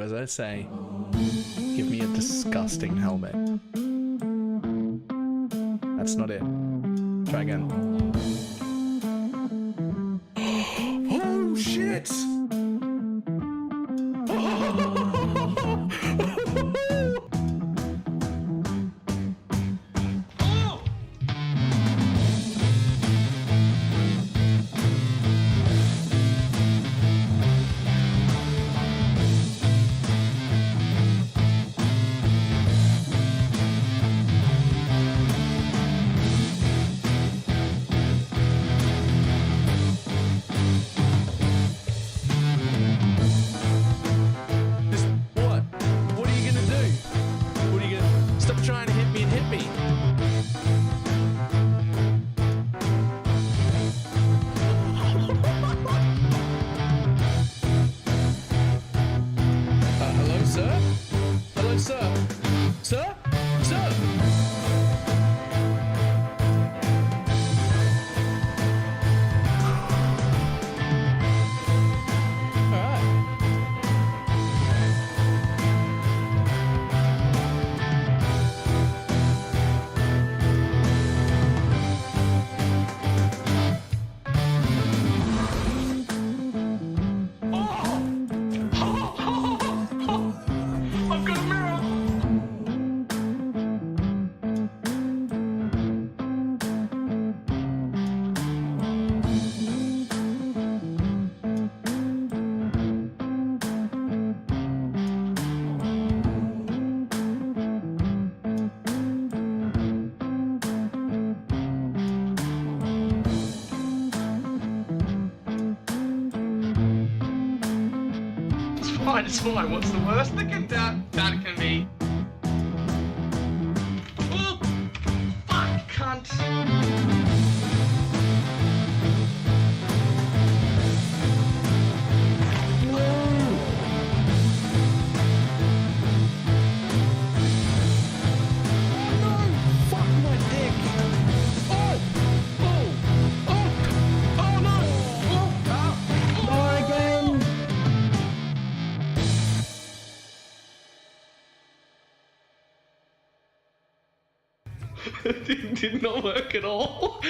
do as I say. Give me a disgusting helmet. That's not it. Try again. Oh shit! It's fine. What's the worst that can be? Oh, fuck, cunt. It did not work at all.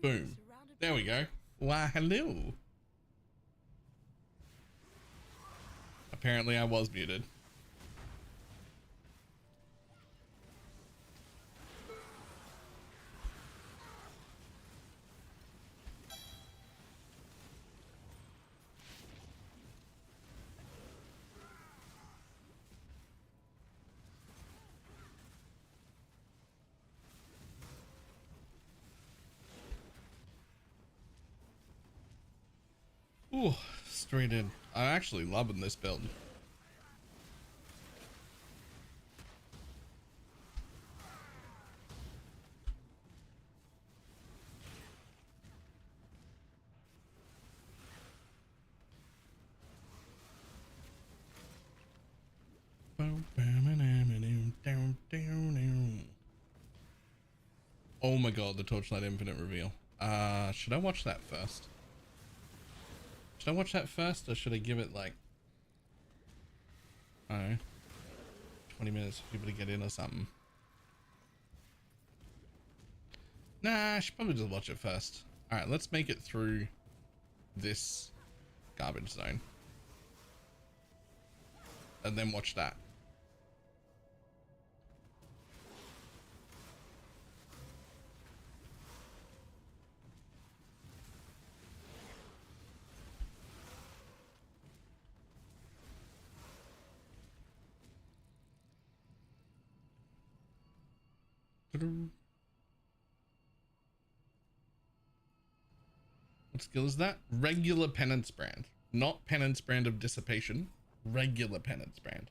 Boom. There we go. Why, hello. Apparently I was muted. Ooh, straight in. I'm actually loving this build. Oh my god, the Torchlight Infinite reveal. Should I watch that first? Should I watch that first, or should I give it like, I don't know, 20 minutes for people to get in or something? Nah, I should probably just watch it first. Alright, let's make it through this garbage zone. And then watch that. What skill is that? Regular penance brand, not penance brand of dissipation. regular penance brand.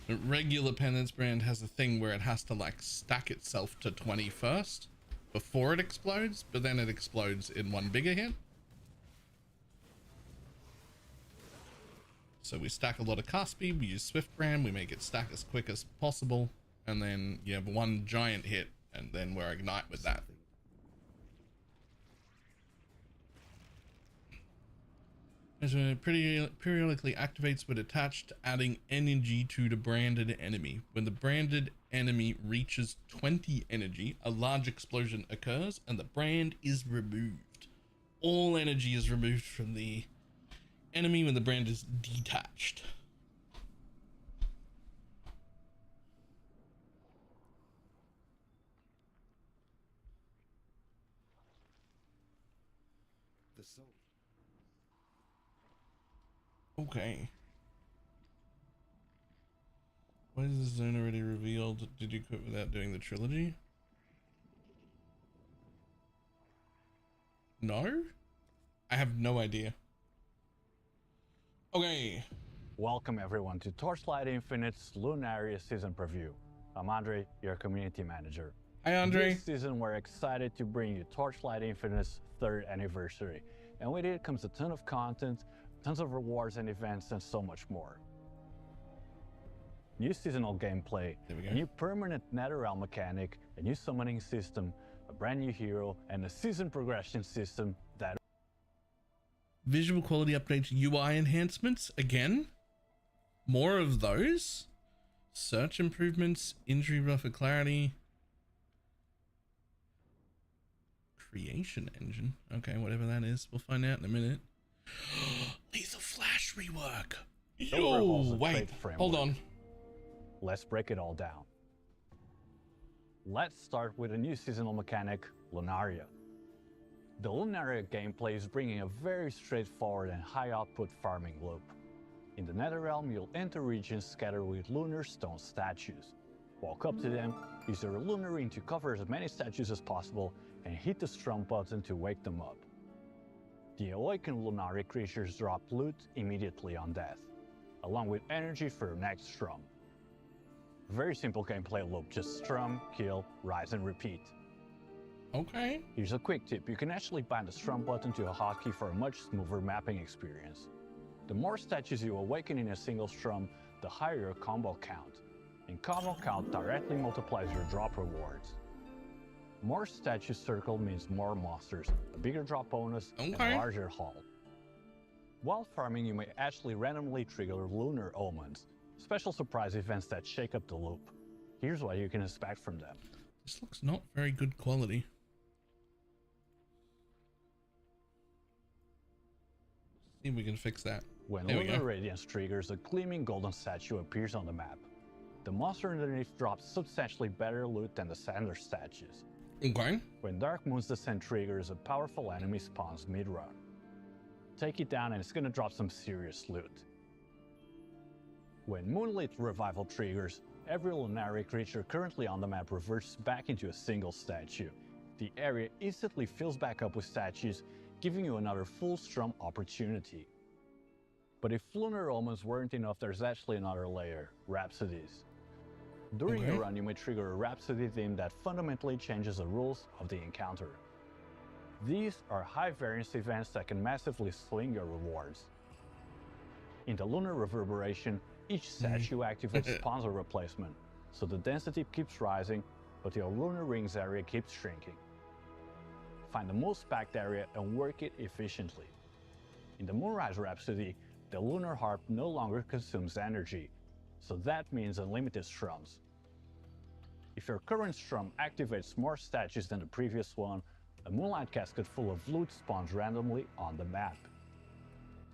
The regular penance brand has a thing where it has to like stack itself to 20 first before it explodes, but then it explodes in one bigger hit. So we stack a lot of cast speed, we use Swift Brand, we make it stack as quick as possible, and then you have one giant hit, and then we're ignite with that. As it periodically activates when attached, adding energy to the branded enemy. When the branded enemy reaches 20 energy, a large explosion occurs and the brand is removed. All energy is removed from the enemy when the brand is detached. The soul. Okay. Why is this zone already revealed? Did you quit without doing the trilogy? No? I have no idea. Okay. Welcome everyone to Torchlight Infinite's Lunaria season preview. I'm Andre, your community manager. Hi Andre. This season we're excited to bring you Torchlight Infinite's 3rd anniversary. And with it comes a ton of content, tons of rewards and events, and so much more. New seasonal gameplay, a new permanent Netherrealm mechanic, a new summoning system, a brand new hero, and a season progression system that... Visual quality updates, UI enhancements, again? More of those? Search improvements, injury buffer clarity. Creation engine. Okay, whatever that is. We'll find out in a minute. Lethal Flash rework. Yo, wait, hold on. Let's break it all down. Let's start with a new seasonal mechanic, Lunaria. The Lunaria gameplay is bringing a very straightforward and high output farming loop. In the Netherrealm, you'll enter regions scattered with lunar stone statues. Walk up to them, use your lunar ring to cover as many statues as possible, and hit the strum button to wake them up. The awakened Lunaria creatures drop loot immediately on death, along with energy for your next strum. Very simple gameplay loop, just strum, kill, rise and repeat. Okay. Here's a quick tip, you can actually bind the strum button to a hotkey for a much smoother mapping experience. The more statues you awaken in a single strum, the higher your combo count. And combo count directly multiplies your drop rewards. More statues circled means more monsters, a bigger drop bonus, and a larger haul. While farming, you may actually randomly trigger lunar omens, special surprise events that shake up the loop. Here's what you can expect from them. This looks not very good quality. See if we can fix that. When Lunar Radiance triggers, a gleaming golden statue appears on the map. The monster underneath drops substantially better loot than the standard statues. Okay. When Dark Moon's Descent triggers, a powerful enemy spawns mid-run. Take it down and it's gonna drop some serious loot. When Moonlit Revival triggers, every Lunaria creature currently on the map reverts back into a single statue. The area instantly fills back up with statues, giving you another full strum opportunity. But if Lunar Omens weren't enough, there's actually another layer, Rhapsodies. During your run, you may trigger a Rhapsody theme that fundamentally changes the rules of the encounter. These are high variance events that can massively swing your rewards. In the Lunar Reverberation, each statue activates spawns a replacement, so the density keeps rising, but your Lunar Rings area keeps shrinking. Find the most packed area and work it efficiently. In the Moonrise Rhapsody, the Lunar Harp no longer consumes energy, so that means unlimited strums. If your current strum activates more statues than the previous one, a Moonlight Casket full of loot spawns randomly on the map.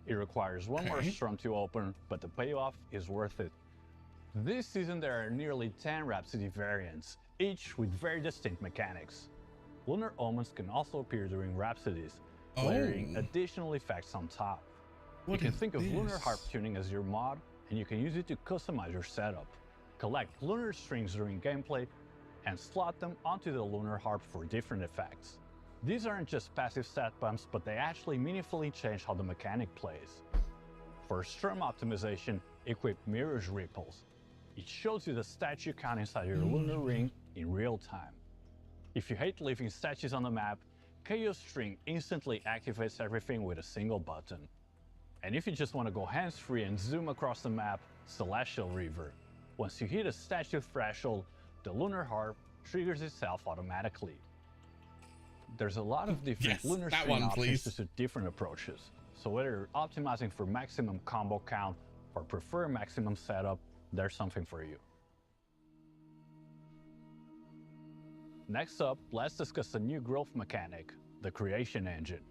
It requires one more strum to open, but the payoff is worth it. This season there are nearly 10 Rhapsody variants, each with very distinct mechanics. Lunar Omens can also appear during Rhapsodies, layering additional effects on top. You can think of Lunar Harp tuning as your mod, and you can use it to customize your setup. Collect lunar strings during gameplay, and slot them onto the Lunar Harp for different effects. These aren't just passive stat bumps, but they actually meaningfully change how the mechanic plays. For strum optimization, equip Mirror's Ripples. It shows you the statue count inside your lunar ring in real time. If you hate leaving statues on the map, Chaos String instantly activates everything with a single button. And if you just want to go hands-free and zoom across the map, Celestial River. Once you hit a statue threshold, the Lunar Harp triggers itself automatically. There's a lot of different lunar string options to suit different approaches. So whether you're optimizing for maximum combo count or prefer maximum setup, there's something for you. Next up, let's discuss a new growth mechanic, the Creation Engine.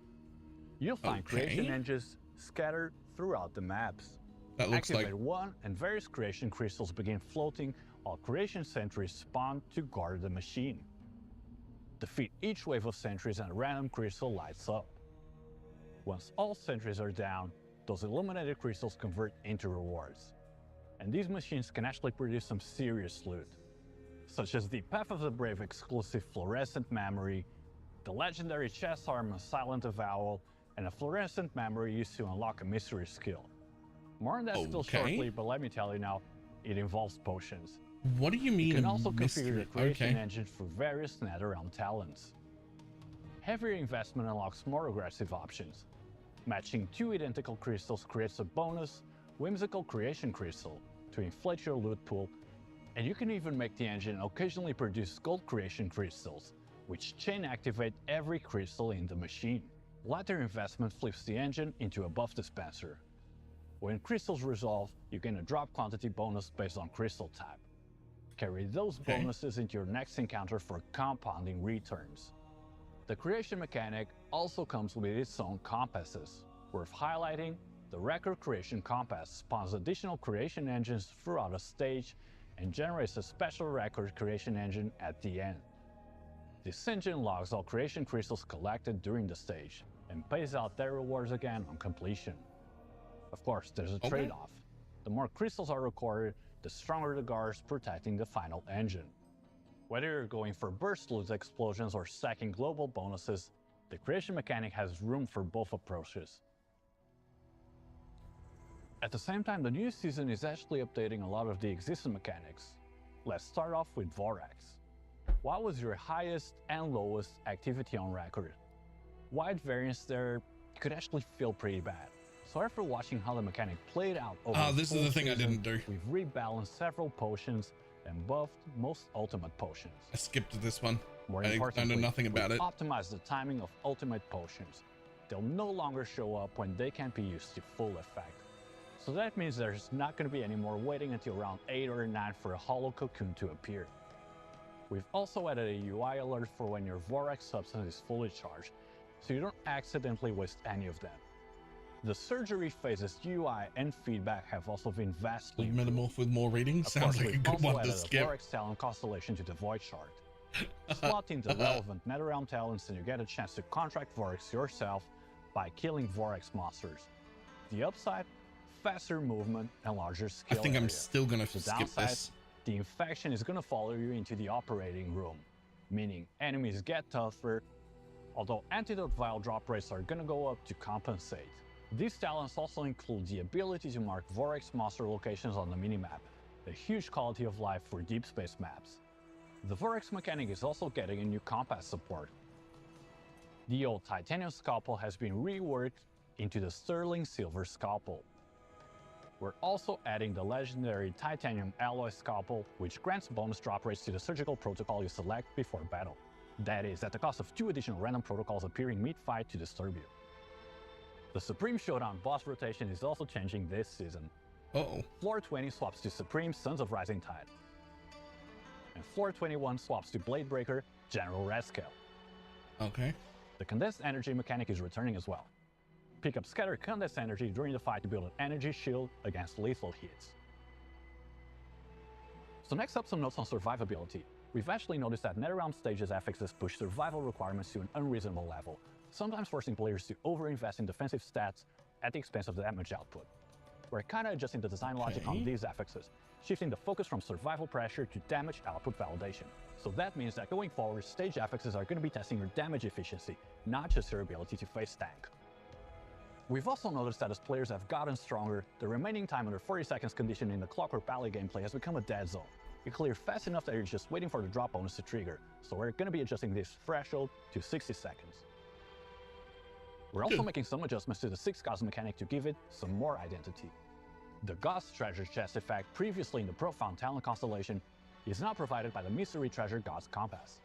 You'll find creation engines scattered throughout the maps. That looks Activate one and various creation crystals begin floating while creation sentries spawn to guard the machine. Defeat each wave of sentries and a random crystal lights up. Once all sentries are down, those illuminated crystals convert into rewards. And these machines can actually produce some serious loot, such as the Path of the Brave exclusive fluorescent memory, the legendary chest armor Silent Avowal, and a fluorescent memory used to unlock a mystery skill. More on that still shortly, but let me tell you now, it involves potions. What do you mean? You can also configure the creation engine for various NetherRealm talents. Heavier investment unlocks more aggressive options. Matching two identical crystals creates a bonus, whimsical creation crystal to inflate your loot pool, and you can even make the engine occasionally produce gold creation crystals, which chain activate every crystal in the machine. Lighter investment flips the engine into a buff dispenser. When crystals resolve, you gain a drop quantity bonus based on crystal type. Carry those bonuses into your next encounter for compounding returns. The creation mechanic also comes with its own compasses. Worth highlighting, the Record Creation Compass spawns additional creation engines throughout a stage and generates a special record creation engine at the end. This engine logs all creation crystals collected during the stage and pays out their rewards again on completion. Of course, there's a trade-off. The more crystals are recorded, the stronger the guards protecting the final engine. Whether you're going for burst loot explosions or stacking global bonuses, the creation mechanic has room for both approaches. At the same time, the new season is actually updating a lot of the existing mechanics. Let's start off with Vorax. What was your highest and lowest activity on record? Wide variance there could actually feel pretty bad. So after watching how the mechanic played out over this is the thing I didn't do. We've rebalanced several potions and buffed most ultimate potions. I skipped this one. More I importantly, know nothing about it. Optimize the timing of ultimate potions. They'll no longer show up when they can't be used to full effect. So that means there's not going to be any more waiting until round 8 or 9 for a hollow cocoon to appear. We've also added a UI alert for when your Vorax substance is fully charged, so you don't accidentally waste any of them. The surgery phases UI and feedback have also been vastly improved. Metamorph with more readings sounds like a good one to skip. Vorax talent constellation to the Void Shard. Slot in the relevant NetherRealm talents and you get a chance to contract Vorax yourself by killing Vorax monsters. The upside? Faster movement and larger skill I think area. I'm still gonna skip downside, this. The infection is gonna follow you into the operating room, meaning enemies get tougher, although antidote vial drop rates are gonna go up to compensate. These talents also include the ability to mark Vorax monster locations on the minimap, a huge quality of life for deep space maps. The Vorax mechanic is also getting a new compass support. The old titanium scalpel has been reworked into the sterling silver scalpel. We're also adding the legendary titanium alloy scalpel, which grants bonus drop rates to the surgical protocol you select before battle. That is, at the cost of 2 additional random protocols appearing mid-fight to disturb you. The Supreme Showdown boss rotation is also changing this season. Floor 20 swaps to Supreme Sons of Rising Tide. And Floor 21 swaps to Bladebreaker General Rascal. Okay. The Condensed Energy mechanic is returning as well. Pick up Scattered Condensed Energy during the fight to build an energy shield against lethal hits. So next up, some notes on survivability. We've actually noticed that NetherRealm stages affixes push survival requirements to an unreasonable level, sometimes forcing players to overinvest in defensive stats at the expense of the damage output. We're kinda adjusting the design logic on these affixes, shifting the focus from survival pressure to damage output validation. So that means that going forward, stage affixes are going to be testing your damage efficiency, not just your ability to face tank. We've also noticed that as players have gotten stronger, the remaining time under 40 seconds condition in the Clockwork Ballet gameplay has become a dead zone. You clear fast enough that you're just waiting for the drop bonus to trigger, so we're going to be adjusting this threshold to 60 seconds. We're also making some adjustments to the 6 Gods mechanic to give it some more identity. The Gods Treasure Chest effect previously in the Profound Talent constellation is now provided by the Mystery Treasure Gods Compass.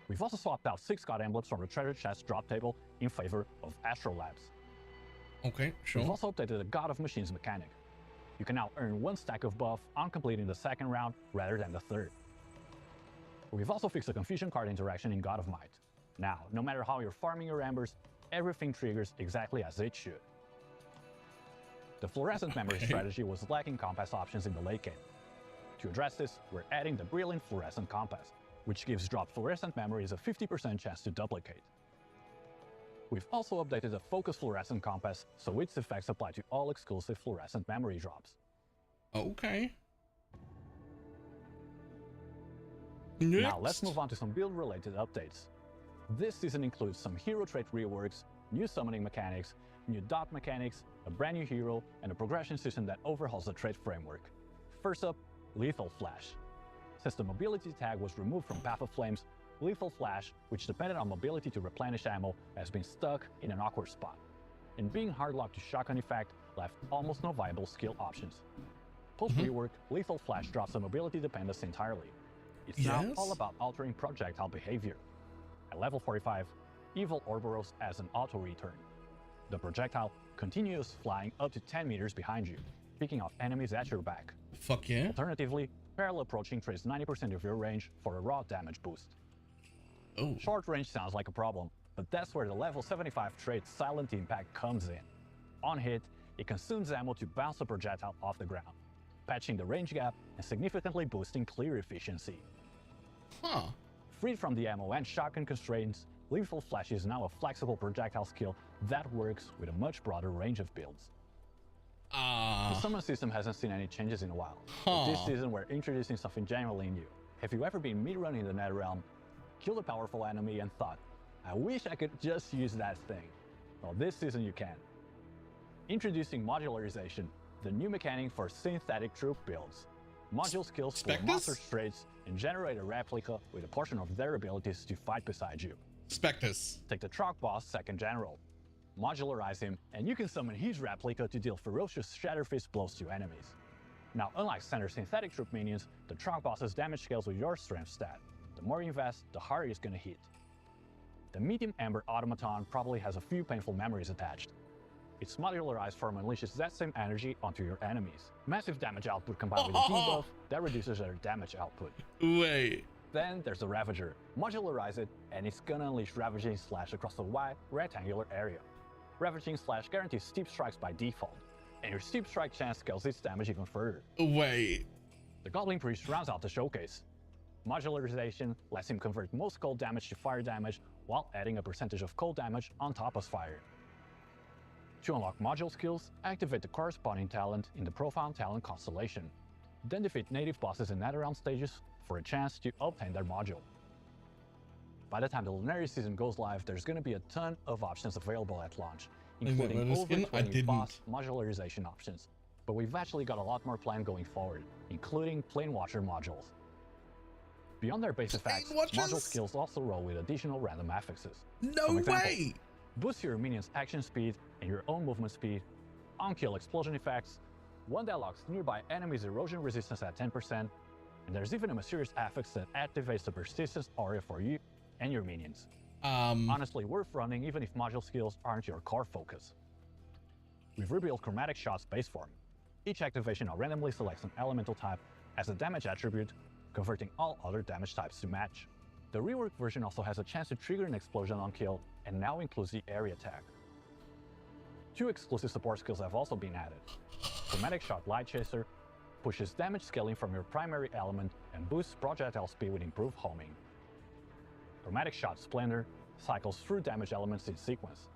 We've also swapped out 6 God emblems from the Treasure Chest drop table in favor of Astrolabs. Okay, sure. We've also updated the God of Machines mechanic. You can now earn 1 stack of buff on completing the second round rather than the third. We've also fixed the Confusion card interaction in God of Might. Now, no matter how you're farming your embers, everything triggers exactly as it should. The Fluorescent Memory strategy was lacking compass options in the late game. To address this, we're adding the Brilliant Fluorescent Compass, which gives dropped Fluorescent Memories a 50% chance to duplicate. We've also updated the Focus Fluorescent Compass, so its effects apply to all exclusive Fluorescent Memory drops. Okay. Now let's move on to some build-related updates. This season includes some hero trait reworks, new summoning mechanics, new dot mechanics, a brand new hero, and a progression system that overhauls the trait framework. First up, Lethal Flash. Since the mobility tag was removed from Path of Flames, Lethal Flash, which depended on mobility to replenish ammo, has been stuck in an awkward spot. And being hardlocked to shotgun effect left almost no viable skill options. Post-rework, Lethal Flash drops the mobility dependence entirely. It's now all about altering projectile behavior. At level 45, Evil Ouroboros adds an auto-return. The projectile continues flying up to 10 meters behind you, picking off enemies at your back. Fuck yeah. Alternatively, Parallel Approaching trades 90% of your range for a raw damage boost. Oh. Short range sounds like a problem, but that's where the level 75 trait Silent Impact comes in. On hit, it consumes ammo to bounce the projectile off the ground, patching the range gap and significantly boosting clear efficiency. Huh. Freed from the ammo and shotgun constraints, Lethal Flash is now a flexible projectile skill that works with a much broader range of builds. The summon system hasn't seen any changes in a while, but this season we're introducing something genuinely new. Have you ever been mid-run in the Netherrealm, killed a powerful enemy and thought, I wish I could just use that thing? Well, this season you can. Introducing Modularization, the new mechanic for synthetic troop builds. Module skills for monster traits and generate a replica with a portion of their abilities to fight beside you. Spectus. Take the Trog boss second general. Modularize him, and you can summon his replica to deal ferocious Shatterfist blows to enemies. Now, unlike standard synthetic troop minions, the Trog boss's damage scales with your strength stat. The more you invest, the harder it's gonna hit. The Medium Ember Automaton probably has a few painful memories attached. Its modularized form unleashes that same energy onto your enemies. Massive damage output combined with a debuff that reduces their damage output. Wait. Then there's the Ravager. Modularize it, and it's gonna unleash Ravaging Slash across a wide, rectangular area. Ravaging Slash guarantees steep strikes by default, and your steep strike chance scales its damage even further. Wait. The Goblin Priest rounds out the showcase. Modularization lets him convert most cold damage to fire damage while adding a percentage of cold damage on top of fire. To unlock module skills, activate the corresponding talent in the Profound Talent constellation. Then defeat native bosses in Netherrealm stages for a chance to obtain their module. By the time the Lunaria season goes live, there's going to be a ton of options available at launch, including over 20 boss modularization options. But we've actually got a lot more planned going forward, including Plane Watcher modules. Beyond their base effects, module skills also roll with additional random affixes. No way! Boost your minion's action speed and your own movement speed, on-kill explosion effects, one that locks nearby enemies' erosion resistance at 10%, and there's even a mysterious affix that activates the persistence aura for you and your minions. Honestly, worth running even if module skills aren't your core focus. We've rebuilt Chromatic Shot's base form. Each activation now randomly selects an elemental type as a damage attribute, converting all other damage types to match. The reworked version also has a chance to trigger an explosion on kill, and now includes the area tag. 2 exclusive support skills have also been added. Chromatic Shot Light Chaser pushes damage scaling from your primary element and boosts projectile speed with improved homing. Chromatic Shot Splendor cycles through damage elements in sequence.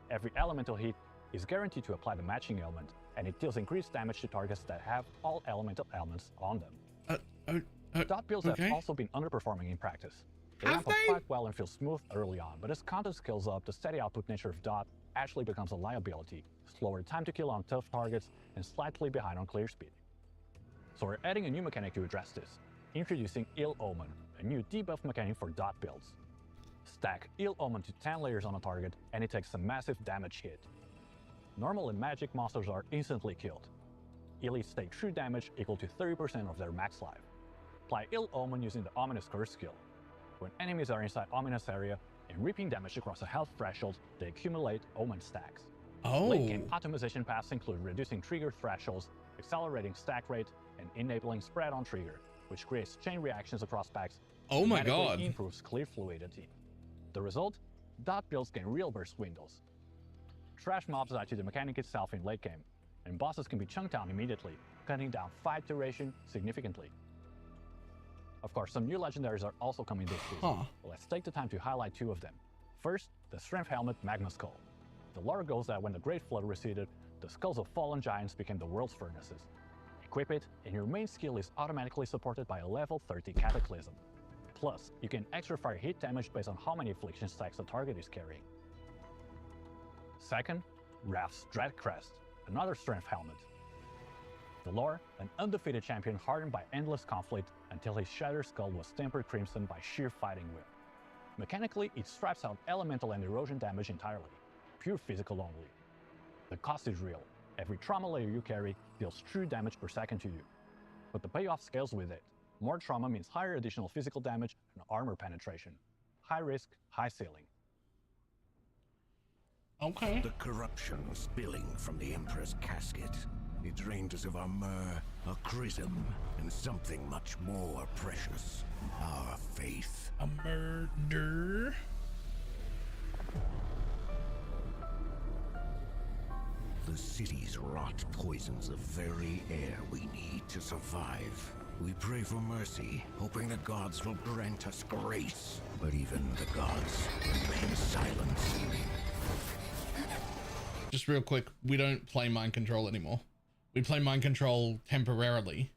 Every elemental hit is guaranteed to apply the matching element, and it deals increased damage to targets that have all elemental elements on them. Dot builds okay. have also been underperforming in practice. They Have ramp up they? quite well and feel smooth early on, but as content scales up, the steady output nature of Dot actually becomes a liability, slower time to kill on tough targets, and slightly behind on clear speed. So we're adding a new mechanic to address this, introducing Ill Omen, a new debuff mechanic for Dot builds. Stack Ill Omen to 10 layers on a target, and it takes a massive damage hit. Normal and magic monsters are instantly killed. Elites take true damage equal to 30% of their max life. Apply Ill Omen using the Ominous Curse skill. When enemies are inside Ominous area and reaping damage across a health threshold, they accumulate Omen stacks. Oh. Late game optimization paths include reducing trigger thresholds, accelerating stack rate, and enabling spread on trigger, which creates chain reactions across packs. Oh my dramatically god. Improves clear fluidity. The result? Dot builds gain real burst windows. Trash mobs die to the mechanic itself in late game, and bosses can be chunked down immediately, cutting down fight duration significantly. Of course, some new legendaries are also coming this season. Let's take the time to highlight two of them. First, the Strength Helmet Magma Skull. The lore goes that when the Great Flood receded, the skulls of fallen giants became the world's furnaces. Equip it, and your main skill is automatically supported by a level 30 Cataclysm. Plus, you can extra fire hit damage based on how many affliction stacks the target is carrying. Second, Wrath's Dread Crest, another Strength Helmet. The lore, an undefeated champion hardened by endless conflict until his shattered skull was tempered crimson by sheer fighting will. Mechanically, it stripes out elemental and erosion damage entirely, pure physical only. The cost is real. Every trauma layer you carry deals true damage per second to you. But the payoff scales with it. More trauma means higher additional physical damage and armor penetration. High risk, high ceiling. Okay. The corruption spilling from the Emperor's casket. It drained us of our myrrh, our chrism, and something much more precious. Our faith. A murder. The city's rot poisons the very air we need to survive. We pray for mercy, hoping the gods will grant us grace. But even the gods remain silent. Just real quick, we don't play Mind Control anymore. We play Mind Control temporarily.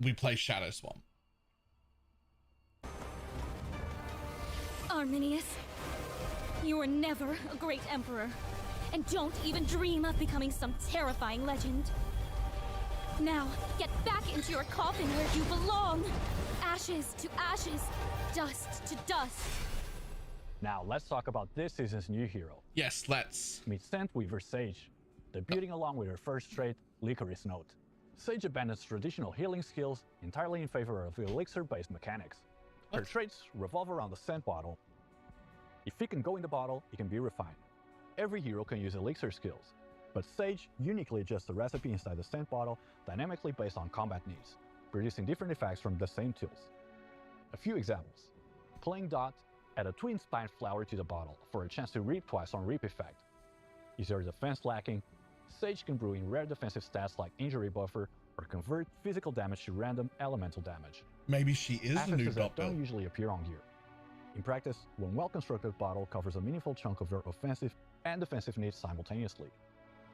We play Shadow Swamp. Arminius, you were never a great emperor, and don't even dream of becoming some terrifying legend. Now, get back into your coffin where you belong! Ashes to ashes, dust to dust. Now let's talk about this season's new hero. Yes, let's. Meet Sandweaver Sage, debuting along with her first trait, Licorice Note. Sage abandons traditional healing skills entirely in favor of elixir-based mechanics. Her traits revolve around the scent bottle. If it can go in the bottle, it can be refined. Every hero can use elixir skills, but Sage uniquely adjusts the recipe inside the scent bottle dynamically based on combat needs, producing different effects from the same tools. A few examples. Playing Dot, add a twin spine flower to the bottle for a chance to reap twice on reap effect. Is your defense lacking? Sage can brew in rare defensive stats like injury buffer or convert physical damage to random elemental damage. Maybe she is the new Affixes that dot build. don't usually appear on gear. In practice, one well-constructed bottle covers a meaningful chunk of your offensive and defensive needs simultaneously.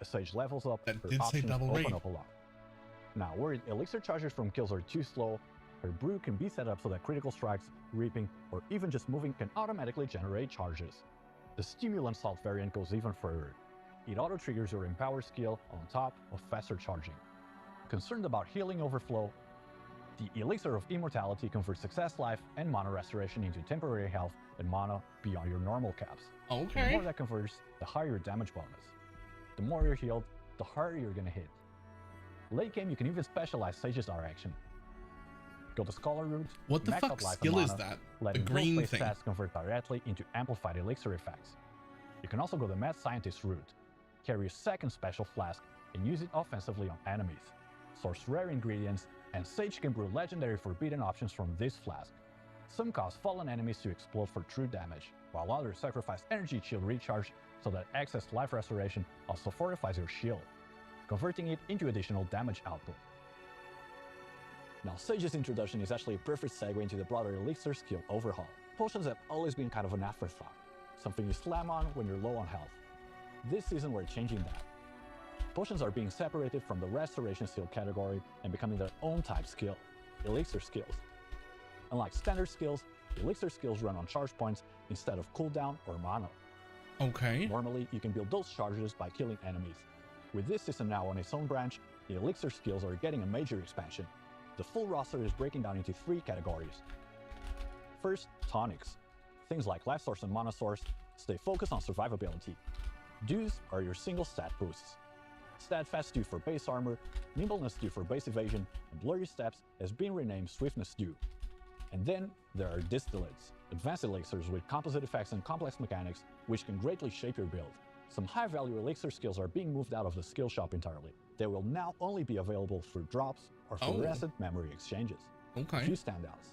As Sage levels up, That her did say options double open rate. up a lot. Now, where elixir charges from kills are too slow, her brew can be set up so that critical strikes, reaping, or even just moving can automatically generate charges. The Stimulant Salt variant goes even further. It auto-triggers your Empower skill on top of faster charging. Concerned about healing overflow, the Elixir of Immortality converts success life and mana restoration into temporary health and mana beyond your normal caps. The Okay. more that converts, the higher your damage bonus. The more you're healed, the harder you're gonna hit. Late game, you can even specialize Sage's R action. Go the Scholar route, What the max fuck out life and skill is mana, that? The letting green build-based thing. stats convert directly into amplified elixir effects. You can also go the Mad Scientist route, carry a second special flask, and use it offensively on enemies. Source rare ingredients, and Sage can brew legendary forbidden options from this flask. Some cause fallen enemies to explode for true damage, while others sacrifice energy shield recharge so that excess life restoration also fortifies your shield, converting it into additional damage output. Now, Sage's introduction is actually a perfect segue into the broader elixir skill overhaul. Potions have always been kind of an afterthought, something you slam on when you're low on health. This season we're changing that. Potions are being separated from the Restoration skill category and becoming their own type skill, Elixir skills. Unlike standard skills, Elixir skills run on charge points instead of cooldown or mana. Okay. Normally, you can build those charges by killing enemies. With this system now on its own branch, the Elixir skills are getting a major expansion. The full roster is breaking down into 3 categories. First, tonics. Things like life source and mana source stay focused on survivability. Dews are your single stat boosts. Steadfast Dew for base armor, Nimbleness Dew for base evasion, and Blurry Steps has been renamed Swiftness Dew. And then there are distillates, advanced elixirs with composite effects and complex mechanics, which can greatly shape your build. Some high-value elixir skills are being moved out of the skill shop entirely. They will now only be available through drops or fluorescent memory exchanges. Okay. Few standouts.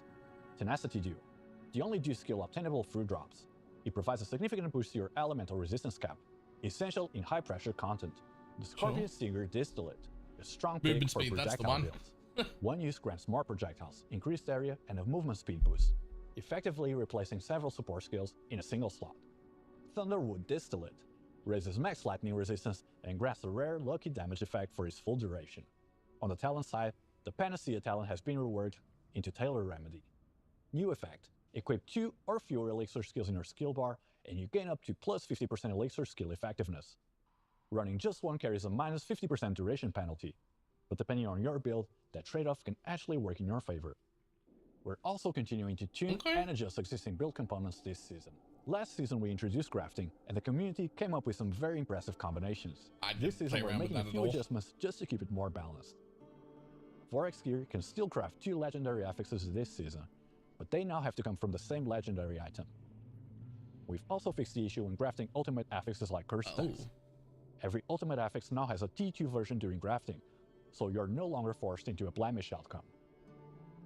Tenacity Dew, the only Dew skill obtainable through drops. It provides a significant boost to your elemental resistance cap, essential in high-pressure content. The Scorpion Stinger Distillate, a strong pick Movement for speed, that's the projectile one. builds. One use grants more projectiles, increased area, and a movement speed boost, effectively replacing several support skills in a single slot. Thunderwood Distillate raises max lightning resistance and grants a rare lucky damage effect for its full duration. On the talent side, the Panacea talent has been reworked into Tailor Remedy. New effect: equip 2 or fewer elixir skills in your skill bar, and you gain up to plus 50% elixir skill effectiveness. Running just one carries a minus 50% duration penalty, but depending on your build, that trade-off can actually work in your favor. We're also continuing to tune and adjust existing build components this season. Last season we introduced crafting, and the community came up with some very impressive combinations. This season we're making a few adjustments just to keep it more balanced. Vorex gear can still craft 2 legendary affixes this season, but they now have to come from the same legendary item. We've also fixed the issue when crafting ultimate affixes like Curse Stacks. Every ultimate affix now has a T2 version during crafting, so you're no longer forced into a blemish outcome.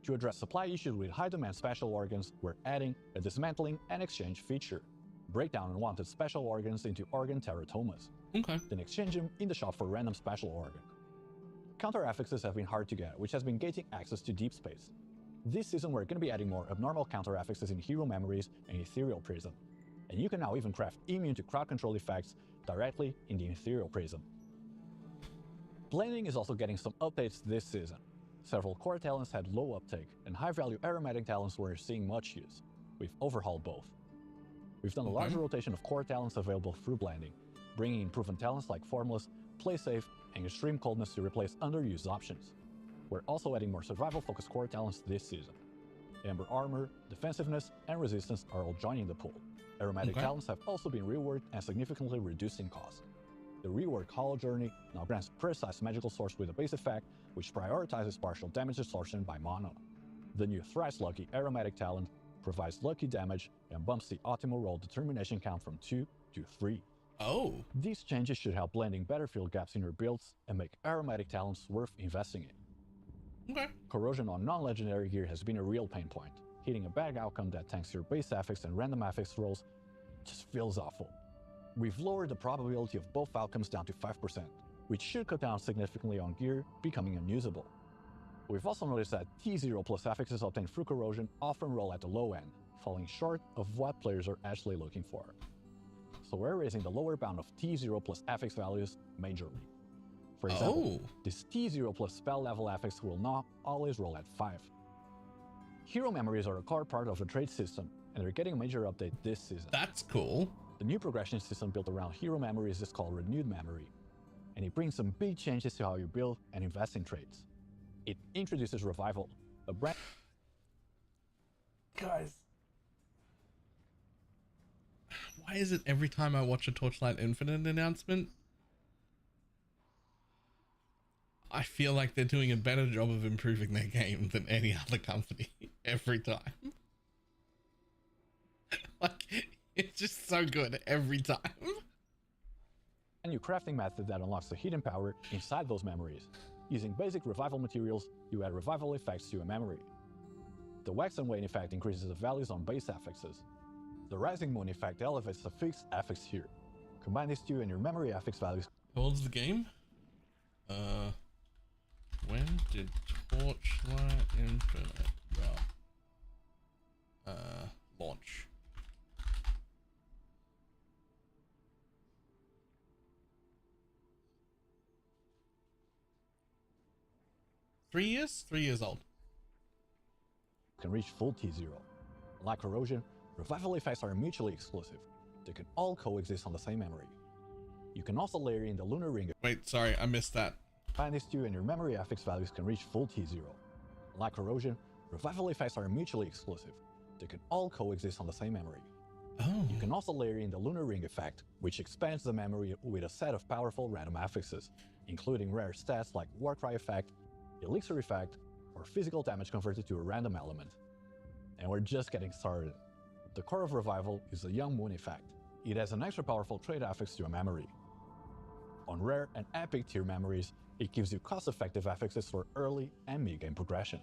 To address supply issues with high-demand special organs, we're adding a dismantling and exchange feature. Break down unwanted special organs into organ teratomas. Then exchange them in the shop for random special organ. Counter affixes have been hard to get, which has been gating access to deep space. This season we're going to be adding more abnormal counter affixes in Hero Memories and Ethereal Prism. And you can now even craft immune to crowd control effects directly in the Ethereal Prism. Blending is also getting some updates this season. Several core talents had low uptake, and high-value aromatic talents were seeing much use. We've overhauled both. We've done a larger rotation of core talents available through blending, bringing in proven talents like Formless, Play Safe, and Extreme Coldness to replace underused options. We're also adding more survival-focused core talents this season. Amber Armor, Defensiveness, and Resistance are all joining the pool. Aromatic talents have also been reworked and significantly reduced in cost. The reworked Hollow Journey now grants precise magical source with a base effect, which prioritizes partial damage absorption by mana. The new Thrice Lucky Aromatic talent provides lucky damage and bumps the optimal roll determination count from 2 to 3. These changes should help blending better fill gaps in your builds and make aromatic talents worth investing in. Corrosion on non-legendary gear has been a real pain point. Hitting a bad outcome that tanks your base affix and random affix rolls just feels awful. We've lowered the probability of both outcomes down to 5%, which should cut down significantly on gear becoming unusable. We've also noticed that T0 plus affixes obtained through corrosion often roll at the low end, falling short of what players are actually looking for. So we're raising the lower bound of T0 plus affix values majorly. For example, this T0 plus spell level affix will not always roll at 5. Hero memories are a core part of the trade system, and they're getting a major update this season. That's cool. The new progression system built around hero memories is called Renewed Memory, and it brings some big changes to how you build and invest in trades. It introduces Revival, a brand... Guys. Why is it every time I watch a Torchlight Infinite announcement, I feel like they're doing a better job of improving their game than any other company every time? Like, it's just so good every time. A new crafting method that unlocks the hidden power inside those memories. Using basic revival materials, you add revival effects to a memory. The Wax and Wane effect increases the values on base affixes. The Rising Moon effect elevates the fixed affix here. Combine these two and your memory affix values. How old's the game? When did Torchlight Infinite launch? 3 years? 3 years old. Can reach full T0. Like corrosion, revival effects are mutually exclusive. They can all coexist on the same memory. You can also layer in the lunar ring. Wait, sorry, I missed that. Combine these two and your memory affix values can reach full T0. Like corrosion, revival effects are mutually exclusive. They can all coexist on the same memory. Oh. You can also layer in the lunar ring effect, which expands the memory with a set of powerful random affixes, including rare stats like Warcry effect, Elixir effect, or physical damage converted to a random element. And we're just getting started. The core of Revival is the Young Moon effect. It has an extra powerful trait affix to a memory. On rare and epic tier memories, it gives you cost-effective affixes for early and mid-game progression.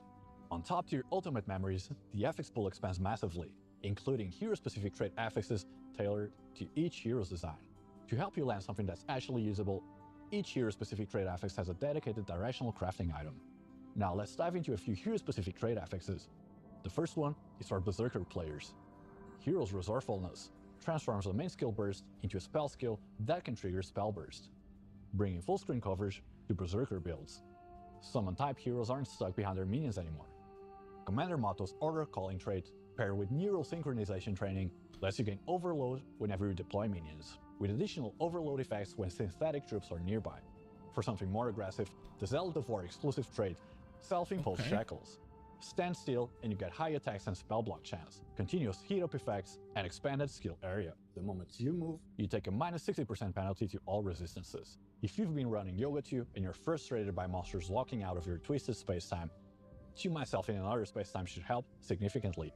On top tier ultimate memories, the affix pool expands massively, including hero-specific trait affixes tailored to each hero's design. To help you land something that's actually usable, each hero-specific trait affix has a dedicated directional crafting item. Now let's dive into a few hero-specific trait affixes. The first one is for Berserker players. Hero's Resourcefulness transforms the main skill burst into a spell skill that can trigger spell burst, bringing full screen coverage to Berserker builds. Summon-type heroes aren't stuck behind their minions anymore. Commander Motto's Order Calling trait, paired with neural synchronization training, lets you gain Overload whenever you deploy minions, with additional Overload effects when synthetic troops are nearby. For something more aggressive, the Zealot of War exclusive trait, Self-Imposed Shackles. Stand still and you get high attacks and spell block chance, continuous heat-up effects, and expanded skill area. The moment you move, you take a minus 60% penalty to all resistances. If you've been running Yoga 2 and you're frustrated by monsters locking out of your twisted spacetime, tune myself in another spacetime should help significantly.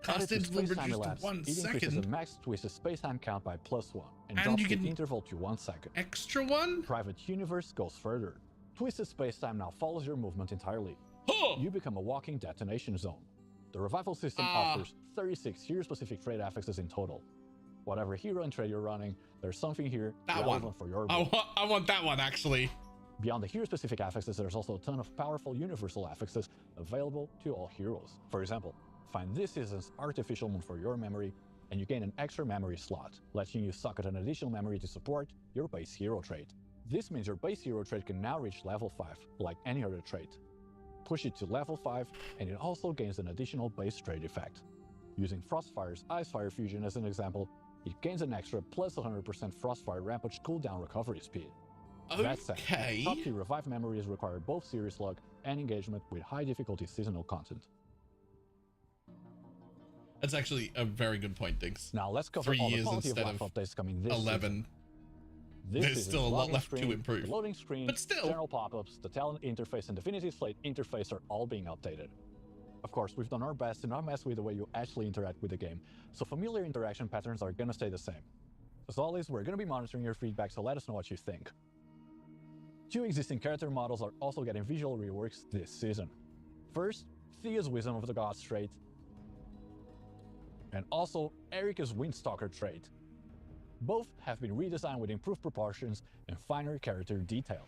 Casted will reduce to 1 it increases second. the max twisted spacetime count by +1 and And drops you the can- interval to 1 second. Extra one? Private Universe goes further. Twisted spacetime now follows your movement entirely. Huh. You become a walking detonation zone. The Revival system offers 36 hero-specific trait affixes in total. Whatever hero and trait you're running, there's something here That relevant one. for your I build. want that one, actually. Beyond the hero-specific affixes, there's also a ton of powerful universal affixes available to all heroes. For example, find this season's Artificial Moon for your memory, and you gain an extra memory slot, letting you socket an additional memory to support your base hero trait. This means your base hero trait can now reach level 5, like any other trait. Push it to level 5, and it also gains an additional base trait effect. Using Frostfire's Icefire Fusion as an example, it gains an extra plus 100% Frostfire Rampage cooldown recovery speed. That said, Okay. top tier revive memories require both serious luck and engagement with high difficulty seasonal content. That's actually a very good point, Diggs. Now let's cover 3 all the years quality of instead life of updates coming this 11. season. This There's season's still a lot loading left to screen, improve. The loading screen, But still. general pop-ups, the talent interface, and Divinity Slate interface are all being updated. Of course, we've done our best to not mess with the way you actually interact with the game, so familiar interaction patterns are gonna stay the same. As always, we're gonna be monitoring your feedback, so let us know what you think. 2 existing character models are also getting visual reworks this season. First, Thea's Wisdom of the Gods trait, and also Erika's Windstalker trait. Both have been redesigned with improved proportions and finer character detail.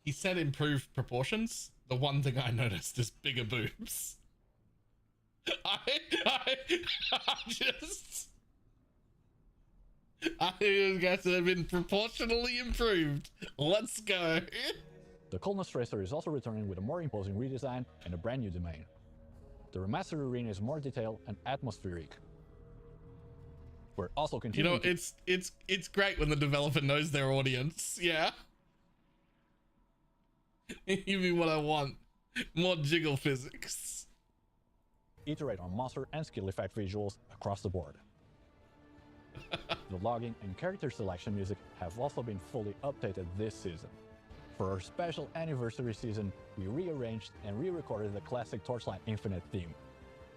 He said improved proportions. The one thing I noticed is bigger boobs. I guess they've been proportionally improved. Let's go. The Coldness Tracer is also returning with a more imposing redesign and a brand new domain. The remastered arena is more detailed and atmospheric. We're also You continuing know, it's great when the developer knows their audience. Yeah. Give me what I want. More jiggle physics. to iterate on monster and skill effect visuals across the board. The logging and character selection music have also been fully updated this season. For our special anniversary season, we rearranged and re-recorded the classic Torchlight Infinite theme,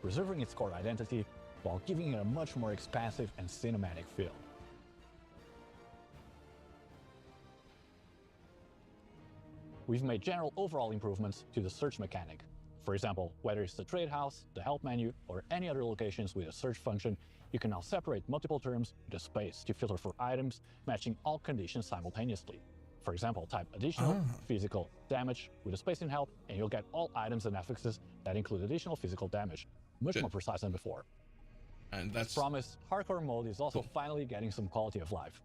preserving its core identity while giving it a much more expansive and cinematic feel. We've made general overall improvements to the search mechanic. For example, whether it's the trade house, the help menu, or any other locations with a search function, you can now separate multiple terms with a space to filter for items matching all conditions simultaneously. For example, type additional, physical, damage with a space in help, and you'll get all items and affixes that include additional physical damage. Much more precise than before. And that's As promised, hardcore mode is also finally getting some quality of life.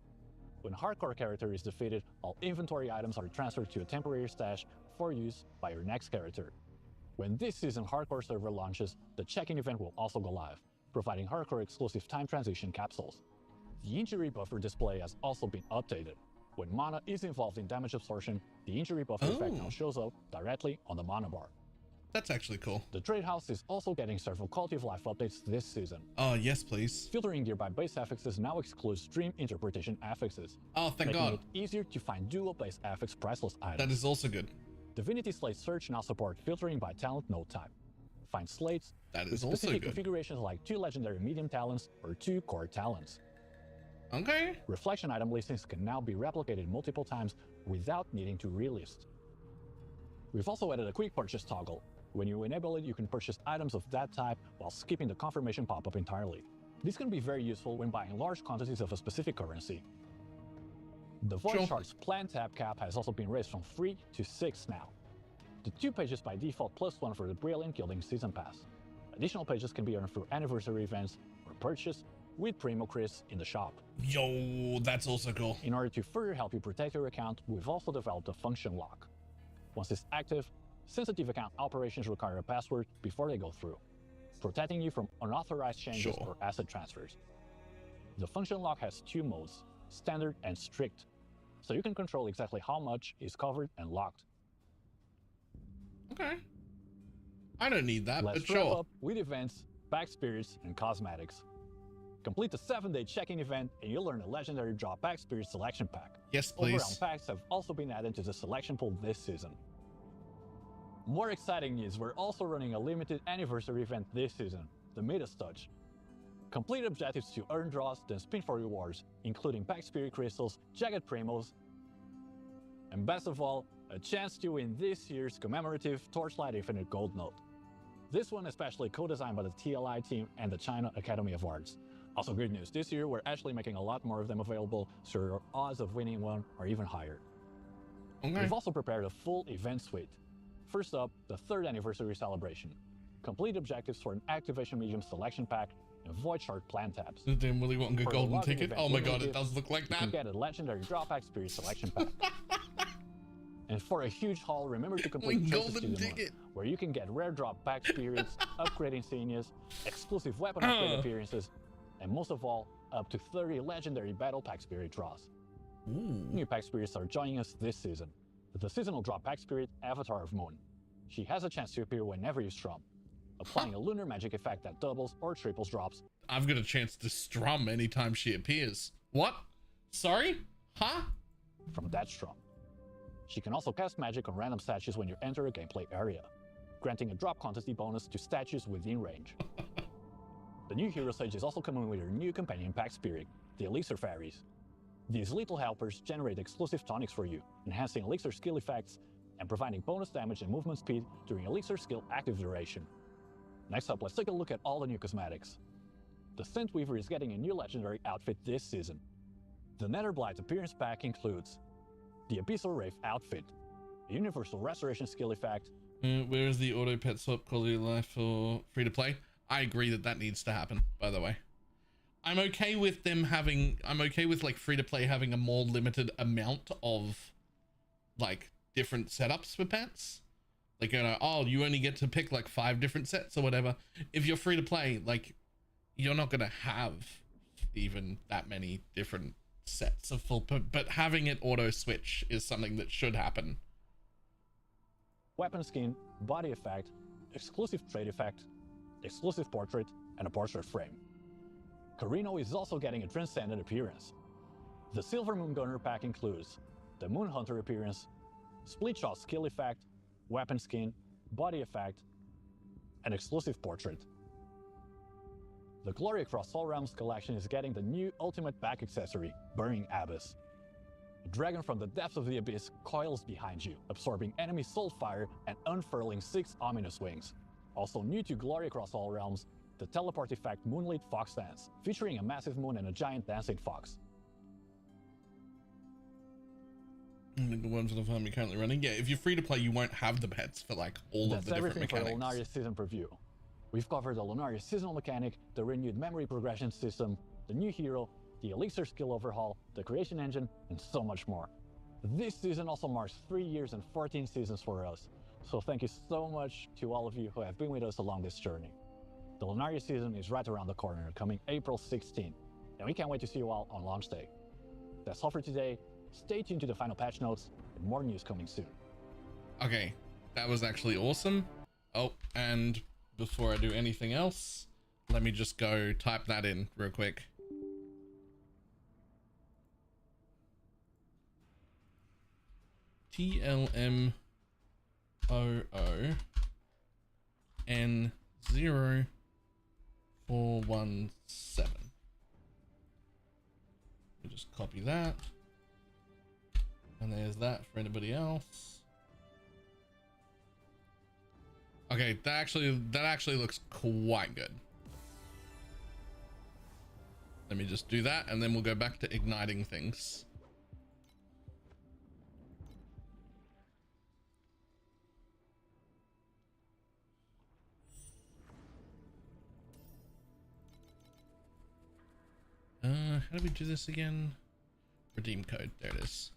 When a hardcore character is defeated, all inventory items are transferred to a temporary stash for use by your next character. When this season hardcore server launches, the check-in event will also go live, providing hardcore exclusive time transition capsules. The injury buffer display has also been updated. When mana is involved in damage absorption, the injury buffer effect now shows up directly on the mana bar. That's actually cool. The trade house is also getting several quality of life updates this season. Oh, yes, please. Filtering gear by base affixes now excludes Dream Interpretation affixes. Oh, thank making God. it easier to find dual base affix priceless items. That is also good. Divinity Slate Search now support filtering by talent node type. Find slates That with is also specific good. configurations like 2 legendary medium talents or 2 core talents. Okay. Reflection item listings can now be replicated multiple times without needing to relist. We've also added a quick purchase toggle. When you enable it, you can purchase items of that type while skipping the confirmation pop-up entirely. This can be very useful when buying large quantities of a specific currency. The Void Shard's plan tab cap has also been raised from 3 to 6 now. The 2 pages by default +1 for the Brilliant Gilding Season Pass. Additional pages can be earned through anniversary events or purchased with Primo Chris in the shop. Yo, that's also cool. In order to further help you protect your account, we've also developed a function lock. Once it's active, sensitive account operations require a password before they go through, protecting you from unauthorized changes or asset transfers. The function lock has 2 modes, standard and strict, so you can control exactly how much is covered and locked. Okay. I don't need that, Let's but wrap sure. up with events, back spirits, and cosmetics. Complete the 7-day check-in event and you'll earn a legendary draw pack spirit selection pack. Yes, please. Overround packs have also been added to the selection pool this season. More exciting news, we're also running a limited anniversary event this season, the Midas Touch. Complete objectives to earn draws, then spin for rewards, including pack spirit crystals, jagged primos, and best of all, a chance to win this year's commemorative Torchlight Infinite Gold Note. This one especially co-designed by the TLI team and the China Academy of Arts. Also good news, this year we're actually making a lot more of them available, so your odds of winning one are even higher. Okay. We've also prepared a full event suite. First up, the 3rd anniversary celebration. Complete objectives for an activation medium selection pack and Void Shard plan tabs. Didn't really want a For the golden login ticket. event Oh my winning God, it gift, does look like You can that. get a legendary draw pack spirit selection pack. And for a huge haul, remember to complete Choices to Golden the Moon, ticket. where you can get rare drop pack spirits, upgrading insignias, exclusive weapon upgrade appearances, and most of all, up to 30 legendary battle pack spirit draws. Ooh. New pack spirits are joining us this season. The seasonal drop pack spirit, Avatar of Moon. She has a chance to appear whenever you strum, applying a lunar magic effect that doubles or triples drops. I've got a chance to strum anytime she appears. What? Sorry? Huh? From that strum. She can also cast magic on random statues when you enter a gameplay area, granting a drop quantity bonus to statues within range. The new hero stage is also coming with her new companion pack spirit, the Elixir Fairies. These little helpers generate exclusive tonics for you, enhancing Elixir skill effects and providing bonus damage and movement speed during Elixir skill active duration. Next up, let's take a look at all the new cosmetics. The Synth Weaver is getting a new legendary outfit this season. The Netherblight appearance pack includes the Abyssal Wraith outfit, a universal restoration skill effect. Where is the auto pet swap quality of life for free to play? I agree that that needs to happen, by the way. I'm okay with them having, I'm okay with like free to play having a more limited amount of like different setups for pets. Like, you know, oh, you only get to pick like 5 different sets or whatever. If you're free to play, like, you're not going to have even that many different sets of full, but having it auto switch is something that should happen. Weapon skin, body effect, exclusive trait effect, exclusive portrait, and a portrait frame. Carino is also getting a transcendent appearance. The Silver Moon Gunner pack includes the Moon Hunter appearance, split shot skill effect, weapon skin, body effect, and exclusive portrait. The Glory Across All Realms collection is getting the new ultimate back accessory, Burning Abyss. A dragon from the depths of the abyss coils behind you, absorbing enemy soul fire and unfurling 6 ominous wings. Also new to Glory Across All Realms, the teleport effect Moonlit Fox Dance, featuring a massive moon and a giant dancing fox. The one for the farm you're currently running. Yeah, if you're free to play, you won't have the pets for like all of the different That's everything mechanics. for the Lunaria season preview. We've covered the Lunaria seasonal mechanic, the renewed memory progression system, the new hero, the Elixir skill overhaul, the creation engine, and so much more. This season also marks 3 years and 14 seasons for us, so thank you so much to all of you who have been with us along this journey. The Lunaria season is right around the corner, coming April 16, and we can't wait to see you all on launch day. That's all for today. Stay tuned to the final patch notes, and more news coming soon. Okay, that was actually awesome. Oh, and before I do anything else, let me just go type that in real quick. TLMOON 0417. We just copy that. And there's that for anybody else. Okay, that actually looks quite good. Let me just do that, and then we'll go back to igniting things. How do we do this again? Redeem code, there it is.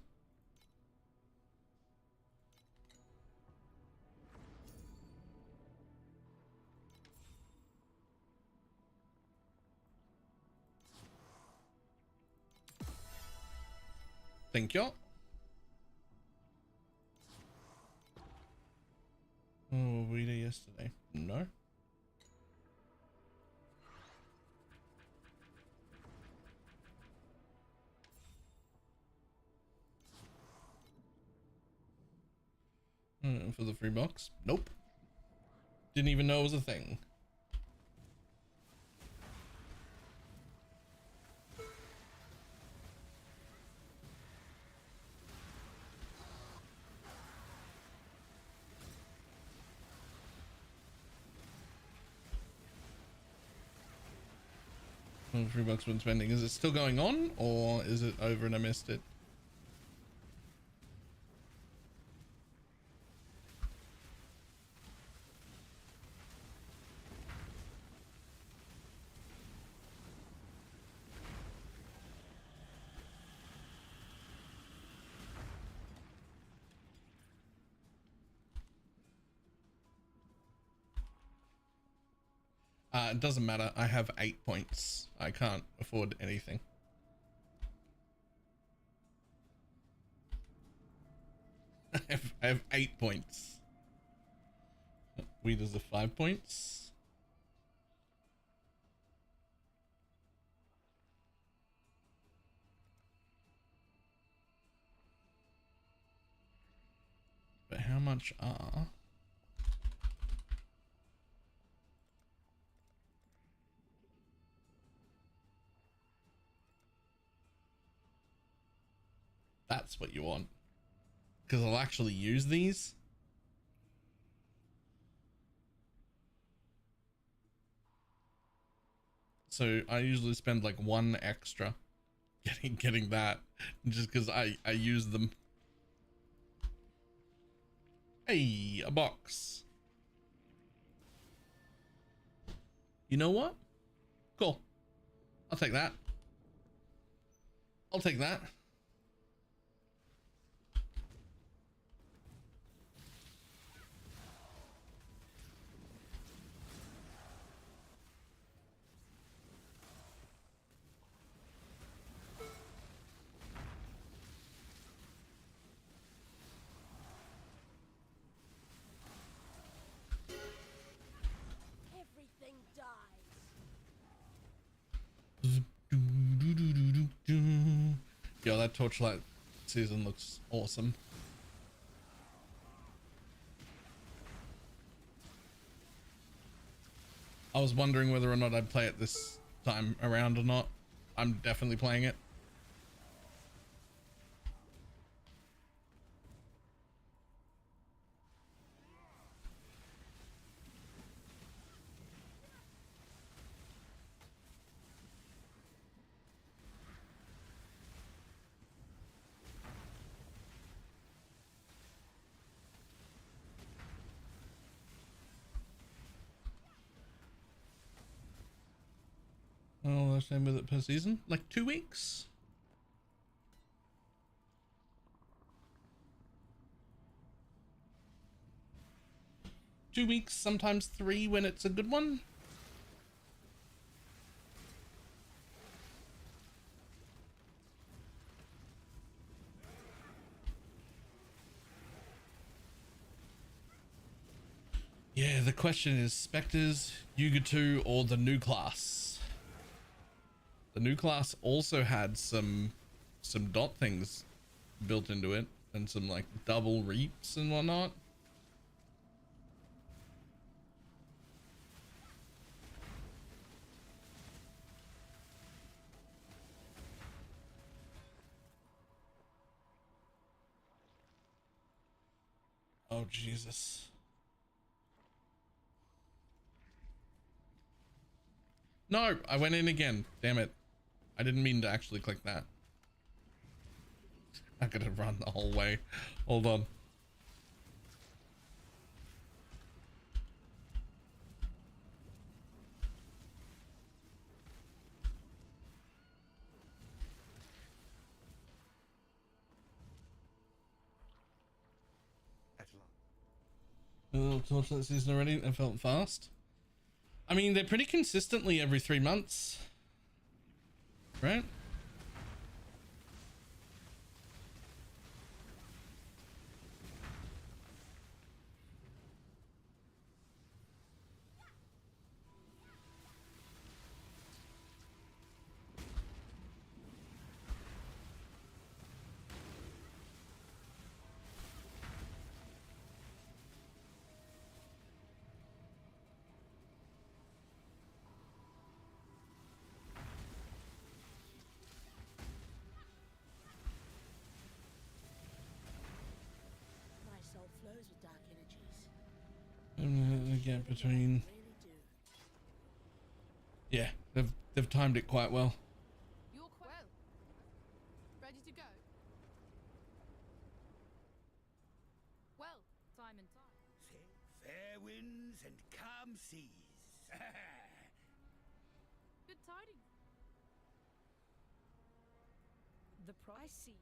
Thank you. Oh, were we there yesterday? No. For the free box? Nope. Didn't even know it was a thing. Free box when spending. Is it still going on, or is it over and I missed it? It doesn't matter. I have 8 points. I can't afford anything. I have 8 points. Weed is the 5 points. But how much are... That's what you want, because I'll actually use these. So I usually spend like 1 extra getting that, just because I use them. Hey, a box. You know what? Cool. I'll take that. I'll take that. Yo, that Torchlight season looks awesome. I was wondering whether or not I'd play it this time around or not. I'm definitely playing it. Well, much time with it per season? Like 2 weeks? Two weeks, sometimes 3 when it's a good one. Yeah, the question is Spectres, Yuga 2, or the new class. The new class also had some dot things built into it and some like double reaps and whatnot. Oh, Jesus. No, I went in again. Damn it. I didn't mean to actually click that. I could have run the whole way. Hold on. A little torch that season already. I felt fast. I mean, they're pretty consistently every 3 months, right? The gap between, yeah, they've timed it quite well. You're well. Ready to go? Well, time and time. Fair winds and calm seas. Good tidings. The price see.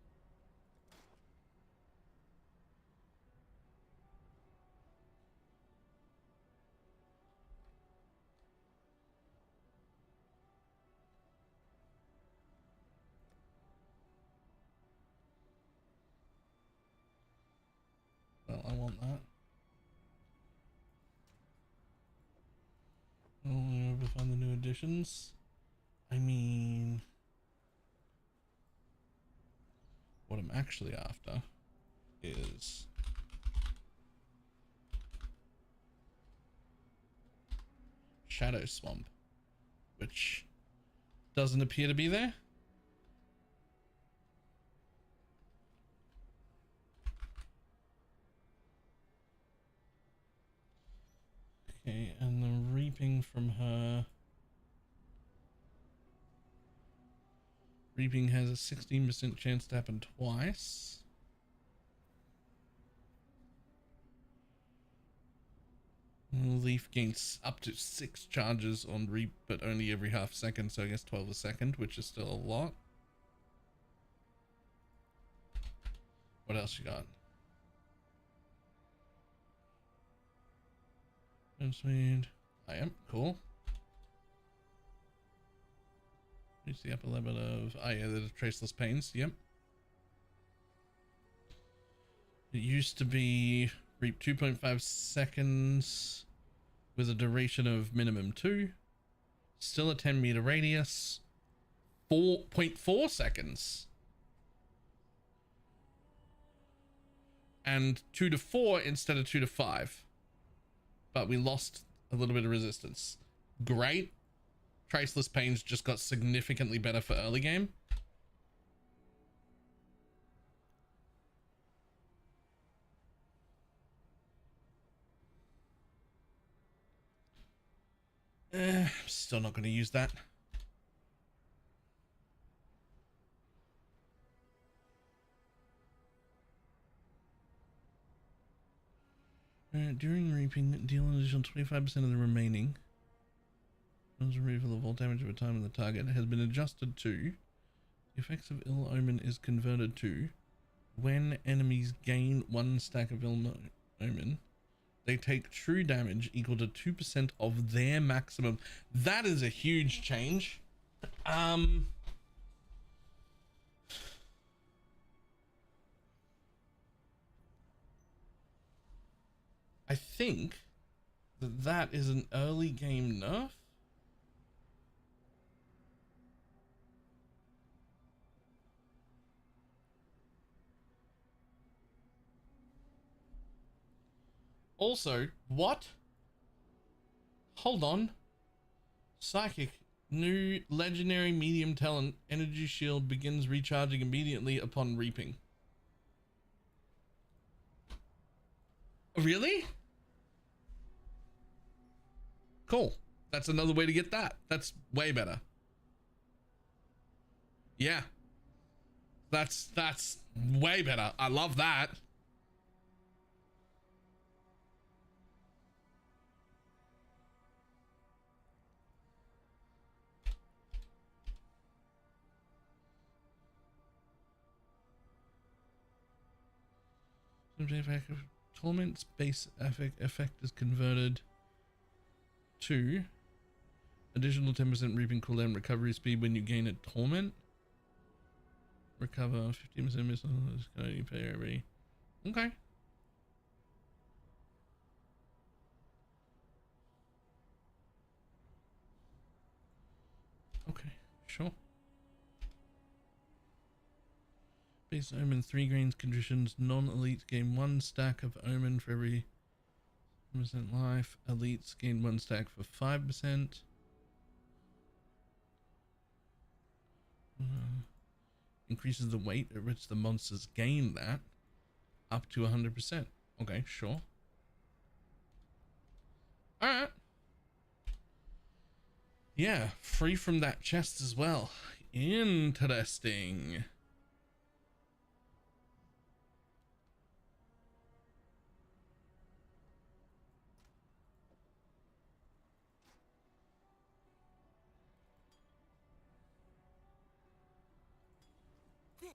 Well, I want that. Oh, we'll find the new additions. I mean, what I'm actually after is Shadow Swamp, which doesn't appear to be there. Okay, and the reaping from her. Reaping has a 16% chance to happen twice. Leaf gains up to 6 charges on reap, but only every half second, so I guess 12 a second, which is still a lot. What else you got? Speed. I am cool. Reach the upper limit of the traceless pains. Yep. It used to be reap 2.5 seconds with a duration of minimum 2. Still a 10-meter radius. 4.4 seconds. And 2 to 4 instead of 2 to 5. But we lost a little bit of resistance. Great. Traceless Pains just got significantly better for early game. Still not going to use that. During reaping, deal an additional 25% of the remaining. Removal of all damage over time on the target has been adjusted to. The effects of Ill Omen is converted to when enemies gain 1 stack of Ill Omen, they take true damage equal to 2% of their maximum. That is a huge change. I think that is an early game nerf. Also, what? Hold on. Psychic. New legendary medium talent. Energy shield begins recharging immediately upon reaping. Really? Cool. That's another way to get that. That's way better. Yeah. That's way better. I love that. Torment's base effect is converted to additional 10% reaping cooldown recovery speed when you gain a torment. Recover 15% missile. You pay every. Okay. Okay, sure. Base Omen 3 gains conditions. Non-elites gain 1 stack of Omen for every 1% life. Elites gain 1 stack for 5%. Increases the weight at which the monsters gain that up to 100%. Okay, sure. Alright. Yeah, free from that chest as well. Interesting.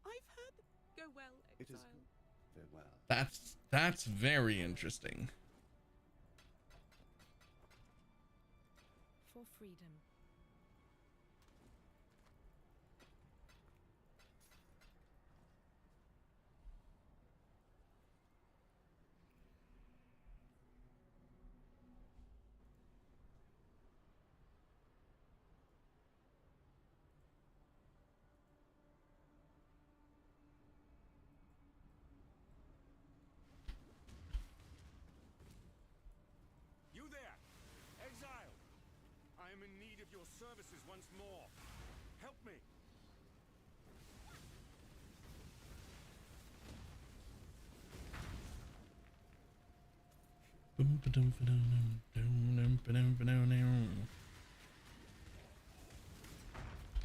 I've heard. Go well, exile. Farewell. That's very interesting. For freedom. You there, exile! I am in need of your services once more. Help me!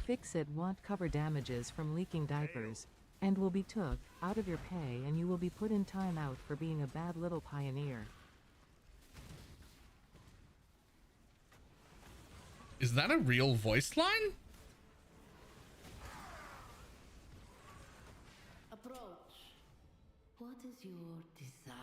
Fixit won't cover damages from leaking diapers, and will be took out of your pay, and you will be put in timeout for being a bad little pioneer. Is that a real voice line? Approach. What is your desire?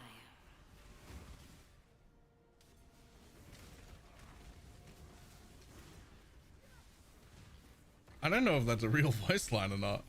I don't know if that's a real voice line or not.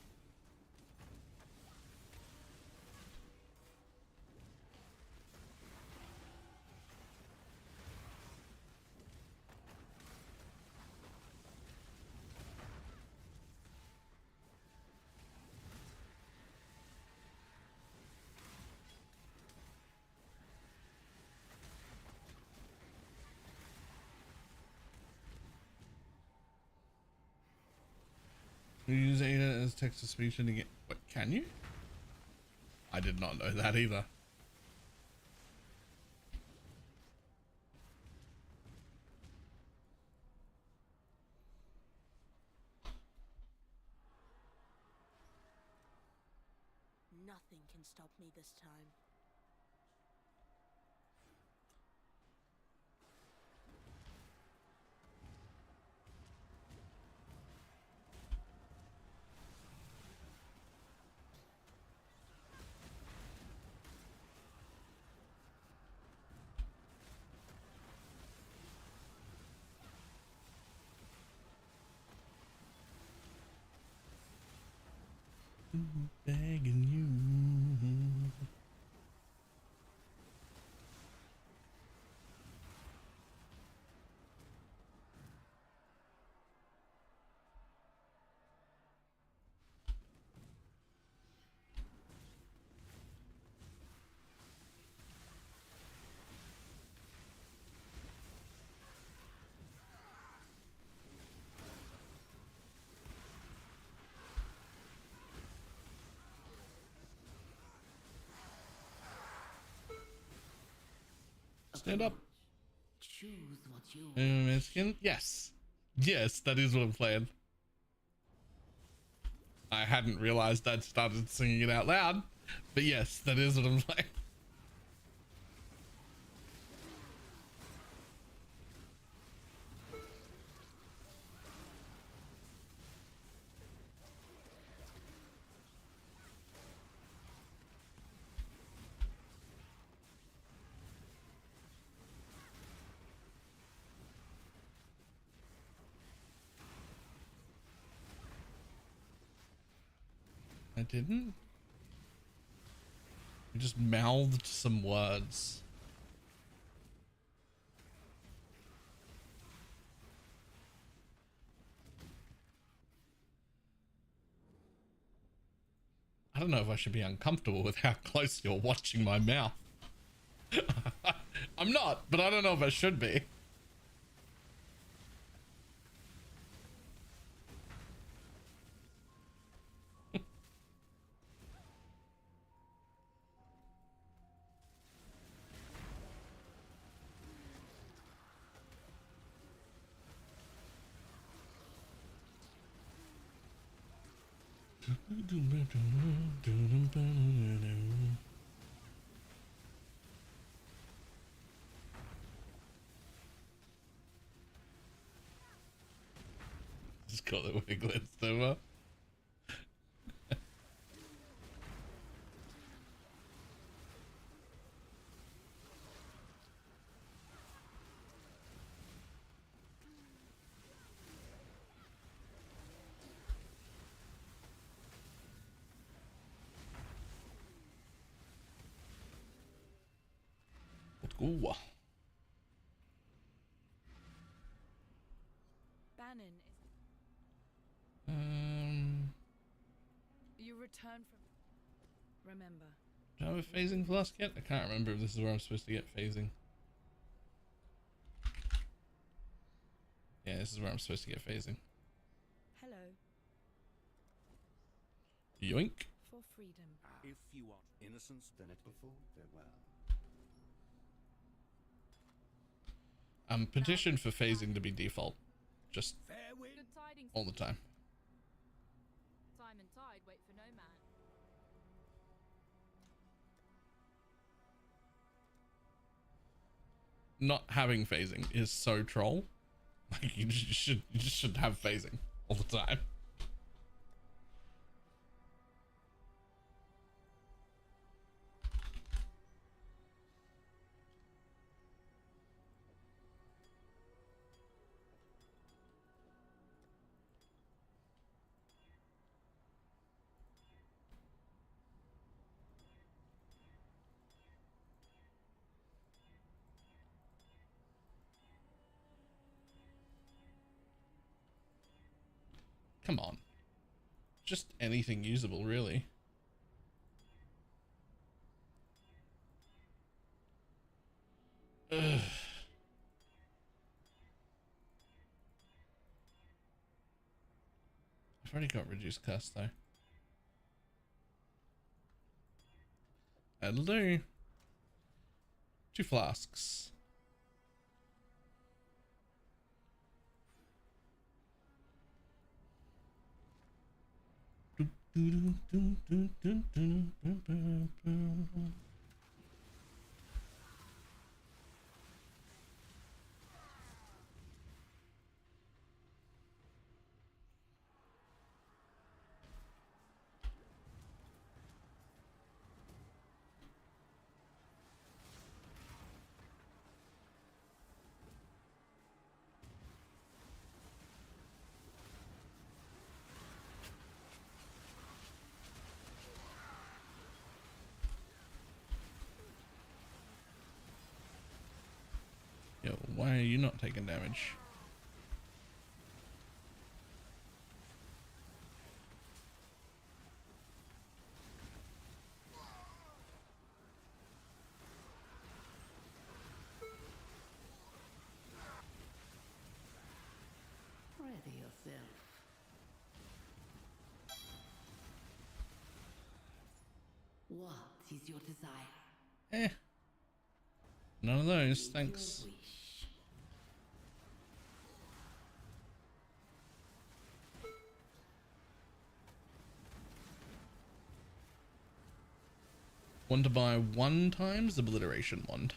You use Ada as text to speech and again. What, can you? I did not know that either. Nothing can stop me this time. begging you. Stand up. Choose what you Mexican? Yes. Yes, that is what I'm playing. I hadn't realized I'd started singing it out loud, but yes, that is what I'm playing. I didn't. I just mouthed some words. I don't know if I should be uncomfortable with how close you're watching my mouth. I'm not, but I don't know if I should be. Just call it Wigglets, over. Ooh. Bannon is. You return from. Remember. Do I have a phasing flask yet? I can't remember if this is where I'm supposed to get phasing. Yeah, this is where I'm supposed to get phasing. Hello. Yoink. For freedom. If you want innocence, then it before farewell. Petition for phasing to be default. Just Good tidings. all the time. Time and tide wait for no man. Not having phasing is so troll. Like you just should have phasing all the time. Come on. Just anything usable, really. Ugh. I've already got reduced cost though. That'll do. 2 flasks. Why are you not taking damage? Ready yourself. What is your desire? None of those, thanks. Your wish. Want to buy 1 times obliteration wand.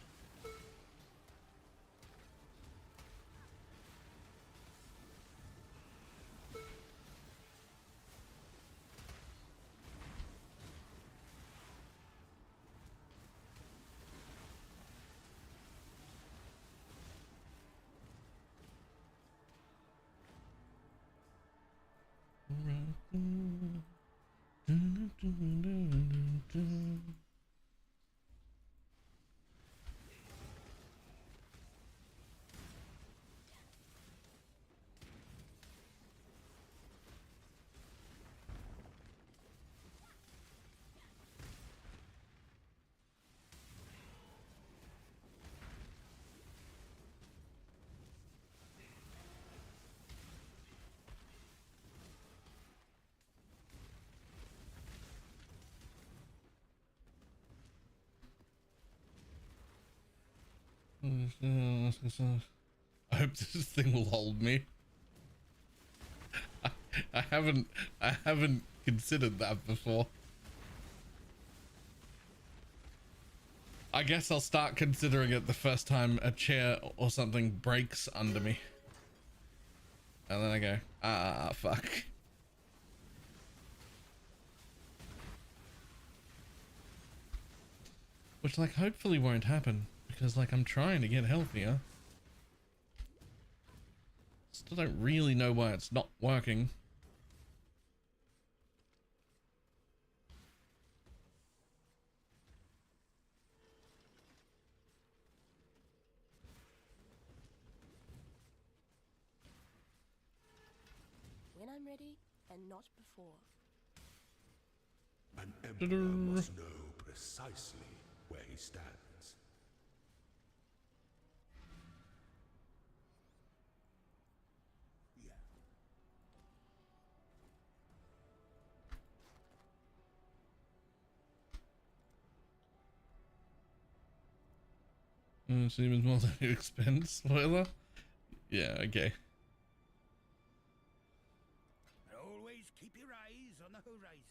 I hope this thing will hold me. I haven't considered that before. I guess I'll start considering it the first time a chair or something breaks under me. And then I go, ah, fuck. Which, like, hopefully won't happen. Because, like, I'm trying to get healthier. Still don't really know why it's not working. When I'm ready, and not before. An emperor must know precisely where he stands. Seems more than you expend, spoiler. Yeah, okay. Always keep your eyes on the horizon.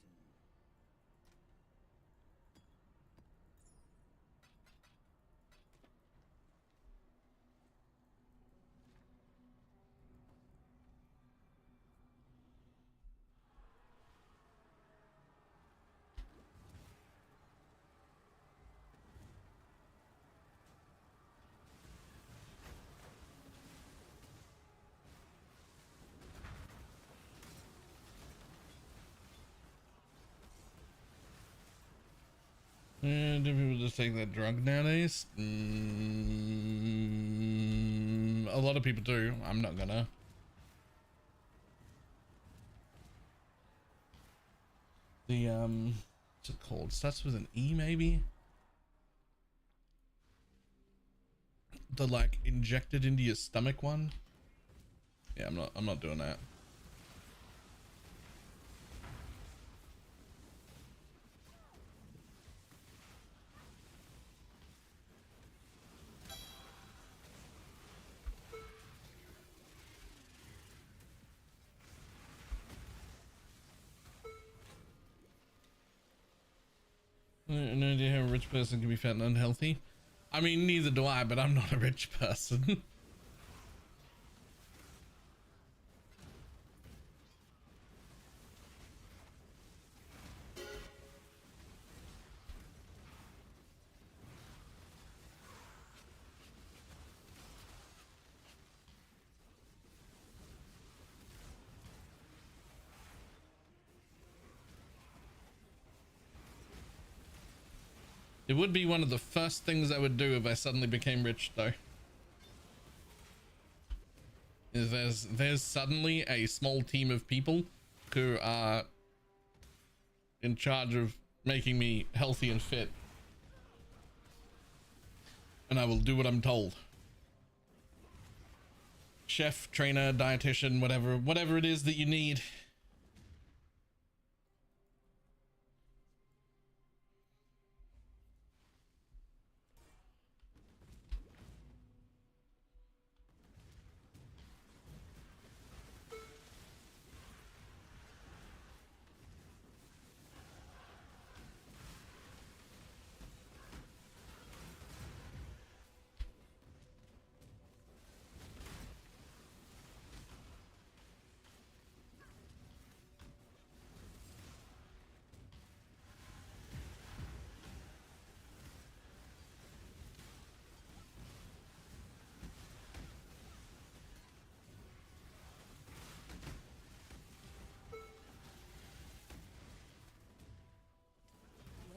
Do people just take that drug nowadays? A lot of people do. I'm not gonna. The what's it called? Starts with an E, maybe. The like injected into your stomach one. Yeah, I'm not doing that. No idea how a rich person can be fat and unhealthy. I mean, neither do I, but I'm not a rich person. It would be one of the first things I would do if I suddenly became rich, though. is there's suddenly a small team of people who are in charge of making me healthy and fit, and I will do what I'm told. Chef, trainer, dietitian, whatever it is that you need.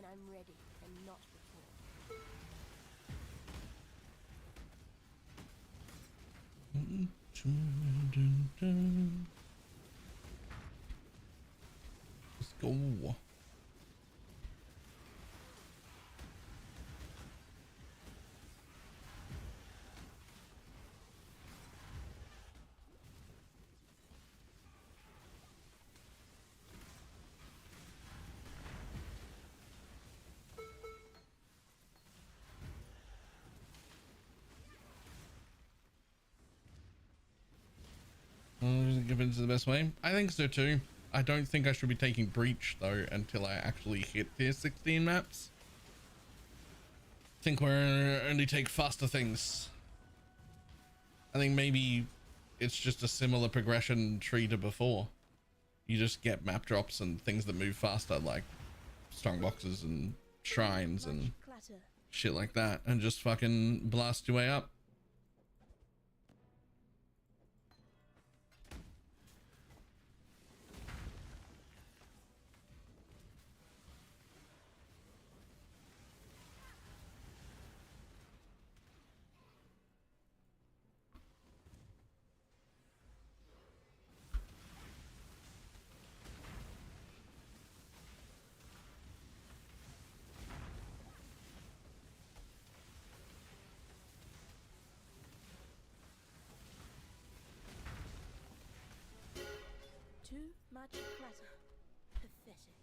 I'm ready, and not before. Let's go. Convinced the best way. I think so too. I don't think I should be taking Breach though until I actually hit tier 16 maps. I think we're only take faster things. I think maybe it's just a similar progression tree to before. You just get map drops and things that move faster, like strong boxes and shrines and shit like that, and just fucking blast your way up. Too much clutter. Pathetic.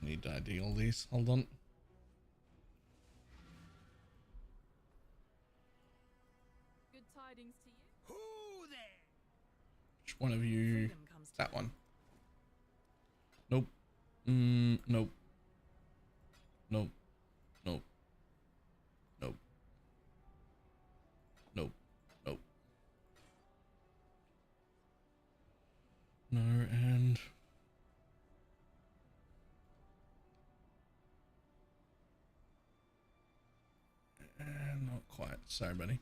Need to ID all these. Hold on. Good tidings to you. Who there? Which one of you? That one. Nope. Nope. Nope. Nope. Nope. Nope. Nope. No, and not quite. Sorry, buddy.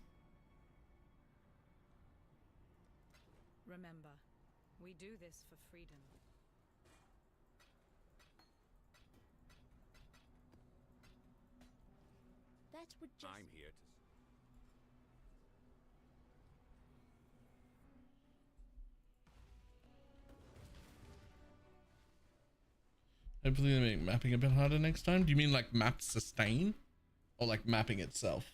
Remember, we do this for freedom. That would just... I'm here to... Hopefully they make mapping a bit harder next time. Do you mean like map sustain? Or like mapping itself?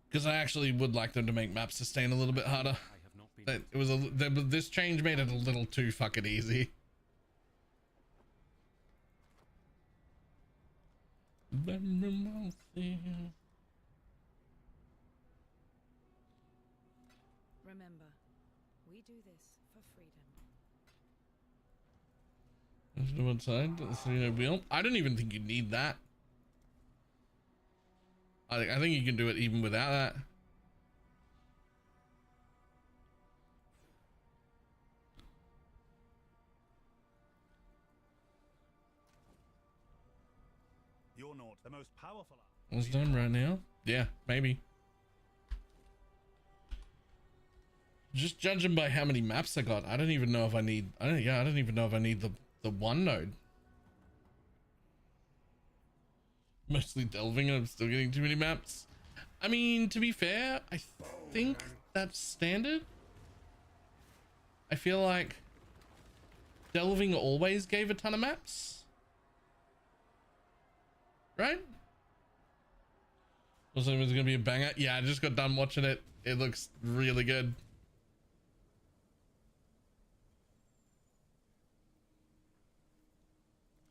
Because I actually would like them to make map sustain a little bit harder. It was this change made it a little too fucking easy. Remember, we do this for freedom. There's no one side. Wheel. I don't even think you need that. I think you can do it even without that. You're not the most powerful. It's done right now. Yeah, maybe. Just judging by how many maps I got, I don't even know if I need. I don't even know if I need the one node. Mostly delving and I'm still getting too many maps. I mean, to be fair, I think that's standard. I feel like delving always gave a ton of maps. Right? Also, it's gonna be a banger. Yeah, I just got done watching it. It looks really good.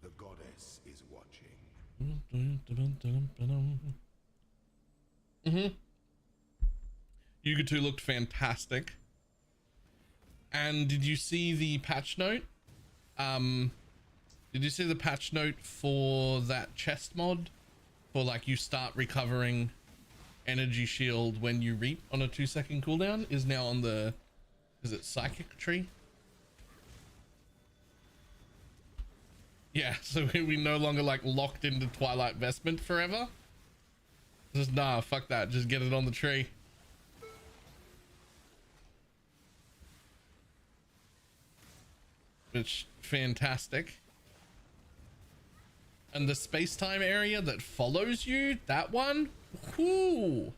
The goddess is watching. Yuga 2 looked fantastic. And did you see the patch note? Did you see the patch note for that chest mod? For like you start recovering energy shield when you reap on a 2-second cooldown is now on the, is it psychic tree? Yeah, so we no longer like locked into Twilight Vestment forever. Just nah, fuck that. Just get it on the tree. Which fantastic. And the space-time area that follows you, that one, whoo.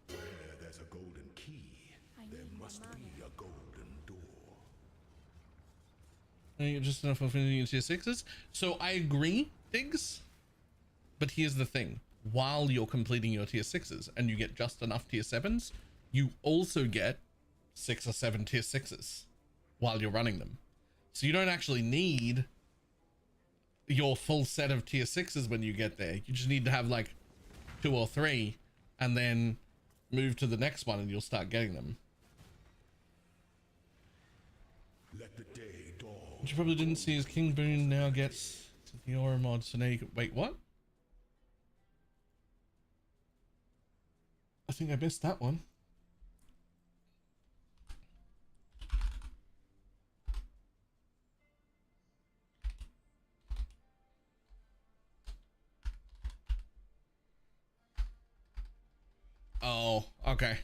Where there's a golden key, there must be a golden door. Just enough affinity in tier 6s. So I agree, Diggs. But here's the thing. While you're completing your tier 6s and you get just enough tier 7s, you also get 6 or 7 tier 6s while you're running them. So you don't actually need your full set of tier 6s when you get there. You just need to have like 2 or 3 and then move to the next one and you'll start getting them. Let the day dawn. What you probably didn't see is King Boone now gets the aura mod, so now you can wait, what? I think I missed that one. Oh, okay.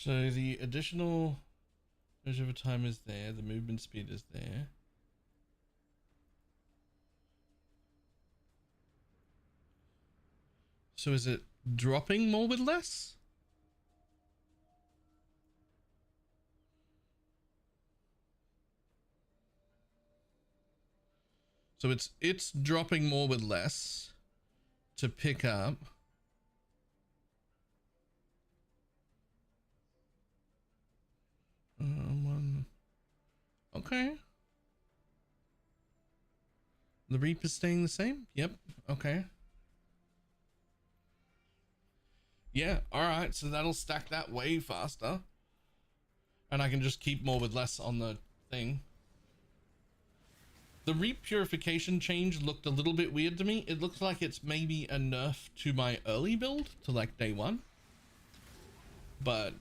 So the additional measure of time is there, the movement speed is there. So is it dropping more with less? So it's dropping more with less to pick up. One. Okay. The Reaper's staying the same? Yep. Okay. Yeah, alright, so that'll stack that way faster. And I can just keep more with less on the thing. The Reap Purification change looked a little bit weird to me. It looks like it's maybe a nerf to my early build, to like day 1. But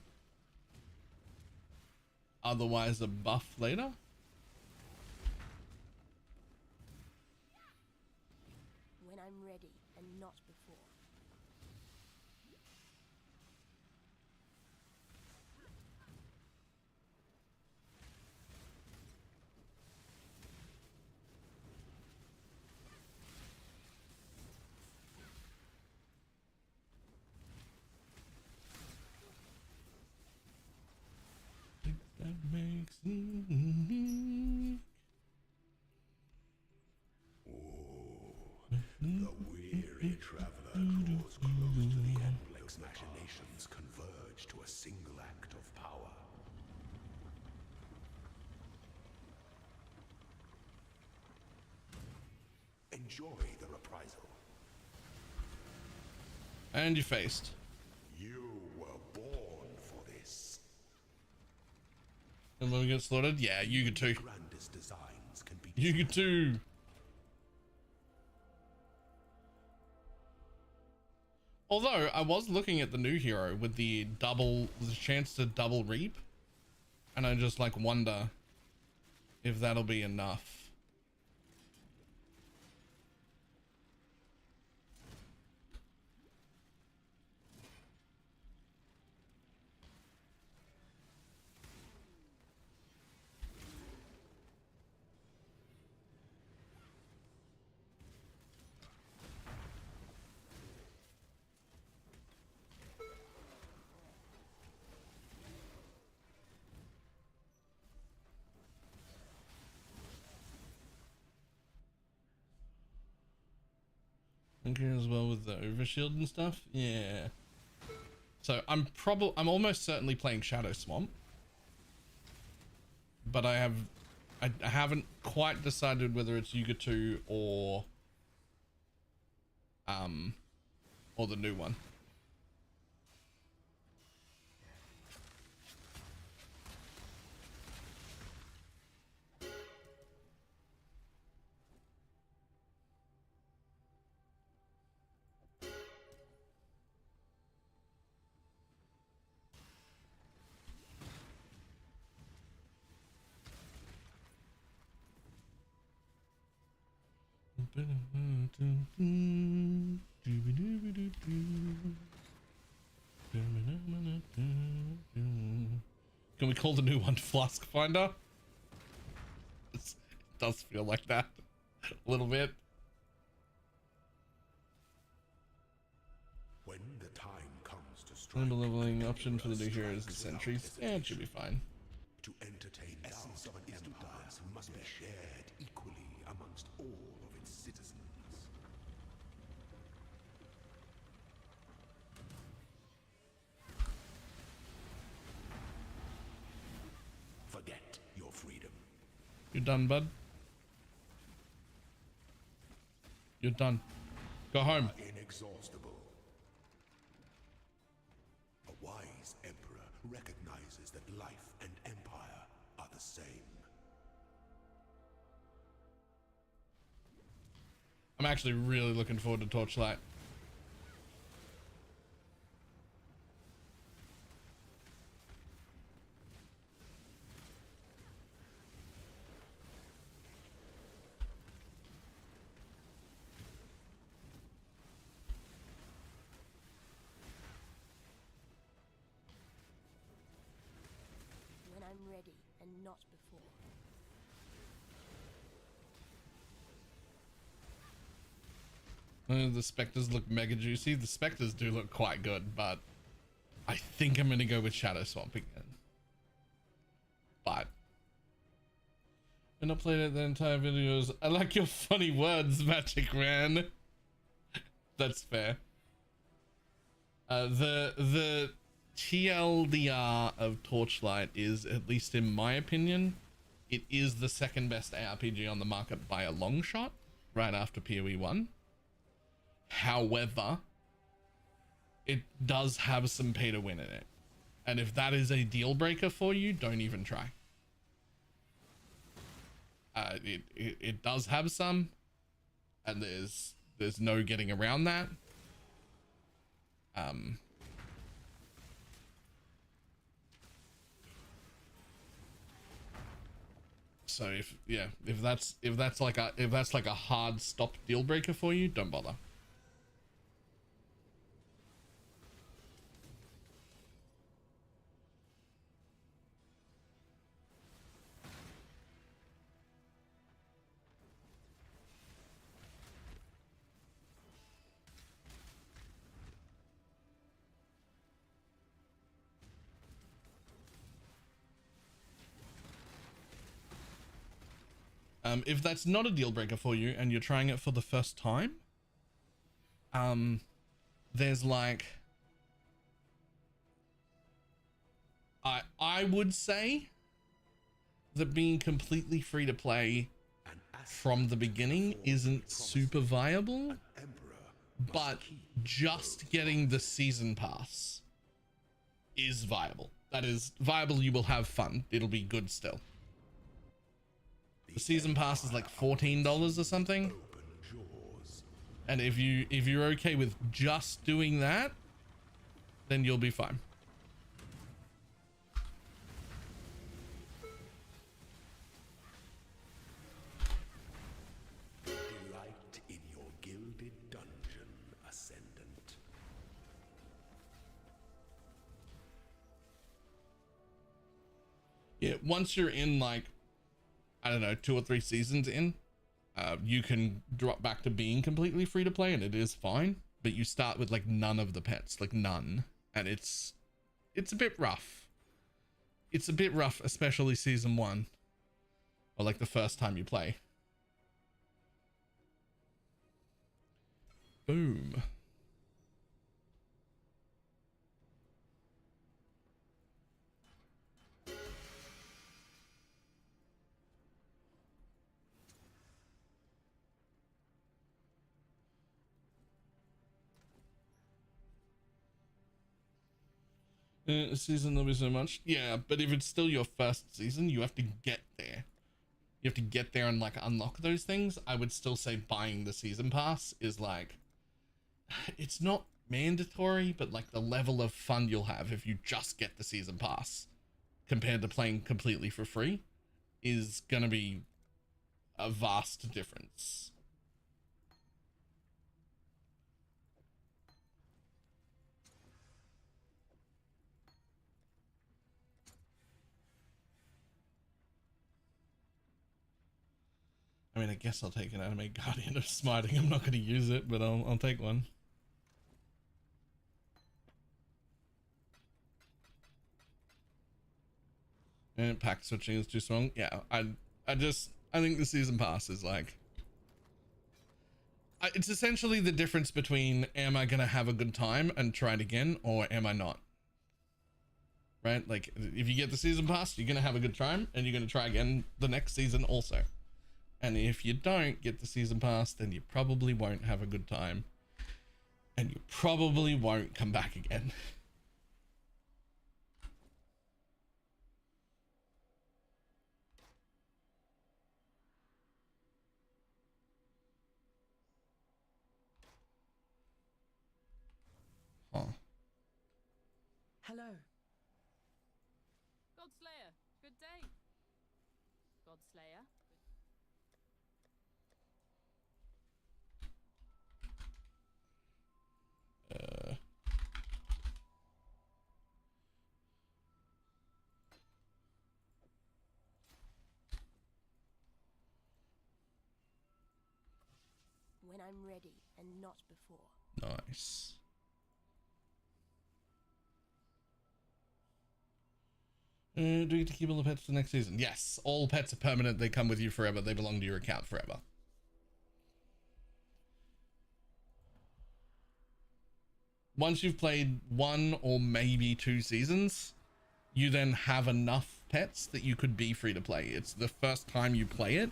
otherwise a buff later. When I'm ready and not before. That makes me. The weary traveler draws close to the complex machinations converge to a single act of power. Enjoy the reprisal. And you faced. You were born for this. And when we get slaughtered, yeah, Yuga 2. Grandest designs can be Yuga 2. Although I was looking at the new hero with the chance to double reap, and I just like wonder if that'll be enough. Okay, as well with the overshield and stuff. Yeah. So I'm almost certainly playing Shadow Swamp, but I haven't quite decided whether it's Yuga 2 or the new one. Can we call the new one Flask Finder? It does feel like that a little bit. When the time comes to strike, The leveling option for the new heroes and sentries. Yeah, it should be fine. to entertain essence of an empire must be shared equally amongst all of its citizens. Forget your freedom. You're done, bud. You're done. Go home. Inexhaustible. A wise emperor recognizes that life and empire are the same. I'm actually really looking forward to Torchlight. When I'm ready and not before. The Spectres look mega juicy. The Spectres do look quite good, but I think I'm going to go with Shadow Swamp again. But when I played it, the entire videos. I like your funny words, Magic Ran. That's fair. The TLDR of Torchlight is, at least in my opinion, it is the second best ARPG on the market by a long shot, right after PoE 1. However, it does have some pay to win in it, and if that is a deal breaker for you, don't even try. It does have some, and there's no getting around that. So if that's like a hard stop deal breaker for you, don't bother. If that's not a deal breaker for you and you're trying it for the first time, there's like, I would say that being completely free to play from the beginning isn't super viable, but just getting the season pass is viable. that is viable. You will have fun. It'll be good still. The season pass is like $14 or something. And if you're okay with just doing that, then you'll be fine. Delight in your gilded dungeon, Ascendant. Yeah, once you're in, like, I don't know, 2 or 3 seasons in, you can drop back to being completely free to play, and it is fine. But you start with like none of the pets, like none, and it's a bit rough. It's a bit rough, especially season 1, or like the first time you play. Boom. Season there'll be so much. Yeah, but if it's still your first season, you have to get there. You have to get there and like unlock those things. I would still say buying the season pass is like, it's not mandatory, but like the level of fun you'll have if you just get the season pass compared to playing completely for free is gonna be a vast difference. I mean, I guess I'll take an anime Guardian of Smiting. I'm not going to use it, but I'll take one. And pack switching is too strong. Yeah, I think the season pass is like, it's essentially the difference between am I going to have a good time and try it again, or am I not? Right? Like, if you get the season pass, you're going to have a good time, and you're going to try again the next season also. And if you don't get the season pass, then you probably won't have a good time. And you probably won't come back again. Huh. Hello. Godslayer, good day. Godslayer. When I'm ready and not before. Nice. Do you get to keep all the pets for the next season? Yes, all pets are permanent. They come with you forever. They belong to your account forever. Once you've played 1 or maybe 2 seasons, you then have enough pets that you could be free to play. It's the first time you play it,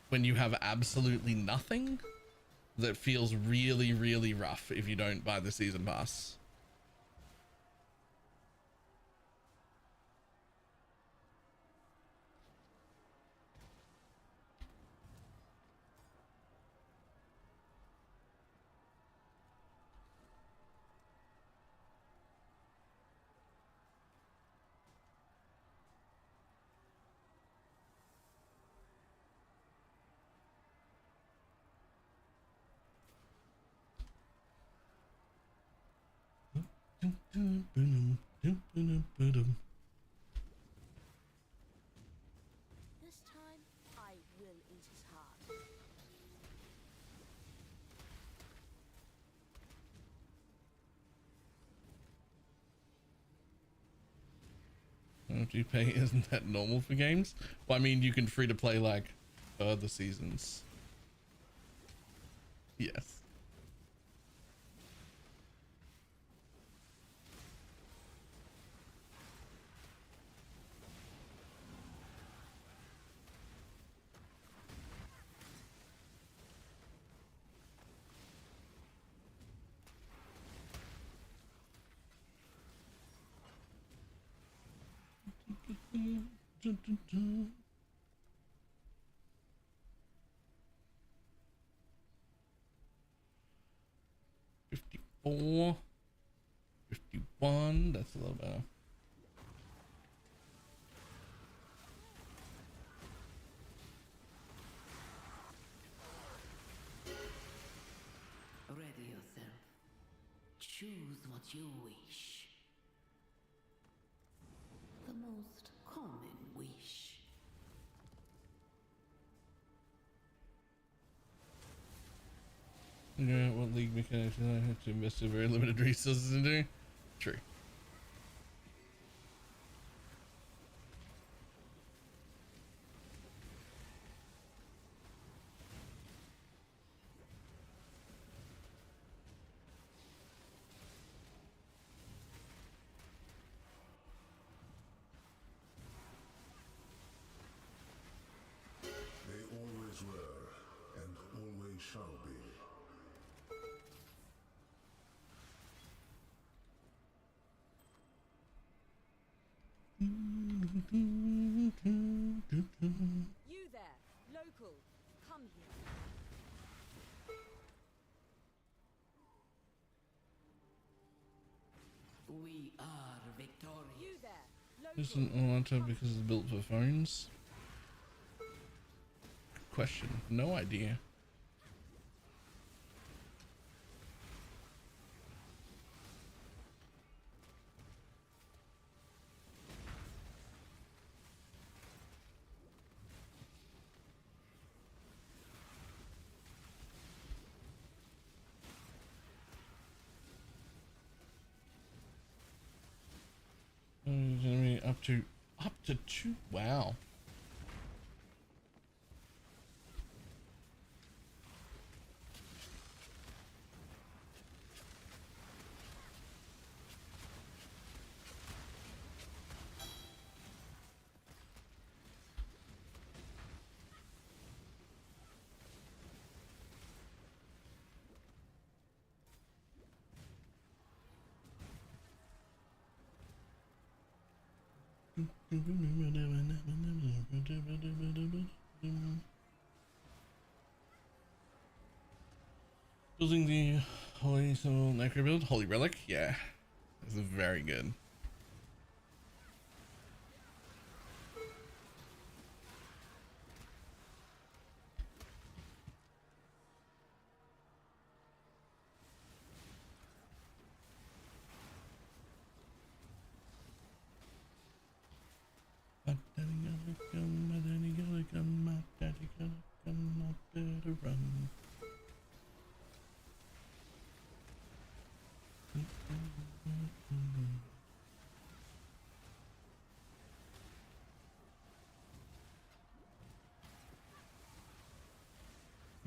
when you have absolutely nothing, that feels really, really rough if you don't buy the season pass. This time, I will eat his heart. Do you pay? Isn't that normal for games? Well, I mean, you can free to play like further seasons. Yes. $54, $51. That's a little better. Ready yourself. Choose what you wish. The most common wish. Yeah, what league mechanics I have to invest in very limited resources into? True. They always were, and always shall be. You there, local, come here. We are victorious. You there, local. Isn't Atlanta because it's built for phones? Question. No idea. Up to 2. Wow. Building the Holy Soul Necro build, Holy Relic, yeah, this is very good. My daddy gotta come, my daddy gotta come, I better run.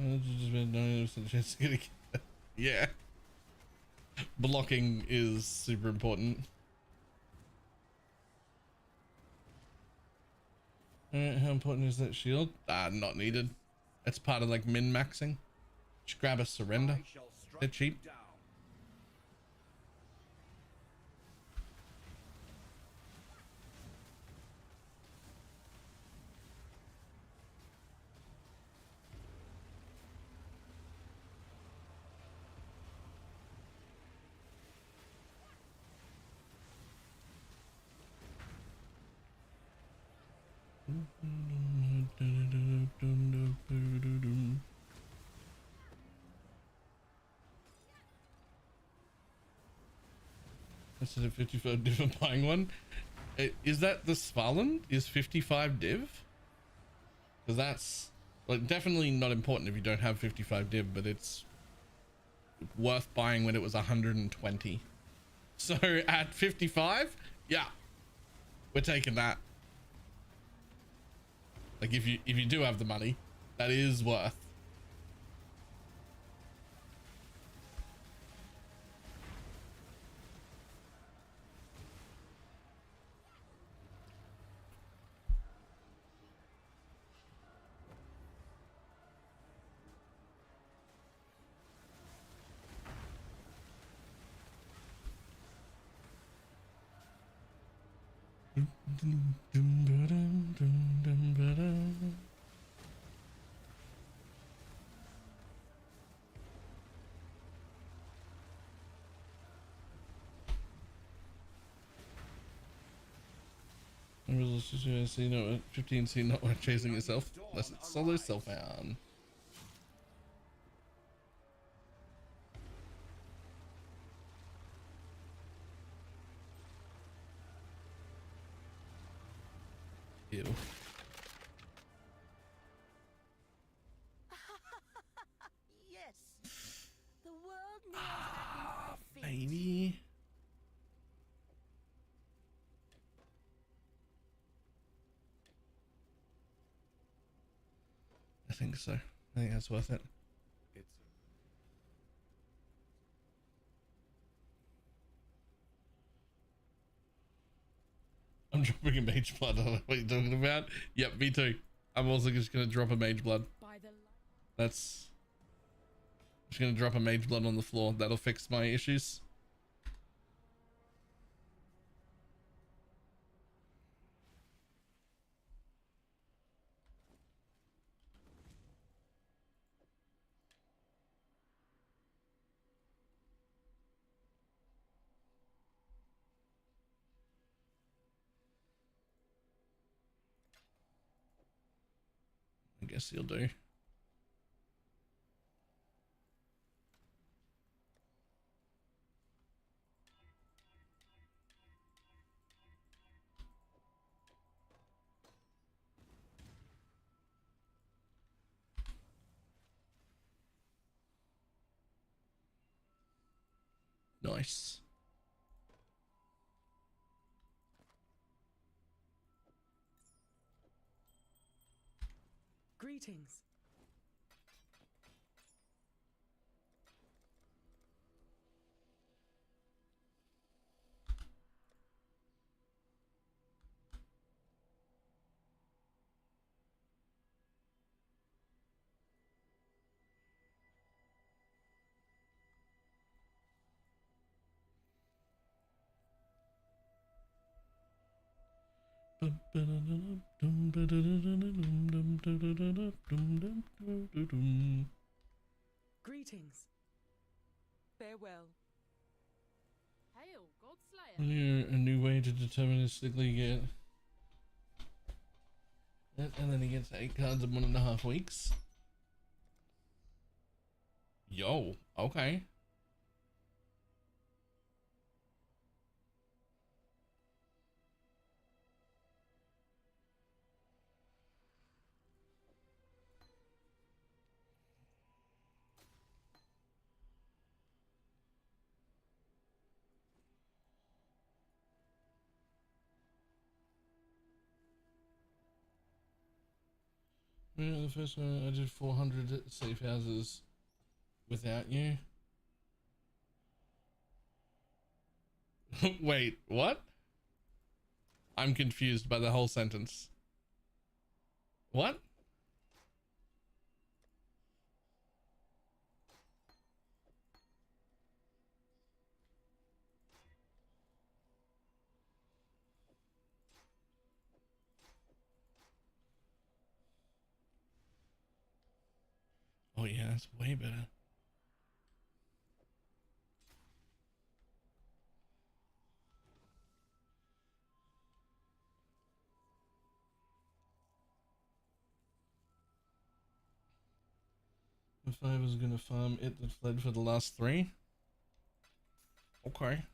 Just been 90% chance to get a yeah. Blocking is super important. Alright, how important is that shield? Not needed. It's part of like min-maxing. Just grab a surrender. They're cheap. Instead of 55 div and buying one. Is that the Svalin? Is 55 div? Because that's like definitely not important if you don't have 55 div, but it's worth buying when it was 120. So at 55, yeah, we're taking that. Like if you do have the money, that is worth. See, no, 15 C not worth chasing yourself unless it's solo self-found. Ew. Yes. The world kneels at my feet. Maybe. I think so. I think that's worth it. I'm dropping a mage blood. I don't know what you're talking about. Yep, me too. I'm also just gonna drop a mage blood. That's just gonna drop a mage blood on the floor. That'll fix my issues. I guess you'll do. Nice. Greetings. Greetings. Farewell. Hail, Godslayer. A new way to deterministically get it, and then he gets 8 cards in 1.5 weeks. Yo, okay. Yeah, the first one I did 400 safe houses without you. Wait, what? I'm confused by the whole sentence. What? Oh yeah, that's way better. If I was gonna farm it that fled for the last 3. Okay.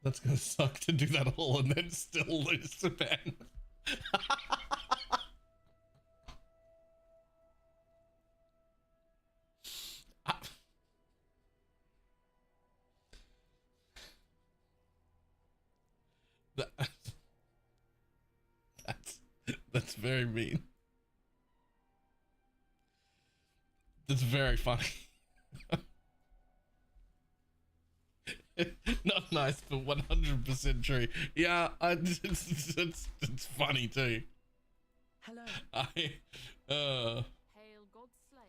That's gonna suck to do that all and then still lose to Ben. That's very mean. That's very funny. Not nice, but 100% true. Yeah, it's funny too. Hello. Hail God Slayer.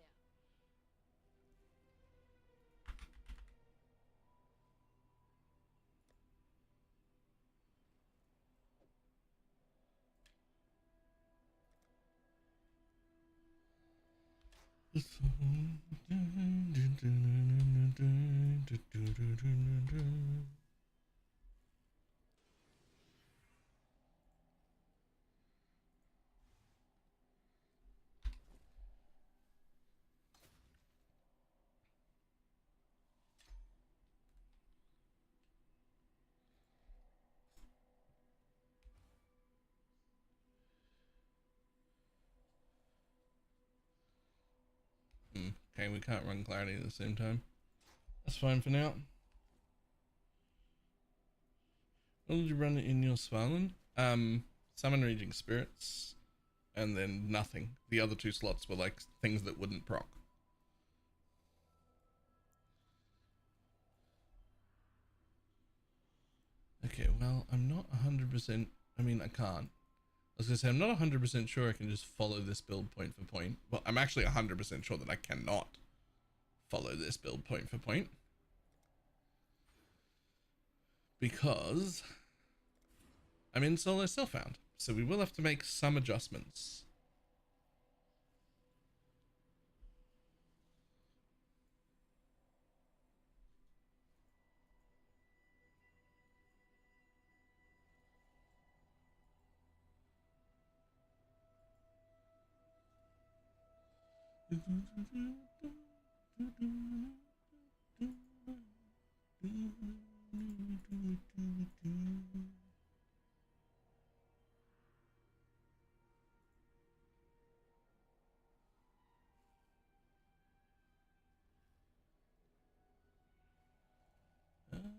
Okay, we can't run clarity at the same time. That's fine for now. What did you run in your Svalin? Summon Raging Spirits, and then nothing. The other two slots were like things that wouldn't proc. Okay, well, I'm not 100%. I mean, I can't. I was gonna say, I'm not 100% sure I can just follow this build point for point. Well, I'm actually 100% sure that I cannot follow this build point for point. Because I'm in solo Self-Found. So we will have to make some adjustments.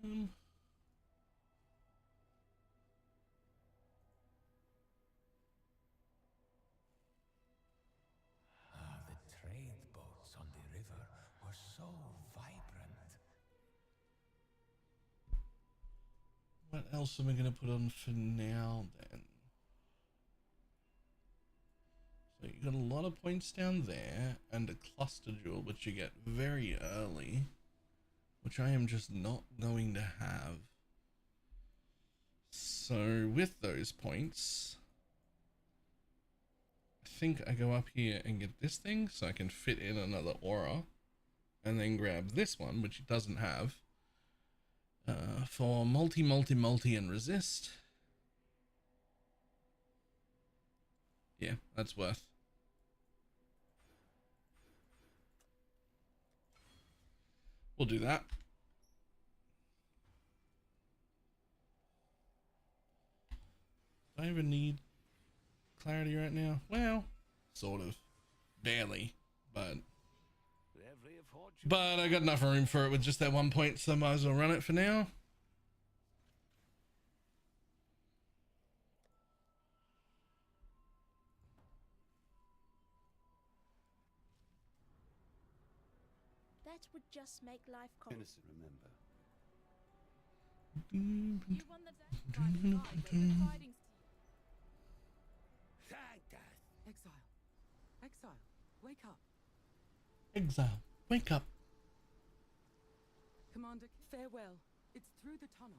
The trade boats on the river were so vibrant. What else am I going to put on for now then? So you got a lot of points down there and a cluster jewel, which you get very early, which I am just not going to have. So with those points, I think I go up here and get this thing so I can fit in another aura, and then grab this one, which it doesn't have, for multi and resist. Yeah, that's worth. We'll do that. Do I even need clarity right now? Well, sort of. Barely. But I got enough room for it with just that 1 point, so I might as well run it for now. That would just make life Innocent, remember. You won the day. Fighting Exile. Exile. Wake up. Exile, wake up. Commander, farewell. It's through the tunnel.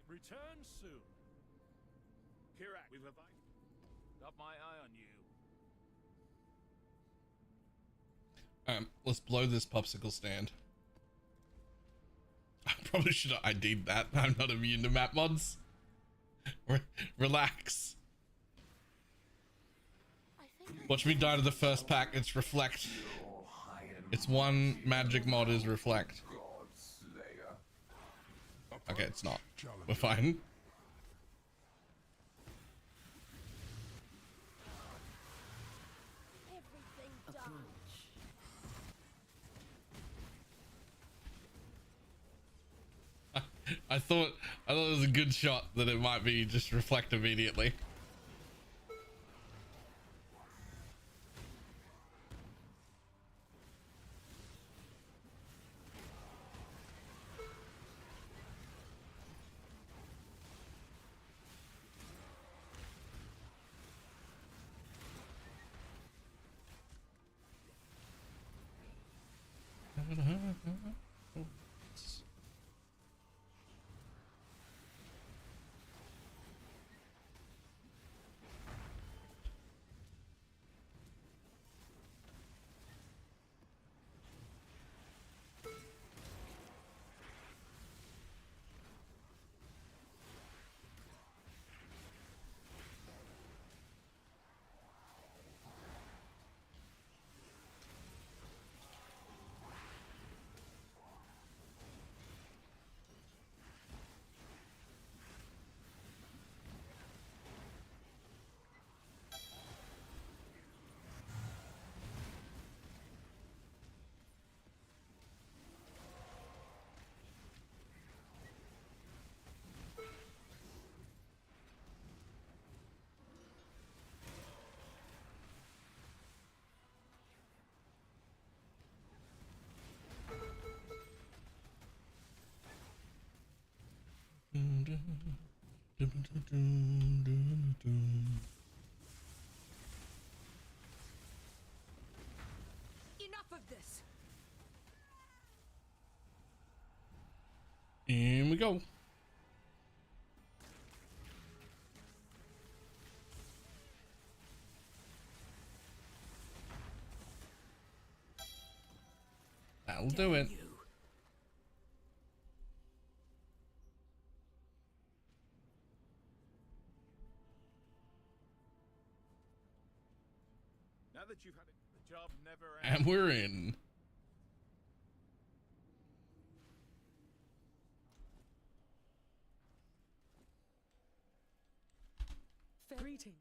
Return soon. Kirak, we've got my eye on you. Let's blow this popsicle stand. I probably should have ID'd that. I'm not immune to map mods. Relax. Watch me die to the first pack. It's reflect. It's one magic mod is reflect. Okay, it's not. We're fine. I thought it was a good shot that it might be just reflect immediately. Enough of this. In we go. That'll do it. Now that you've had it, the job never And ends. we're in. Greetings.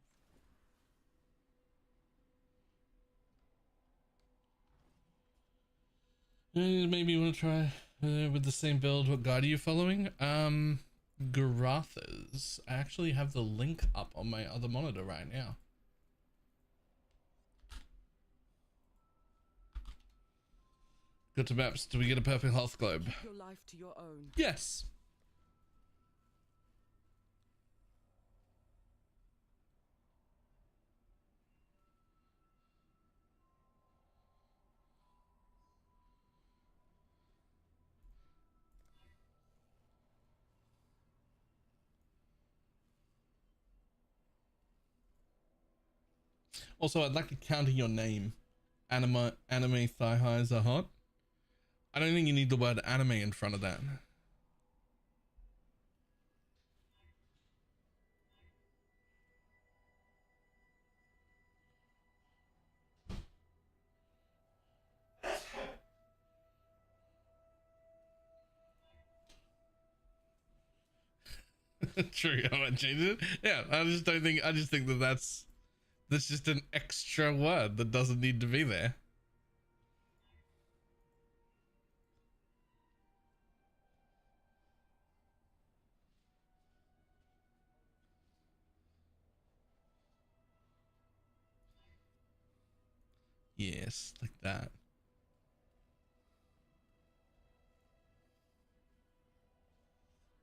Maybe you want to try with the same build. What guide are you following? Garatha's. I actually have the link up on my other monitor right now. Go to maps. Do we get a purple health globe? Keep your life to your own. Yes. Also, I'd like to counter your name. Anime thigh highs are hot. I don't think you need the word anime in front of that. True, I might change it. Yeah, I just think that that's just an extra word that doesn't need to be there. Yes, like that.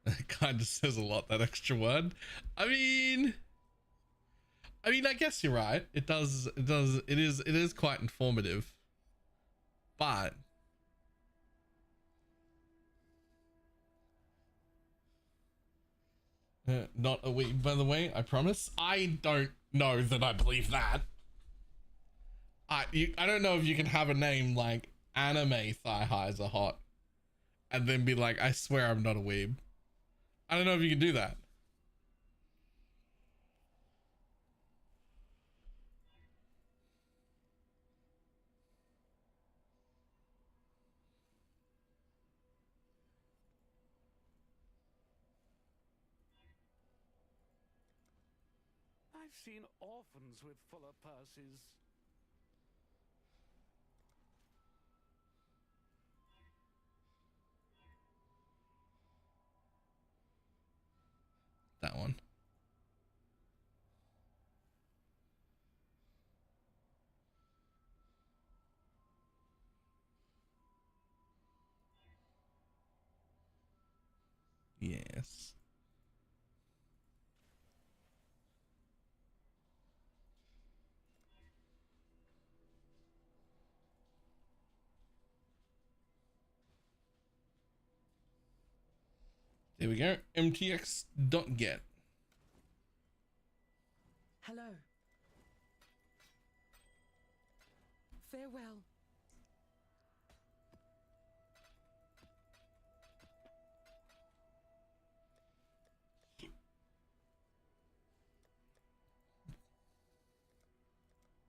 It kind of says a lot, that extra word. I mean, I guess you're right. It is quite informative. But not a week, by the way, I promise. I don't know that I believe that. I don't know if you can have a name like anime thigh highs are hot and then be like, I swear I'm not a weeb. I don't know if you can do that. I've seen orphans with fuller purses. That one. Yes. There we go. MTX.get. Hello. Farewell.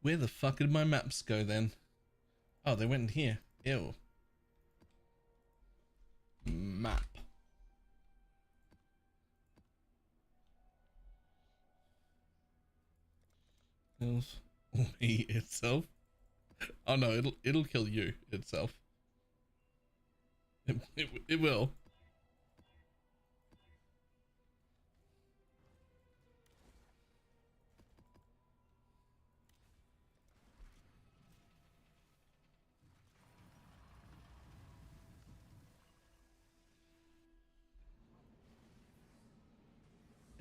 Where the fuck did my maps go then? Oh, they went in here. Ew. Map. Kills me itself. Oh no, it'll kill you itself. It will.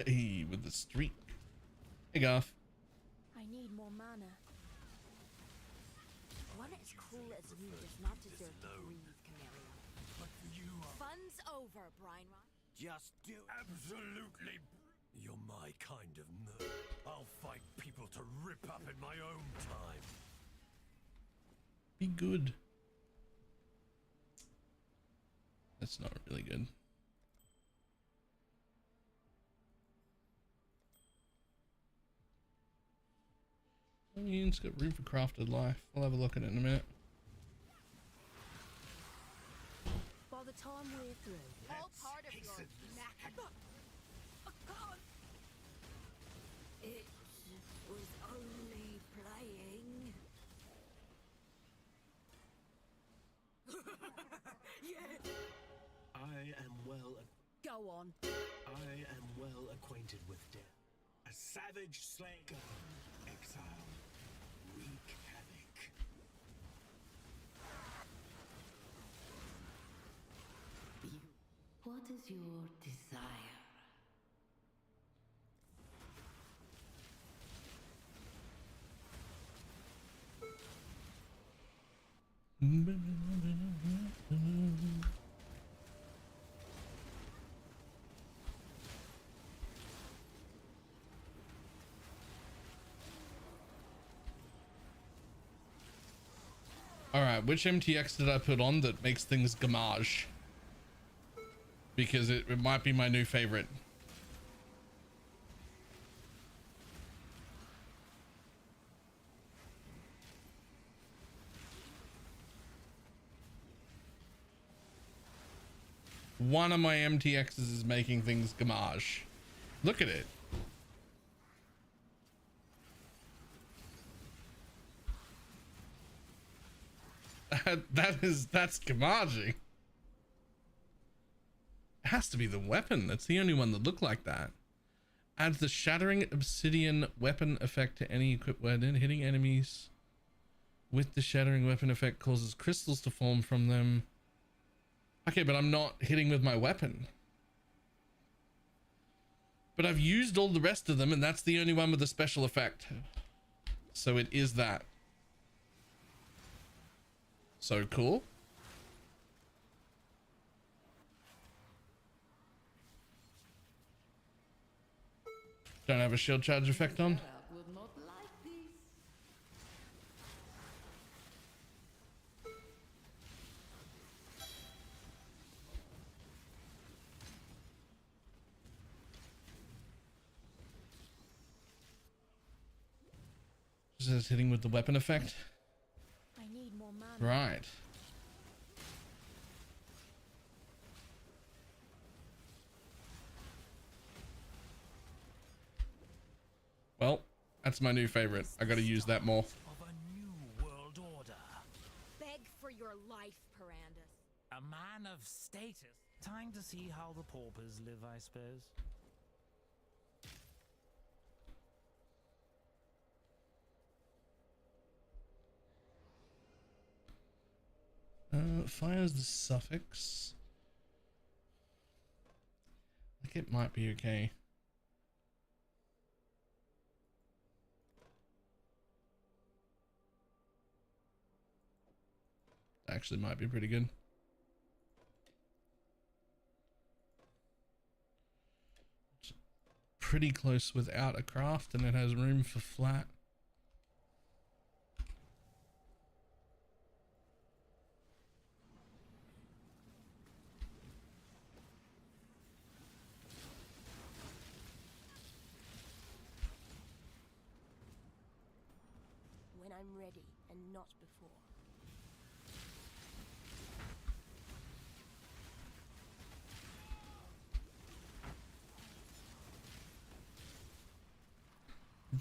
Hey, with the streak. Hey, Garth. I need more mana. One as cool as you does not deserve to breathe, Canaria. But you are... Fun's over, Brian Ryan. Just do... Absolutely... You're my kind of nerd. I'll fight people to rip up in my own time. Be good. That's not really good. I mean, it's got room for crafted life. I'll have a look at it in a minute. By the time we're through, all part of your knack. It was only playing. Yeah. I am well. Go on. I am well acquainted with death. A savage slayer, exile, wreak havoc. What is your desire? All right, which MTX did I put on that makes things gamage? Because it might be my new favorite. One of my MTXs is making things gamage. Look at it. That's gamaging. It has to be the weapon. That's the only one that looked like that. Adds the shattering obsidian weapon effect to any equipped weapon. Hitting enemies with the shattering weapon effect causes crystals to form from them. Okay, but I'm not hitting with my weapon. But I've used all the rest of them, and that's the only one with the special effect. So it is that. So cool. Don't have a shield charge effect on. Would not like this. Just hitting with the weapon effect. I need more mana. Right. Well, That's my new favorite. I gotta use that more. Of a new world order. Beg for your life, Perandus. A man of status. Time to see how the paupers live, I suppose. Fire's the suffix. Like it might be okay. Actually might be pretty good. It's pretty close without a craft, and it has room for flat. When I'm ready, and not before.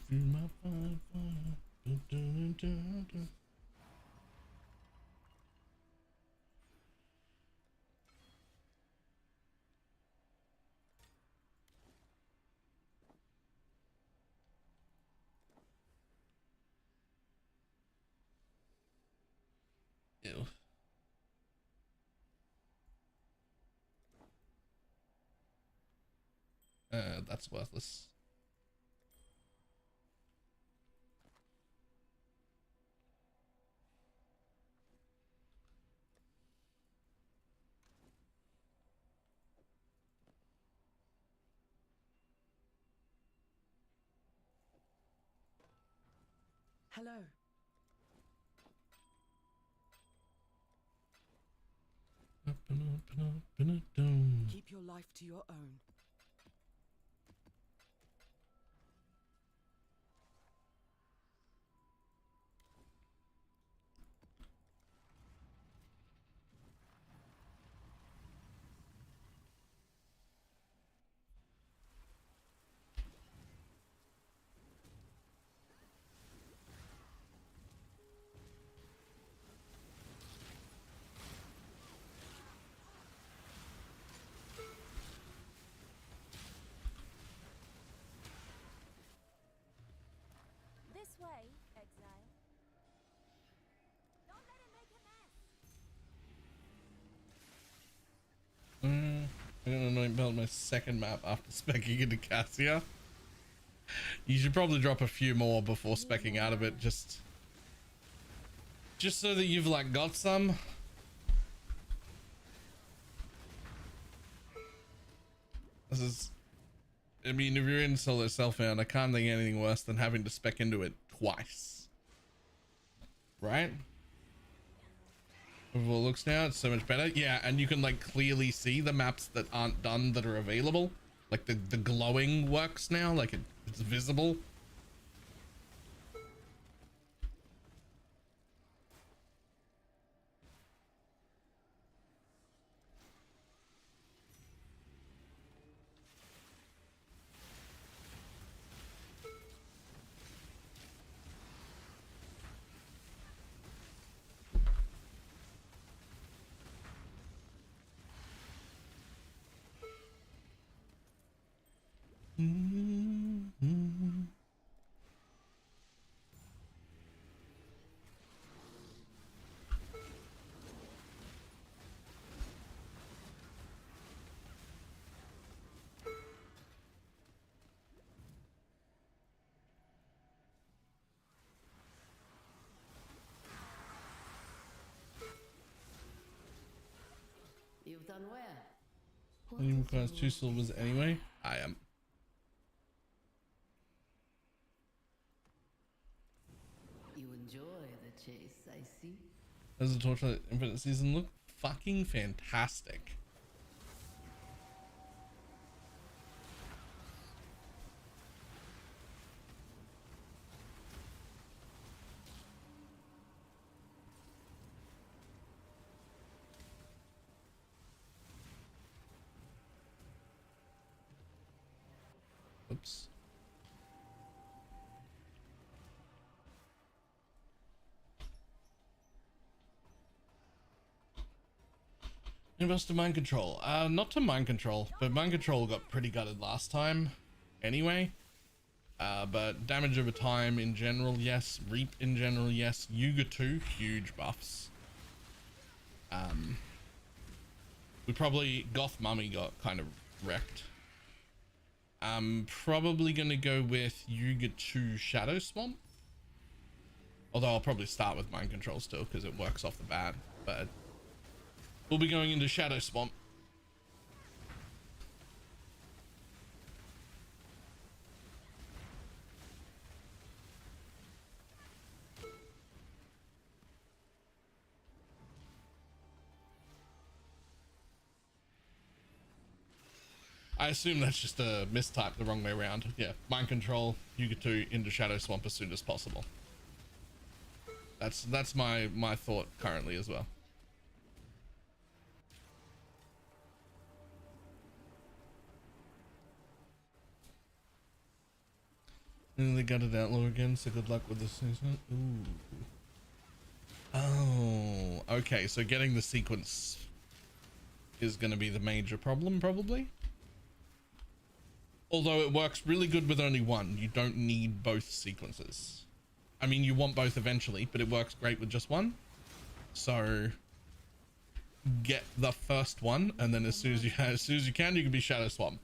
Feel my fire, fire. Dun, dun, dun, dun. Ew. That's worthless. Hello. Keep your life to your own. This way, exile. Don't let him make a mess. I'm gonna anoint build my second map after specking into Cassia. You should probably drop a few more before specking out of it, just so that you've like got some. This is, I mean, if you're in solo self-found, I can't think anything worse than having to spec into it twice, right? Overall looks now, it's so much better. Yeah, and you can like clearly see the maps that aren't done that are available. Like the glowing works now, like it's visible. You've done well. Only requires 2 silvers anyway. I am. You enjoy the chase, I see. Does the Torchlight Infinite season look fucking fantastic? Oops. Invest to mind control. Not to mind control, but mind control got pretty gutted last time anyway. But damage over time in general, yes. Reap in general, yes. Yuga 2, huge buffs. We probably, Goth Mummy got kind of wrecked. I'm probably gonna go with Yuga 2 Shadow Swamp. Although I'll probably start with mind control still because it works off the bat. But we'll be going into Shadow Swamp. I assume that's just a mistype the wrong way around. Yeah, mind control, Yuga 2 into Shadow Swamp as soon as possible. That's my thought currently as well. And they got it outlaw again, so good luck with the season. Ooh. Oh, okay, so getting the sequence is going to be the major problem, probably. Although it works really good with only one. You don't need both sequences. I mean, you want both eventually, but it works great with just one. So get the first one, and then as soon as you can, you can be Shadow Swamp.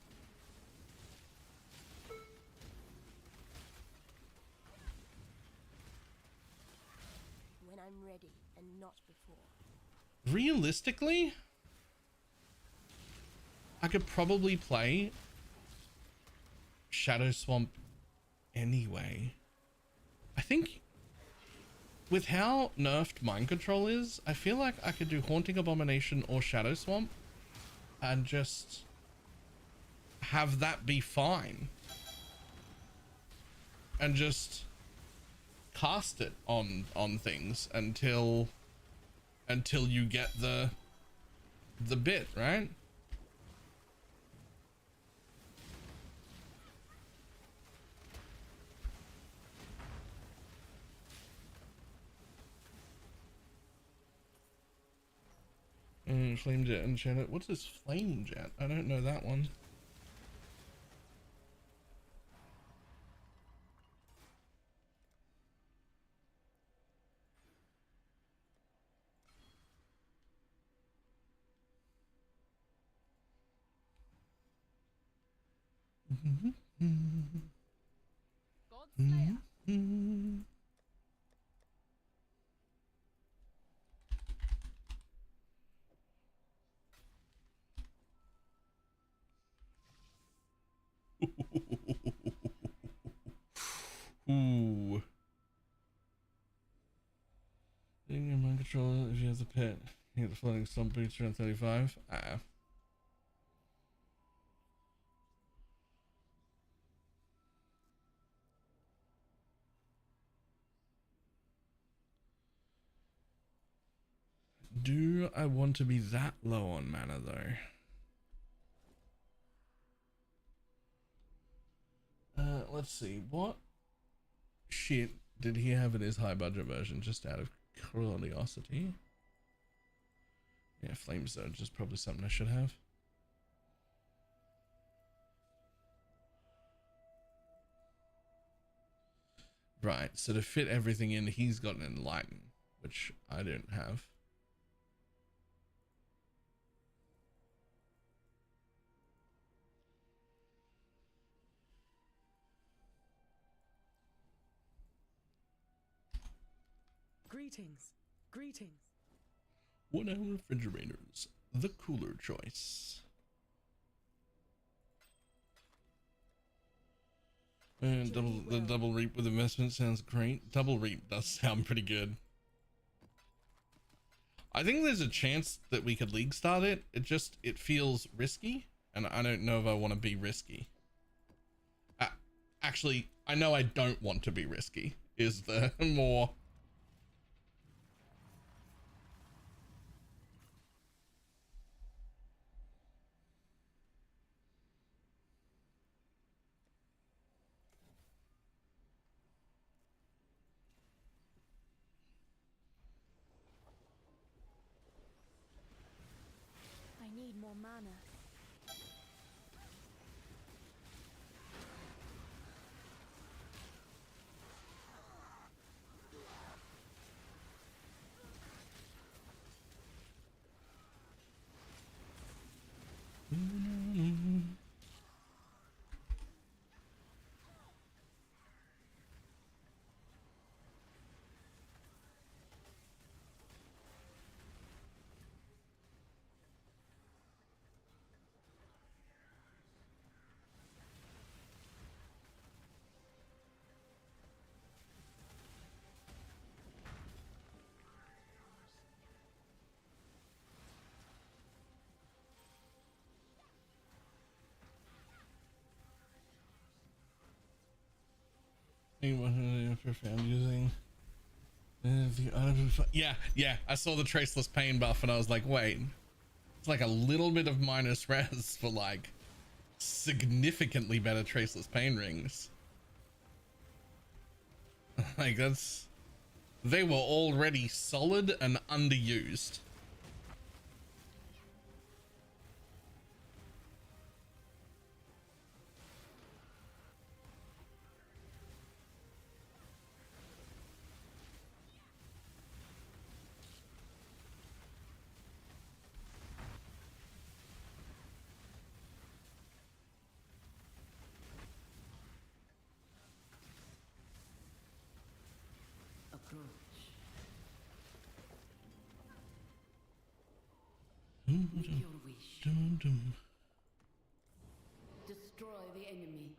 When I'm ready and not before. Realistically, I could probably play Shadow Swamp anyway. I think with how nerfed mind control is, I feel like I could do Haunting Abomination or Shadow Swamp and just have that be fine and just cast it on things until you get the bit, right? Flame Jet and Janet. What's this Flame Jet? I don't know that one. Ooh. Taking your mind control if you have the pit. You get the floating stomp boots around 35. Do I want to be that low on mana though? Let's see. What shit did he have in his high budget version, just out of curiosity? Yeah, Flame Surge is probably something I should have. Right, so to fit everything in, he's got an Enlighten, which I don't have. Greetings. Greetings. 1 hour refrigerators, the cooler choice. And the double reap with investment sounds great. Double reap does sound pretty good. I think there's a chance that we could league start it. It feels risky, and I don't know if I want to be risky. Actually, I know I don't want to be risky. Is the more. mana. Profound using the yeah, I saw the traceless pain buff and I was like, wait, it's like a little bit of minus res for like significantly better traceless pain rings. Like they were already solid and underused. With your wish. Destroy the enemy.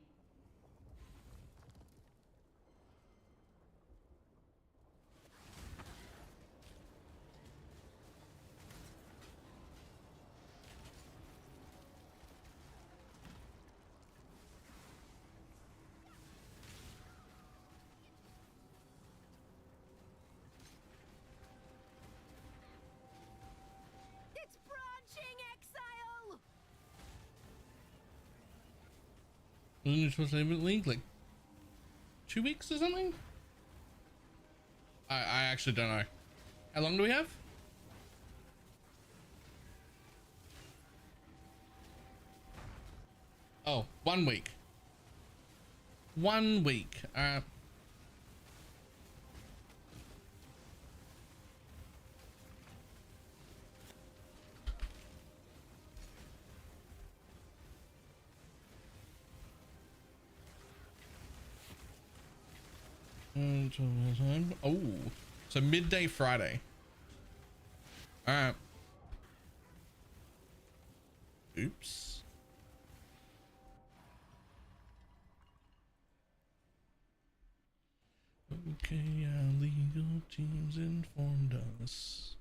It's branching exile! Wasn't it supposed to have league like 2 weeks or something? I actually don't know. How long do we have? Oh, 1 week. 1 week. Oh, so midday Friday. All right. Oops. Okay, our legal teams informed us.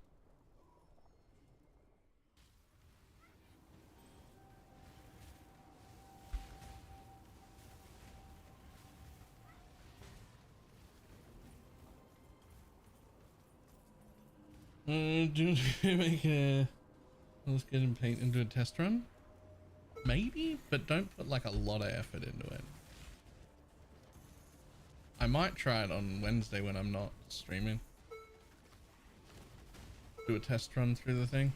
Do we make a let's get and paint into a test run? Maybe, but don't put like a lot of effort into it. I might try it on Wednesday when I'm not streaming. Do a test run through the thing.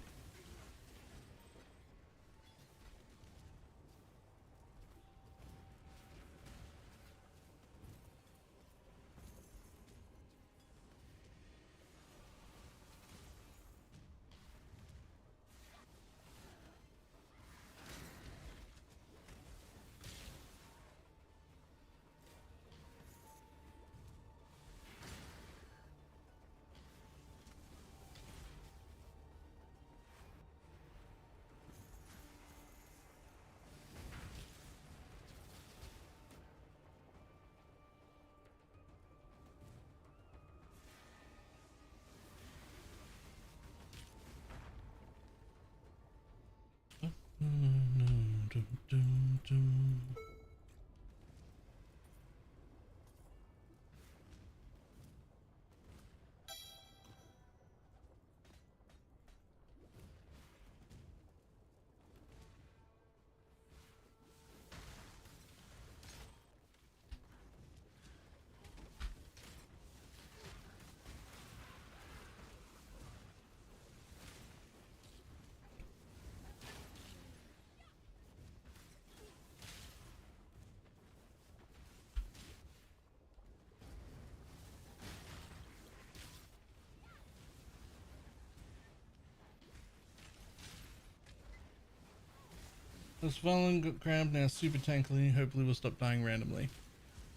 This Valen got grabbed now super tankily. Hopefully we'll stop dying randomly.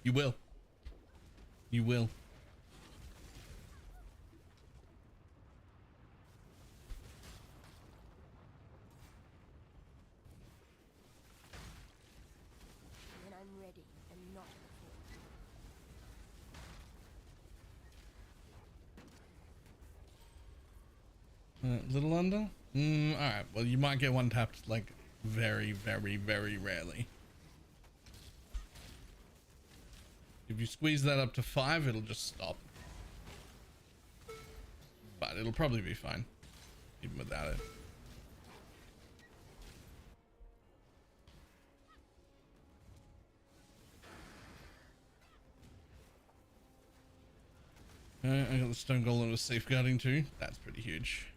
You will. You will. When I'm ready and not before. Little under? Alright, well you might get one tapped like very, very, very rarely. If you squeeze that up to 5, it'll just stop. But it'll probably be fine, even without it. I got the stone golem with safeguarding too. That's pretty huge.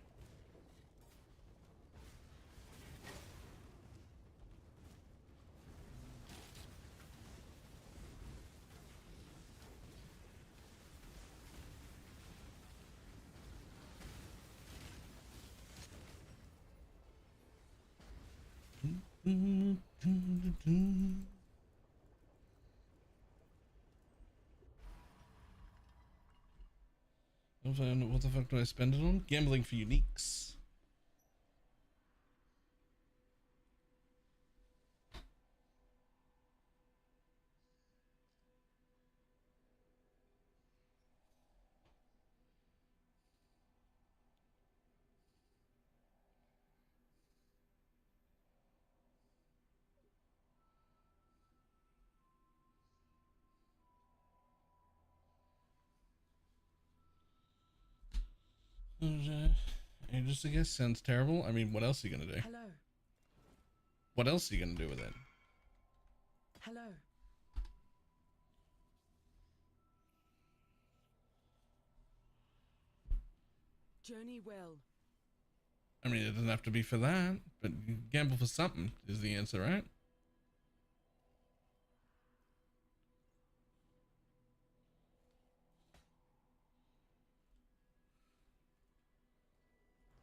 What the fuck do I spend it on? Gambling for uniques. Just I guess sounds terrible. I mean, what else are you gonna do? Hello. What else are you gonna do with it? Hello. Journey well. I mean, it doesn't have to be for that, but you gamble for something is the answer, right?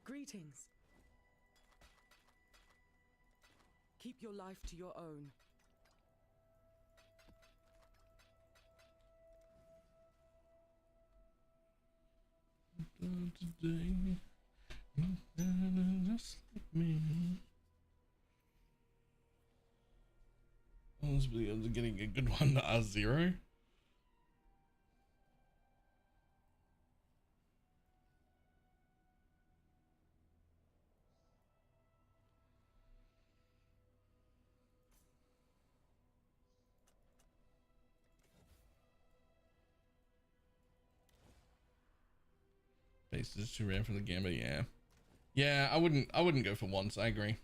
Greetings. Keep your life to your own. Today, just like me. I was getting a good one to R0. Base is too rare for the game, but yeah, I wouldn't go for once. I agree.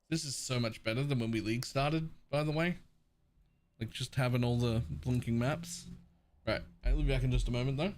This is so much better than when we league started, by the way. Like just having all the blinking maps. Right, I'll be back in just a moment though.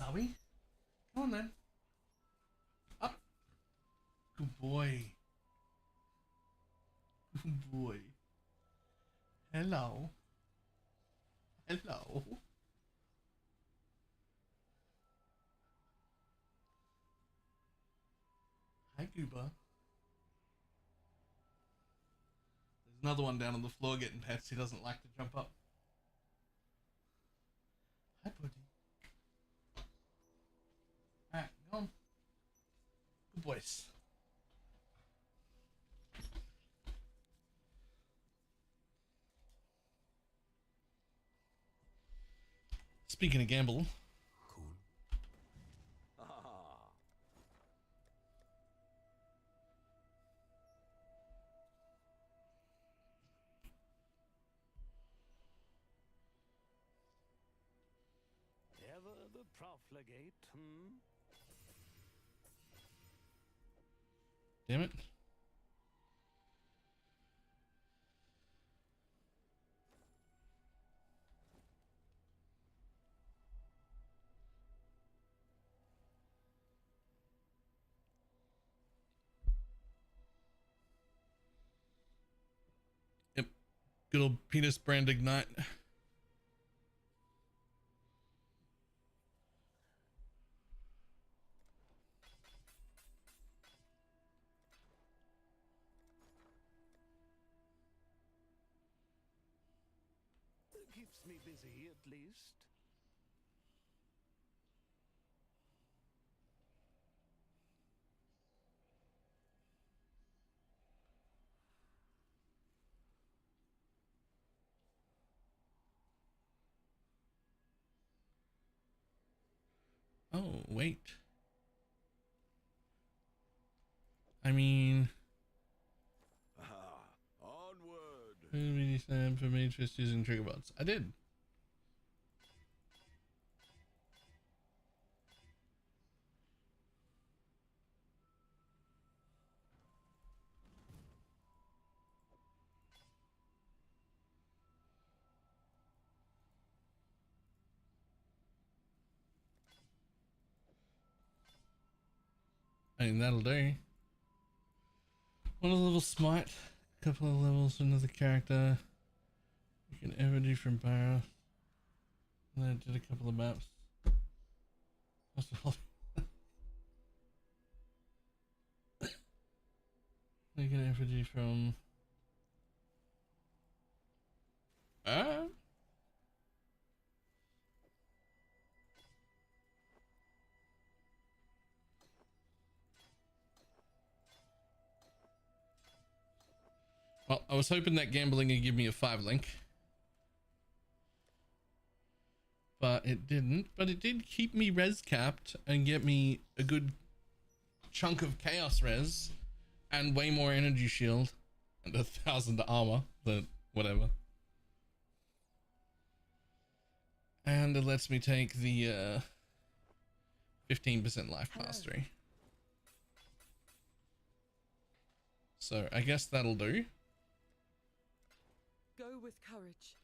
Are we? Come on then. Up. Good boy. Good boy. Hello. Hello. Hi, Gooba. There's another one down on the floor getting pets. He doesn't like to jump up. Hi, buddy. Alright, go on. Good boys. Speaking of gamble. Cool. Ever the profligate, hmm? Damn it. Yep. Good old penis brand ignite. Keeps me busy, at least. Oh, wait. I mean... Onward! For mage fist using trigger bots. I did. I mean, that'll do. One level smite, a couple of levels for another character. You can ever do from Barra. And then I did a couple of maps. That's all. You can ever do from. Well, I was hoping that gambling would give me a 5 link. But it didn't. But it did keep me res capped and get me a good chunk of chaos res and way more energy shield and 1,000 armor, but whatever. And it lets me take the 15% life mastery. So I guess that'll do. Go with courage.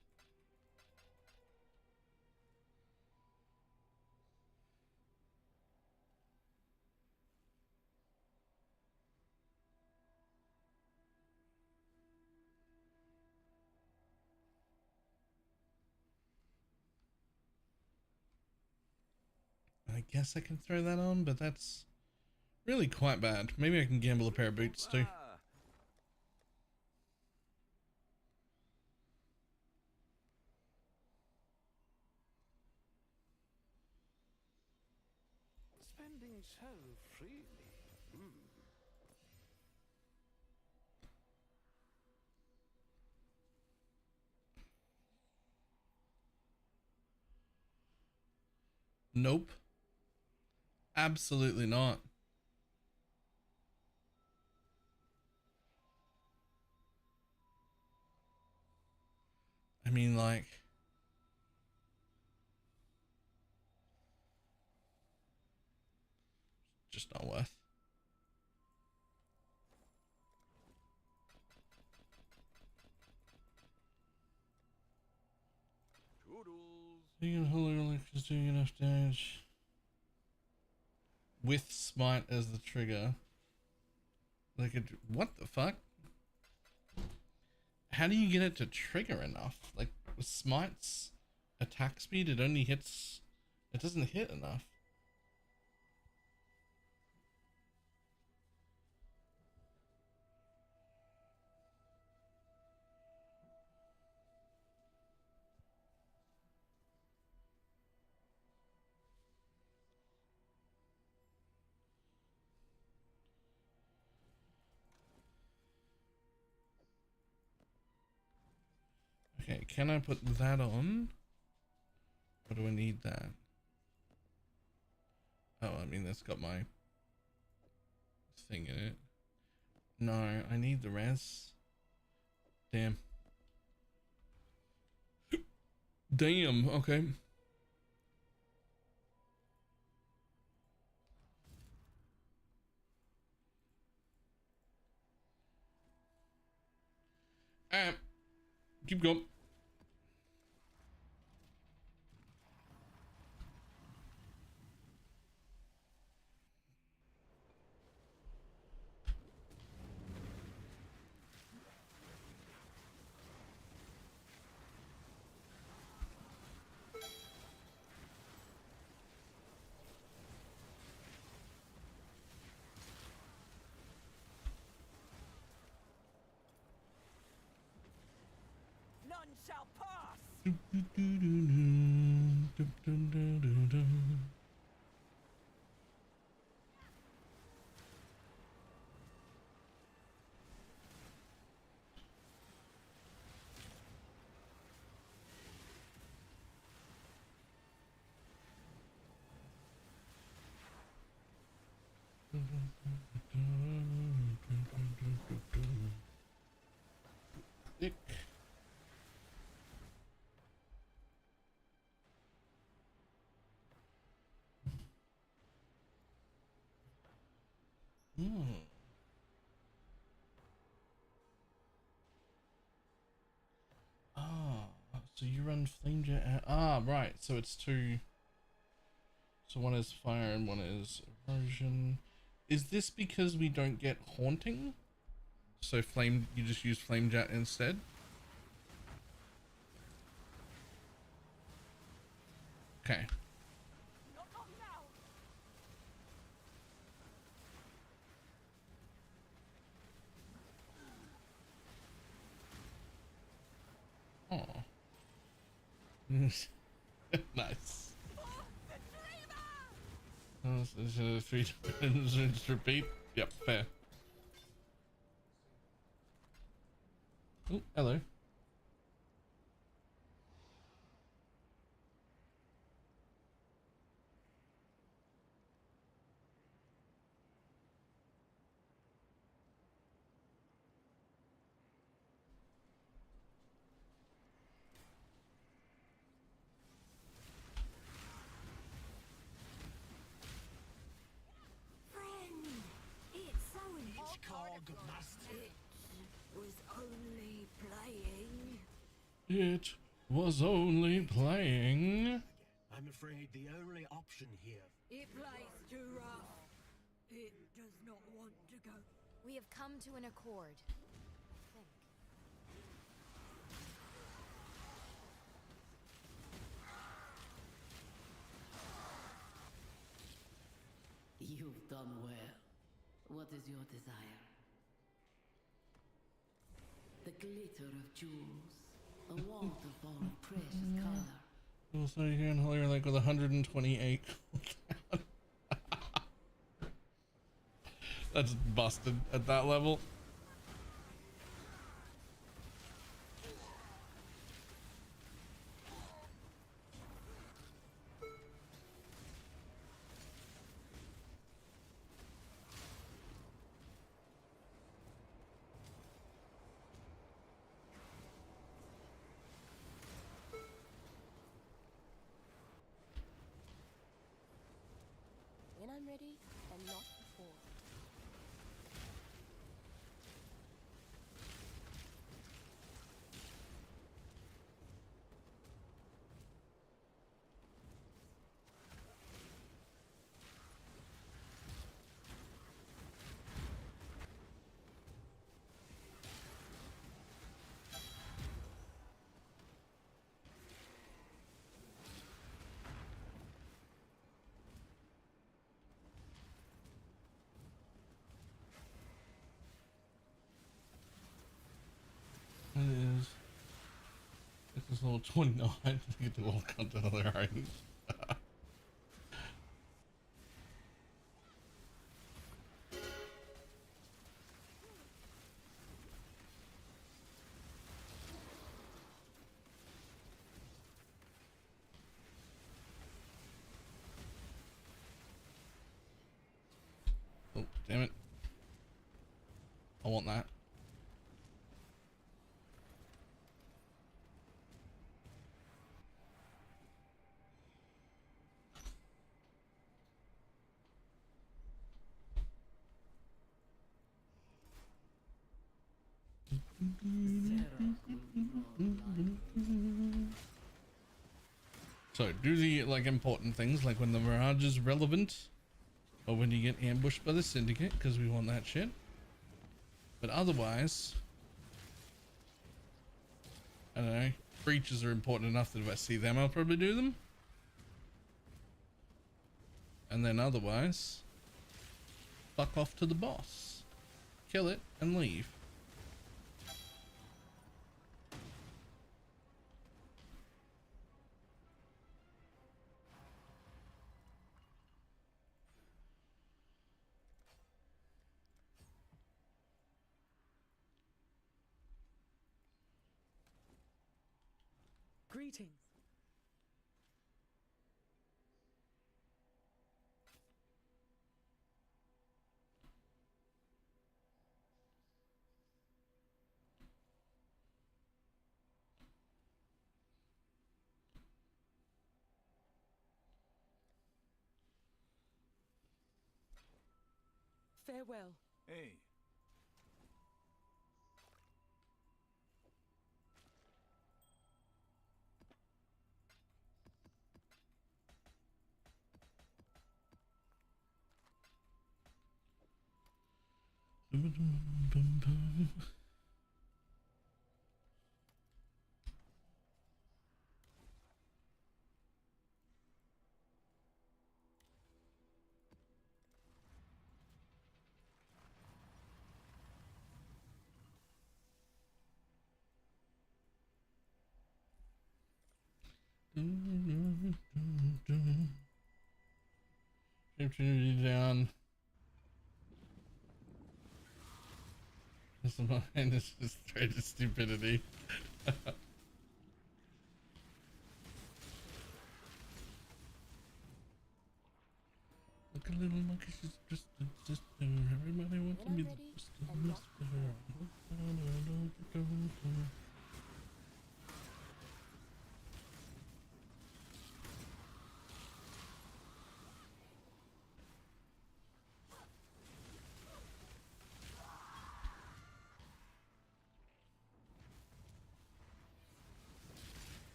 I guess I can throw that on, but that's really quite bad. Maybe I can gamble a pair of boots too. Spending so freely. Nope. Absolutely not. I mean, like... just not worth. Toodles. You can hold your is doing enough damage. with smite as the trigger. Like, what the fuck? How do you get it to trigger enough? Like, with smite's attack speed, it only hits, it doesn't hit enough. Okay, can I put that on? Or do I need that? Oh, I mean, that's got my thing in it. No, I need the res. Damn. Damn, okay. Alright. Keep going. None shall pass. Dick. Ah, so you run flame jet. Ah, right. So it's two. So one is fire and one is erosion. Is this because we don't get haunting? So flame, you just use flame jet instead? Okay. Oh. Nice. This is 3 times repeat. Yep, fair. Oh, hello. It was only playing. I'm afraid the only option here. It plays too rough. It does not want to go. We have come to an accord. I think. You've done well. What is your desire? The glitter of jewels, a waterfall of precious color. We'll stay here and you're like with 128. That's busted at that level. When I'm ready, and not before. level 29 to get to all content of their own. Oh, damn it. I want that. So do the like important things like when the Mirage is relevant or when you get ambushed by the Syndicate, because we want that shit. But otherwise, I don't know, breaches are important enough that if I see them I'll probably do them. And then otherwise, fuck off to the boss, kill it and leave. Greetings. Farewell. Hey. Opportunity down. This mind is just straight to stupidity. Look, a little monkey, she's just a sister. Everybody wants to be the sister.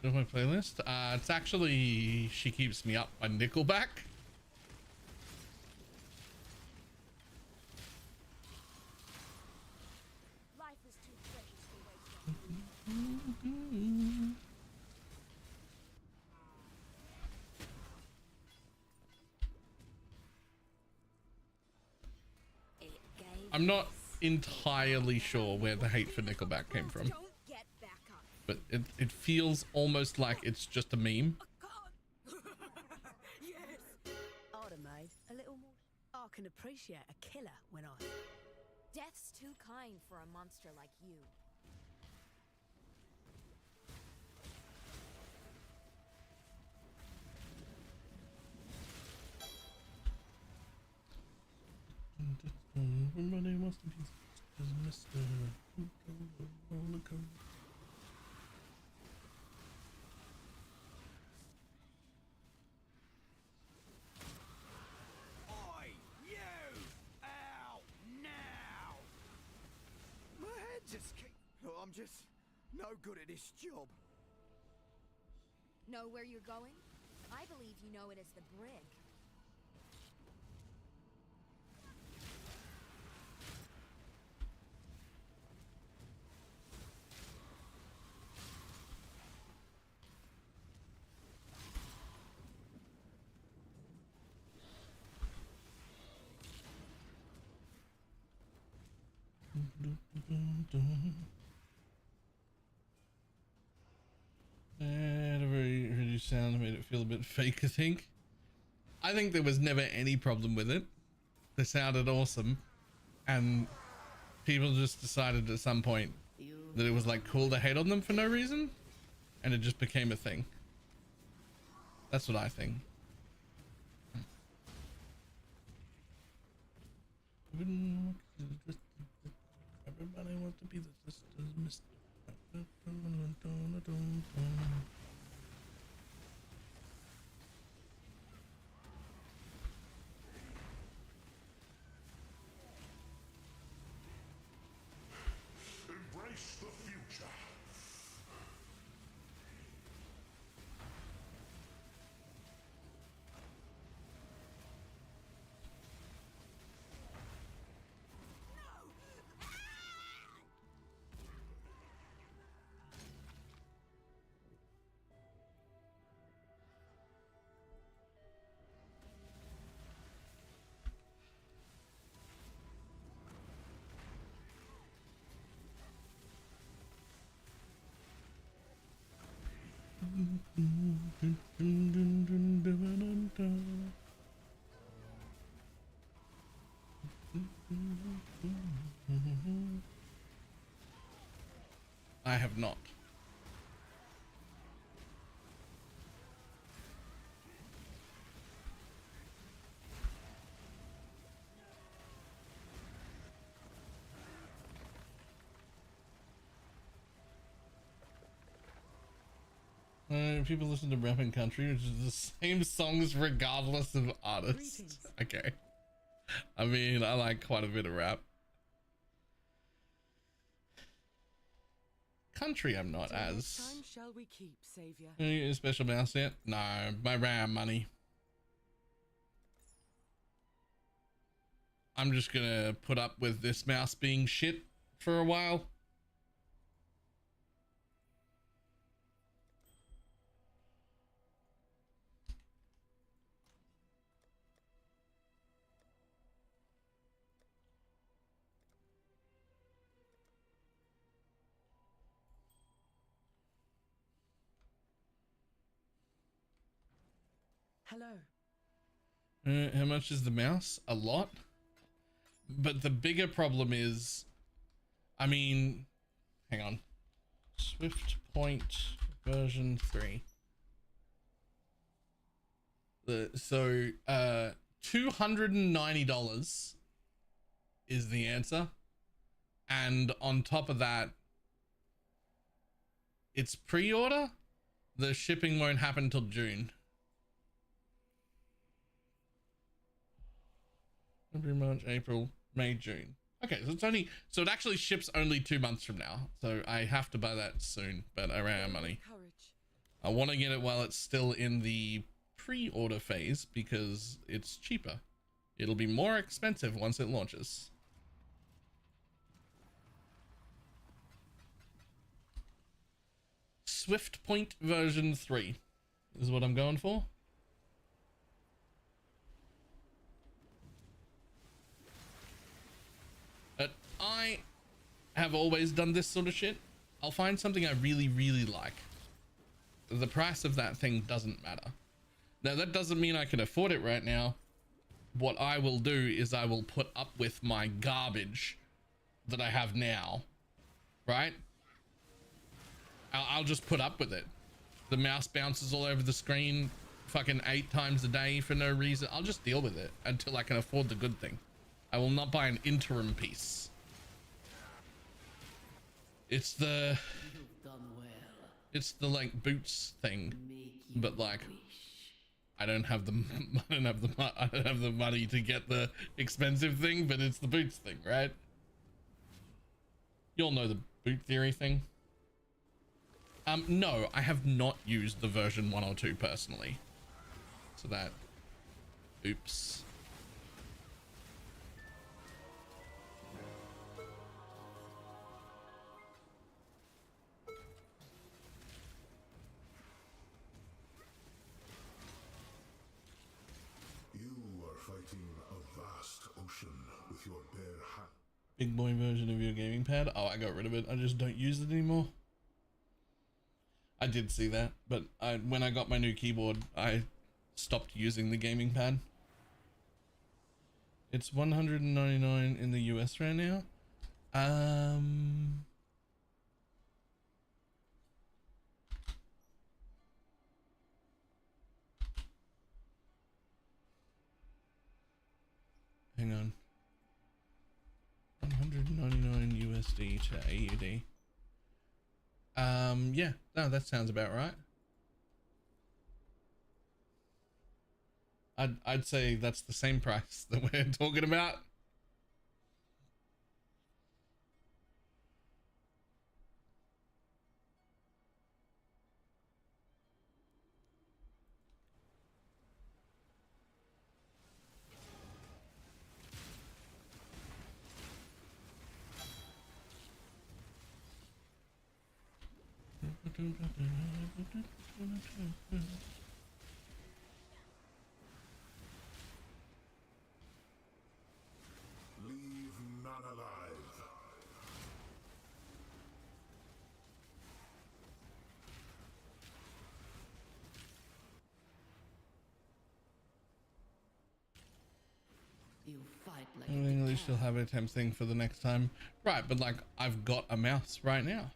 Of my playlist. It's actually She Keeps Me Up by Nickelback. Life is too precious to waste. I'm not entirely sure where the hate for Nickelback came from, but it feels almost like it's just a meme. Yes. BalorMage, a little more. I can appreciate a killer when I. Death's too kind for a monster like you. Everybody wants to be Mr. Oi, you! Out now! My head just keeps. Oh, I'm just no good at this job. Know where you're going? I believe you know it as the brig. sound made it feel a bit fake, I think. I think there was never any problem with it. They sounded awesome. And people just decided at some point that it was like cool to hate on them for no reason. And it just became a thing. That's what I think. Everybody wants to be the sisters, Mr. Embrace the future. I have not. People listen to rap in country, which is the same songs regardless of artists. Okay. I mean, I like quite a bit of rap. Country, I'm not as. Time shall we keep, Savior? Any special mouse yet? No, my RAM money. I'm just gonna put up with this mouse being shit for a while. Hello. How much is the mouse? A lot. But the bigger problem is, I mean, hang on. Swift Point version 3. So $290 is the answer. And on top of that, it's pre-order. The shipping won't happen till June. February, March, April, May, June. Okay, so it's only, so it actually ships only 2 months from now. So I have to buy that soon, but I ran out of money. I want to get it while it's still in the pre-order phase because it's cheaper. It'll be more expensive once it launches. Swift Point version 3 is what I'm going for. But I have always done this sort of shit. I'll find something I really, really like. The price of that thing doesn't matter. Now, that doesn't mean I can afford it right now. What I will do is I will put up with my garbage that I have now, right? I'll just put up with it. The mouse bounces all over the screen fucking 8 times a day for no reason. I'll just deal with it until I can afford the good thing. I will not buy an interim piece. It's the like boots thing, but like I don't have the money to get the expensive thing, but it's the boots thing, right? You'll know the boot theory thing. No, I have not used the version 102 personally. So that, oops. You are fighting a vast ocean with your bare hand. Big boy version of your gaming pad. Oh, I got rid of it. I just don't use it anymore. I did see that, but when I got my new keyboard, I stopped using the gaming pad. It's $199 in the US right now. Hang on. 199 USD to AUD. Yeah, no, that sounds about right. I'd say that's the same price that we're talking about. Leave none alive. You fight like I think at least you'll have a temp thing for the next time. Right, but like I've got a mouse right now.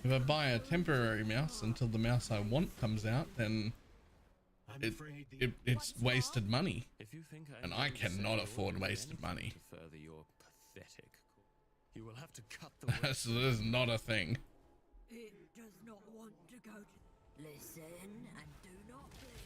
If I buy a temporary mouse until the mouse I want comes out, then it's wasted money. And I cannot afford wasted money. Further your pathetic course, you will have to cut the So this is not a thing. It does not want to go to... Listen and do not blink.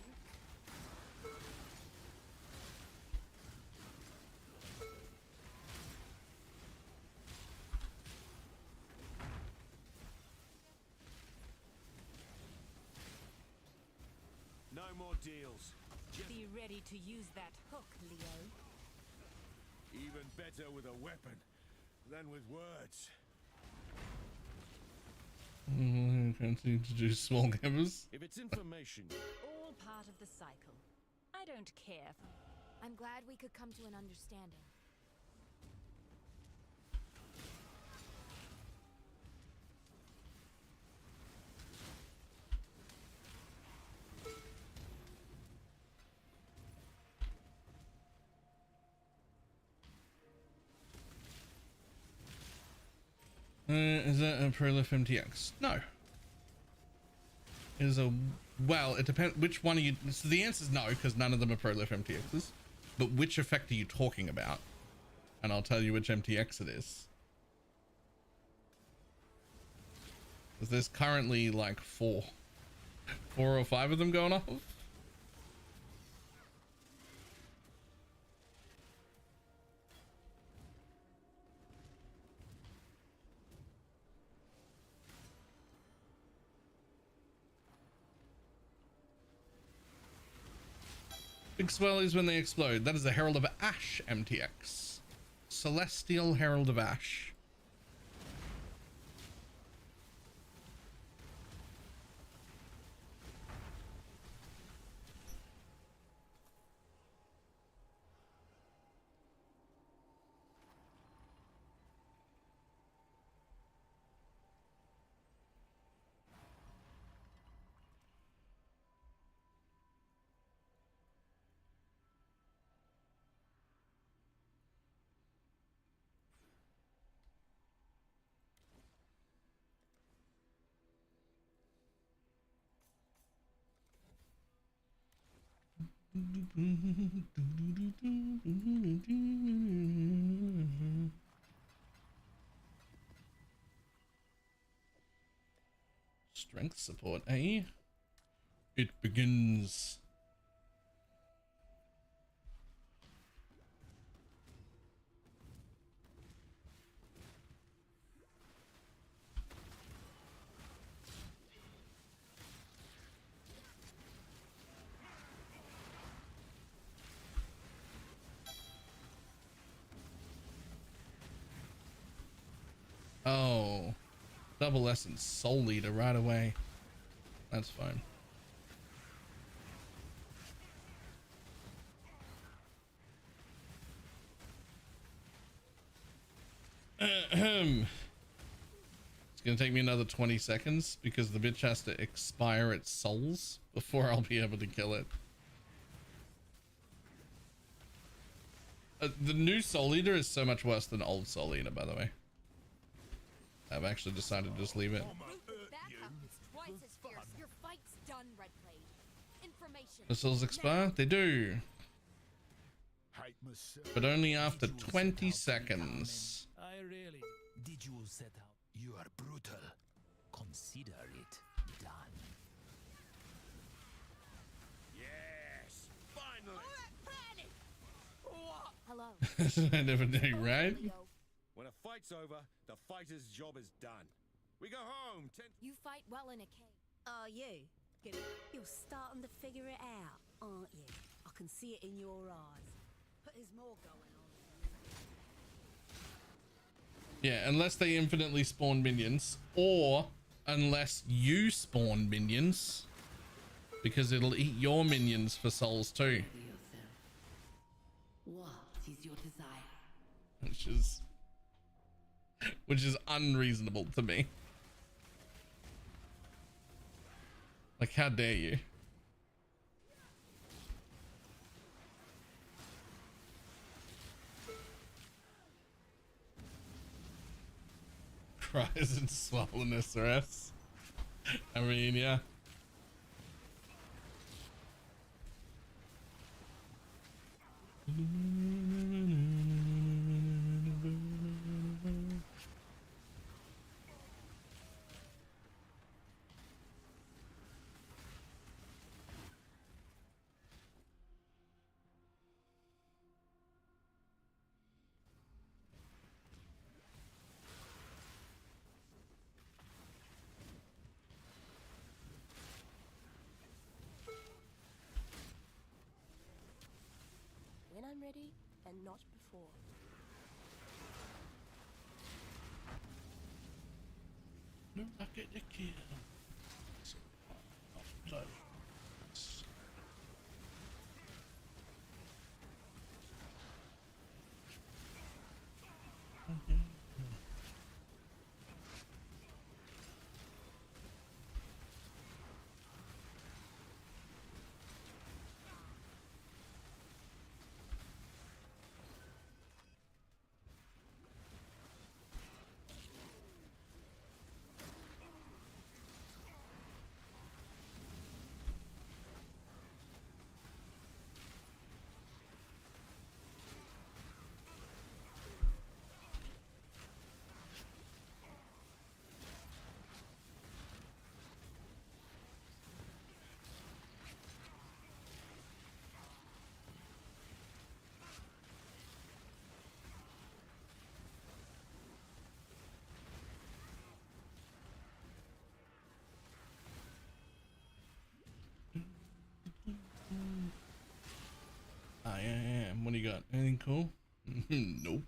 No more deals. Be ready to use that hook, Leo. Even better with a weapon than with words. Continue to do small gamers. If it's information, All part of the cycle. I don't care. I'm glad we could come to an understanding. Is that a Prolif MTX? No. Is a, well, it depends which one are you, so the answer is no, because none of them are Prolif MTXs, but which effect are you talking about? And I'll tell you which MTX it is. Because there's currently like four or five of them going off. Big swirlies when they explode. That is the Herald of Ash MTX. Celestial Herald of Ash. Strength support, eh? It begins. Oh, double essence soul leader right away. That's fine. It's gonna take me another 20 seconds because the bitch has to expire its souls before I'll be able to kill it. The new Soul Eater is so much worse than old Soul Eater, by the way. I've actually decided to just leave it. Your fight's done, Redblade. Information. The souls expire? They do. But only after 20 seconds. I really did. You set out? You are brutal. Consider it done. Yes, finally. Hello. I never knew, right? When a fight's over, the fighter's job is done. We go home. You fight well in a cave. Are you? Good. You're starting to figure it out, aren't you? I can see it in your eyes. But there's more going on. Yeah, unless they infinitely spawn minions, or unless you spawn minions, because it'll eat your minions for souls too. What is your desire? Which is unreasonable to me. Like, how dare you? Cries and swollen SRS. I mean, yeah. When I'm ready, and not before. No, I get the kill. I am. What do you got? Anything cool? Nope.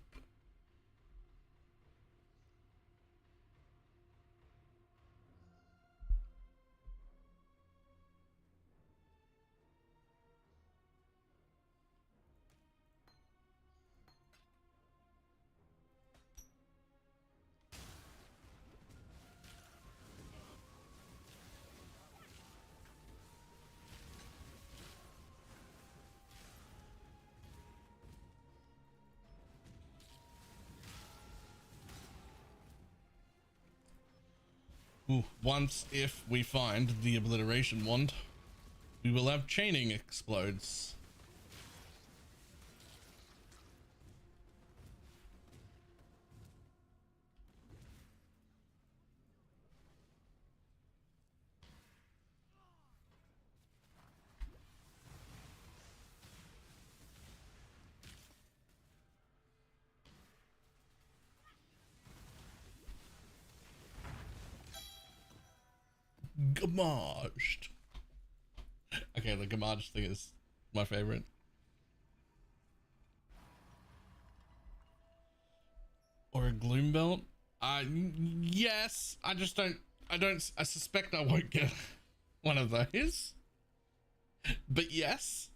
Ooh, once, if we find the obliteration wand, we will have chaining explodes. Gamaged. Okay, the Gamaged thing is my favorite. Or a gloom belt? Yes. I suspect I won't get one of those. But yes.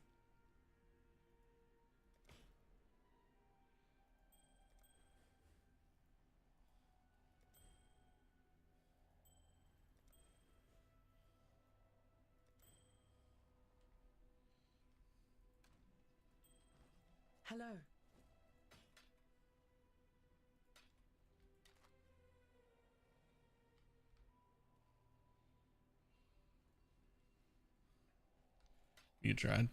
Hello. You tried.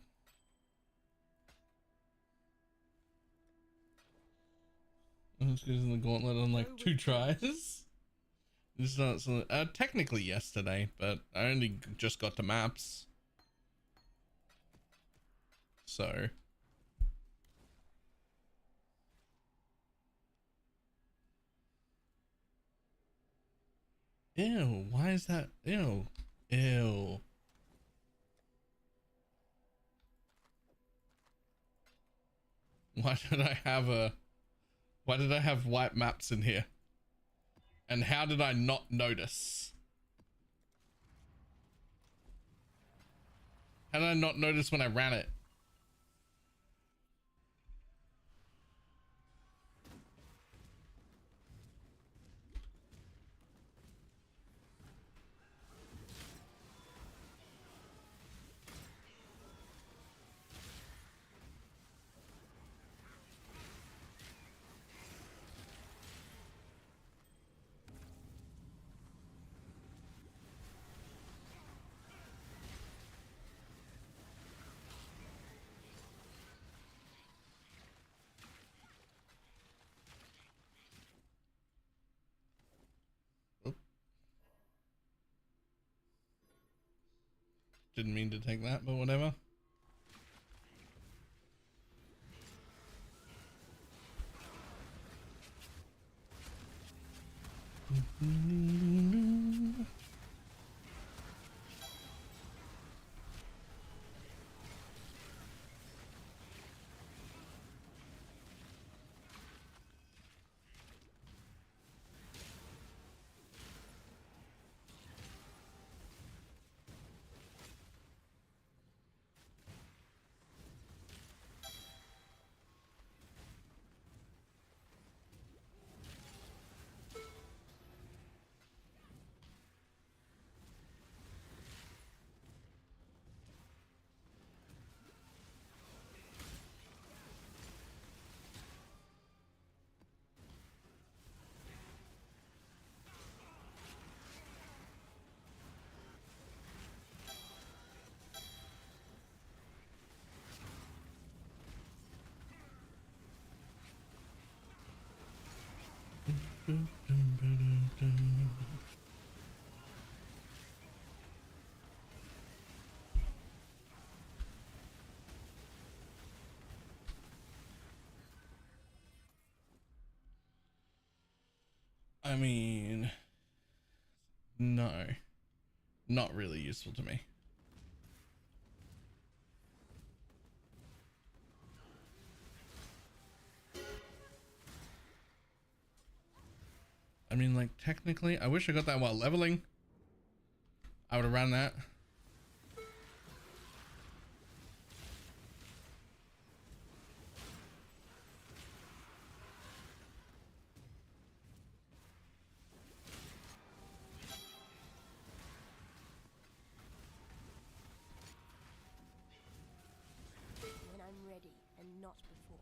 I was using the gauntlet on like 2 tries. It's not so, technically yesterday, but I only just got to maps. So. Ew, why is that? Ew. Ew. Why did I have white maps in here? And how did I not notice? How did I not notice when I ran it? Didn't mean to take that, but whatever. I mean, no, not really useful to me. I mean, like, technically, I wish I got that while leveling. I would have ran that. When I'm ready and not before.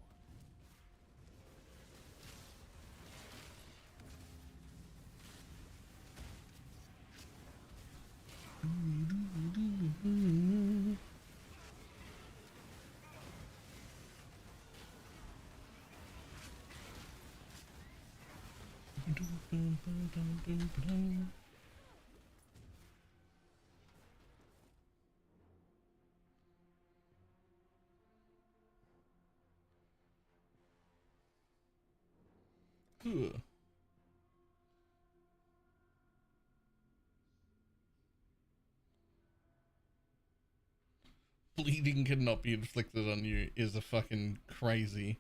Ugh. Bleeding cannot be inflicted on you is a fucking crazy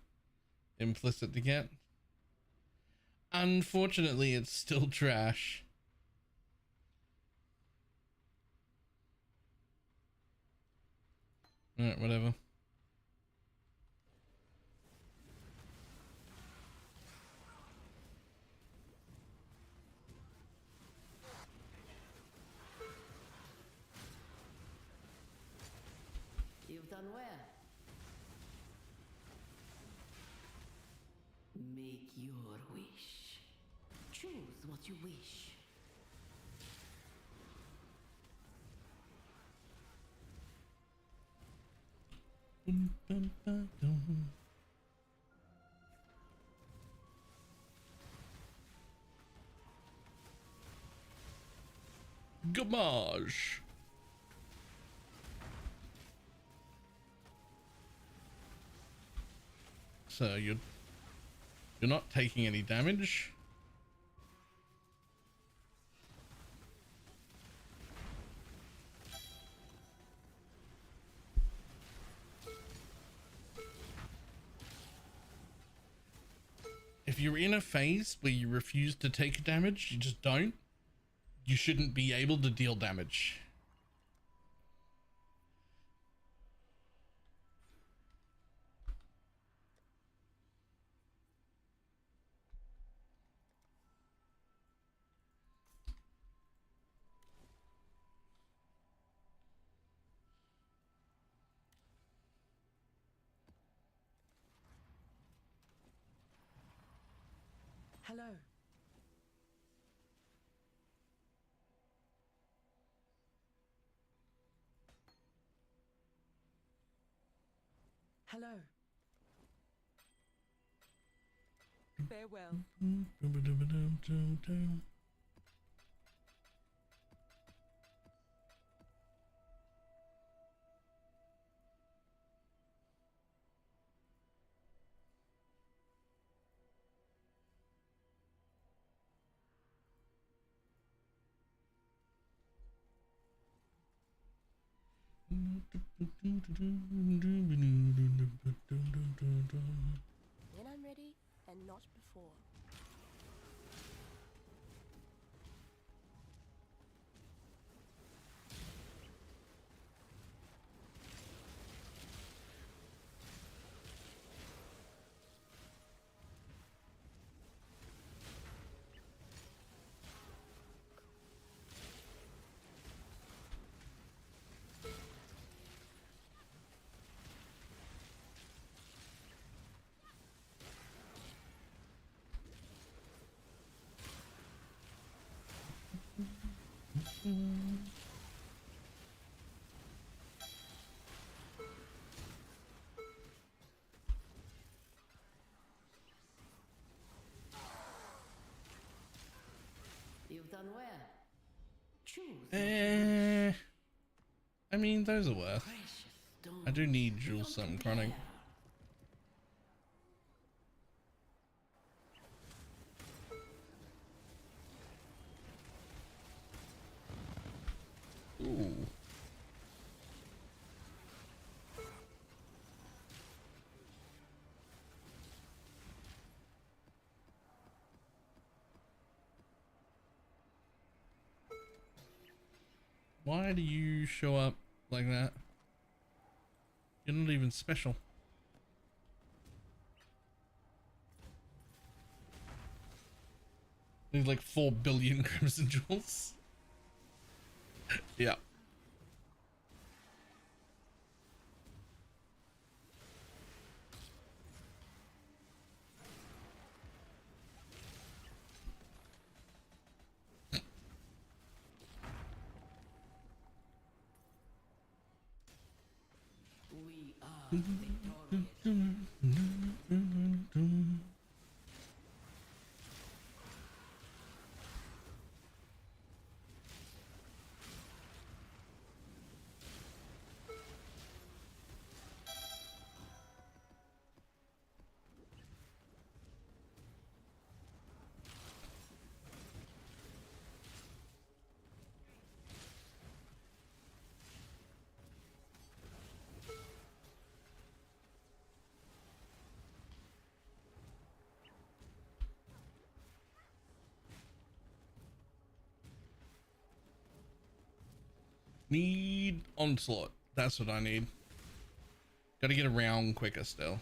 implicit to get. Unfortunately, it's still trash. Alright, whatever. You've done well. your wish. Choose what you wish. Garbage. So you're not taking any damage. If you're in a phase where you refuse to take damage, you just don't. You shouldn't be able to deal damage. Hello. Hello. Farewell. When I'm ready, and not before. You've done well. Choose. I mean, those are worth. I do need Jewel something chronic. Ooh. Why do you show up like that? You're not even special. There's like 4 billion Crimson Jewels. Yeah. We are victorious. Need onslaught. That's what I need. Gotta get around quicker still.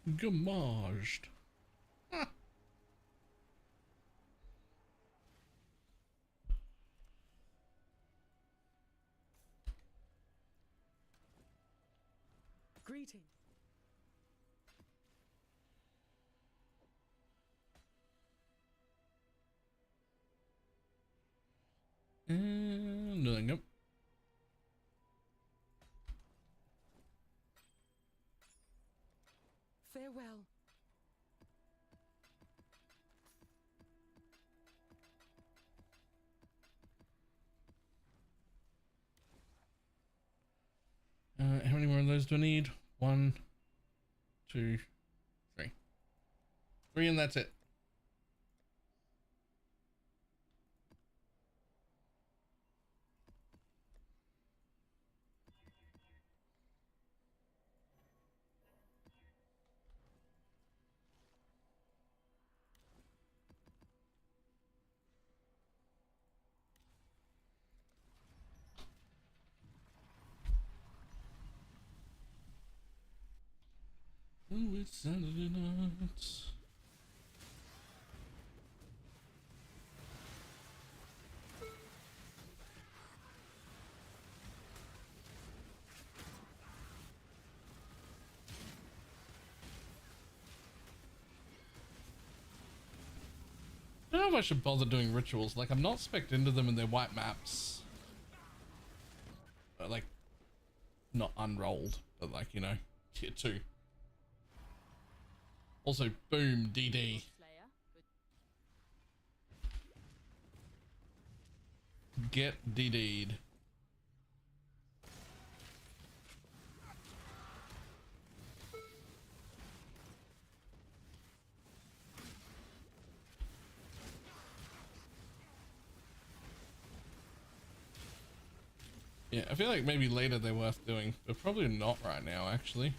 Gamaged. Huh. Greeting. And nothing up. Farewell. How many more of those do I need? 1, 2, 3. 3 and that's it. Oh, it's Saturday night. I don't know if I should bother doing rituals. Like, I'm not spec'd into them and they're white maps. Like, not unrolled, but like, you know, tier 2. Also, boom, DD. Get DD'd. Yeah, I feel like maybe later they're worth doing, but probably not right now, actually.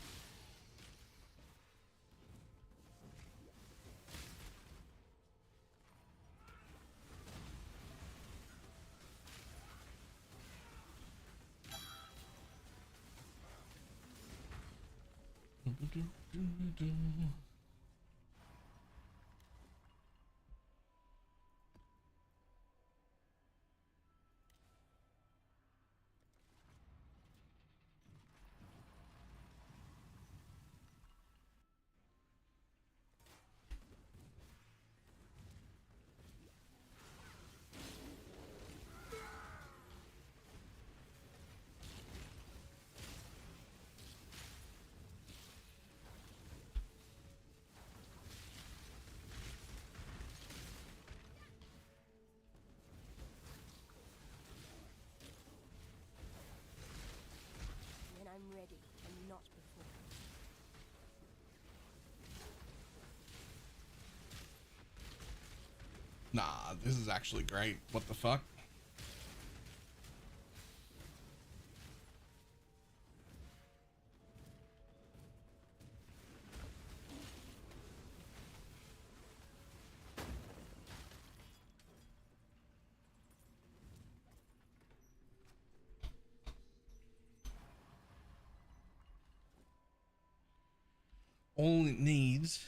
When I'm ready, and not before. Nah, this is actually great. What the fuck? All it needs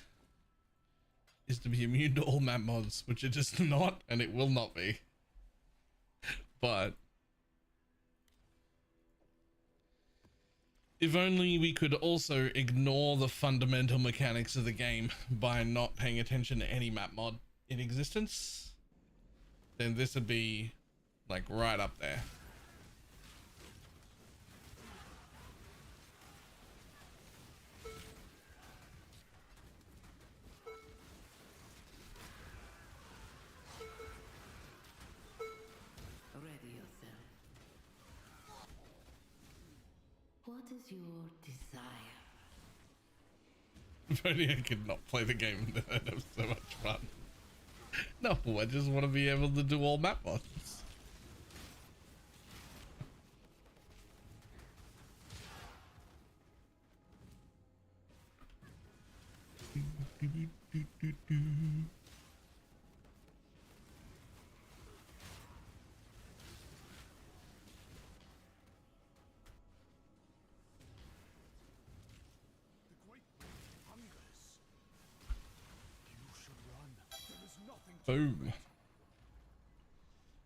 is to be immune to all map mods, which it is not, and it will not be. But if only we could also ignore the fundamental mechanics of the game by not paying attention to any map mod in existence, then this would be like right up there. Ready yourself. What is your desire? If only I could not play the game, I'd have so much fun. No, I just want to be able to do all map mods. The great hunger Boom.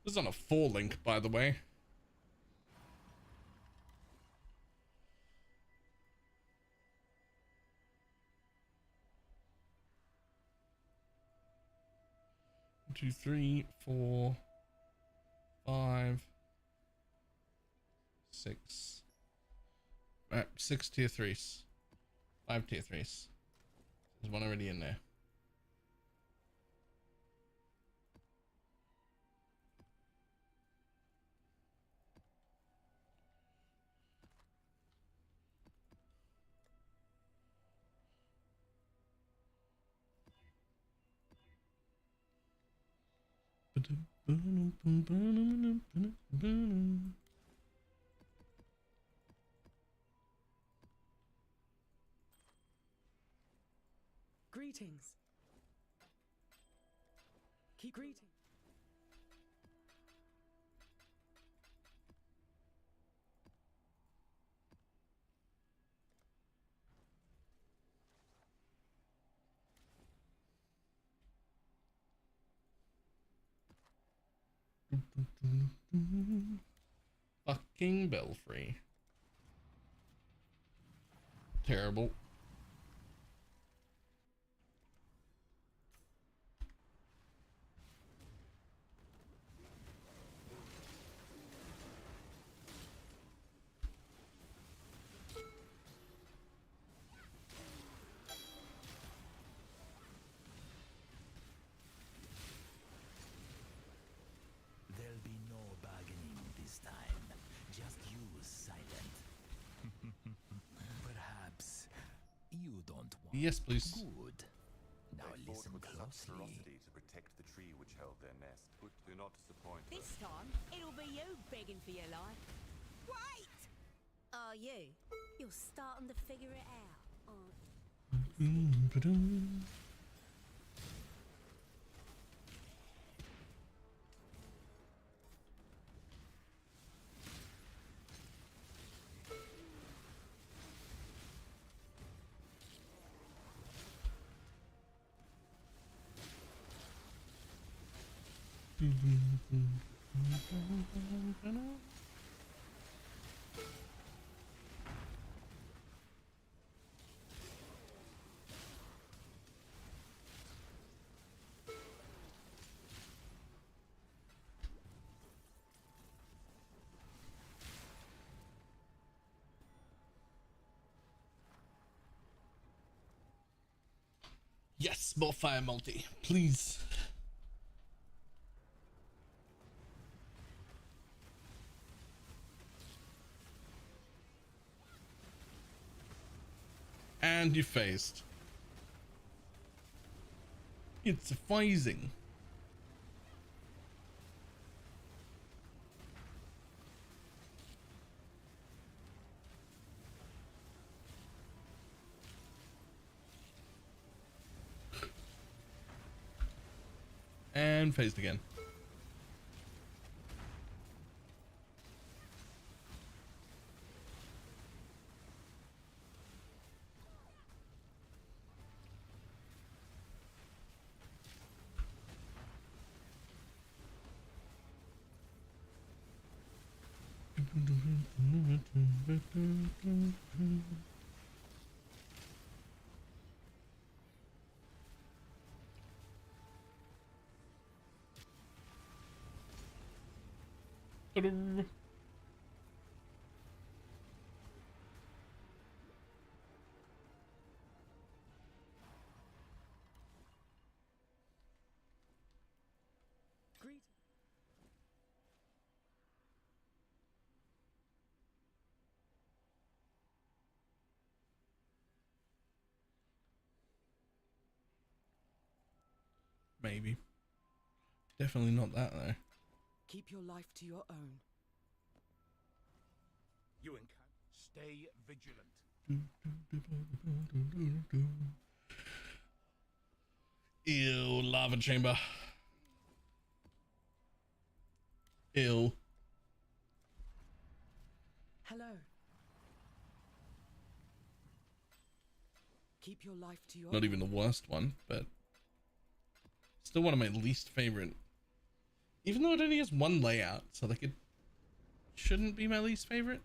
This is on a 4 link, by the way. Two, 3, 4, 5, 6. 6 tier 3s. 5 tier 3s. There's one already in there. Greetings. Keep greeting. Fucking belfry. Terrible. There'll be no bargaining this time. Just use silent. Perhaps you don't want. Yes, please. Good. Now They listen fought with such closely. ferocity to protect the tree which held their nest. But do not disappoint This time, it'll be you begging for your life. Wait! Are you? You're starting to figure it out, aren't you? Yes, more fire multi, please. And you phased. It's phasing. And phased again. Ta-da. Greet. Maybe. Definitely not that though. Keep your life to your own. You stay vigilant. Ew, lava chamber. Ew. Hello. Keep your life to your Not own. even the worst one, but Still one of my least favorite. Even though it only has one layout, so like it shouldn't be my least favorite.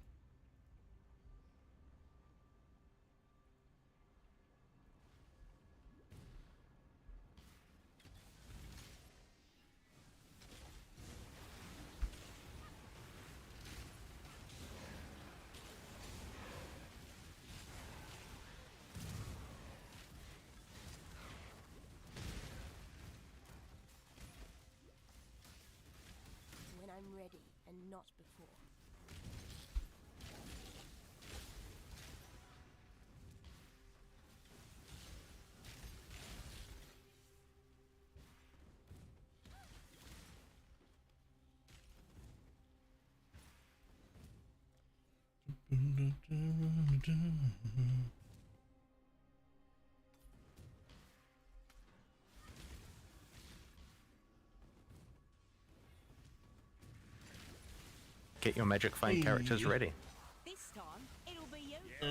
When I'm ready, and not before. Get your magic find characters ready. This time, it'll be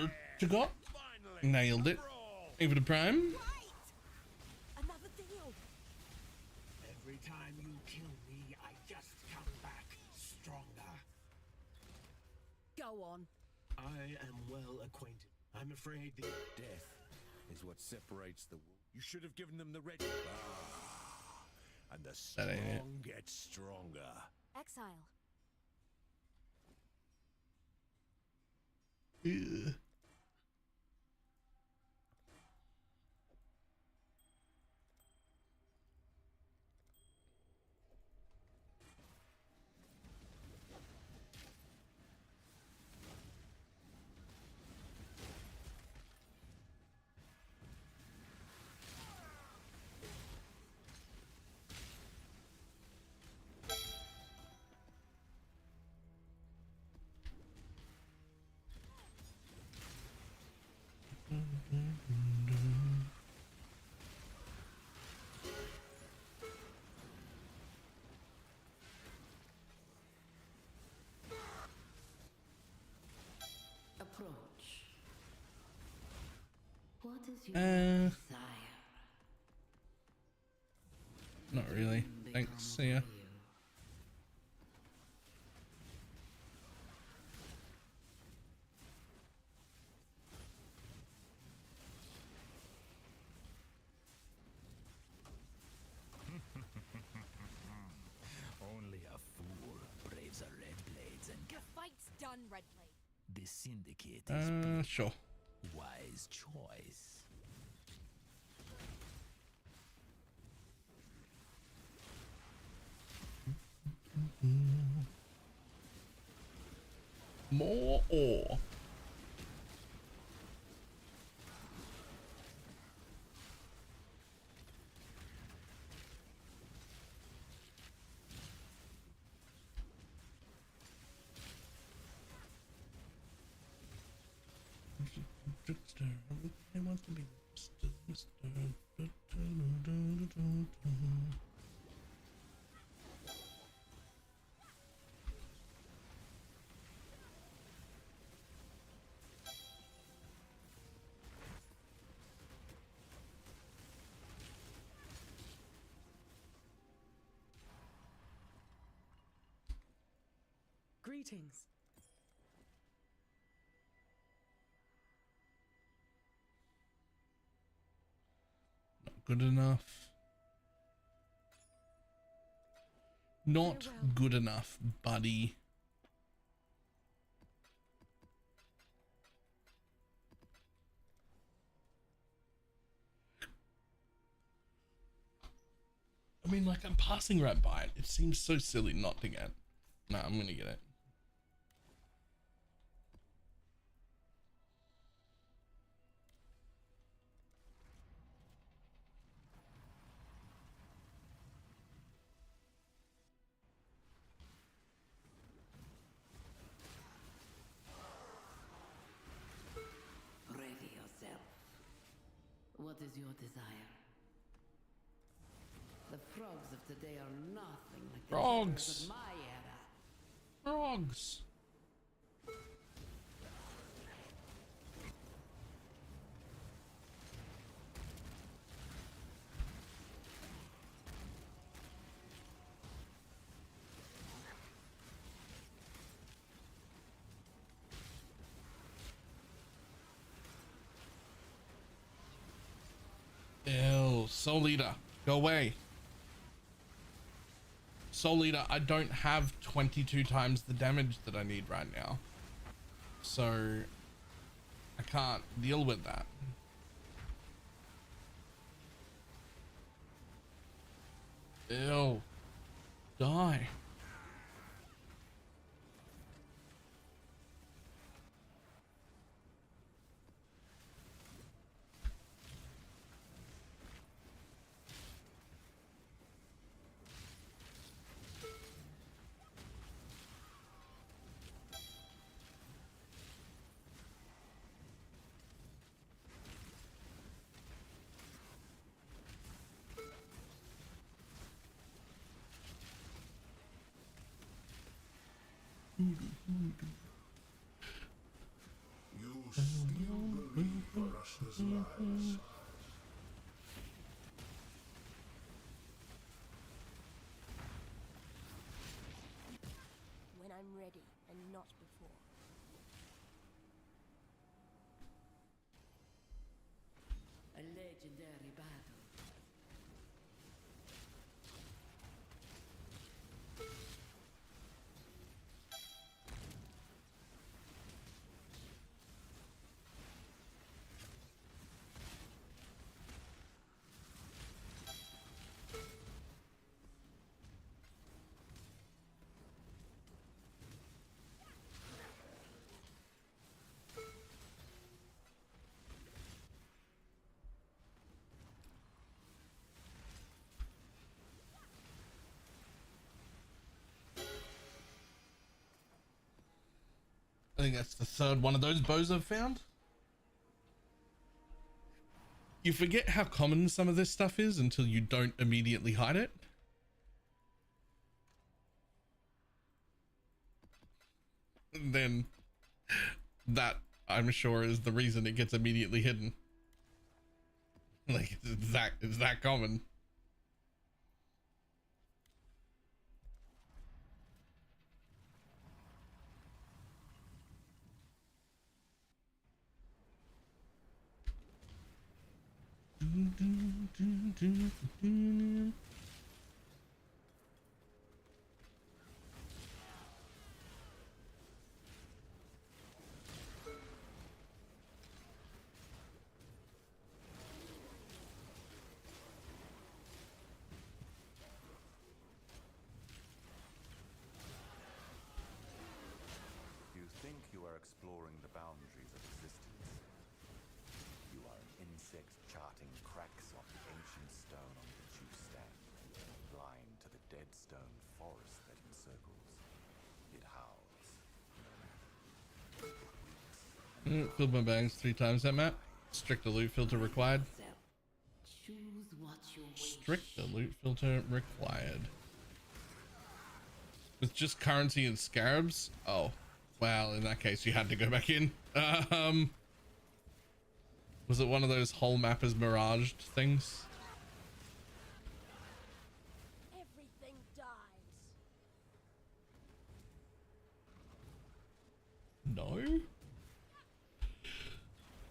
you. You got? Nailed it. Over to Prime. Another deal. Every time you kill me, I just come back stronger. Go on. I am well acquainted. I'm afraid that Death is what separates the wolves. You should have given them the red. Ah, and the That ain't it. strong get stronger. Exile. Ugh. Approach. What is your Uh, desire? Not really. Thanks. See ya. Only a fool braves a red blades and The fight's done, Redblade. the syndicate is Sure. wise choice. More ore. I want to be Greetings. good enough. Not good enough, buddy. I mean, like, I'm passing right by it. It seems so silly not to get. Nah, I'm gonna get it. Ready yourself. What is your desire? The frogs of today are nothing like the Frogs. terrors of my era. Frogs. Soul Eater, go away. Soul Eater, I don't have 22 times the damage that I need right now. So I can't deal with that. Ew. Die. You still believe Barashta's lies. When I'm ready, and not before. A legendary battle. I think that's the third one of those bows I've found. You forget how common some of this stuff is until you don't immediately hide it. And then that, I'm sure, is the reason it gets immediately hidden. Like, it's that common. You think you are exploring the boundaries of existence. You are an insect charting cracks on the ancient stone on which you stand, blind to the dead stone forest that encircles. It howls. Filled my bags 3 times that map. Strict loot filter required. Choose what you wish. Strict loot filter required. With just currency and scarabs? Oh, well, in that case, you had to go back in. Was it one of those whole map is miraged things? Everything dies. No?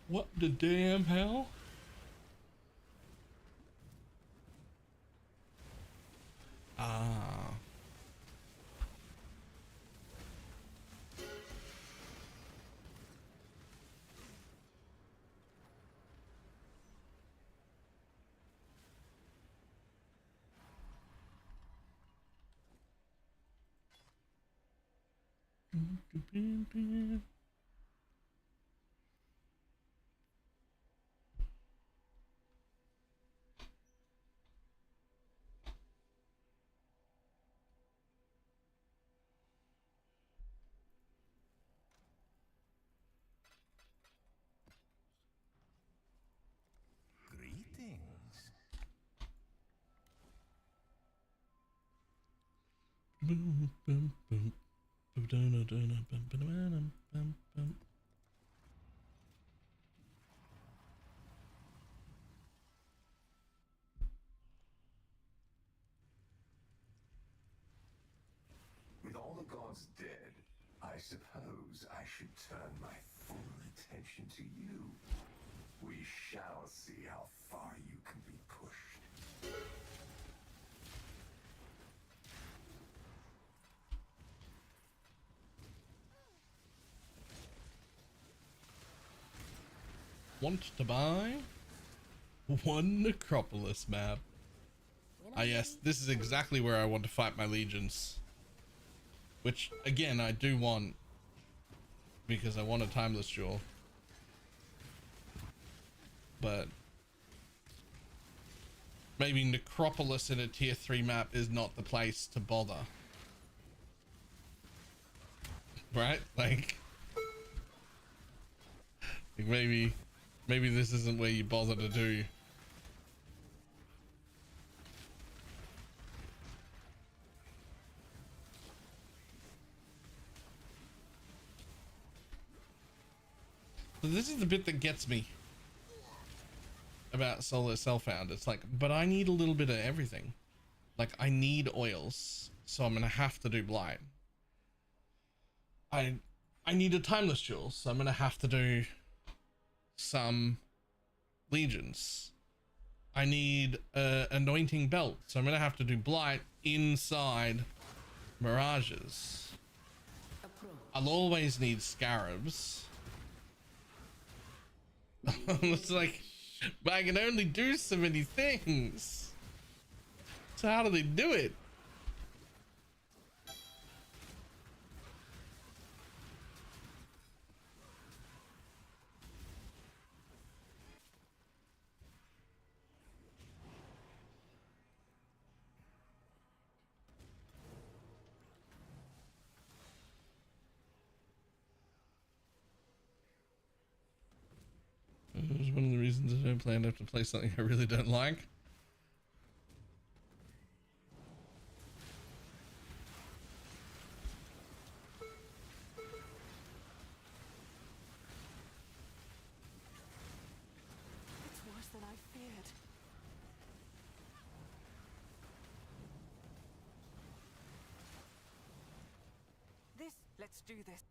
What the damn hell? Ah. Greetings. With all the gods dead, I suppose I should turn my full attention to you. We shall see how far you can be pushed. want to buy one Necropolis map. Ah yes, this is exactly where I want to fight my legions. Which, again, I do want, because I want a timeless jewel. But maybe Necropolis in a tier 3 map is not the place to bother. Right? Like maybe this isn't where you bother to do. So this is the bit that gets me about Solar Cellfound. It's like, but I need a little bit of everything. Like, I need oils, so I'm gonna have to do blight. I need a timeless jewel, so I'm gonna have to do some legions. I need a anointing belt, so I'm gonna have to do blight inside mirages. I'll always need scarabs. It's like, but I can only do so many things. So how do they do it? It's one of the reasons I don't plan to have to play something I really don't like. It's worse than I feared. Let's do this.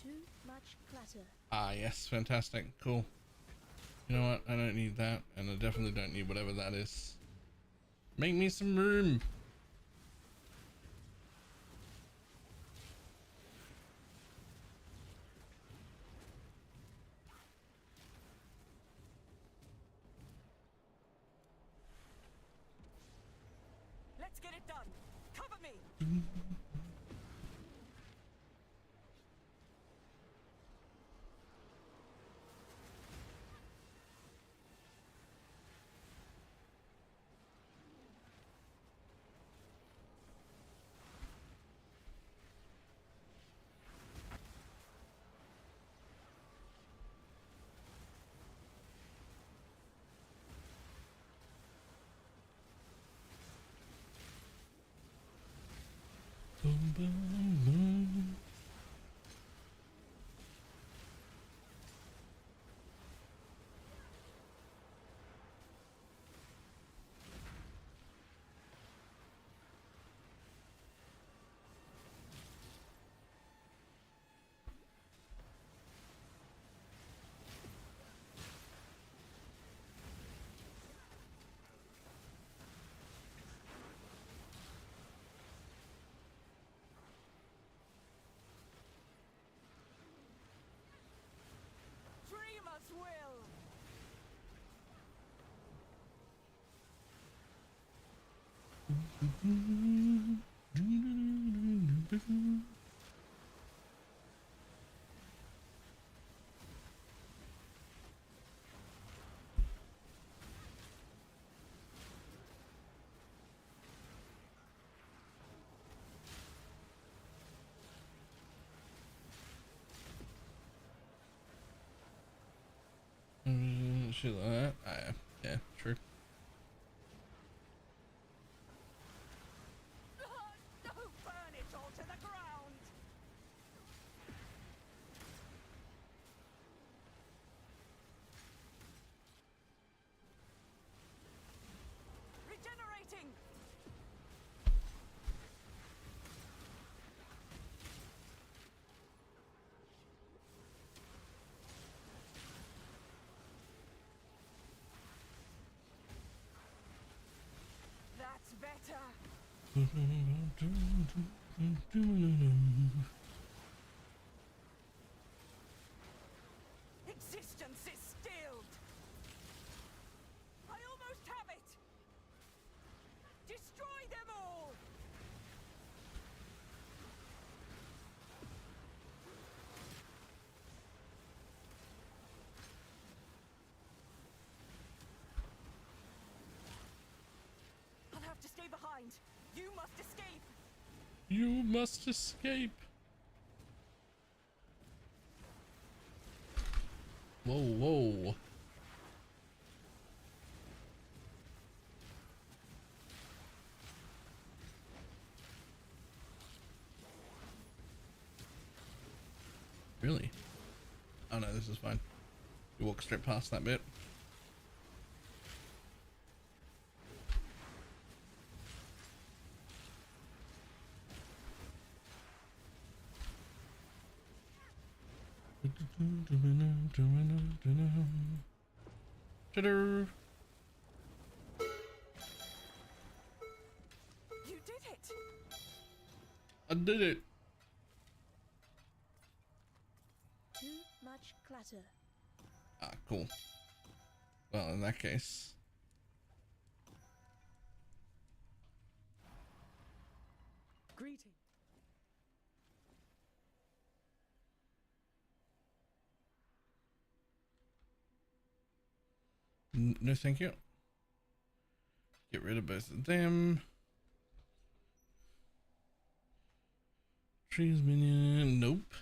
Too much clutter. Ah, yes, fantastic, cool. You know what? I don't need that, and I definitely don't need whatever that is. Make me some room. Let's get it done. Cover me. Boom, boom, boom. Dreamers will. Shit like that. Ah, yeah, true. Existence is stilled. I almost have it. Destroy them all. I'll have to stay behind. You must escape. You must escape. Whoa, whoa. Really? Oh no, this is fine. You walk straight past that bit. Ta-da. You did it. I did it. Too much clutter. Ah, cool. Well, in that case. Greeting. No, thank you. Get rid of both of them. Trees minion. Nope.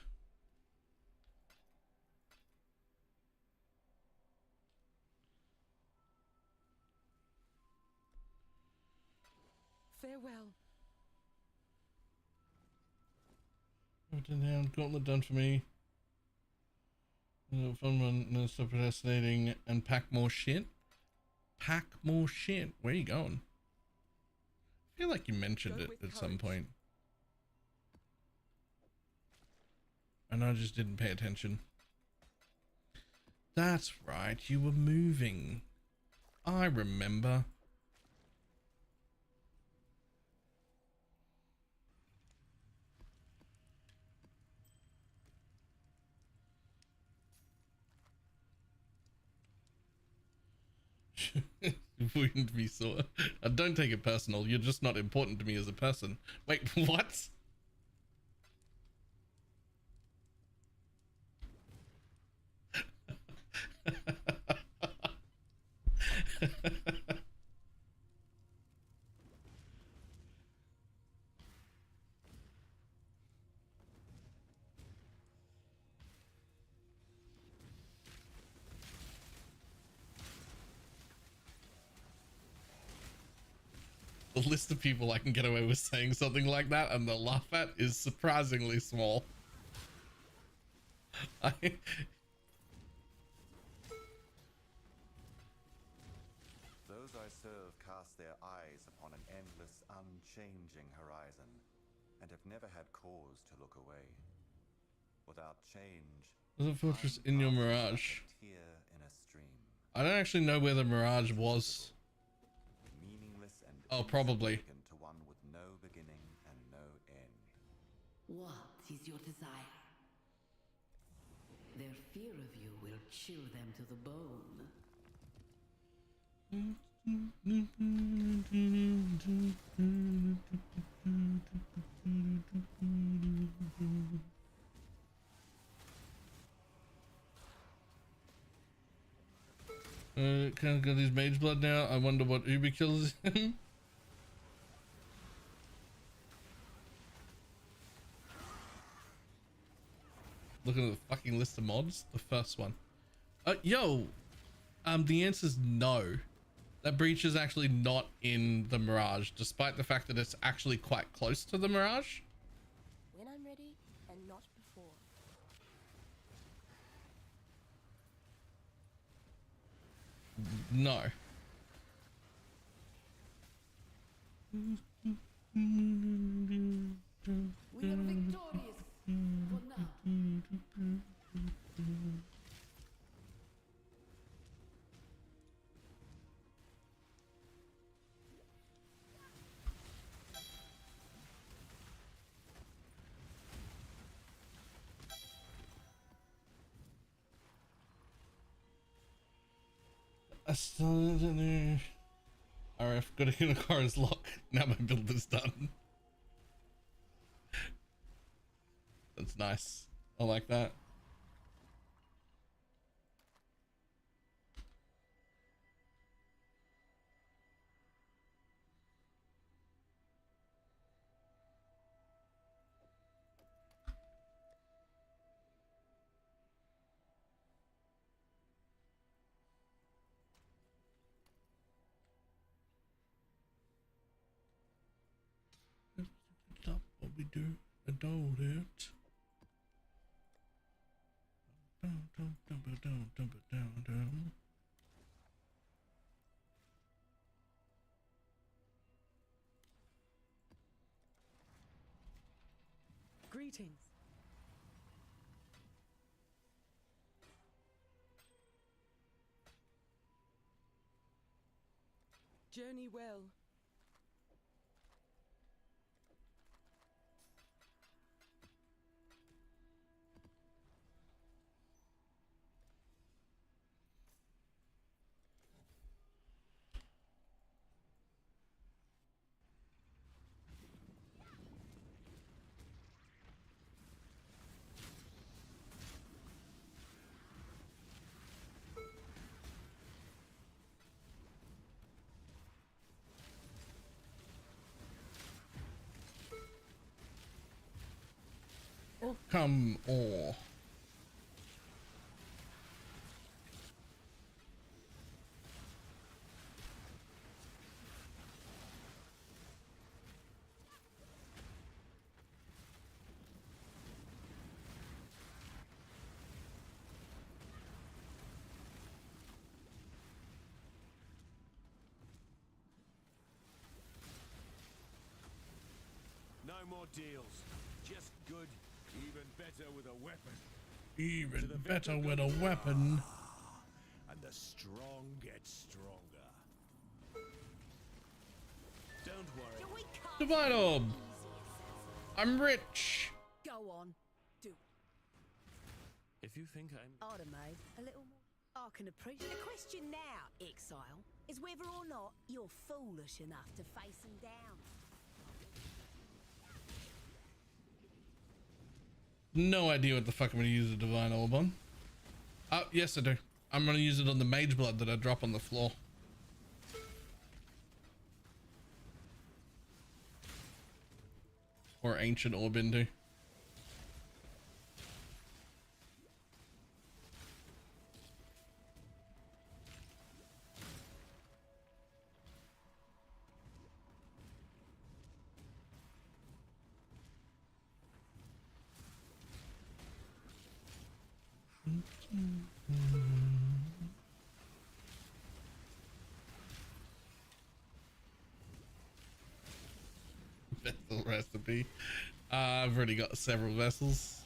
Farewell. Gauntlet done for me. Fun one. No, stop procrastinating and pack more shit. Pack more shit. Where are you going? I feel like you mentioned it at some point. And I just didn't pay attention. That's right, you were moving. I remember. Wouldn't be so. Don't take it personal. You're just not important to me as a person. Wait, what? The list of people I can get away with saying something like that and they'll laugh at is surprisingly small. Those I serve cast their eyes upon an endless, unchanging horizon, and have never had cause to look away. Without change, there's a fortress in your mirage. a tear in a stream. I don't actually know where the mirage was. Meaningless and oh, probably. To one with no beginning and no end. What is your desire? Their fear of you will chill them to the bone. Kind of got his mage blood now. I wonder what Uber kills him. Looking at the fucking list of mods, the first one. Yo, the answer's no. That breach is actually not in the Mirage, despite the fact that it's actually quite close to the Mirage. When I'm ready, and not before. No. We are victorious for now. I started a new RF. Got a Hinokaru's lock. Now my build is done. That's nice. I like that. Stop what we do. Adult it. Down. Greetings. Journey well. Oh, come on. No more deals. Just good, even better with a weapon. Even better with a weapon. And the strong get stronger. Don't worry. Divine Orb. I'm rich. Go on, do. If you think I'm... I'd have made a little more. I can appreciate. The question now, Exile, is whether or not you're foolish enough to face him down. No idea what the fuck I'm gonna use a Divine Orb on. Oh, yes I do. I'm gonna use it on the Mage Blood that I drop on the floor. Or Ancient Orb into. Vessel recipe. I've already got several vessels.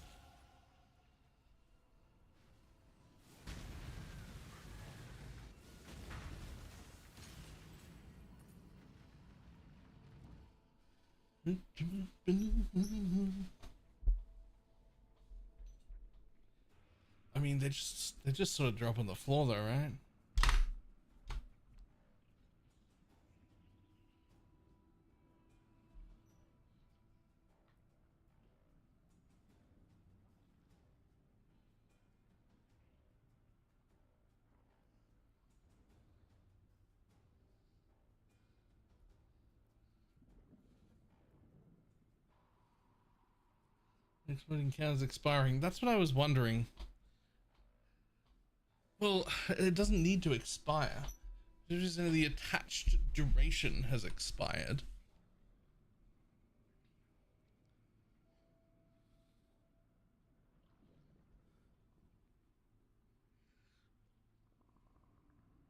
I mean, they just sort of drop on the floor though, right? Exploding cows expiring. That's what I was wondering. Well, it doesn't need to expire. It's just the attached duration has expired.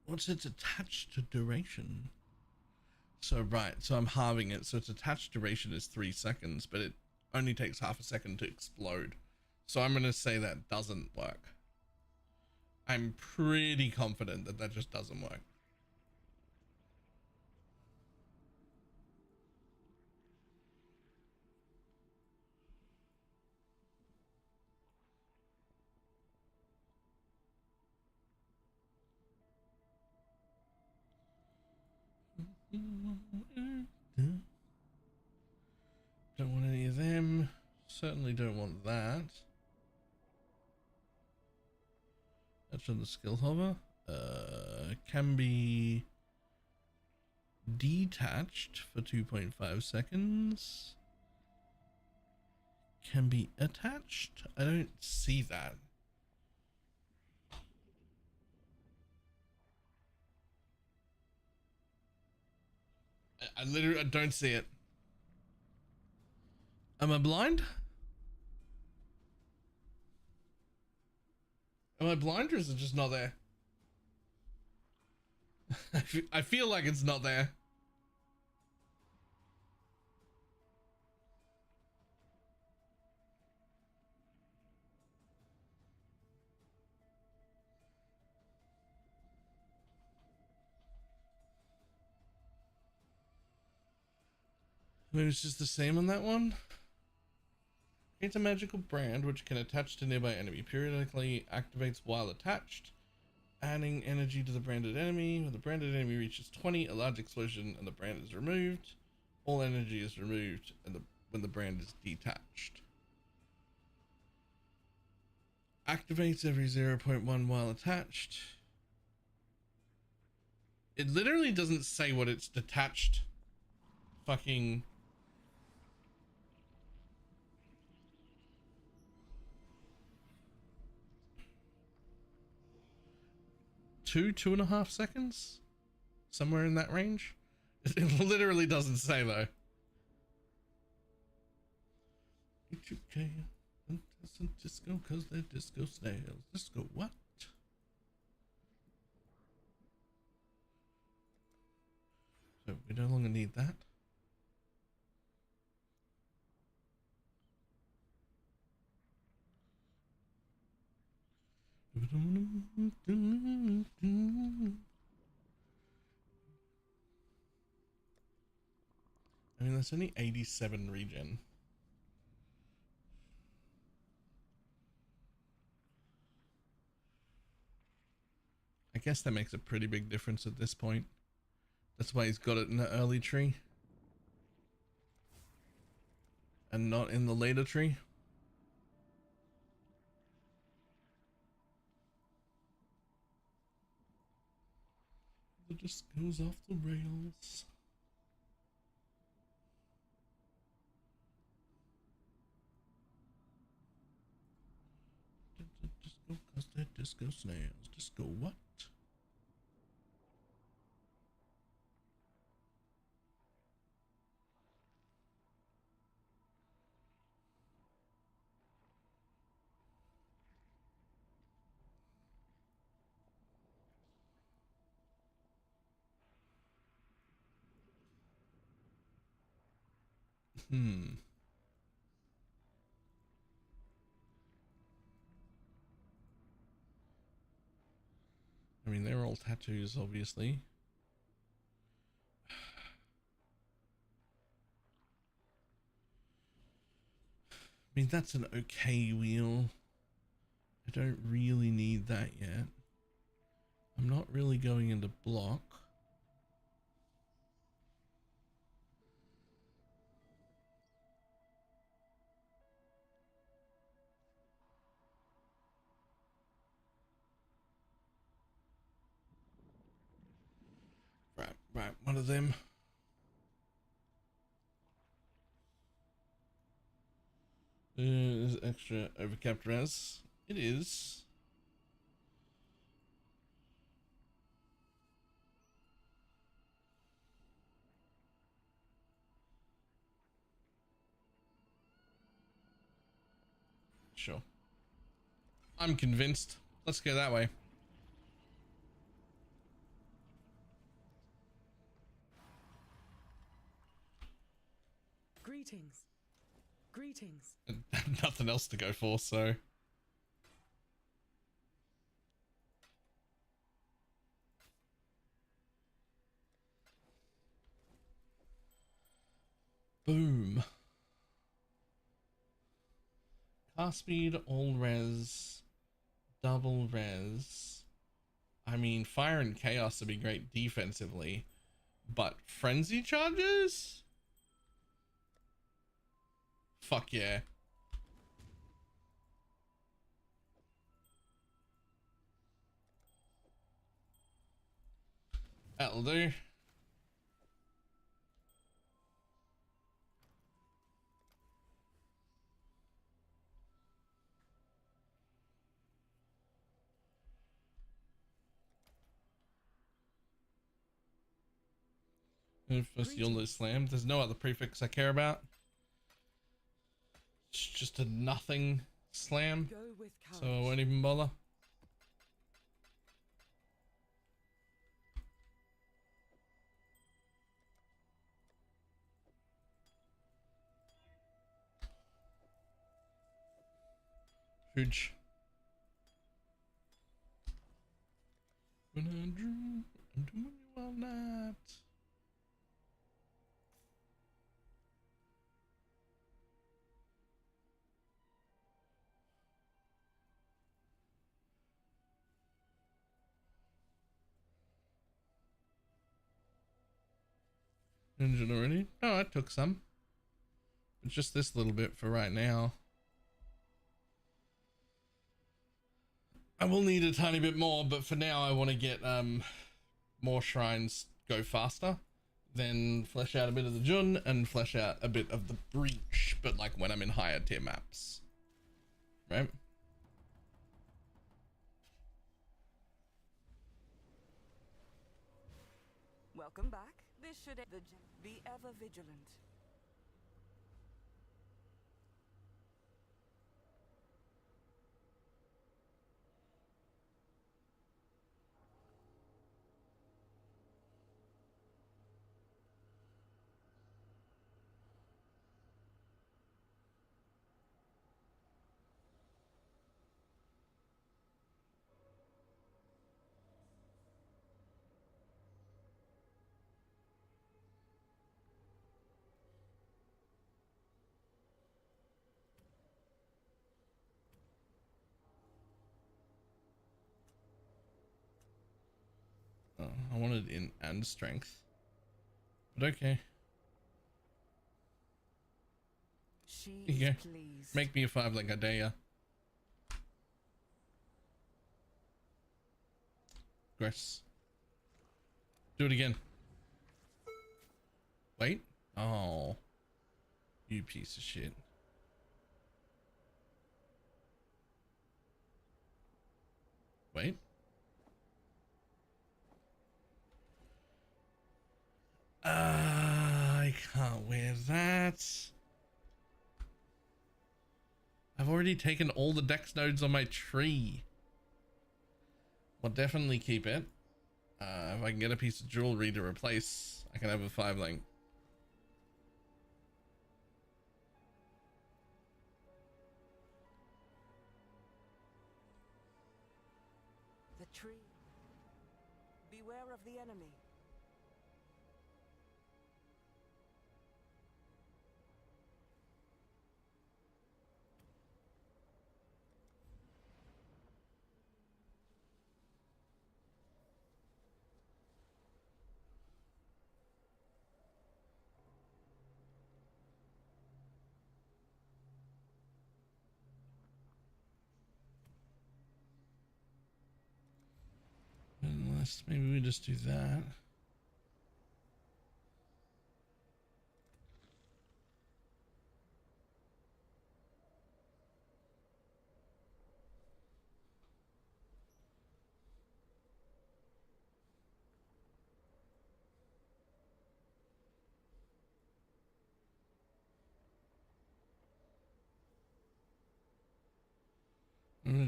What's its attached duration? So right, so I'm halving it. So its attached duration is 3 seconds, but it only takes half a second to explode. So I'm gonna say that doesn't work. I'm pretty confident that that just doesn't work. Don't want any of them. Certainly don't want that. That's on the skill hover. Can be detached for 2.5 seconds. Can be attached. I don't see that. I literally don't see it. Am I blind? Am I blind, or is it just not there? I feel like it's not there. Maybe it's just the same on that one. It's a magical brand which can attach to nearby enemy. Periodically activates while attached, adding energy to the branded enemy. When the branded enemy reaches 20, a large explosion and the brand is removed. All energy is removed and when the brand is detached. Activates every 0.1 while attached. It literally doesn't say what it's detached. Fucking... two and a half seconds? Somewhere in that range? It literally doesn't say though. Disco cause they're disco snails. Disco what? So we no longer need that. I mean, that's only 87 regen. I guess that makes a pretty big difference at this point. That's why he's got it in the early tree and not in the later tree. It just goes off the rails. Disco cause they're disco snails. Disco what? I mean, they're all tattoos, obviously. I mean, that's an okay wheel. I don't really need that yet. I'm not really going into block. Right, one of them. Is extra overcapped res? It is. Sure. I'm convinced. Let's go that way. Greetings. Greetings. Nothing else to go for, so. Boom. Cast speed, all res, double res. I mean, fire and chaos would be great defensively, But frenzy charges? Fuck yeah. That'll do. First YOLO slam. There's no other prefix I care about. It's just a nothing slam. So I won't even bother. Huge. When I dream, I'm doing you all night. Engine already? No, I took some. But just this little bit for right now. I will need a tiny bit more, but for now I want to get more shrines go faster. Then flesh out a bit of the Jun and flesh out a bit of the Breach, but like when I'm in higher tier maps. Right? Welcome back. This should be ever vigilant. Oh, I wanted in and strength. But okay. She Here you go. pleased. Make me a 5-link, I dare ya. Grace. Do it again. Wait. Oh. You piece of shit. Wait. I can't wear that. I've already taken all the dex nodes on my tree. We'll definitely keep it. If I can get a piece of jewelry to replace, I can have a 5-link. The tree. Beware of the enemy. Unless maybe we just do that.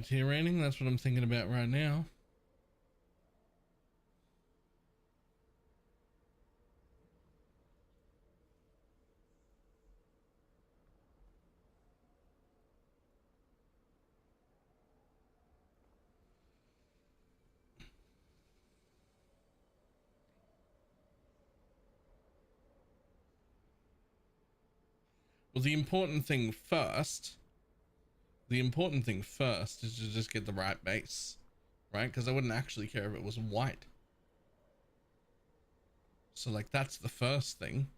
Tier rating, that's what I'm thinking about right now. Well, the important thing first is to just get the right base, right? Because I wouldn't actually care if it was white. So like that's the first thing.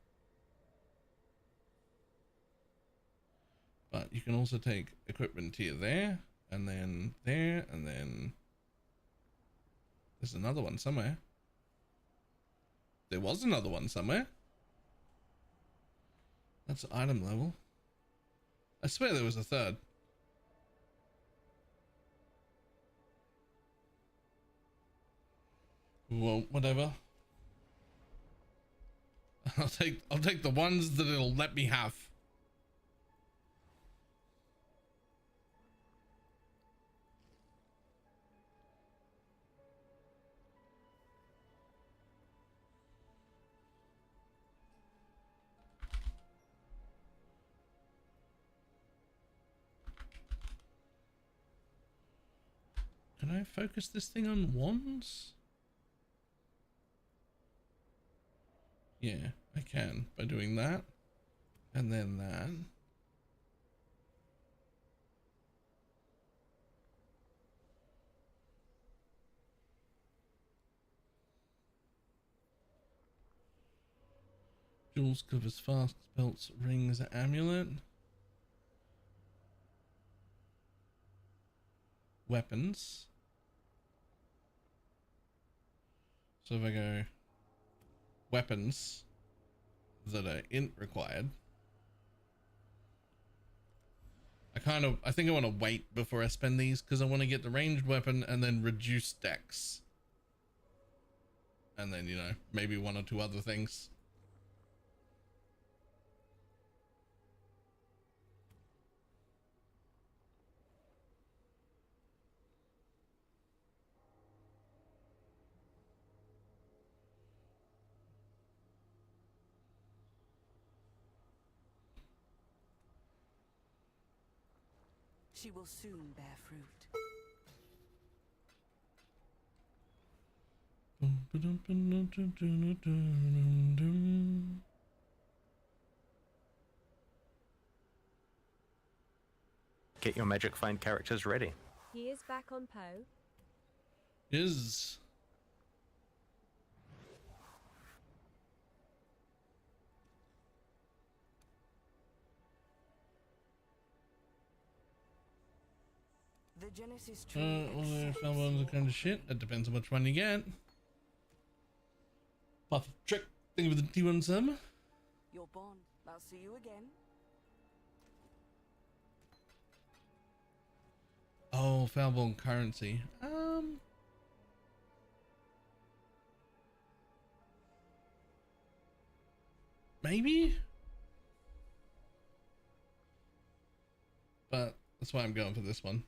But you can also take equipment tier there, and then there, and then there's another one somewhere. There was another one somewhere. That's item level. I swear there was a third. Well, whatever. I'll take the ones that it'll let me have. Can I focus this thing on wands? Yeah, I can by doing that and then that. Jewels, covers, fast belts, rings, amulet. Weapons. So if I go weapons that are int required, I think I want to wait before I spend these because I want to get the ranged weapon and then reduce dex. And then, you know, maybe one or two other things. She will soon bear fruit. Get your magic find characters ready. He is back on Poe. Is The Genesis tree. Well, ones are kind of shit. It depends on which one you get. Path of trick. Think of the T1 sum. Your bond. I'll see you again. Oh, Foulborn currency. Maybe. But that's why I'm going for this one.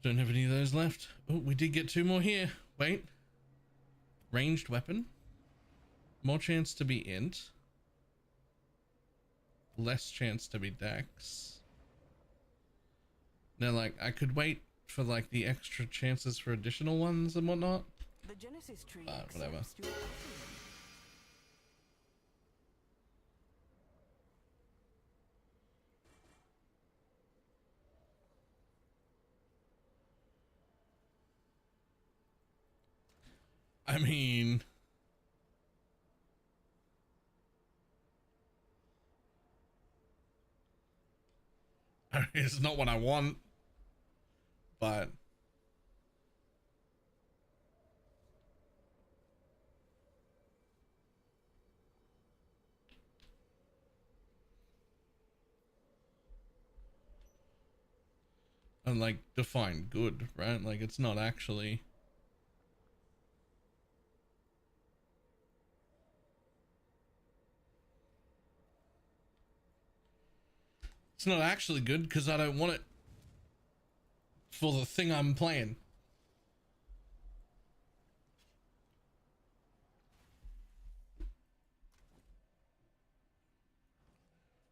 Don't have any of those left. Oh, we did get two more here. Wait. Ranged weapon. More chance to be int. Less chance to be dex. Now, like, I could wait for, like, the extra chances for additional ones and whatnot. The Genesis tree. Whatever. I mean, it's not what I want, but and like define good, right? Like it's not actually. It's not actually good because I don't want it for the thing I'm playing.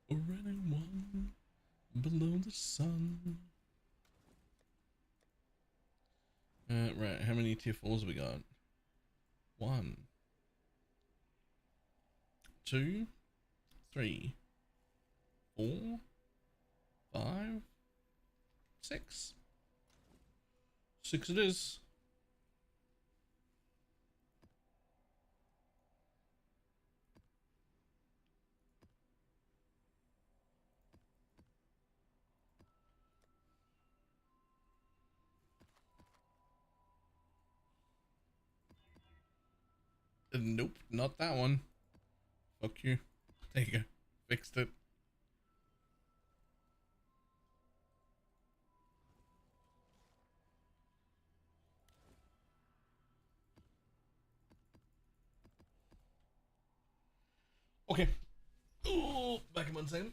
Already one below the sun. Right, how many tier 4s we got? 1, 2, 3, 4, 5, 6. 6 it is. Nope, not that one. Fuck you. There you go. Fixed it. Okay. Oh, back in 1 second.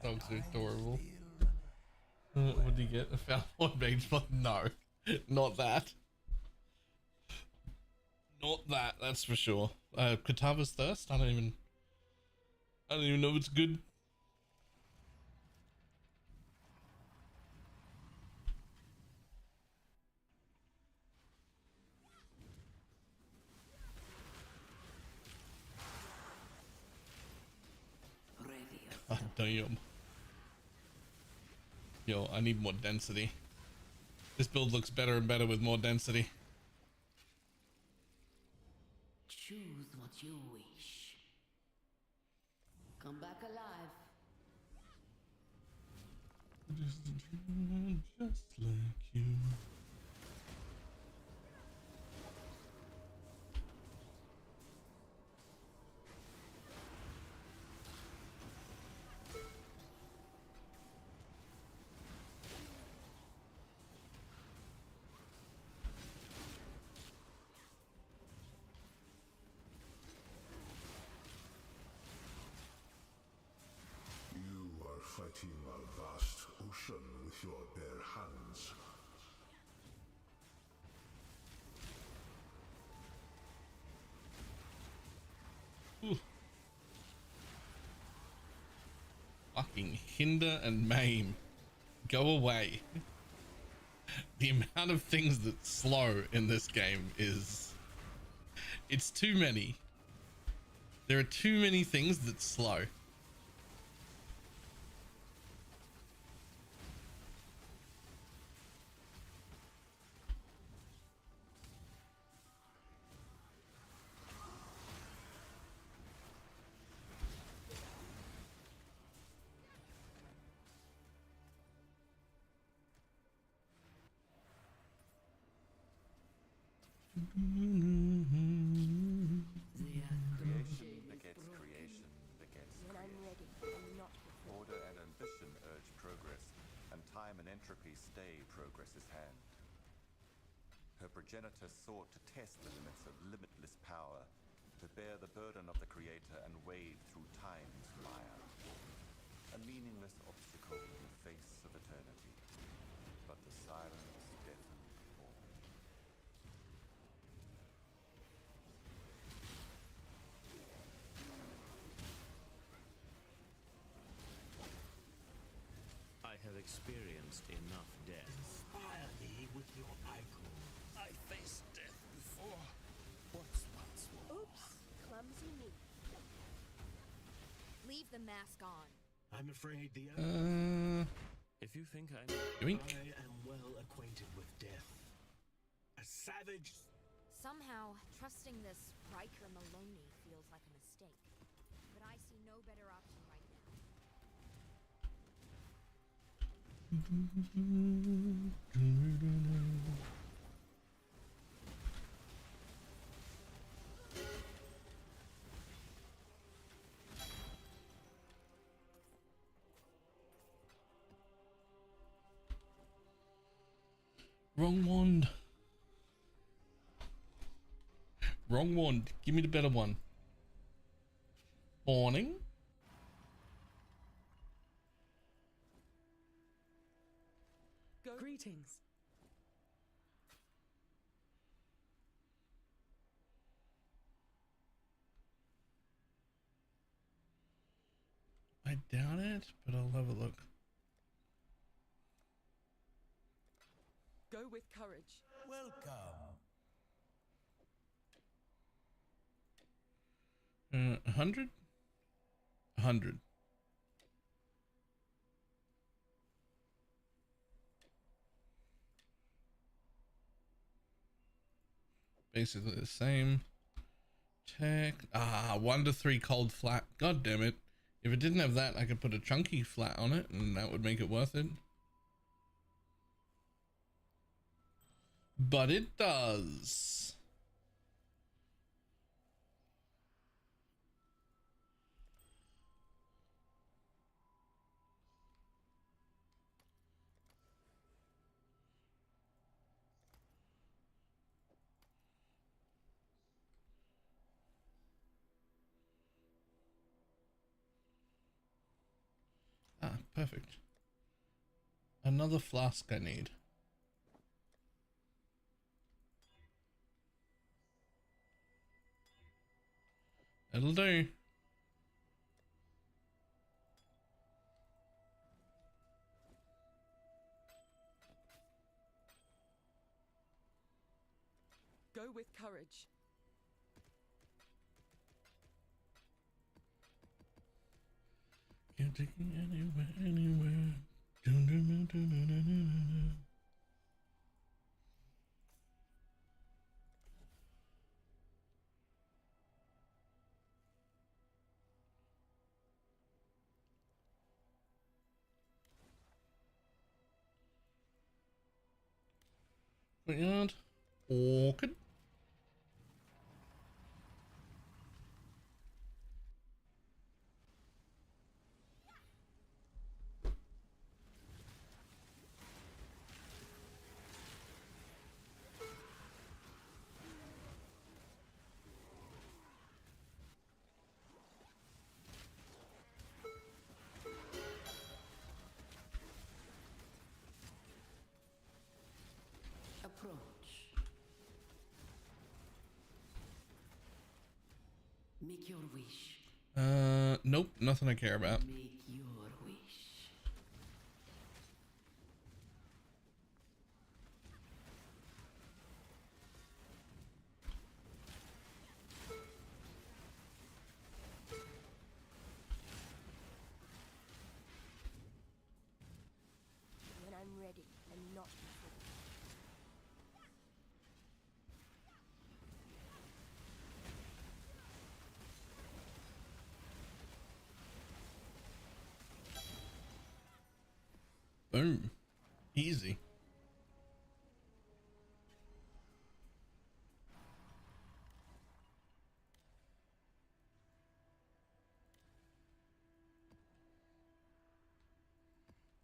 Dogs are adorable. What do you get? A found mage? No, not that. Not that. That's for sure. Katava's Thirst. I don't even know if it's good. Oh, damn. Yo, I need more density. This build looks better and better with more density. Choose what you wish. Come back alive. Just like you. You are fighting a vast ocean with your bare hands. Ooh. Fucking hinder and maim. Go away. The amount of things that slow in this game is... it's too many. There are too many things that slow. Creation begets creation begets creation. Order and ambition urge progress, and time and entropy stay progress's hand. Her progenitor sought to test the limits of limitless power, to bear the burden of the Creator and wade through time's mire. A meaningless obstacle in the face of eternity, but the silence deafened all. I have experienced enough death. Inspire me with your icon. I faced death before. Oops, clumsy me. Leave the mask on. I'm afraid the If you think I'm... Yoink. I am well acquainted with death. A savage. Somehow, trusting this Riker Maloney feels like a mistake. But I see no better option right now. Wrong wand. Wrong wand. Give me the better one. Morning. Greetings. I doubt it, but I'll have a look. Go with courage. Welcome. 100? 100. Basically the same. Tech. 1 to 3 cold flat. God damn it. If it didn't have that, I could put a chunky flat on it and that would make it worth it. But it does. perfect. Another flask I need. It'll do. Go with courage. Can't take me anywhere, anywhere. Dun, dun, dun, dun, dun, dun, dun, dun. Courtyard. Orchid. Approach. Make your wish. Nope, nothing I care about. Make your wish. When I'm ready and not before. Boom. Easy.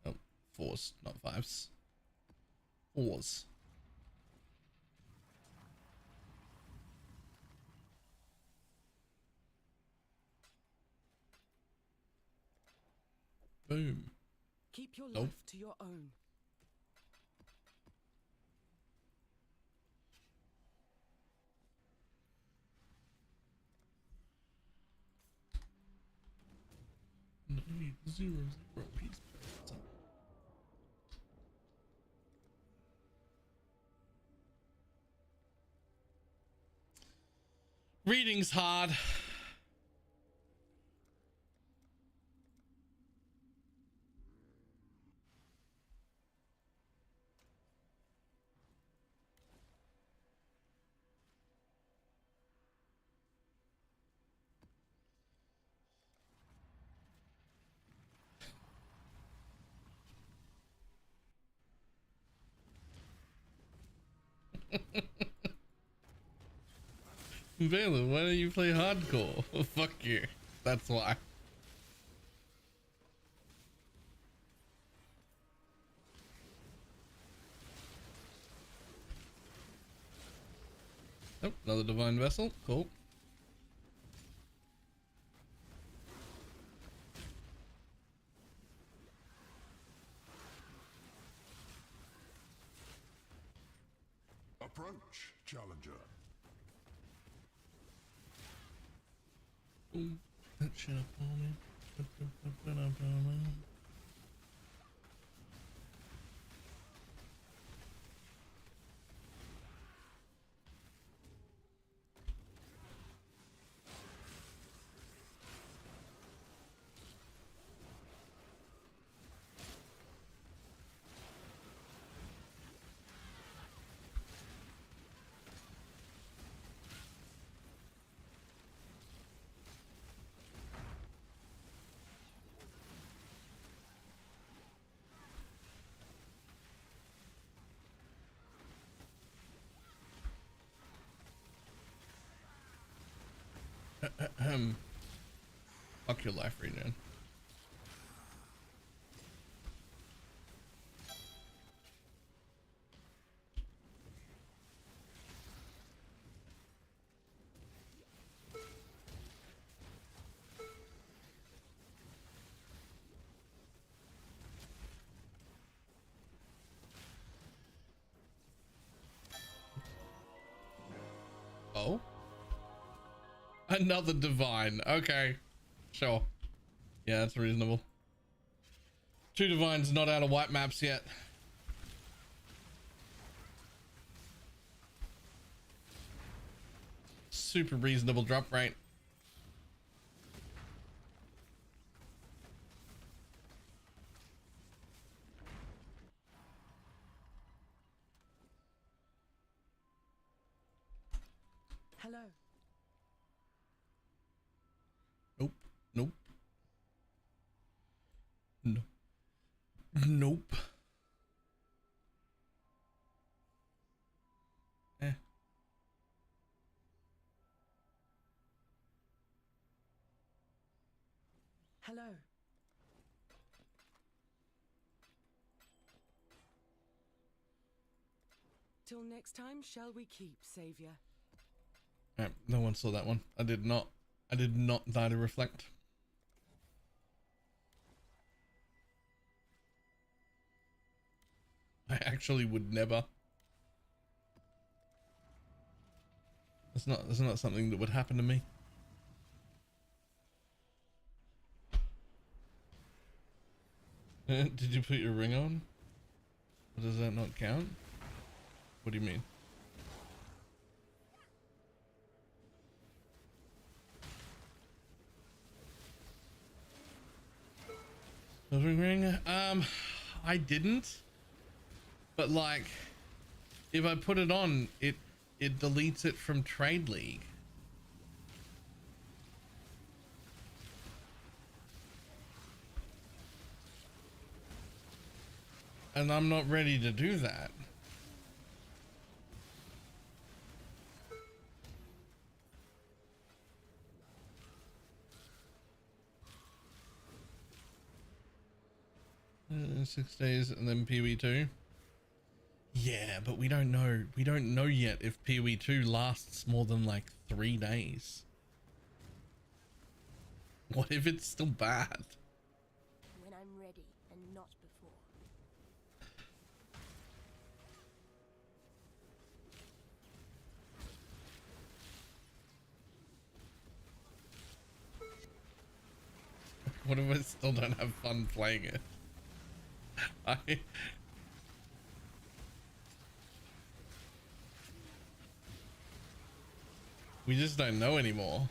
Oh, fours, not fives. Fours. Boom. Keep your Nope. life to your own. Zero piece. Reading's hard. Valen, why don't you play hardcore? Fuck you. That's why. Oh, another divine vessel. Cool. Approach, challenger. Ooh, that shit up on me. Fuck your life regen. Another divine. Okay. Sure. Yeah, that's reasonable. 2 divines not out of white maps yet. Super reasonable drop rate. Hello. Nope. Nope. No. Nope. Eh. Hello. Till next time, shall we keep, Savior? No one saw that one. I did not die to reflect. I actually would never. That's not something that would happen to me. Did you put your ring on? Does that not count? What do you mean? Ring? I didn't. But like, if I put it on, it deletes it from Trade League. And I'm not ready to do that. Uh, 6 days and then PoE2. Yeah, but we don't know yet if PoE2 lasts more than like 3 days. What if it's still bad? When I'm ready and not before. What if I still don't have fun playing it? We just don't know anymore.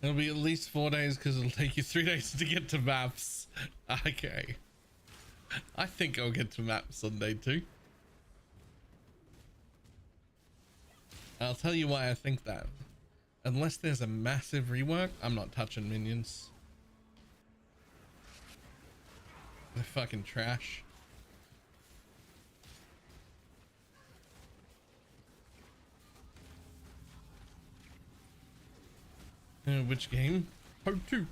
It'll be at least 4 days because it'll take you 3 days to get to maps. Okay. I think I'll get to maps on day 2. I'll tell you why I think that. Unless there's a massive rework, I'm not touching minions. They're fucking trash. Which game? Part 2.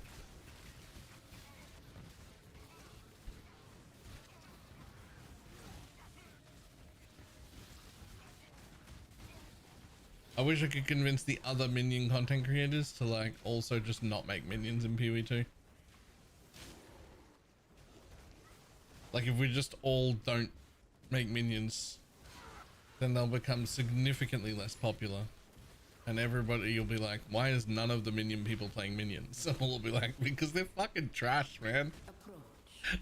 I wish I could convince the other minion content creators to like also just not make minions in PoE2. Like if we just all don't make minions, then they'll become significantly less popular. And everybody will be like, why is none of the minion people playing minions? And we'll be like, because they're fucking trash, man.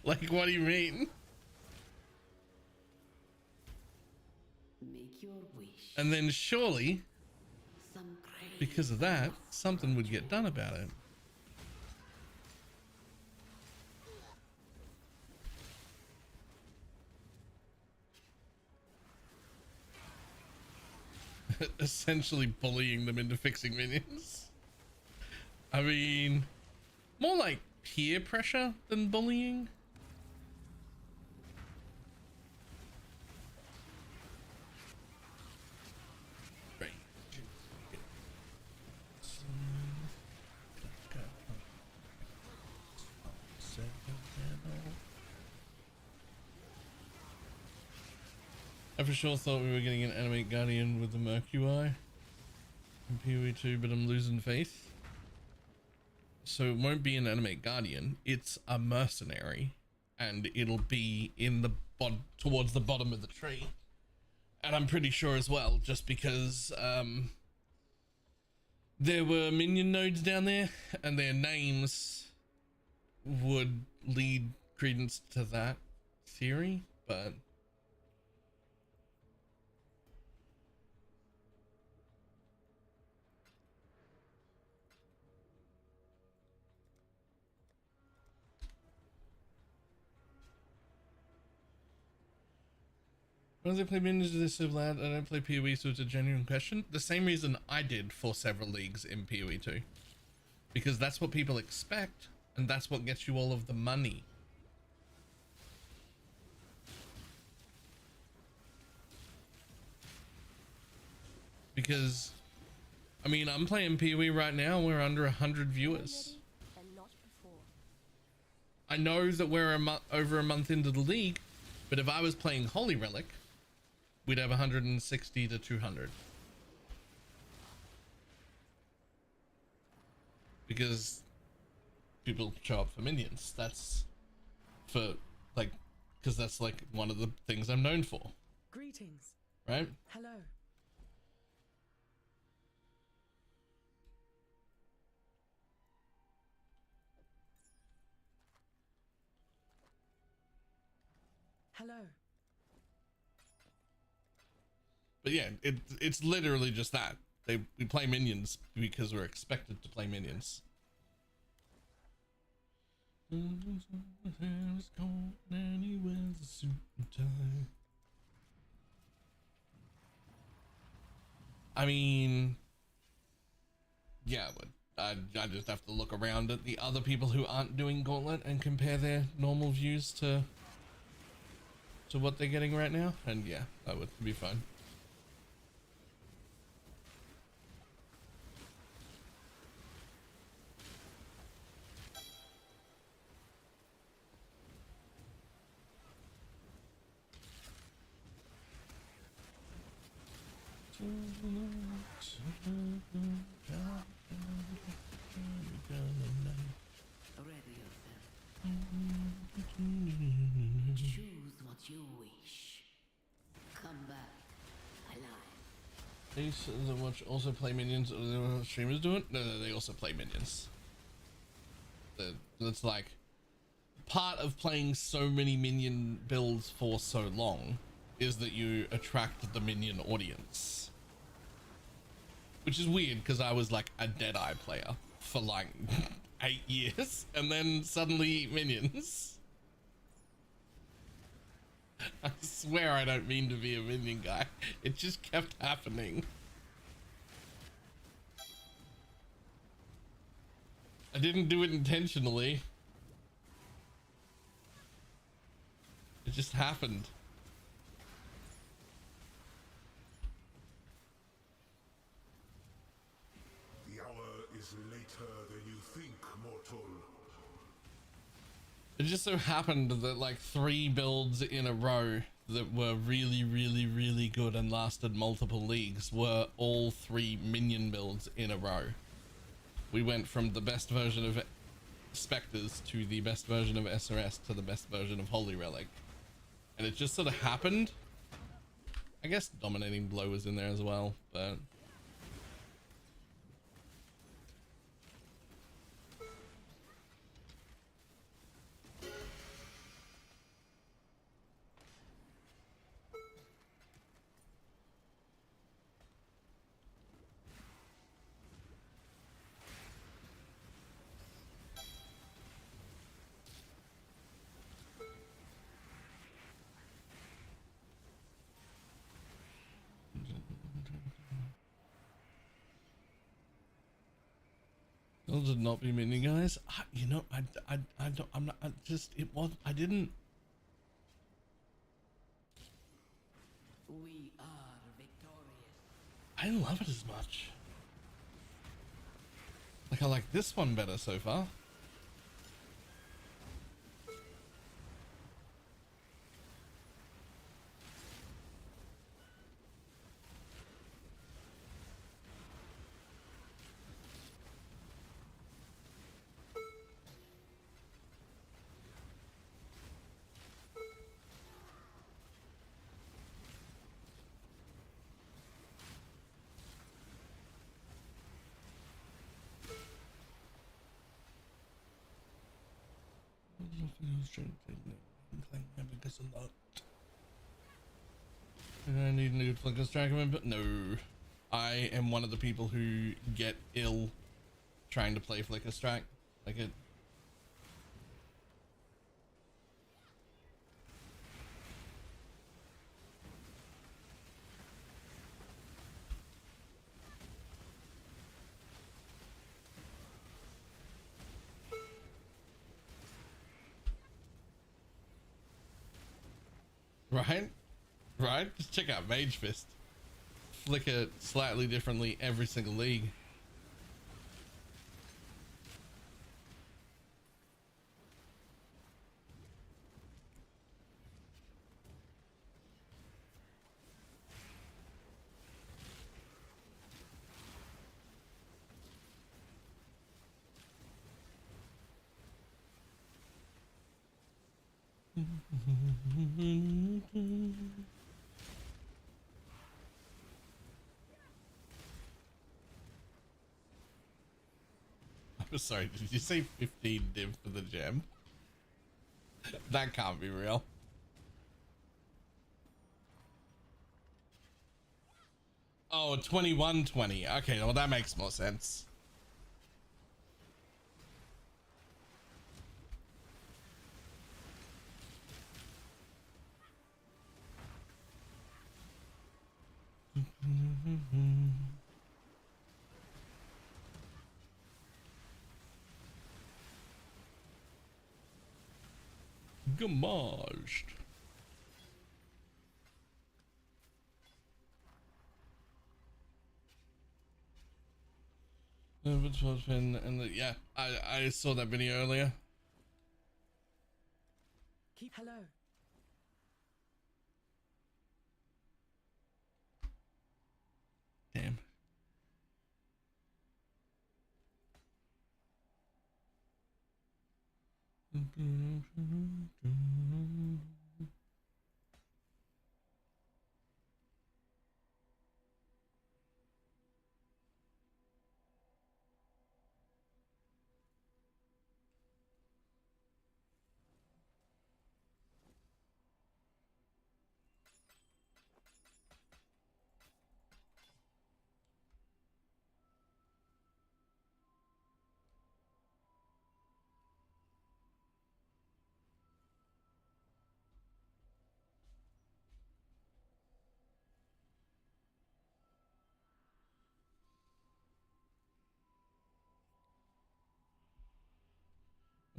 Like, what do you mean? Make your wish. And then surely, because of that, something would get done about it. Essentially bullying them into fixing minions. I mean, more like peer pressure than bullying. Right. I for sure thought we were getting an Animate Guardian with the Mercury in PoE 2, but I'm losing faith. So it won't be an Animate Guardian, it's a mercenary, and it'll be in the towards the bottom of the tree. And I'm pretty sure as well, just because there were minion nodes down there, and their names would lead credence to that theory, but why do they play minions? They're so loud. I don't play PoE, so it's a genuine question. The same reason I did for several leagues in PoE 2, because that's what people expect, and that's what gets you all of the money. Because, I mean, I'm playing PoE right now. We're under 100 viewers. I know that we're over a month into the league, but if I was playing Holy Relic, we'd have 160 to 200. Because people show up for minions. That's for, like, because that's like one of the things I'm known for. Greetings. Right? Hello. Hello. But yeah, it's literally just that. We play minions because we're expected to play minions. I mean, yeah, but I just have to look around at the other people who aren't doing Gauntlet and compare their normal views to what they're getting right now, and yeah, that would be fine. Choose what you wish. Come back alive. Ace and Watch also play minions. Or the streamers do it? No, they also play minions. That's like part of playing so many minion builds for so long is that you attract the minion audience, which is weird because I was like a Deadeye player for like 8 years, and then suddenly minions. I swear I don't mean to be a minion guy. It just kept happening. I didn't do it intentionally. It just happened. The hour is later than you think, mortal. It just so happened that like 3 builds in a row that were really, really, really good and lasted multiple leagues were all 3 minion builds in a row. We went from the best version of Spectres to the best version of SRS to the best version of Holy Relic. And it just sort of happened. I guess Dominating Blow was in there as well, but those would not be minion guys. You know, I don't, I'm not, I just, it was, I didn't. We are victorious. I didn't love it as much. Like I like this one better so far. I need a new flicker strike member. No, I am one of the people who get ill trying to play flicker strike. Like it. Right? Right? Just check out Mage Fist. Flicker slightly differently every single league. I'm sorry, did you say 15 div for the gem? That can't be real. Oh, 2120. Okay, well that makes more sense. Gamaged. And yeah, I saw that video earlier. Keep hello. Damn.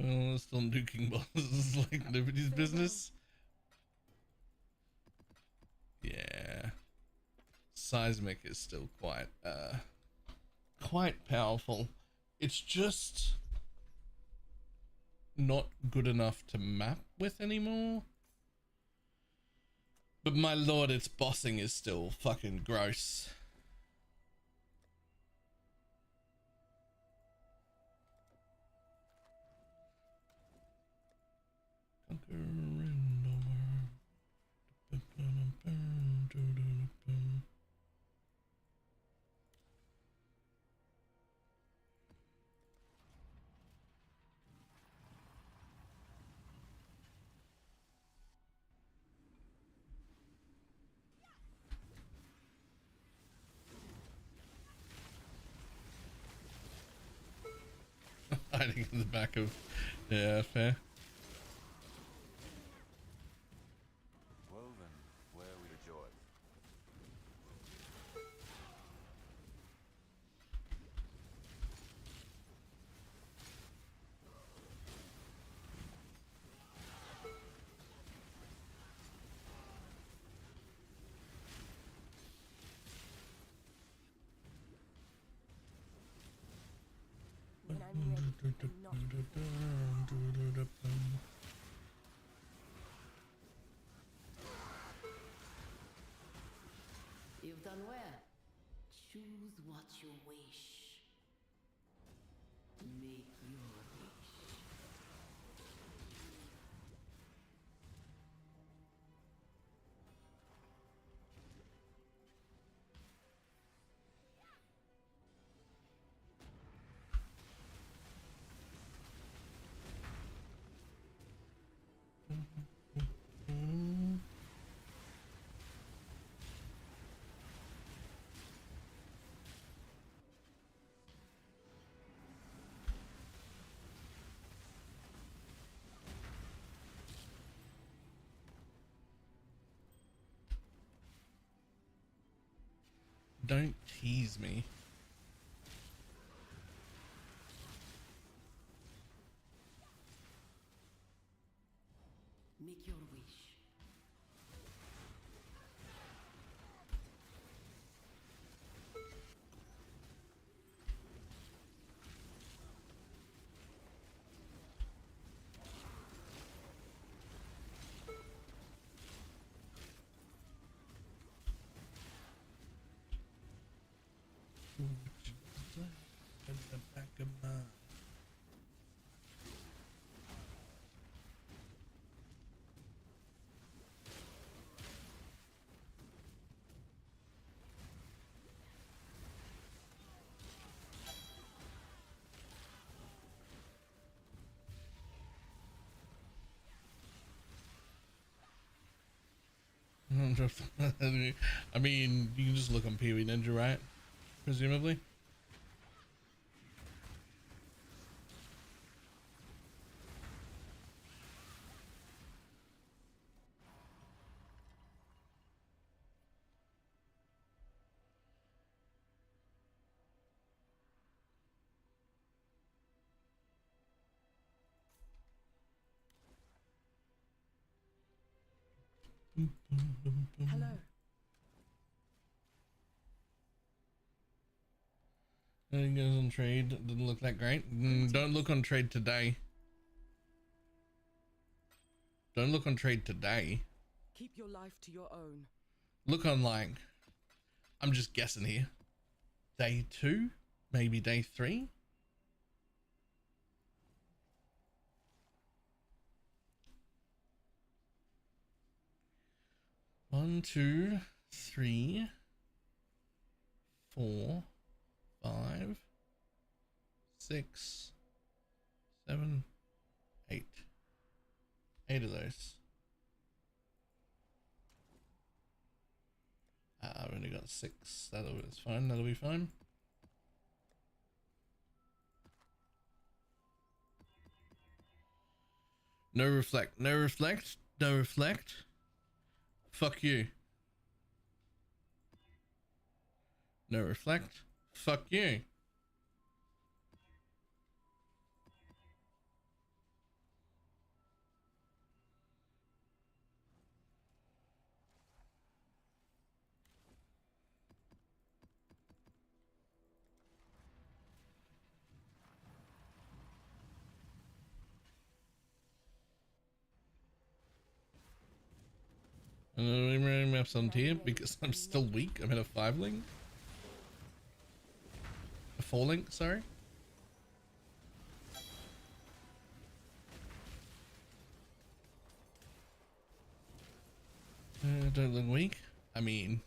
Well, still nuking bosses like nobody's business. Yeah. Seismic is still quite powerful. It's just not good enough to map with anymore. But my lord, its bossing is still fucking gross. Hiding in the back of, yeah, fair. Well then, where are we to join? When I'm ready, I'm not You've done well. Choose what you wish. Make your wish. don't tease me. Make your wish. In the back of my I mean, you can just look on Pee-wee Ninja, right? Presumably. Hello. Anything goes on trade. Didn't look that great. Don't look on trade today. Don't look on trade today. Keep your life to your own. Look on, like, I'm just guessing here. Day 2, maybe day 3. One, 2, 3, 4, 5, 6, 7, 8. 8 of those. I've only got 6. That's fine. That'll be fine. No reflect. No reflect. No reflect. Fuck you. No reflect. Fuck you. I'm running maps on tier because I'm still weak. I'm at a 5 link. A 4 link, sorry. Don't look weak. I mean,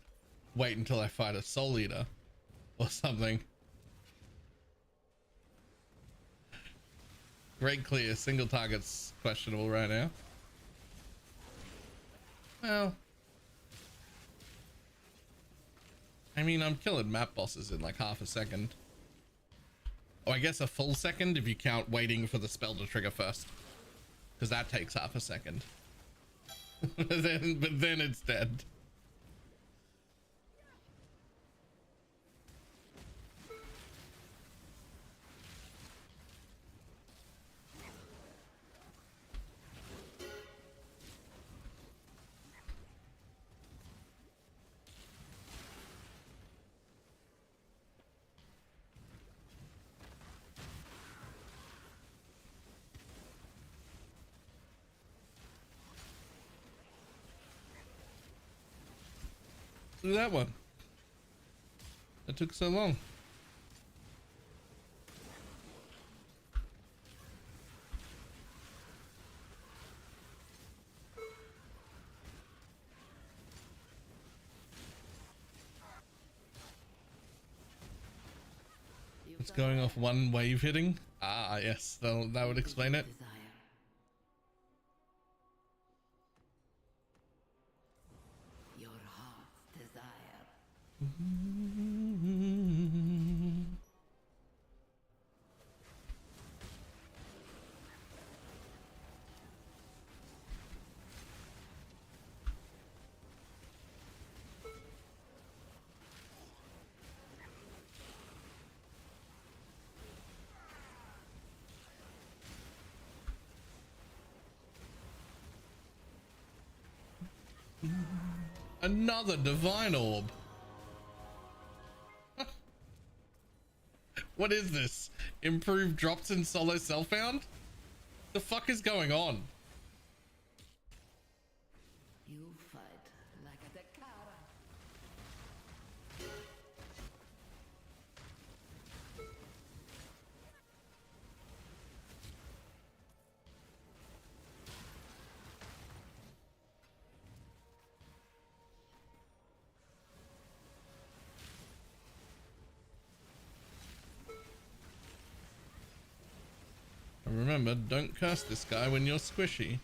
wait until I fight a soul eater or something. Great clear. Single target's questionable right now. Well, I mean, I'm killing map bosses in like half a second. Oh, I guess a full second if you count waiting for the spell to trigger first, because that takes half a second. but then it's dead. Look at that one. That took so long. It's going off one wave hitting. Ah, yes, that would explain it. Your heart's desire. Another divine orb. What is this? Improved drops in solo self-found? The fuck is going on? You fight like a Dakara. And remember, don't curse this guy when you're squishy.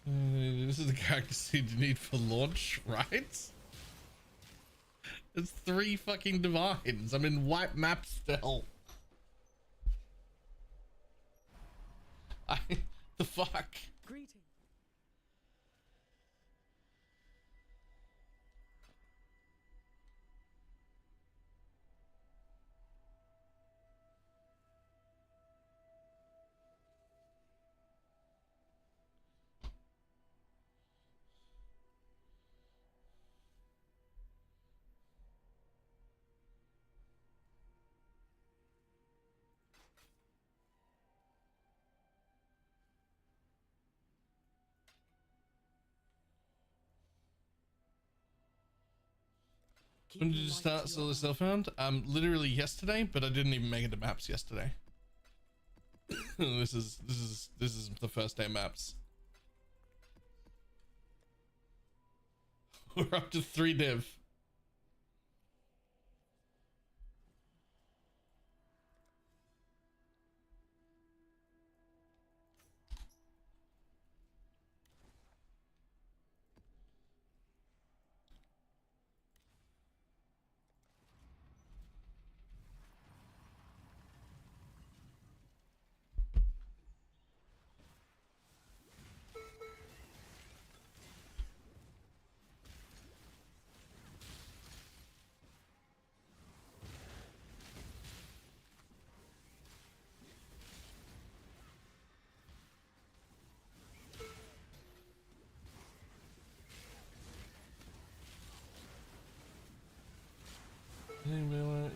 This is the character seed you need for launch, right? It's 3 fucking divines. I'm in white map still. The fuck? Greetings. When did you start solo self-found? Literally yesterday, but I didn't even make it to maps yesterday. This is the first day of maps. We're up to 3 div.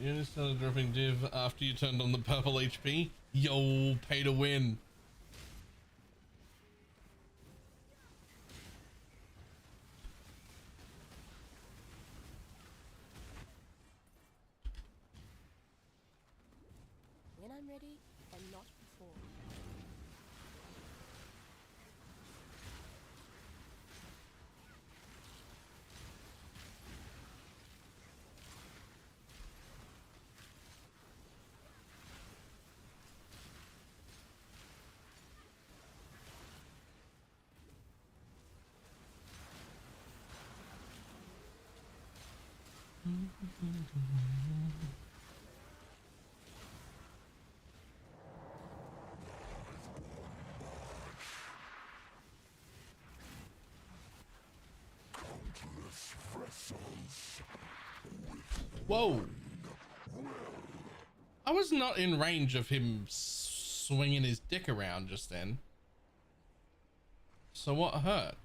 You just started dropping div after you turned on the purple HP. Yo, pay to win. When I'm ready, and not before. Whoa. I was not in range of him swinging his dick around just then. So what hurt?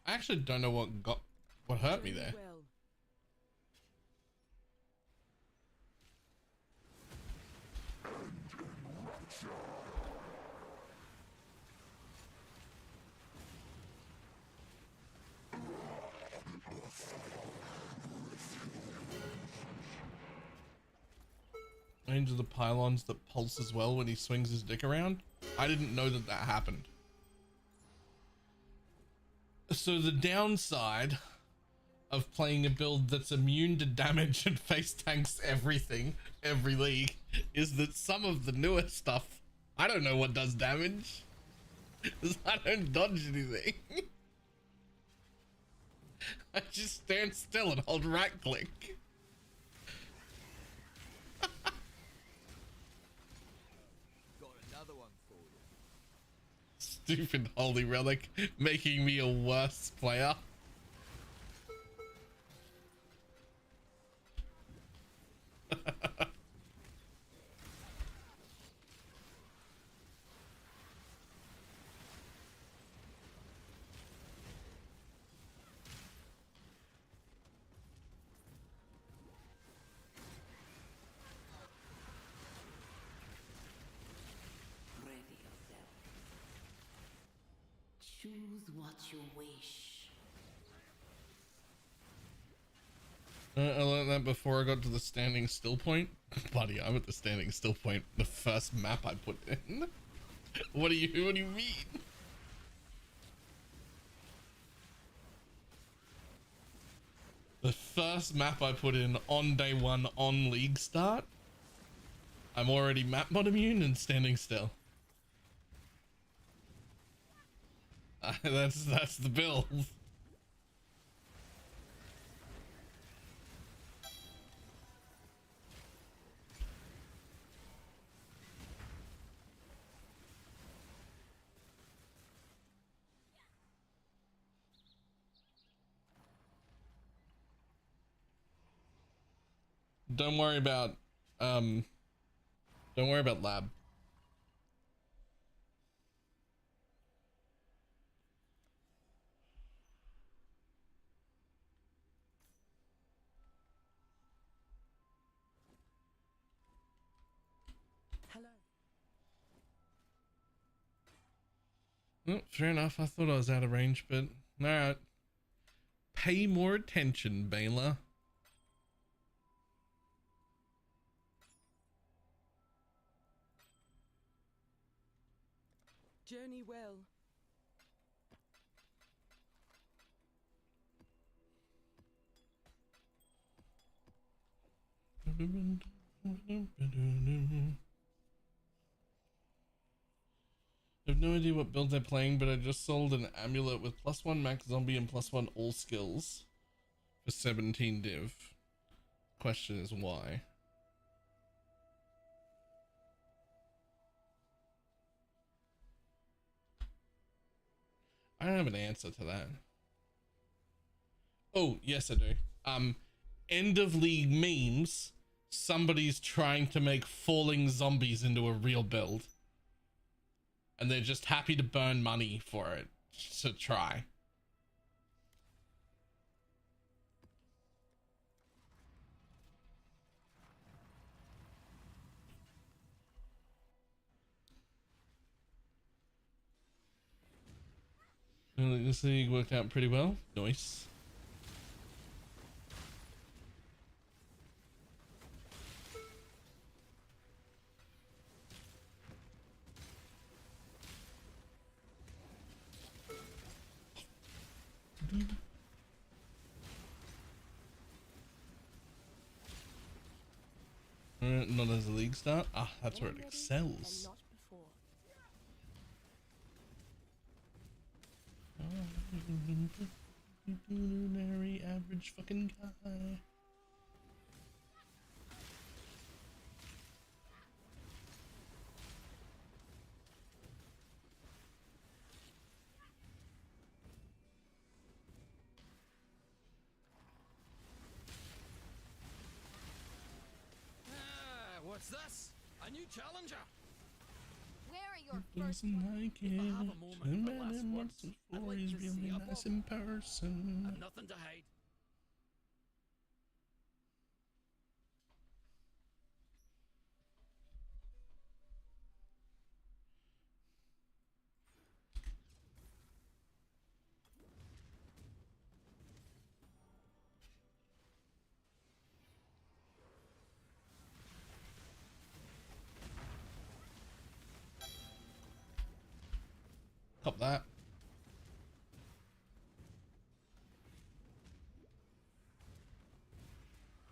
I actually don't know what hurt me there. Range of the pylons that pulse as well when he swings his dick around. I didn't know that happened. So the downside of playing a build that's immune to damage and face tanks everything every league is that some of the newer stuff, I don't know what does damage. I don't dodge anything. I just stand still and hold right click. Stupid holy relic, making me a worse player. what you wish. I learned that before I got to the standing still point. Buddy, I'm at the standing still point. The first map I put in. What do you mean? The first map I put in on day one on league start. I'm already map mod immune and standing still. That's the build. Don't worry about lab. Hello. Oh, fair enough. I thought I was out of range, but alright. Pay more attention, Baylor. Journey well. I have no idea what build they're playing, but I just sold an amulet with +1 max zombie and +1 all skills for 17 div. Question is why. I don't have an answer to that. Oh, yes I do. End of league memes. Somebody's trying to make falling zombies into a real build. And they're just happy to burn money for it to try. This league worked out pretty well. Nice. Not as a league start. Ah, that's where it excels. Ordinary average fucking guy. What's this? A new challenger? Where are your first Doesn't like it. I have a moment Too for bad last in words. once I'd before like he's to see really a nice bubble. in person. I've nothing to hide. Cop that.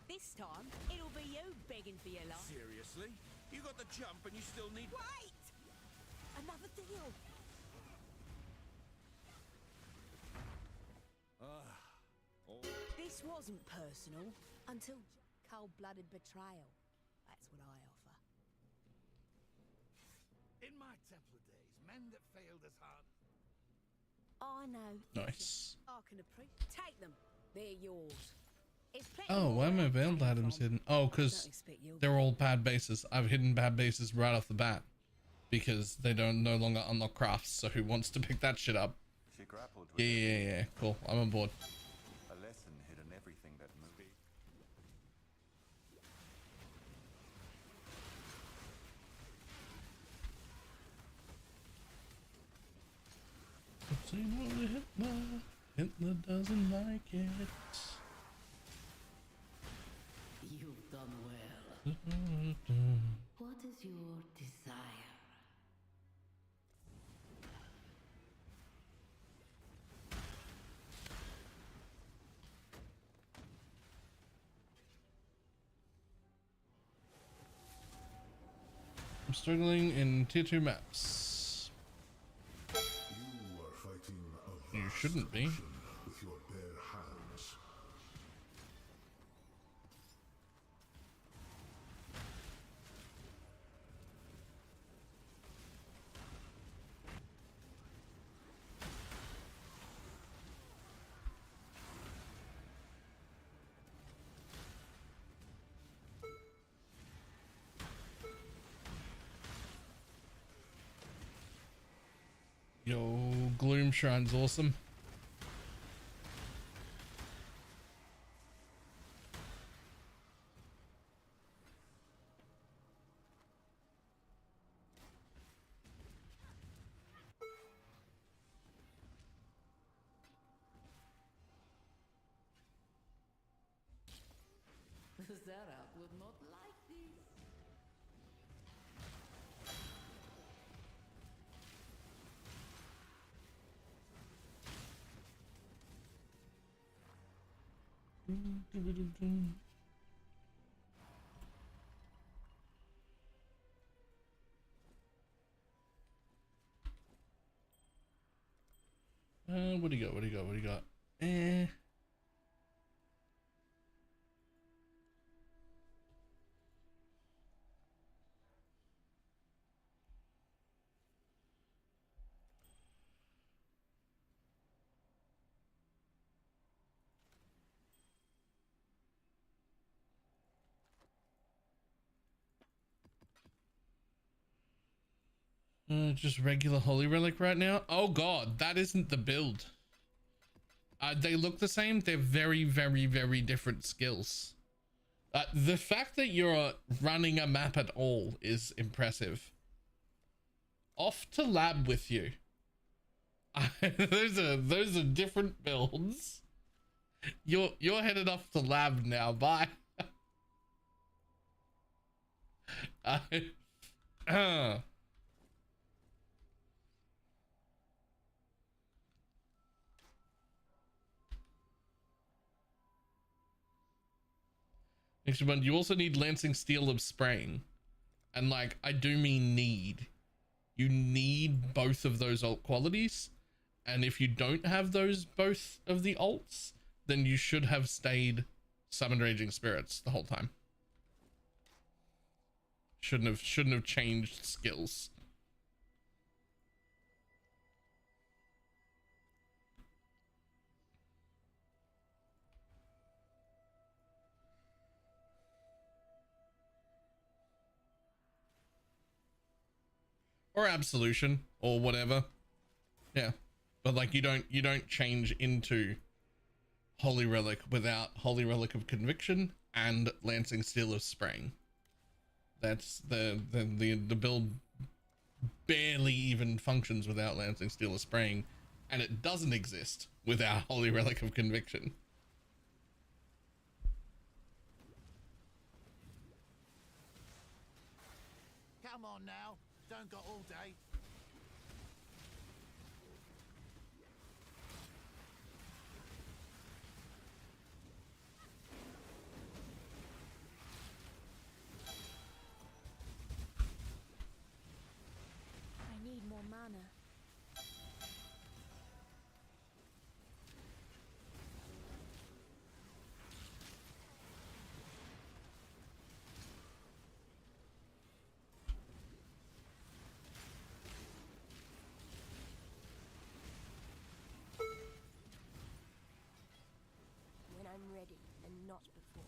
This time, it'll be you begging for your life. Seriously? You got the jump and you still need... Wait! Another deal. This wasn't personal until cold-blooded betrayal. That's what I offer. In my Templar days, men that failed as hard. I know. Nice. I can appreciate. Take them. They're yours. It's plenty Oh, more why are my where I veiled came items from. hidden? Oh, Don't because expect you'll they're all bad bases. I've hidden bad bases right off the bat because they don't no longer unlock crafts. So who wants to pick that shit up? She grappled with Yeah. Cool. I'm on board. a lesson hidden everything that moved. Say no to Hitler. Hitler doesn't like it. You've done well. What is your desire? I'm struggling in tier 2 maps. You are fighting a You shouldn't be. with your bare hands. Yo, Gloom Shrine's awesome. Zarak would not like this. What do you got? What do you got? What do you got? Just regular Holy Relic right now. Oh god, that isn't the build. They look the same. They're very, very, very different skills. The fact that you're running a map at all is impressive. Off to lab with you. those are different builds. You're headed off to lab now. Bye. Next one, you also need Lancing Steel of Spraying. And like, I do mean need. You need both of those alt qualities. And if you don't have those both of the alts, then you should have stayed Summoned Raging Spirits the whole time. Shouldn't have changed skills. Or Absolution or whatever. Yeah. But like you don't change into Holy Relic without Holy Relic of Conviction and Lancing Steel of Spraying. That's the build barely even functions without Lancing Steel of Spraying, and it doesn't exist without Holy Relic of Conviction. Come on now, don't got all day. I need more mana. When I'm ready and not before.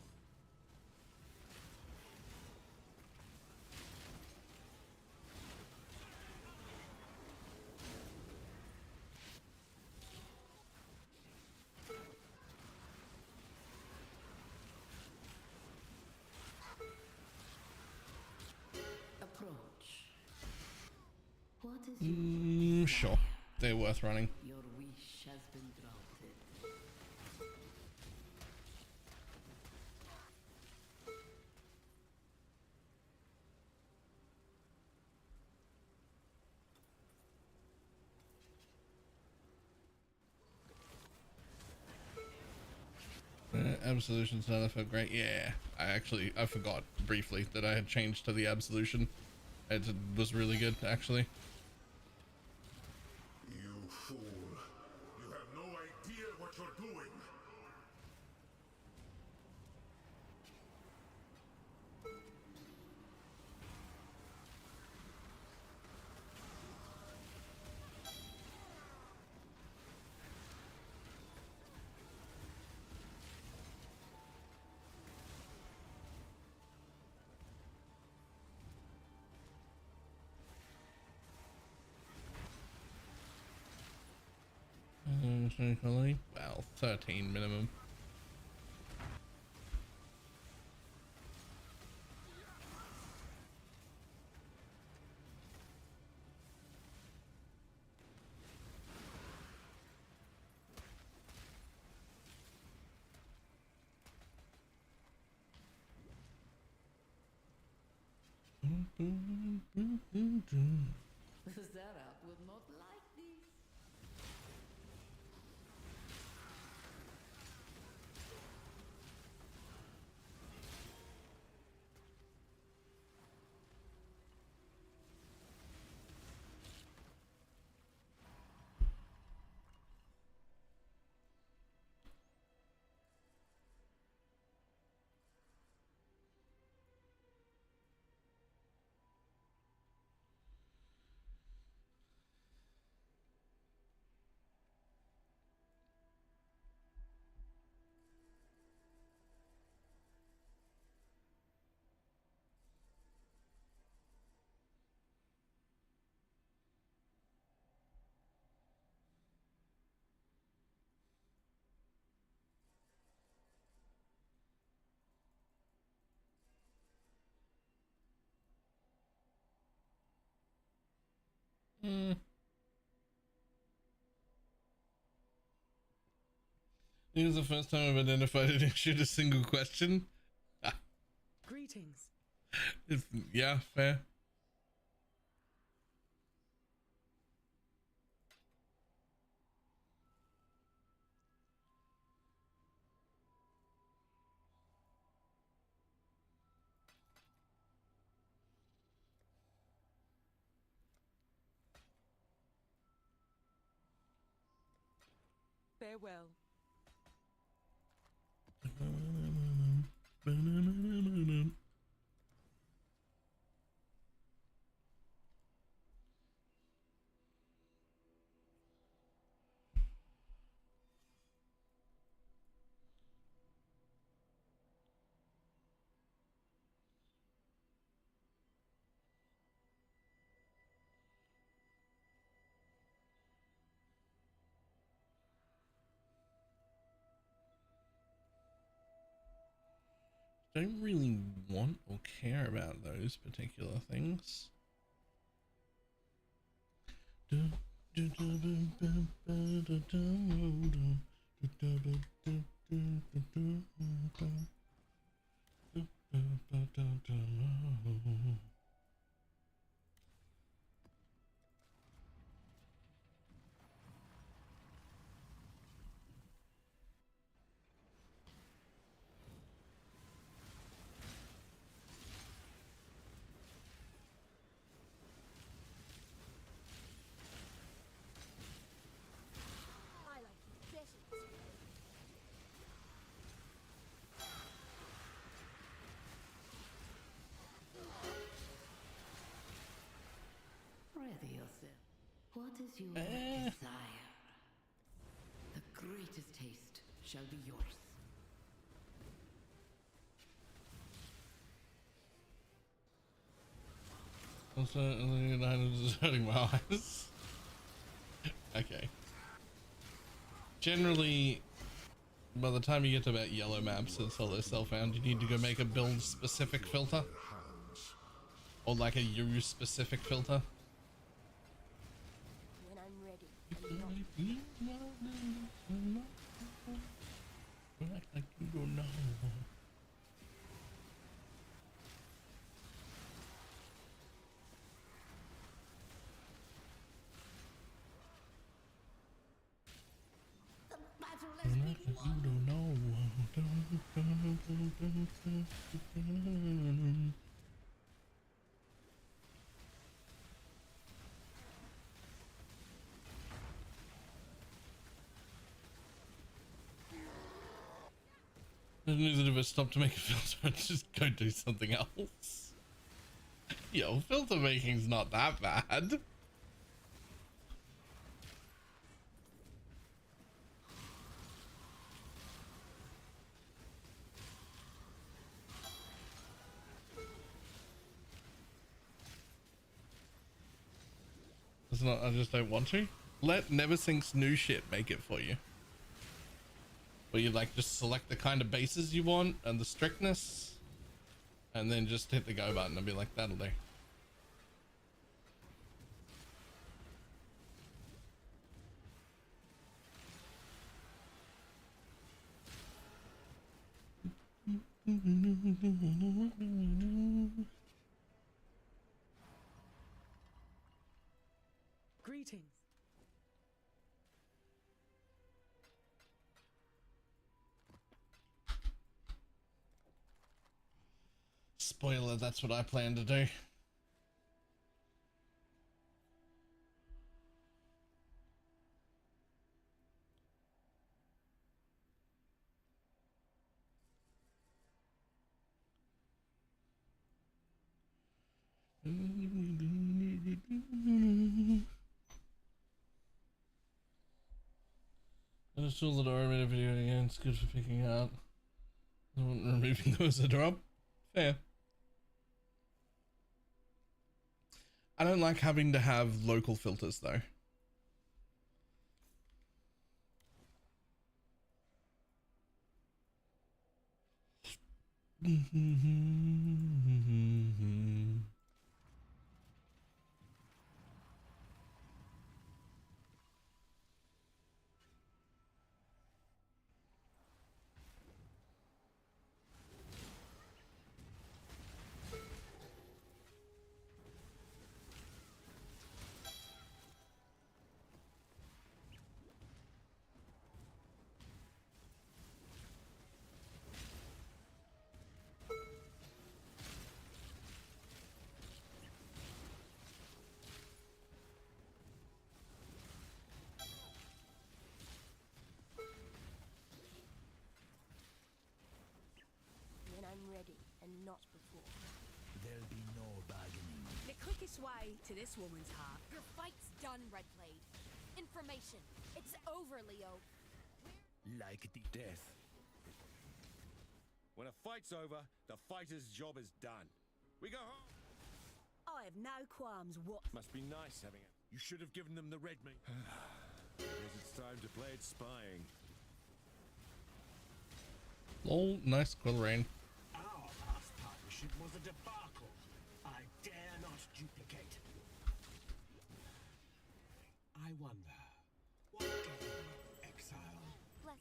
Approach. What is Sure, they're worth running. your Absolution starter felt great. Yeah, I forgot briefly that I had changed to the Absolution. It was really good, actually. You fool. You have no idea what you're doing. Well, 13 minimum. Zara will not like this. This is the first time I've identified and issued a single question. Greetings. Yeah, fair. Farewell. Don't really want or care about those particular things. I like you better this way. Ready yourself. What is your desire? The greatest taste shall be yours. Also, I'm hurting my eyes. Okay. Generally, by the time you get to about yellow maps, it's all they're self-found. You need to go make a build-specific filter. Or like a use-specific filter. When I'm ready and not Act like you don't know. The battle has begun. You don't know. News if I stop to make a filter, just go do something else. Yo, filter making's not that bad. It's not, I just don't want to. Let Neversink's new shit make it for you. Where you like just select the kind of bases you want and the strictness, and then just hit the go button and be like, that'll do. Greetings. Spoiler, that's what I plan to do. I just saw the door, I made a video again. It's good for picking out. Removing those a drop. Fair. I don't like having to have local filters though. When I'm ready, and not before. There'll be no bargaining. The quickest way to this woman's heart. Your fight's done, Redblade. Information. It's over, Leo. Like the Death. When a fight's over, the fighter's job is done. We go home. I have no qualms what. Must be nice having it. You should have given them the red meat. I guess it's time to play it spying. Lol, nice quill rain. Our past partnership was a debacle. I dare not duplicate. I wonder, what game, exile? Bless.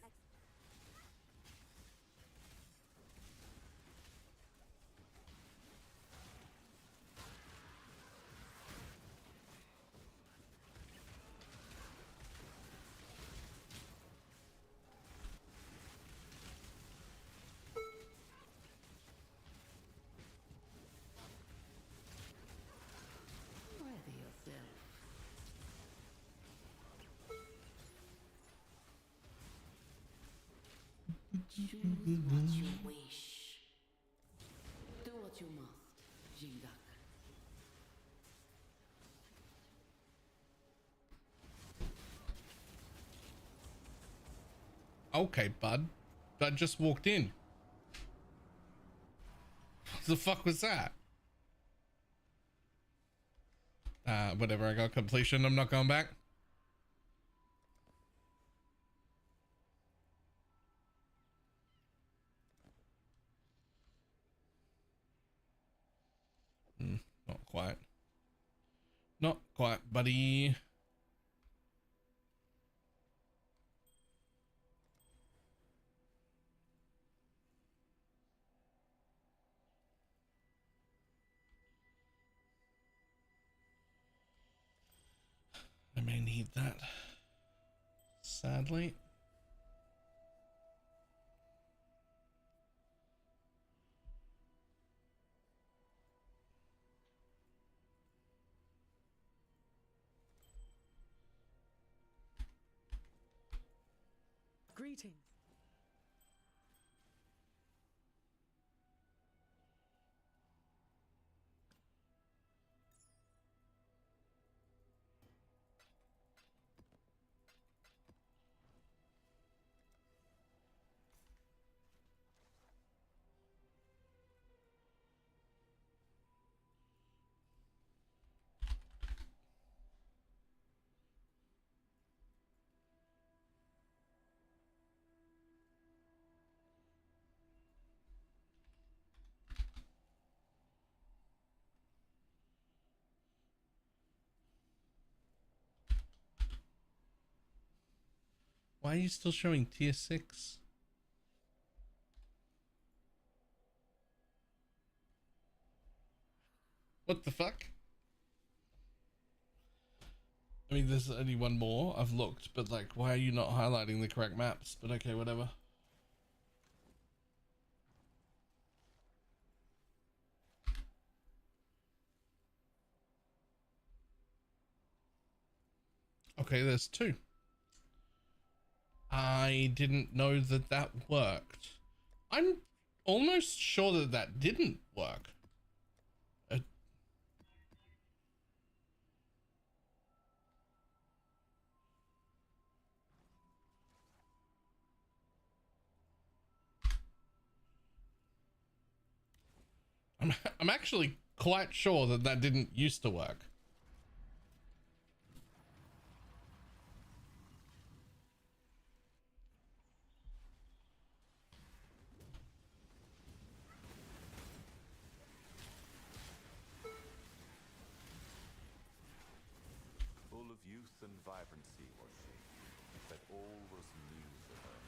Weather yourself. Choose what you wish. Do what you must, Jindak. Okay, bud. I just walked in. What the fuck was that? Whatever, I got completion. I'm not going back. Not quite. Not quite, buddy. I may need that. Sadly. Greetings. Why are you still showing tier 6? What the fuck? I mean, there's only one more. I've looked, but like, why are you not highlighting the correct maps? But okay, whatever. Okay, there's 2. I didn't know that that worked. I'm almost sure that that didn't work. I'm actually quite sure that that didn't used to work. Full of youth and vibrancy was she, but all was new to her,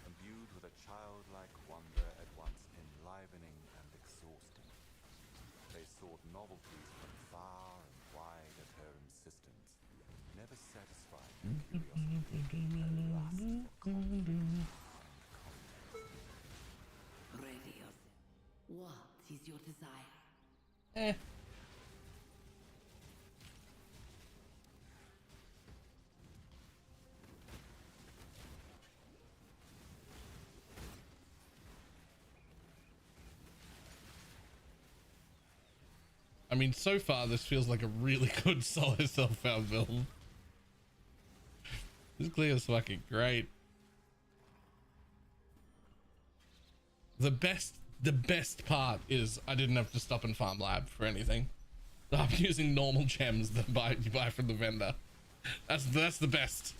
imbued with a childlike wonder at once enlivening and exhausting. They sought novelties from far and wide at her insistence, never satisfied their curiosity, her lust for conflict and contest. Ready yourself. What is your desire? I mean, so far this feels like a really good solo self-found build. This clear is fucking great. The best part is I didn't have to stop and farm lab for anything. I'm using normal gems that you buy from the vendor. That's the best.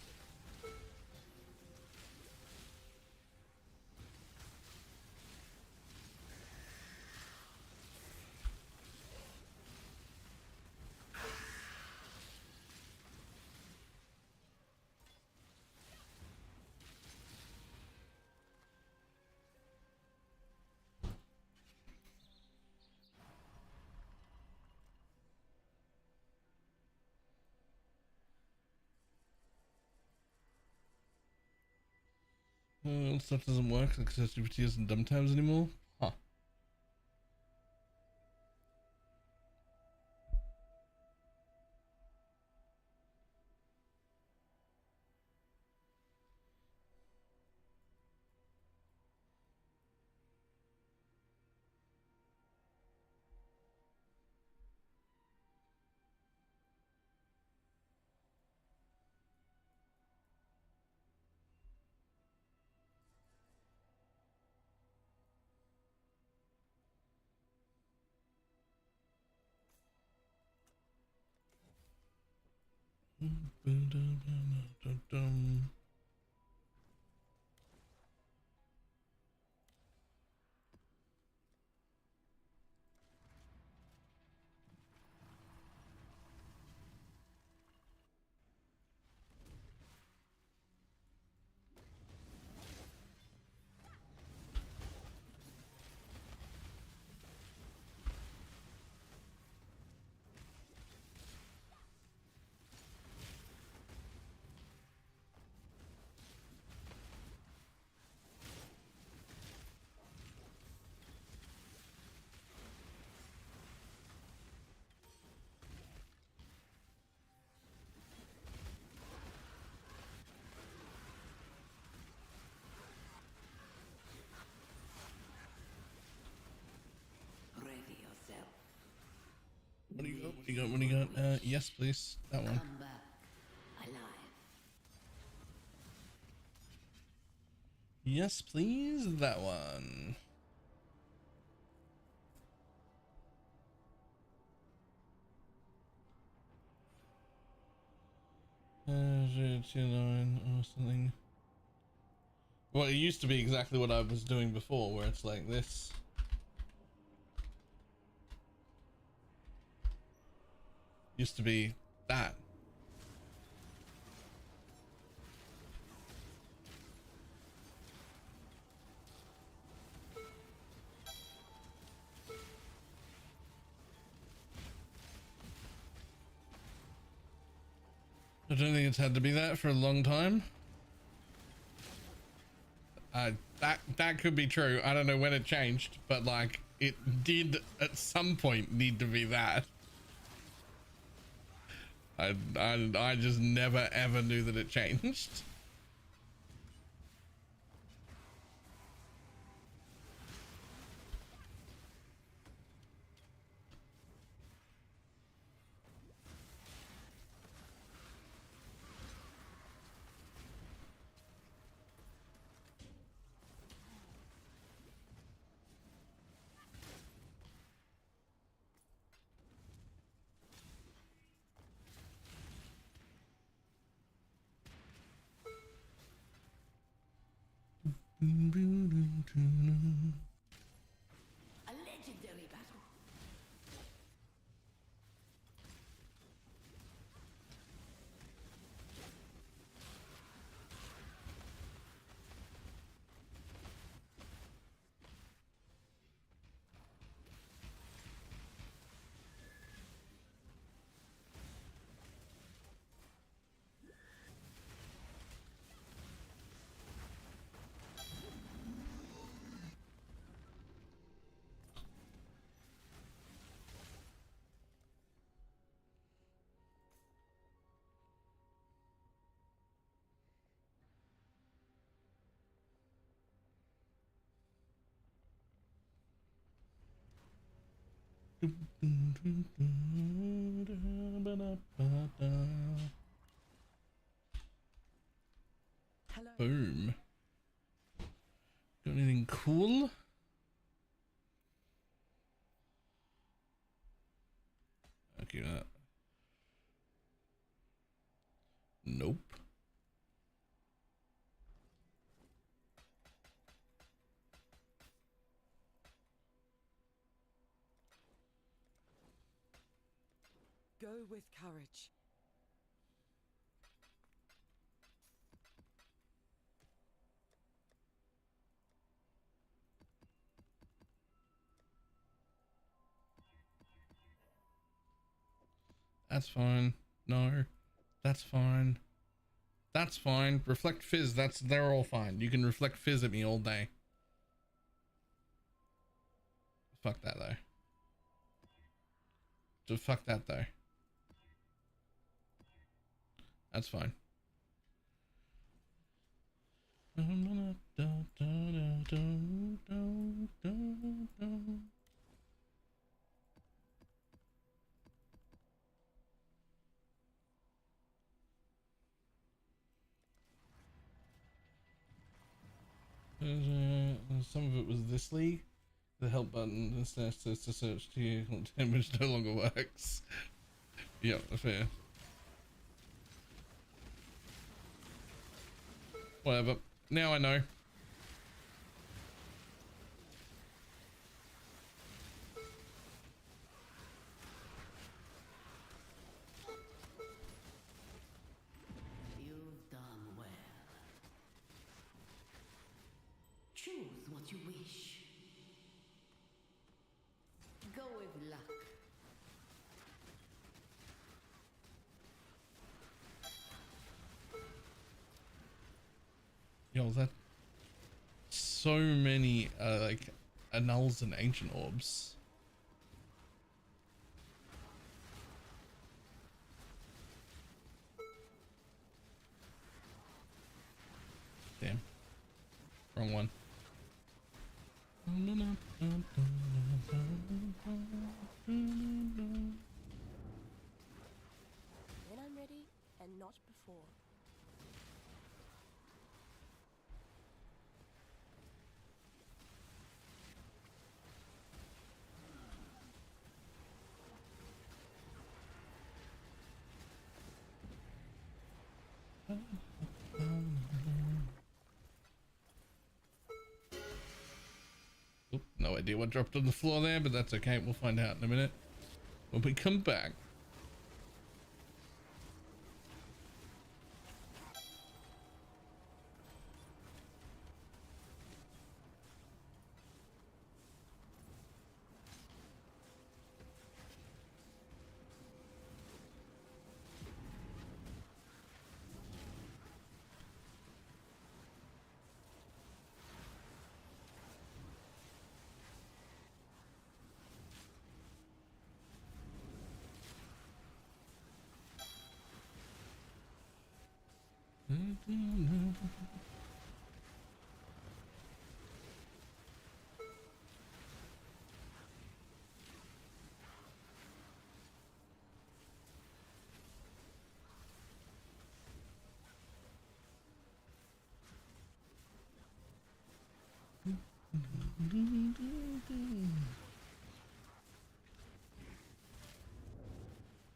Stuff doesn't work. Accessibility isn't dumb times anymore. Huh. What do you got? What do you got? Yes, please. That one. Come back alive. Yes, please. That one. Or something. Well, it used to be exactly what I was doing before, where it's like this. Used to be that. I don't think it's had to be that for a long time. That could be true. I don't know when it changed, but like it did at some point need to be that. I just never ever knew that it changed. A legendary battle. Hello. Boom. Got anything cool? Okay, that. Nope. Go with courage. That's fine. No, that's fine. That's fine. Reflect fizz. They're all fine. You can reflect fizz at me all day. Fuck that though. Just fuck that though. That's fine. Some of it was this league. The help button instead says to search to you content, which no longer works. Yep, fair. Whatever. Now I know. You've done well. Choose what you wish. Go with luck. Yo, that so many like annuls and ancient orbs. Damn. Wrong one. and not before. Oop, no idea what dropped on the floor there, but that's okay. We'll find out in a minute when we come back.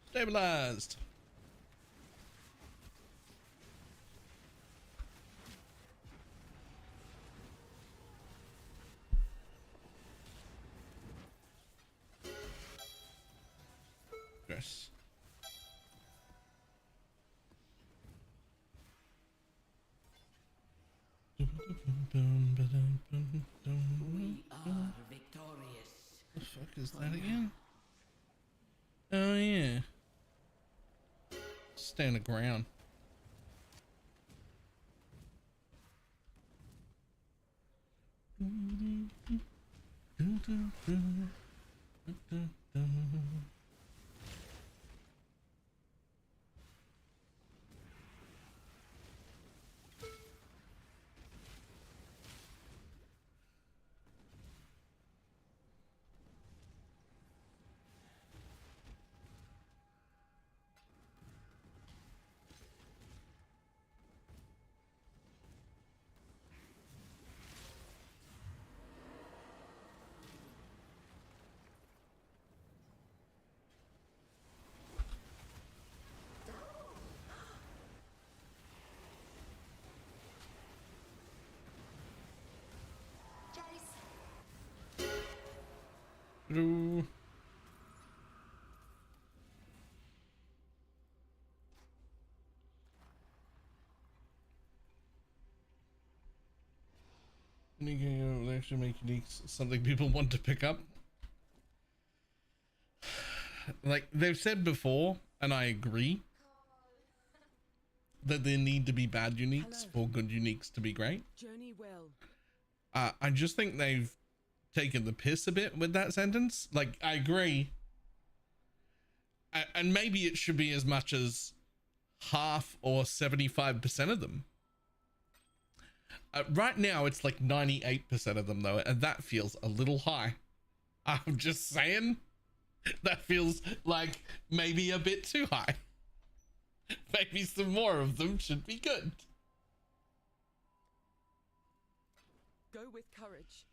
Stabilized. Yes. We are victorious. The fuck is that again? Oh yeah. Stay on the ground. Through. They actually make uniques something people want to pick up. Like they've said before, and I agree, that there need to be bad uniques for good uniques to be great. Journey well. I just think they've taken the piss a bit with that sentence. Like, I agree. And maybe it should be as much as half or 75% of them. Right now, it's like 98% of them, though, and that feels a little high. I'm just saying. That feels like maybe a bit too high. Maybe some more of them should be good. Go with courage.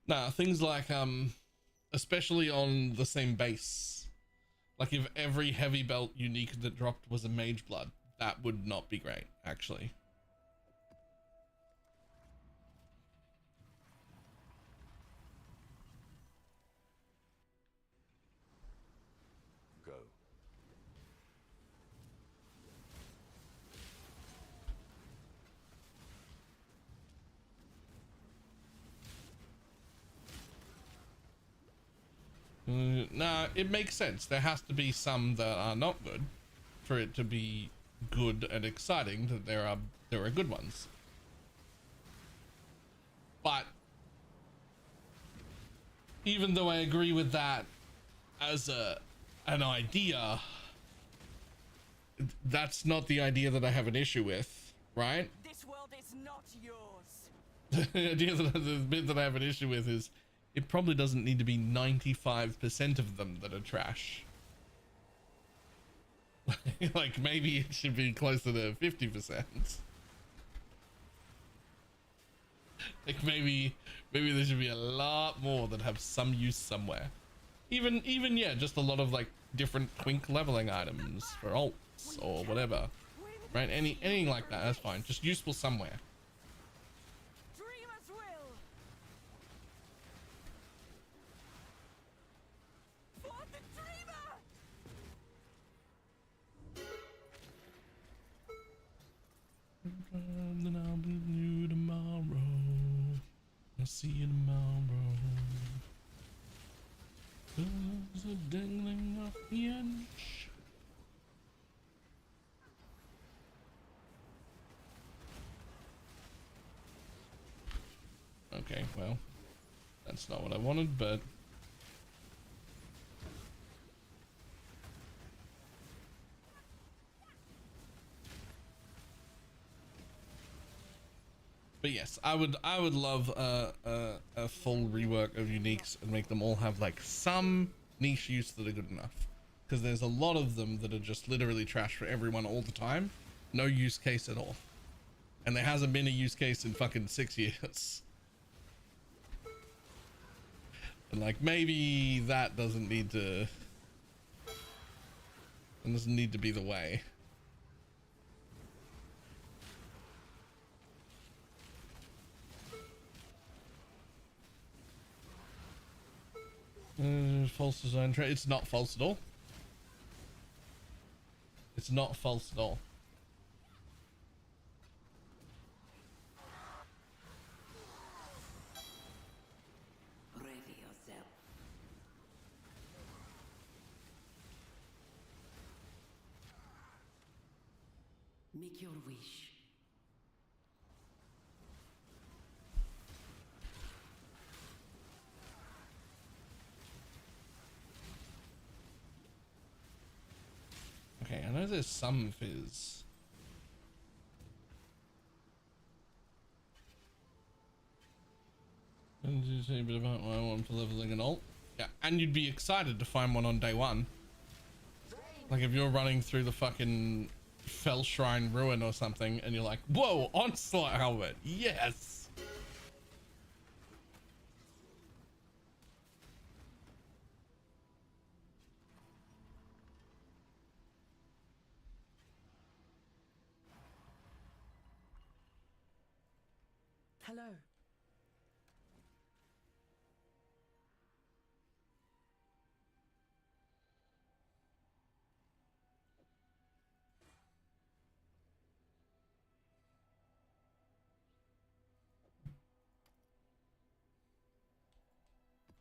Nah, things like especially on the same base, like if every heavy belt unique that dropped was a mage blood, that would not be great, actually. Go. Nah, it makes sense. There has to be some that are not good for it to be good and exciting. That there are good ones, but even though I agree with that as a an idea, that's not the idea that I have an issue with, right? This world is not yours. The idea that the bit that I have an issue with is it probably doesn't need to be 95% of them that are trash. Like maybe it should be closer to 50%. Like maybe there should be a lot more that have some use somewhere. Even yeah, just a lot of like different twink leveling items for alts or whatever. Right? Anything like that, that's fine. Just useful somewhere. Dreamers will. For the dreamer. Then I'll be you tomorrow. I'll see you tomorrow. There's a dangling off the edge. Okay, well, that's not what I wanted, but yes, I would love a full rework of uniques and make them all have like some niche use that are good enough, because there's a lot of them that are just literally trash for everyone all the time, no use case at all, and there hasn't been a use case in fucking 6 years. And like maybe that doesn't need to be the way. False design trait. It's not false at all. It's not false at all. Ready yourself. Make your wish. Okay, I know there's some fizz. And you say a bit about what I want for leveling an alt? Yeah, and you'd be excited to find one on day one. Like if you're running through the fucking Fell Shrine Ruin or something and you're like, whoa, Onslaught helmet, yes! Hello.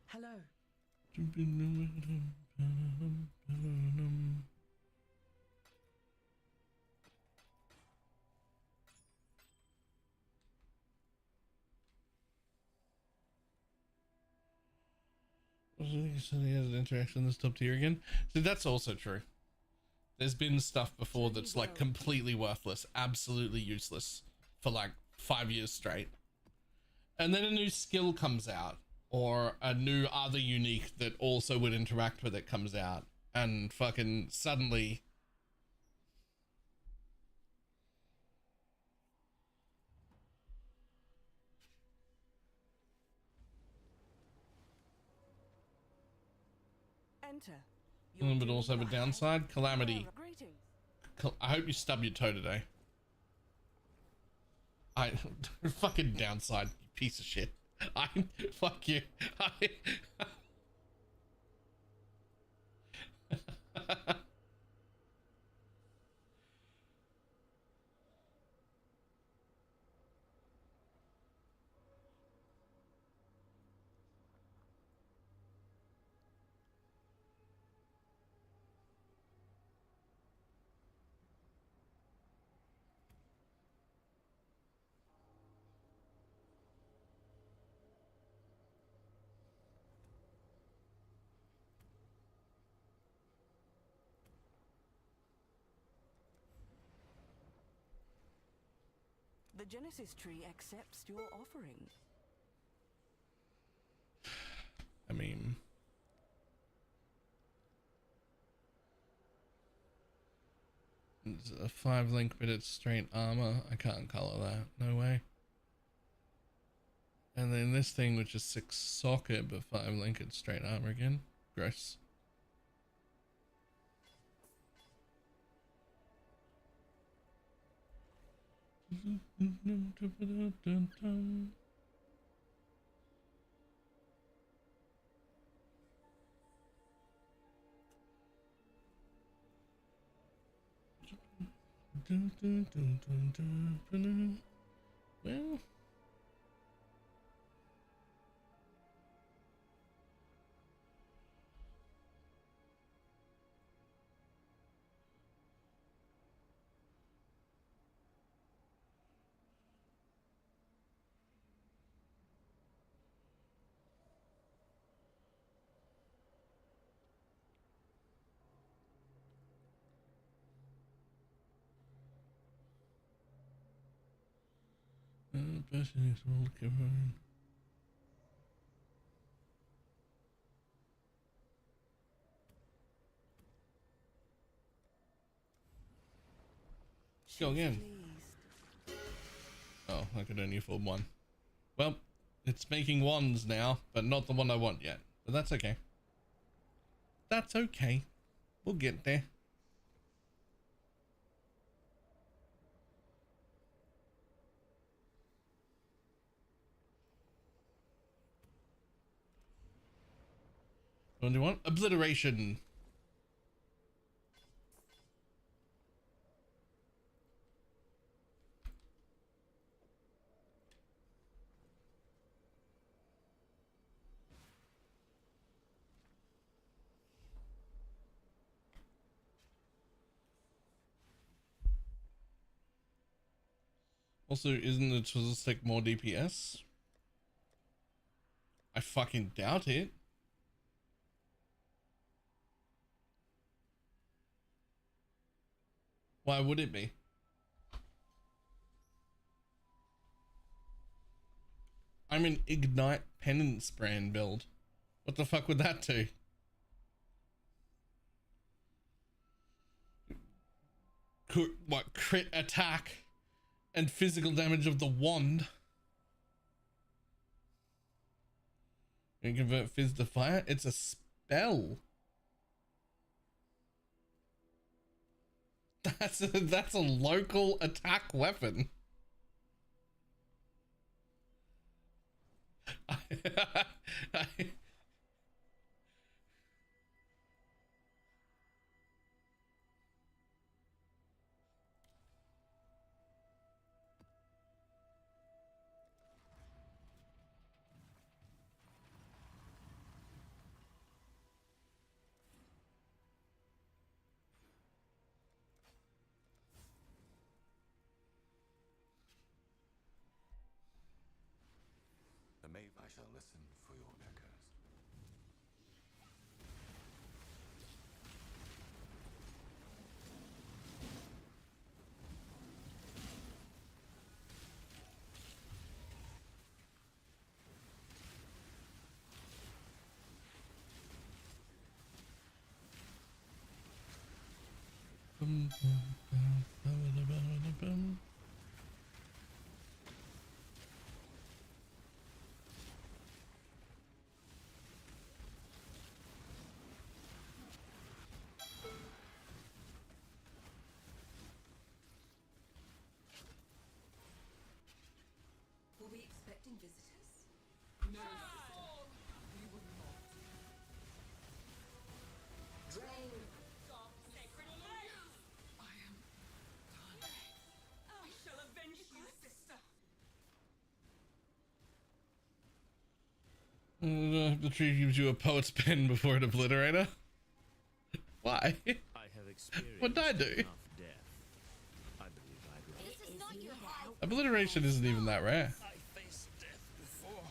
Hello. He said he has an interaction that's top tier again. So that's also true. There's been stuff before that's like completely worthless, absolutely useless for like 5 years straight. And then a new skill comes out, or a new other unique that also would interact with it comes out, and fucking suddenly Enter. but also have a downside. Calamity. Greetings. I hope you stub your toe today. Fucking downside, you piece of shit. Fuck you. The Genesis tree accepts your offering. I mean, it's a 5 link, but it's straight armor. I can't color that. No way. And then this thing, which is 6 socket, but 5 link, it's straight armor again. Gross. Well, go again. Oh, I could only afford one. Well, it's making ones now, but not the one I want yet. But that's okay. That's okay. We'll get there. What do you want? Obliteration. Also, isn't the Twizzle Stick more DPS? I fucking doubt it. Why would it be? I'm an Ignite Penance brand build. What the fuck would that do? What, crit attack and physical damage of the wand? You convert fizz to fire? It's a spell. That's a local attack weapon. I shall listen for your echoes. Were we expecting visitors? No, sister. We were not. Drain. Sacred life! I am done. I shall avenge you, sister. The tree gives you a poet's pen before an obliterator. Why? I have experienced What did I do? enough death. I believe I'd This is not your house. Obliteration isn't even that rare. I faced death before.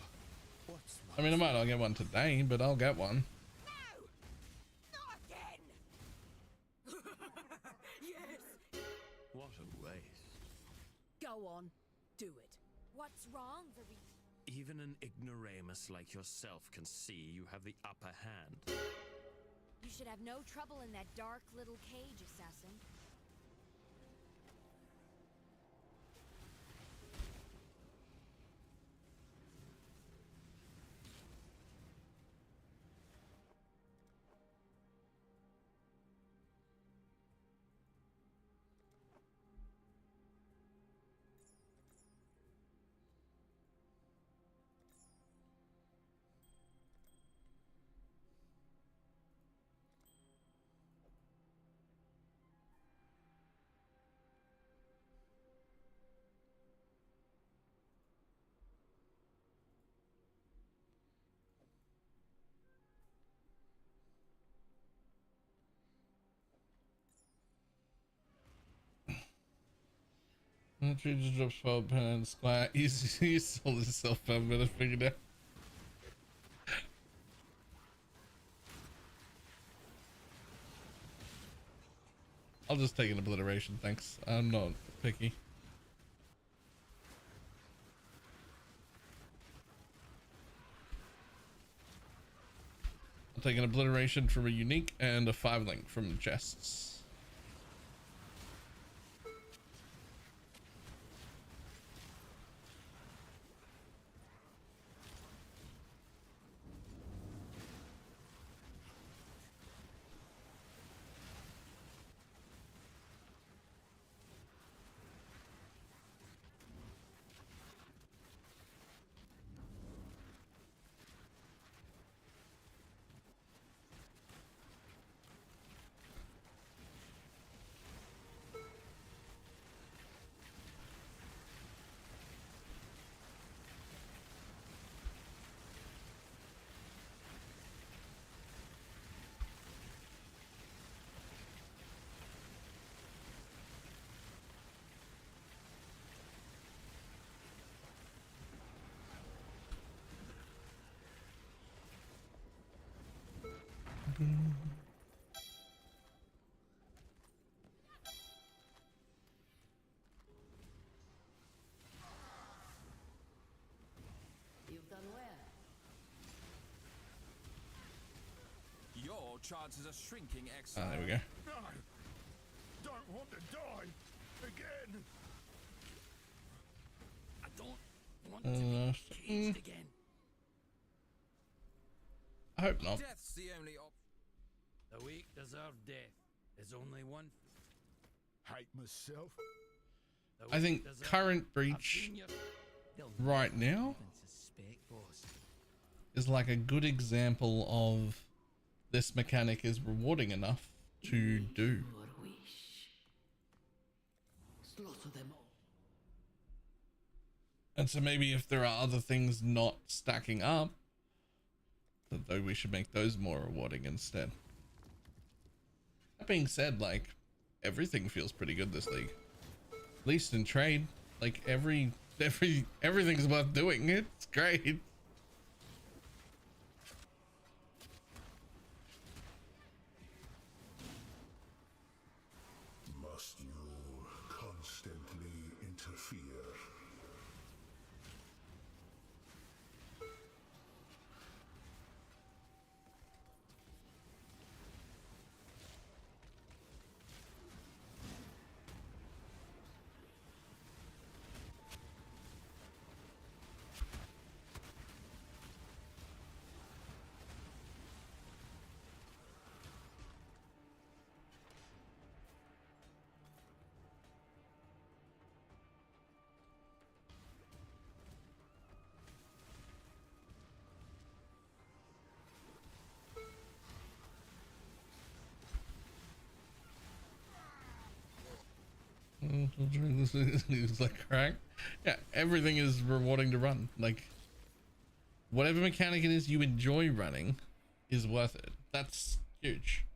What's I mean, I might not get one today, but I'll get one. Not again! Yes! what a waste. Go on. do it. What's wrong, Vivi? Even an ignoramus like yourself can see you have the upper hand. You should have no trouble in that dark little cage, assassin. Tree just drops 12 pounds square. You sold yourself a better figured out. I'll just take an obliteration, thanks. I'm not picky. I'll take an obliteration from a unique and a 5-link from the chests. You've done well. Your chances are shrinking, Ah, there we go. No! Don't want to die again! I don't want to be caged again. I hope not. Death's the only option. The weak deserve death. There's only one. Hate myself. I think current breach right now is like a good example of this mechanic is rewarding enough to do. Your wish. Slaughter them all. And so maybe if there are other things not stacking up, though we should make those more rewarding instead. That being said, like, everything feels pretty good this league. At least in trade. Like everything's worth doing. It's great. Must you constantly interfere? It's like crack. Yeah, everything is rewarding to run. Like, whatever mechanic it is you enjoy running is worth it. That's huge.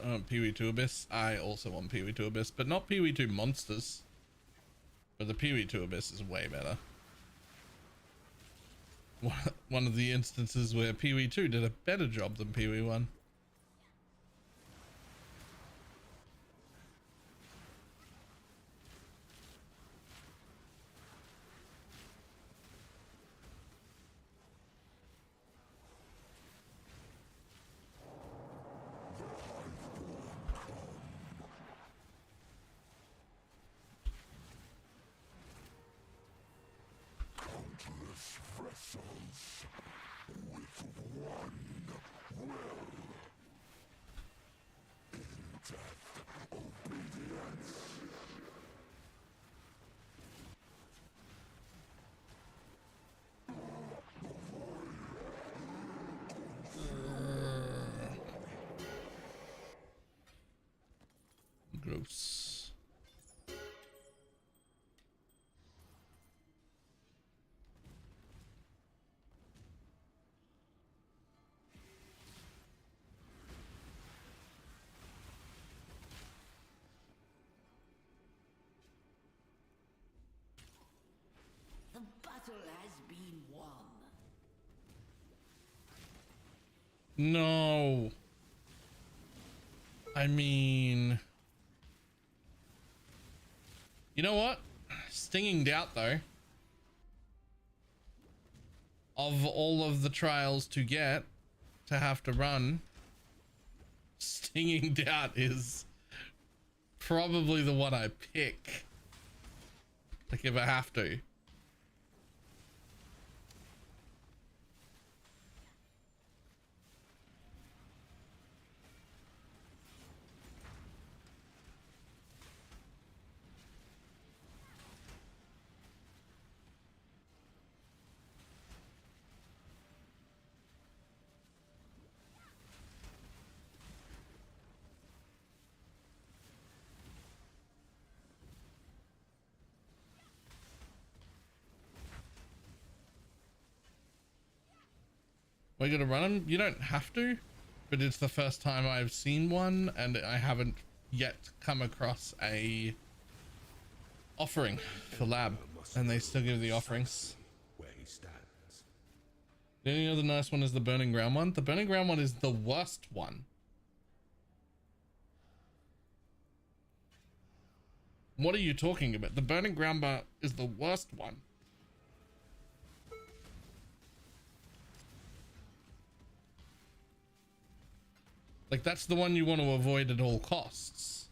want Pee-wee 2 Abyss. I also want Pee-wee 2 Abyss, but not Pee-wee 2 Monsters. But the Pee-wee 2 Abyss is way better. One of the instances where Pee-wee 2 did a better job than Pee-wee 1. Gross. The battle has been won. No. I mean, you know what? Stinging doubt though. Of all of the trials to get to have to run, stinging doubt is probably the one I pick. Like if I have to. We're gonna run them? You don't have to, but it's the first time I've seen one and I haven't yet come across a offering for lab, and they still give the offerings. Where he stands. The only other nice one is the burning ground one. The burning ground one is the worst one. What are you talking about? The burning ground bar is the worst one. Like, that's the one you want to avoid at all costs.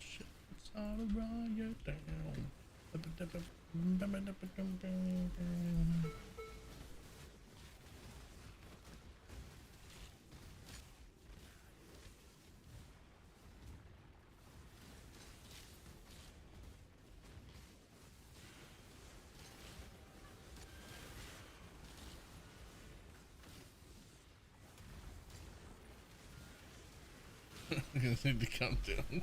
Shit, it's all a riot down. I'm gonna need to count down.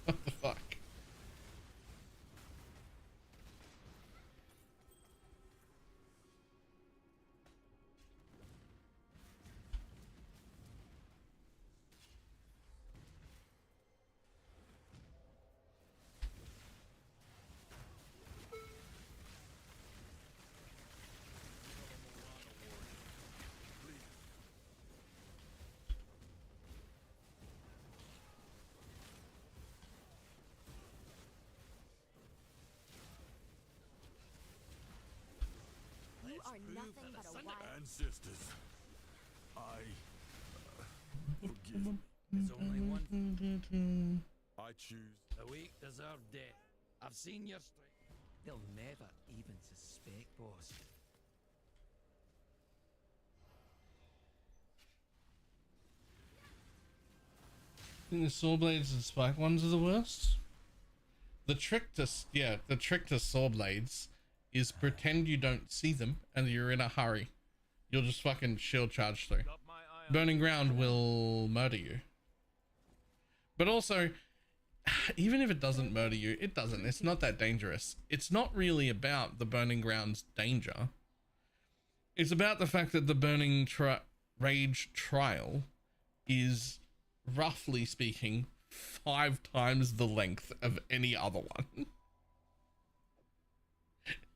What the fuck? You are nothing but a wild Ancestors, I forgive. There's only one. I choose. The weak deserve death. I've seen your strength. They'll never even suspect, boss. I think the saw blades and spike ones are the worst. The trick to saw blades is pretend you don't see them and you're in a hurry. You'll just fucking shield charge through. Burning ground will murder you. But also, even if it doesn't murder you, it doesn't. It's not that dangerous. It's not really about the Burning Ground's danger. It's about the fact that the Burning Rage trial is, roughly speaking, 5 times the length of any other one.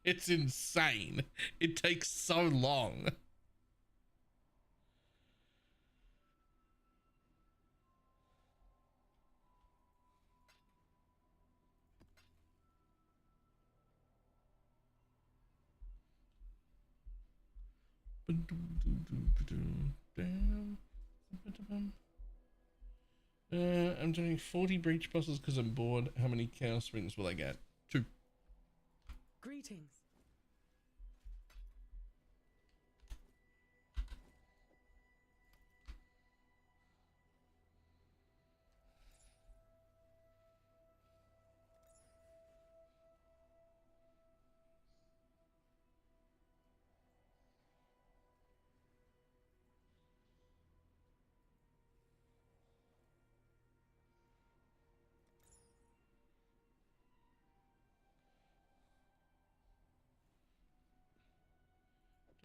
It's insane. It takes so long. I'm doing 40 breach bosses because I'm bored. How many chaos rings will I get? 2. Greetings.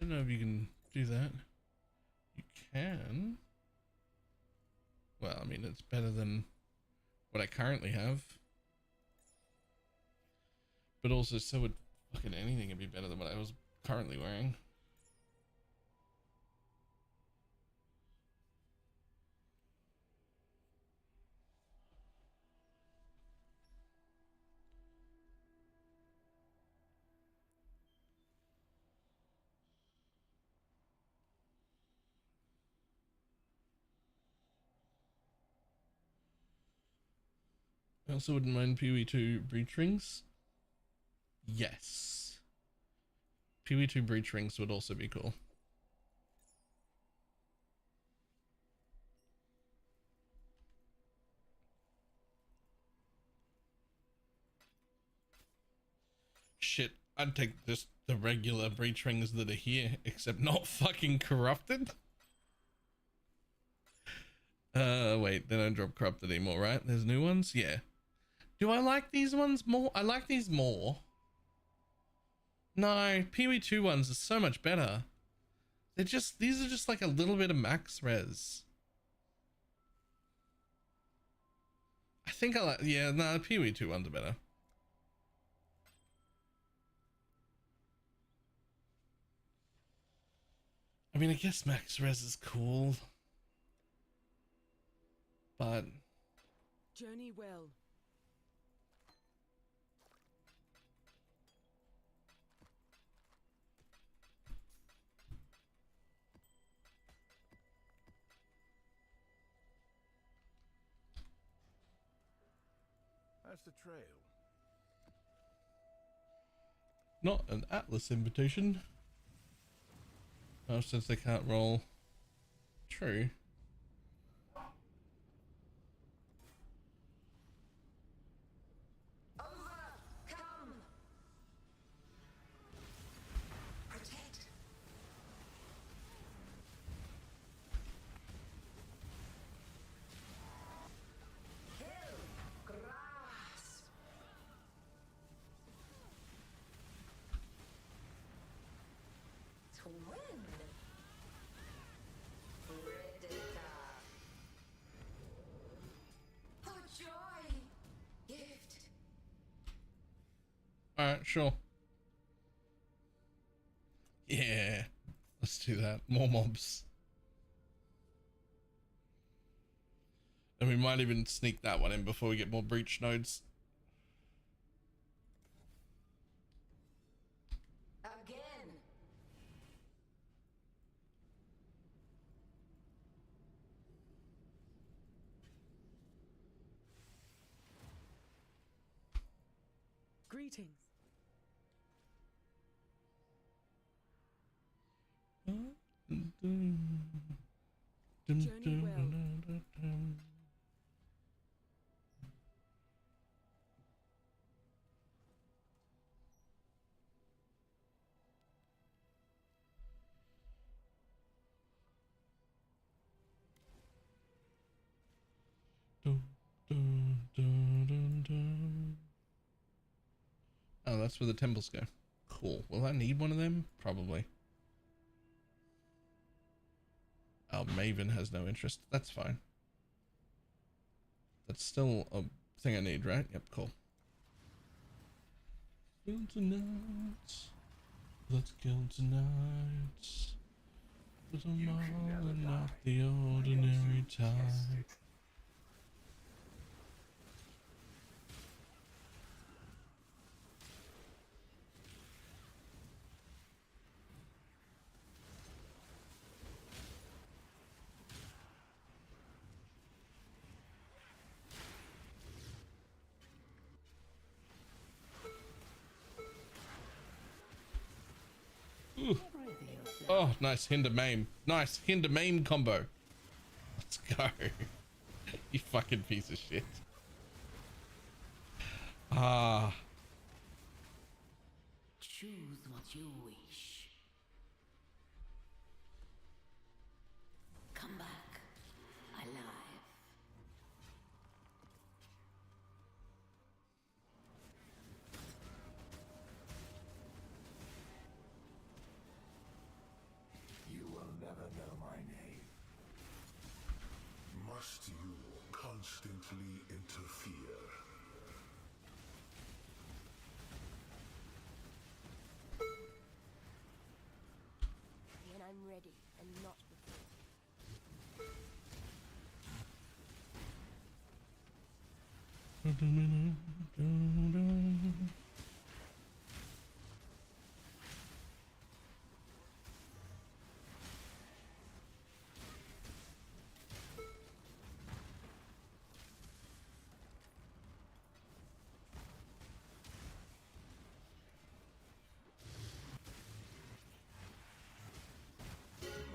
I don't know if you can do that. You can. Well, I mean, it's better than what I currently have. But also, so would fucking anything would be better than what I was currently wearing. I also wouldn't mind PoE2 breach rings. Yes. PoE2 breach rings would also be cool. Shit, I'd take just the regular breach rings that are here, except not fucking corrupted. Wait, they don't drop corrupted anymore, right? There's new ones? Yeah. Do I like these ones more? I like these more. No, PoE2 ones are so much better. These are just like a little bit of max res. I think I like, yeah, no, the PoE2 ones are better. I mean, I guess max res is cool, but Journey well. How's the trail? not an Atlas invitation. Oh, since they can't roll. True. Alright, sure. Yeah, let's do that. More mobs. And we might even sneak that one in before we get more breach nodes. Again. Greetings. Journey well. that's where the temples go. Cool. Will I need one of them? Probably. Oh, Maven has no interest. That's fine. That's still a thing I need, right? Yep, cool. Kill tonight. Let's kill tonight. But tomorrow not the ordinary time. Ooh. Oh, nice hinder maim. Nice hinder maim combo. Let's go. You fucking piece of shit. Ah. Choose what you wish. Come back alive. You will never know my name. Must you constantly interfere? When I'm ready, and not before.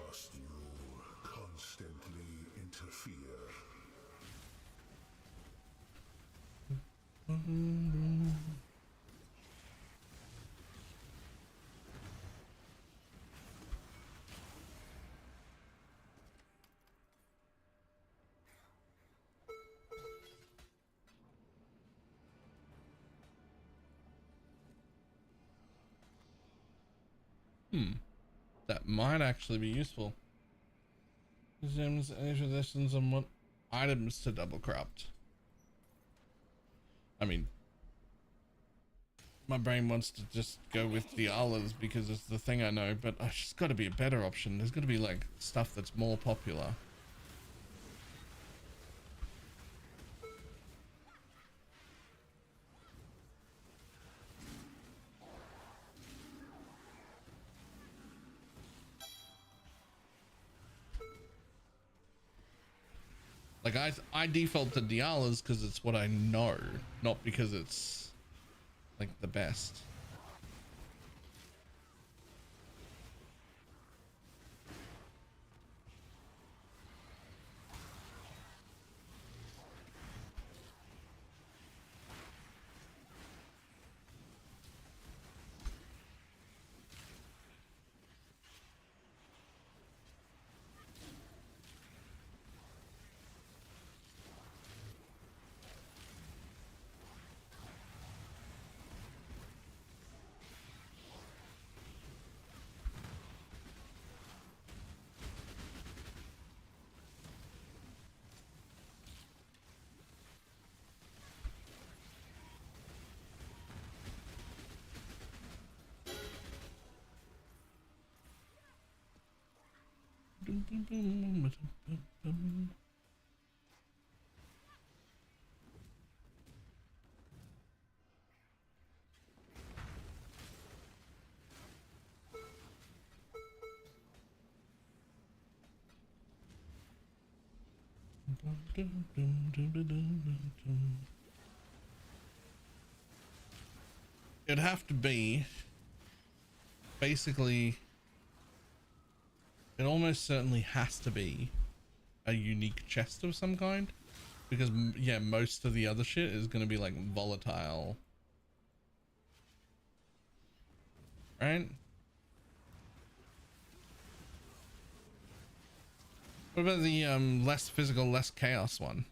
Must you constantly interfere? That might actually be useful. Resumes any traditions on what items to double craft. I mean, my brain wants to just go with Diala's because it's the thing I know, but there's just got to be a better option. There's got to be like stuff that's more popular. Like I default to Diala's because it's what I know, not because it's like the best. It'd have to be basically, it almost certainly has to be a unique chest of some kind, because yeah, most of the other shit is going to be like volatile, right? What about the less physical, less chaos one?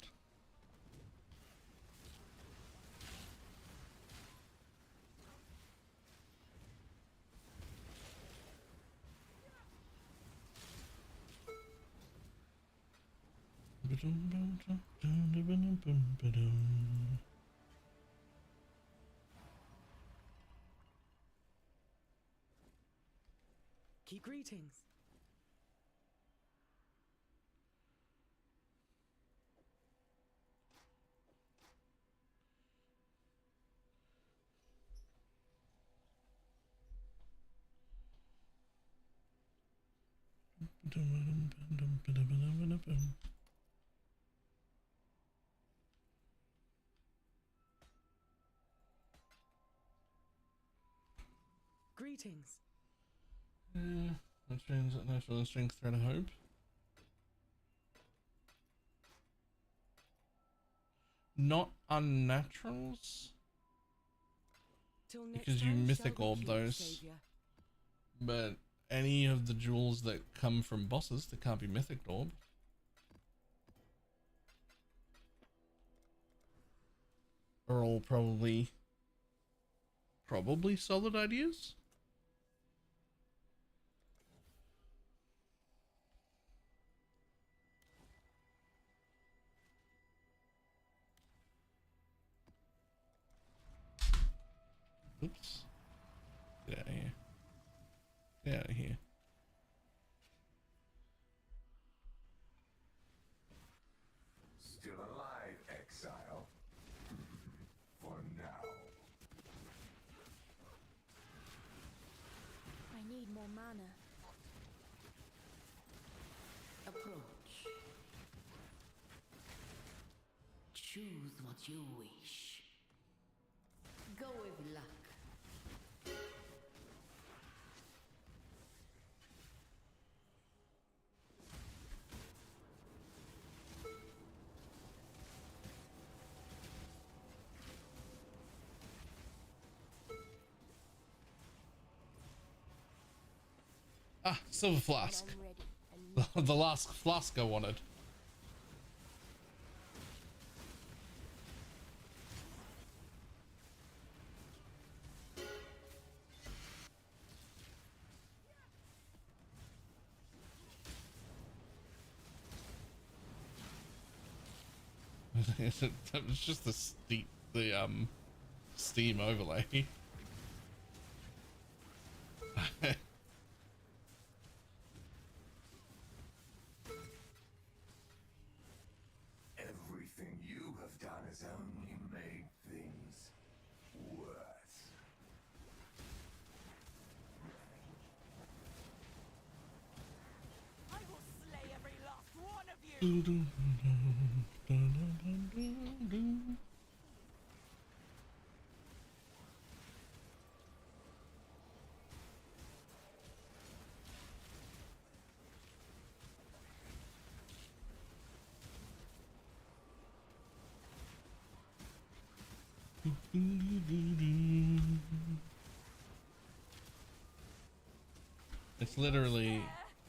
Keep greetings. Greetings. Natural strength, threat, of hope. Not unnaturals, Till next because you time, mythic shall we orb keep, those. Savior? But any of the jewels that come from bosses that can't be mythic orb. Are all probably solid ideas. Oops. Get out of here. Get out of here. Still alive, exile. For now. I need more mana. Approach. Choose what you wish. Go with luck. Ah, silver flask. The last flask I wanted. That was just the Steam overlay. Everything you have done has only made things worse. I will slay every last one of you. It's literally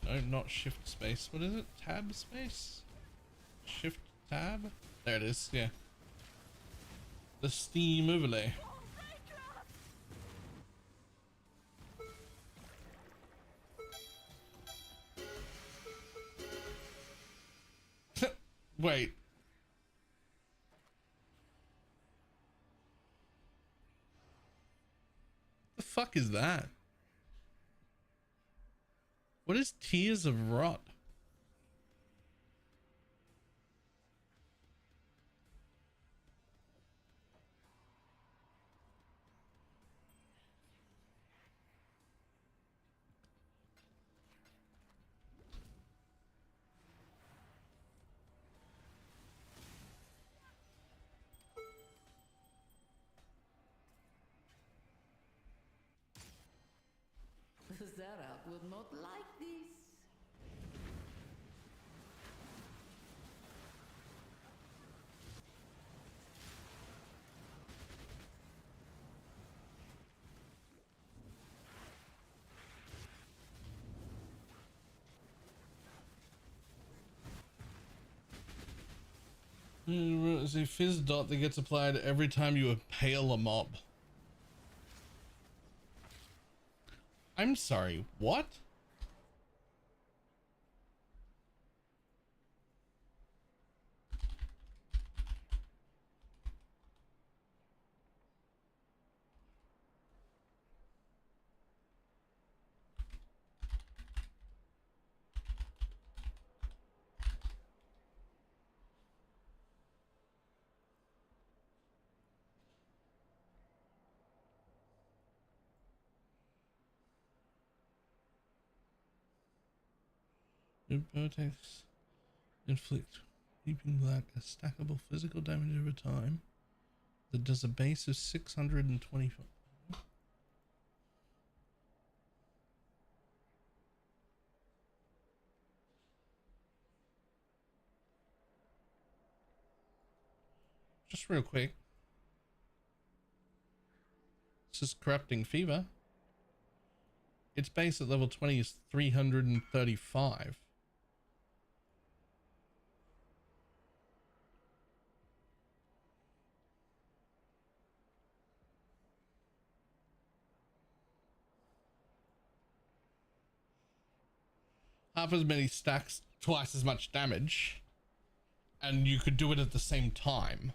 no, not shift space. What is it? Tab space? Shift tab? There it is. Yeah. The Steam overlay. Wait. The fuck is that? What is Tears of Rot? Zarak would not like this. It's a fizz dot that gets applied every time you impale a mob. I'm sorry, what? Vertex inflict Leaping Black a stackable physical damage over time that does a base of 625. Just real quick. This is Corrupting Fever. Its base at level 20 is 335. Half as many stacks, twice as much damage, and you could do it at the same time.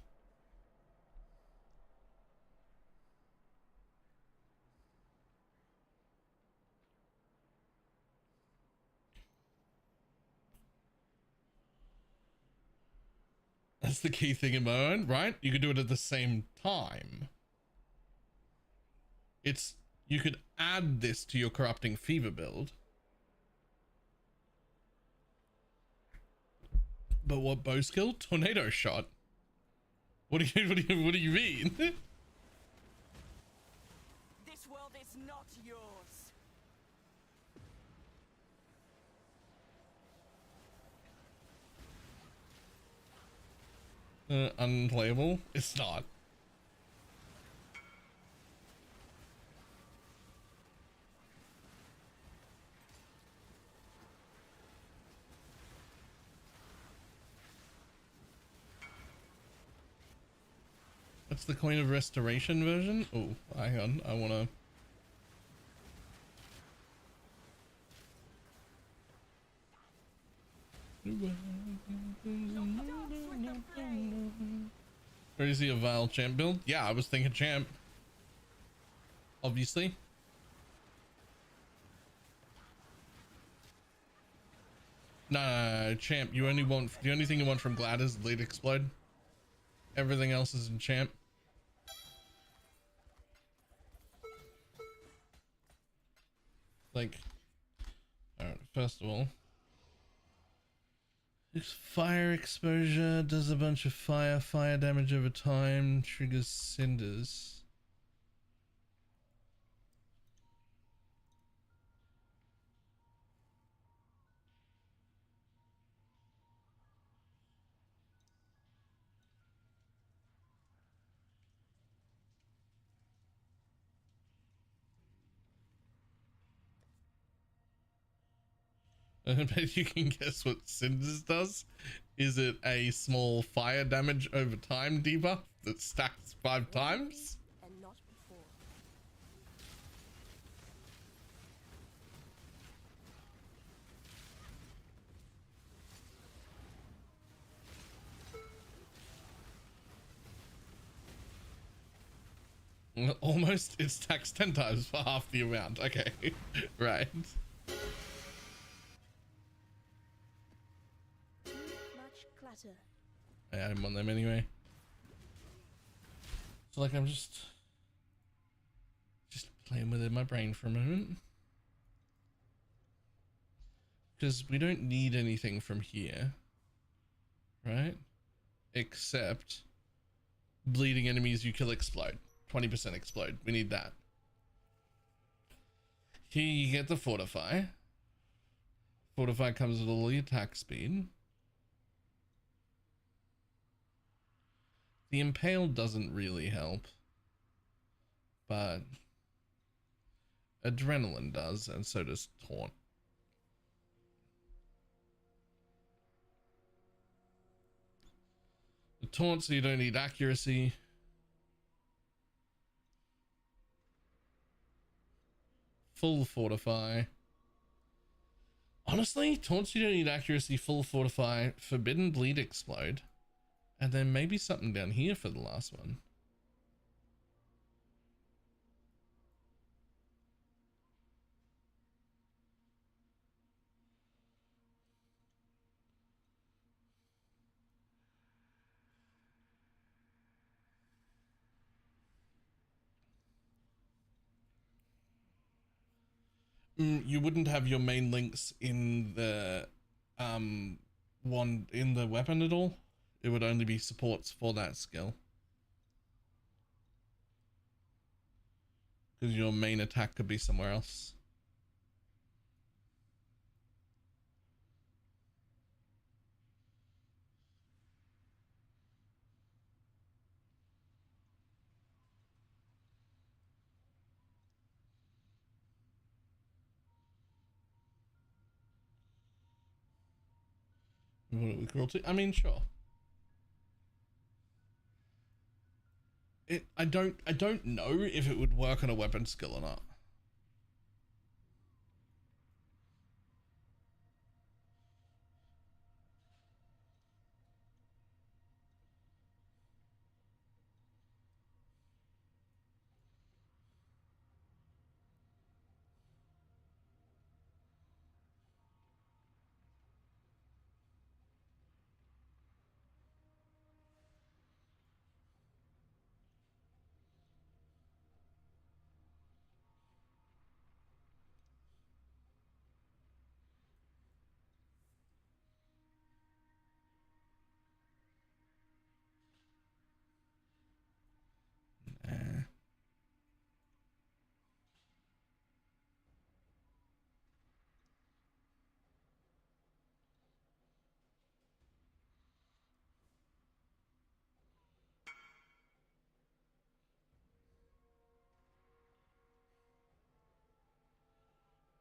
That's the key thing in my own, right? You could do it at the same time. You could add this to your Corrupting Fever build. But what bow skill? Tornado shot. What do you mean? This world is not yours. Unplayable? It's not. What's the Coin of Restoration version? Oh, hang on. I wanna. Where is he, a Vile champ build? Yeah, I was thinking champ. Obviously. No, champ. You only want, the only thing you want from Glad is Lead Explode. Everything else is in champ. Like, alright, first of all, this fire exposure does a bunch of fire damage over time, triggers cinders. I bet you can guess what Cinders does. Is it a small fire damage over time debuff that stacks 5 times? And not before. Almost. It stacks 10 times for half the amount. Okay, right. Much clutter. I had him on them anyway. So like I'm just playing with it in my brain for a moment. Because we don't need anything from here. Right? Except bleeding enemies you kill explode. 20% explode. We need that. Here you get the Fortify. Fortify comes with all the attack speed. The Impale doesn't really help, but Adrenaline does, and so does Taunt. The Taunt, so you don't need accuracy. Full Fortify. Honestly, Taunts you don't need accuracy, full Fortify, Forbidden Bleed Explode. And then maybe something down here for the last one. You wouldn't have your main links in the wand in the weapon at all. It would only be supports for that skill. Because your main attack could be somewhere else. With cruelty? I mean, sure. I don't know if it would work on a weapon skill or not.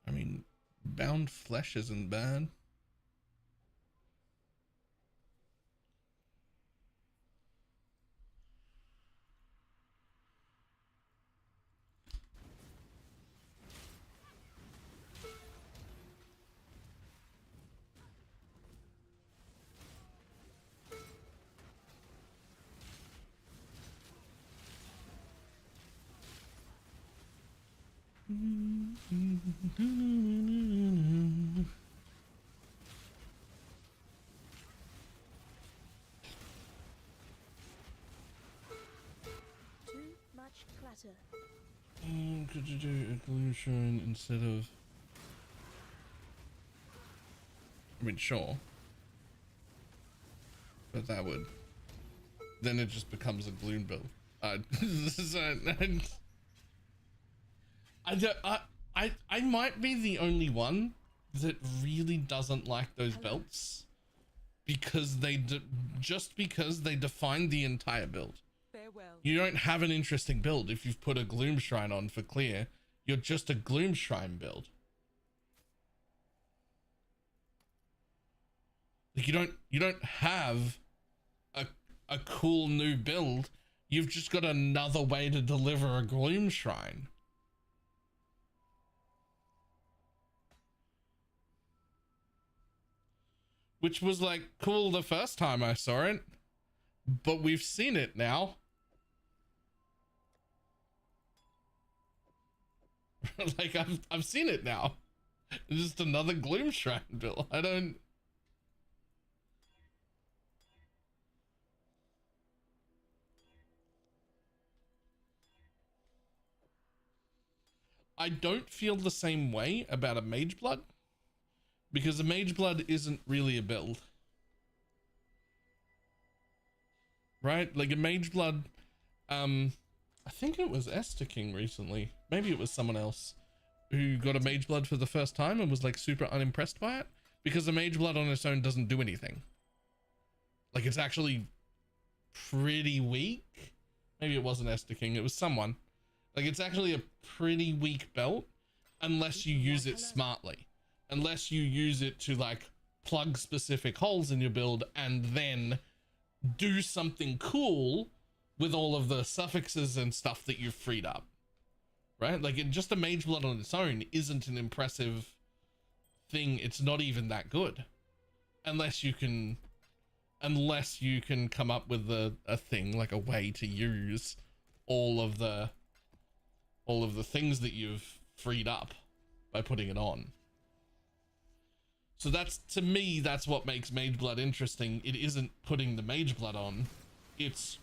I mean, bound flesh isn't bad. Too much clutter. Could you do a gloom shrine instead of... I mean, sure. But that would... Then it just becomes a gloom build. I might be the only one that really doesn't like those belts because just because they define the entire build. Farewell. You don't have an interesting build if you've put a gloom shrine on for clear. You're just a gloom shrine build. Like you don't have a cool new build. You've just got another way to deliver a gloom shrine. Which was like cool the first time I saw it, but we've seen it now. Like I've seen it now. It's just another gloom shrine build. I don't feel the same way about a Mage Blood, because a Mage Blood isn't really a build. Right? Like a Mage Blood, I think it was Esther King recently. Maybe it was someone else who got a Mage Blood for the first time and was like super unimpressed by it, because a Mage Blood on its own doesn't do anything. Like it's actually pretty weak. Maybe it wasn't Esther King, it was someone. Like it's actually a pretty weak belt unless you use it smartly. Unless you use it to like plug specific holes in your build and then do something cool with all of the suffixes and stuff that you've freed up. Right? Like just a Mage Blood on its own isn't an impressive thing. It's not even that good. Unless you can come up with a thing, like a way to use all of the things that you've freed up by putting it on. So that's, to me, that's what makes Mage Blood interesting. It isn't putting the Mage Blood on. It's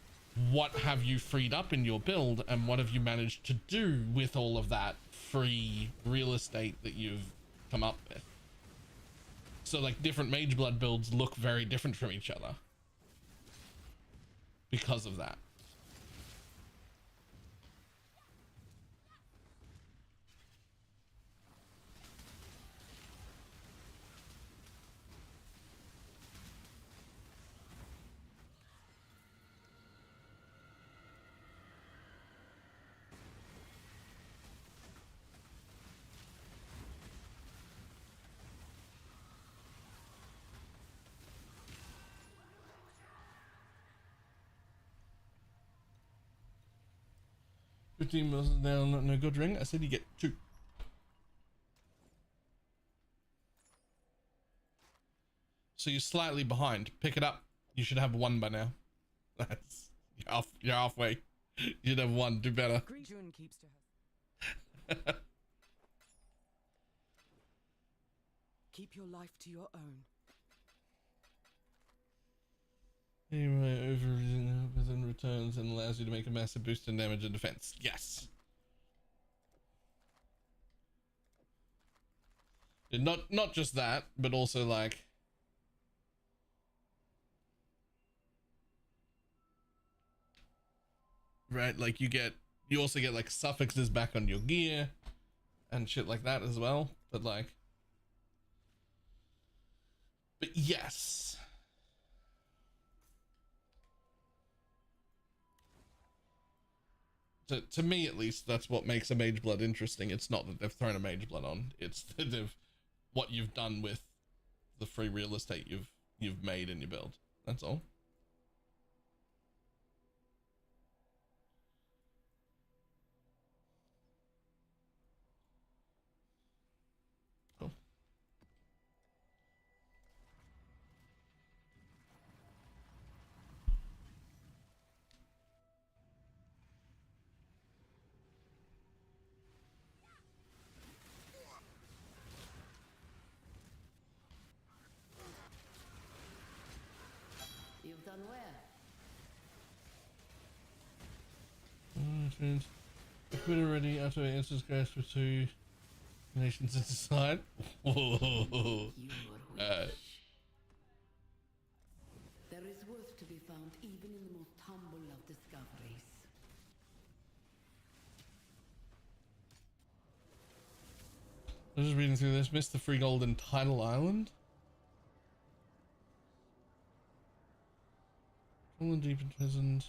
what have you freed up in your build and what have you managed to do with all of that free real estate that you've come up with. So like different Mage Blood builds look very different from each other because of that. $15 mils down, no good ring. I said you get 2. So you're slightly behind. Pick it up. You should have 1 by now. That's you're halfway. You should have 1. Do better. June keeps to her. Keep your life to your own. Anyway, over within returns and allows you to make a massive boost in damage and defense. Yes. And not just that, but also like right, like you also get like suffixes back on your gear and shit like that as well. But yes. To me at least, that's what makes a Mage Blood interesting. It's not that they've thrown a Mage Blood on, it's that what you've done with the free real estate you've made in your build. That's all. Cool. You've done well. Quit already after answers guys for 2 nations to decide. Whoa. There is worth to be found even in the most humble of discoveries. I was just reading through this. Missed the free gold in Tidal Island. Fallen deep imprisoned.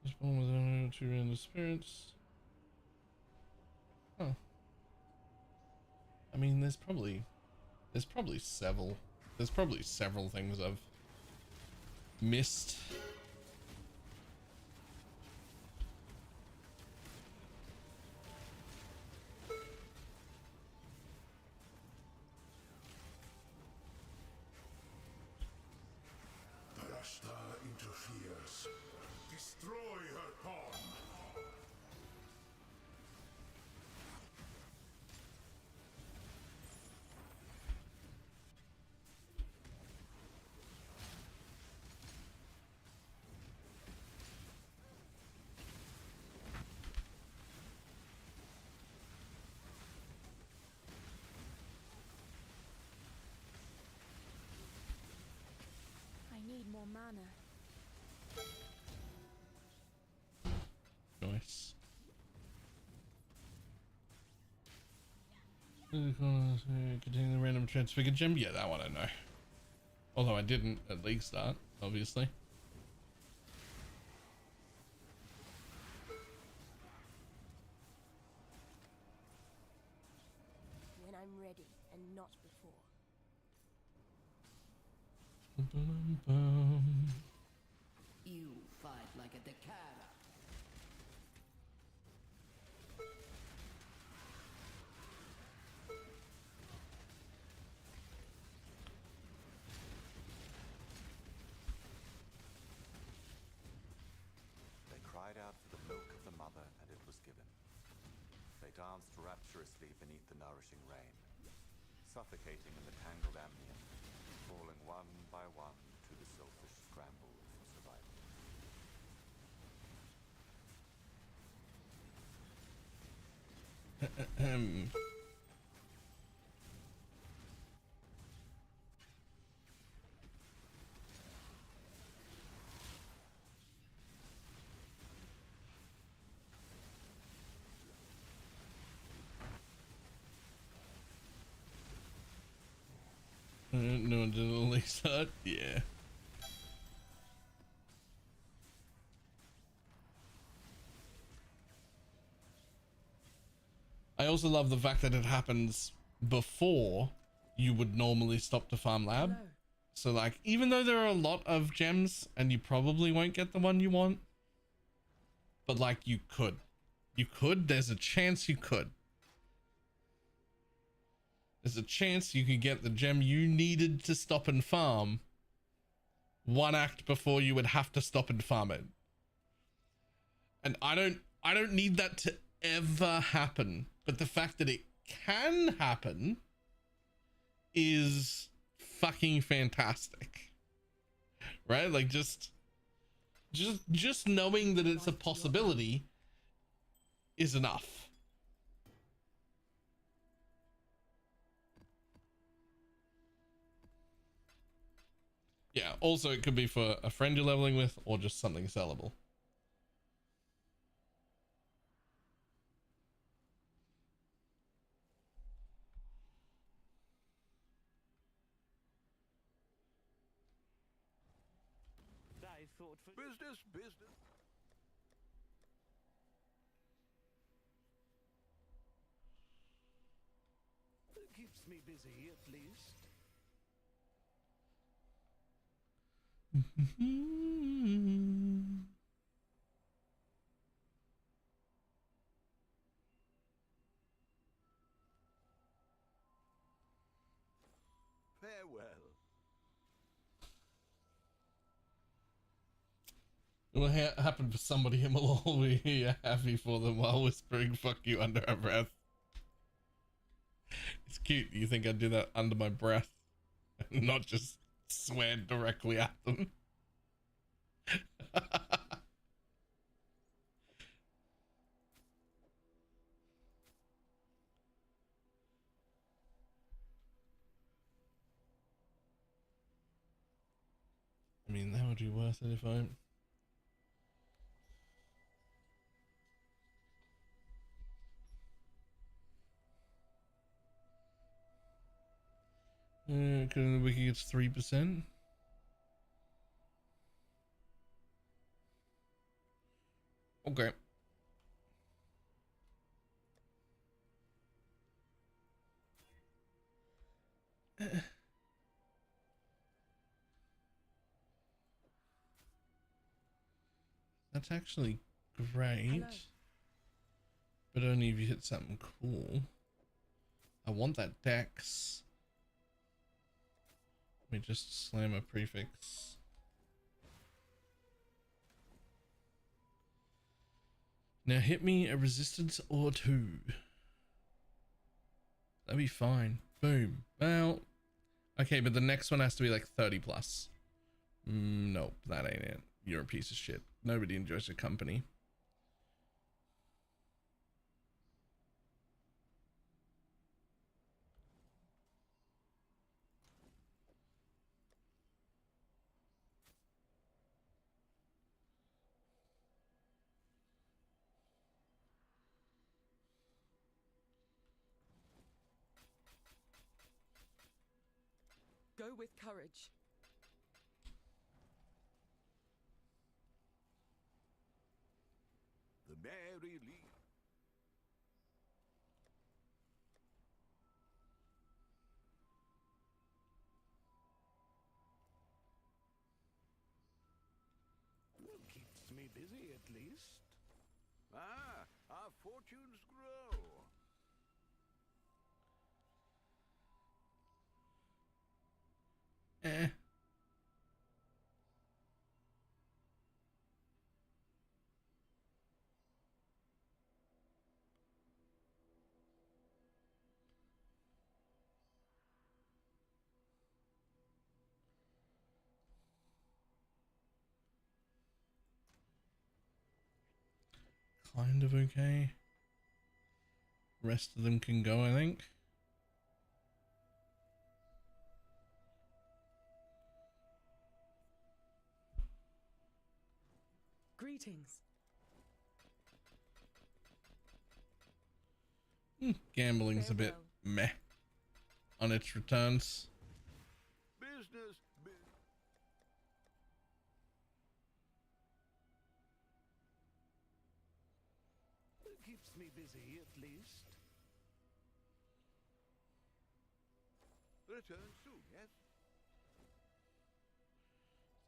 This one with 2 random spirits. Huh. I mean, there's probably several things I've missed. Interferes. Destroy her pawn. I need more mana. Nice. Continue the random transfigured gem. Yeah, that one I know. Although I didn't at league start, obviously. When I'm ready and not before. You fight like a Dakara. They cried out for the milk of the mother, and it was given. They danced rapturously beneath the nourishing rain, suffocating in the tangled amnion, falling one by one to the selfish scramble for survival. No one did at least that. Yeah. I also love the fact that it happens before you would normally stop to farm lab. Hello. So like, even though there are a lot of gems and you probably won't get the one you want, but like you could, there's a chance you could. There's a chance you could get the gem you needed to stop and farm one act before you would have to stop and farm it. And I don't need that to ever happen, but the fact that it can happen is fucking fantastic. Right? Like just knowing that it's a possibility is enough. Yeah, also it could be for a friend you're leveling with or just something sellable. I thought for business. Keeps me busy, at least. Farewell. It will happen for somebody and we'll all be happy for them while whispering fuck you under our breath. It's cute. You think I'd do that under my breath and not just swear directly at them? I mean, that would be worth it if I... Because the wiki gets 3%. Okay. That's actually great. Hello. But only if you hit something cool. I want that dex. Let me just slam a prefix. Now hit me a resistance or two. That'd be fine. Boom. Well, okay, but the next one has to be like 30 plus. Nope, that ain't it. You're a piece of shit. Nobody enjoys your company. Go with courage. The Mary Lee. Keeps me busy, at least. Ah, our fortunes grow. Kind of okay. The rest of them can go, I think. Greetings. Gambling's a bit meh on its returns. Business. Keeps me busy, at least. Return soon, yes?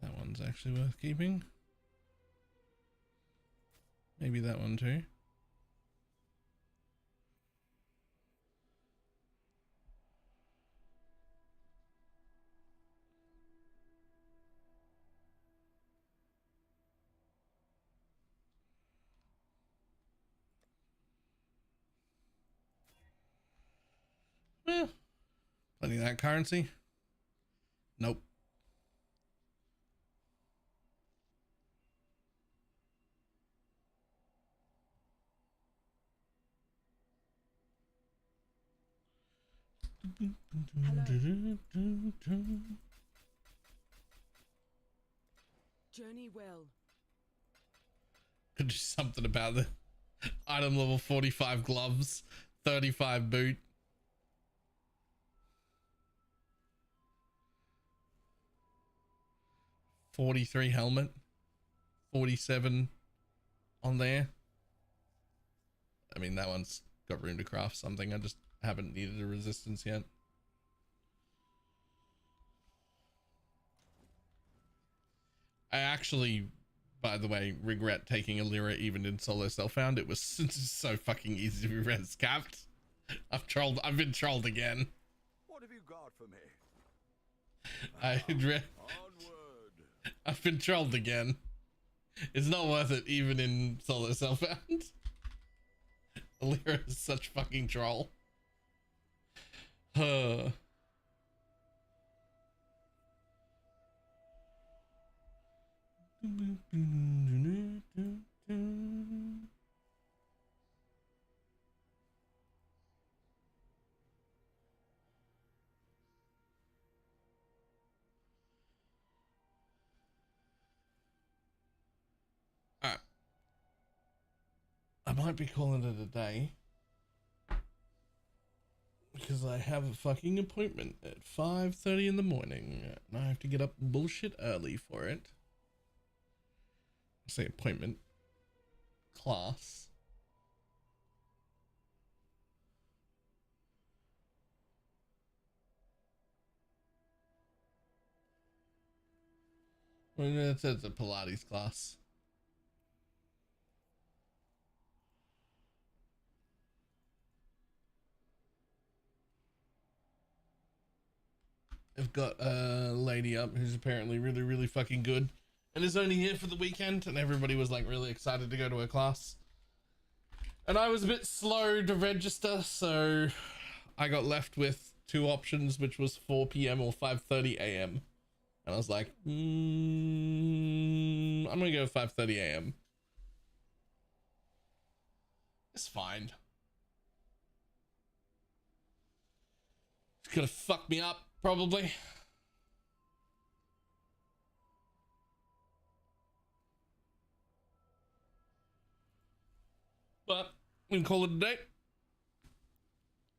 That one's actually worth keeping. Maybe that one too. Well, plenty of that currency. Nope. Journey well. Could do something about the item level 45 gloves, 35 boot. 43 helmet, 47 on there. I mean, that one's got room to craft something. I just haven't needed a resistance yet. I actually, by the way, regret taking a Lyra even in solo self-found. It was so fucking easy to be res capped. I've been trolled again. What have you got for me? I've been trolled again. It's not worth it even in solo self-found. Lyra is such fucking troll. I might be calling it a day because I have a fucking appointment at 5:30 in the morning and I have to get up bullshit early for it. I say appointment, class. Well, it says a Pilates class. I've got a lady up who's apparently really, really fucking good and is only here for the weekend, and everybody was like really excited to go to her class. And I was a bit slow to register, so I got left with two options, which was 4 p.m. or 5:30 a.m. And I was like, I'm gonna go 5:30 a.m. It's fine. It's gonna fuck me up, probably. But we can call it a day.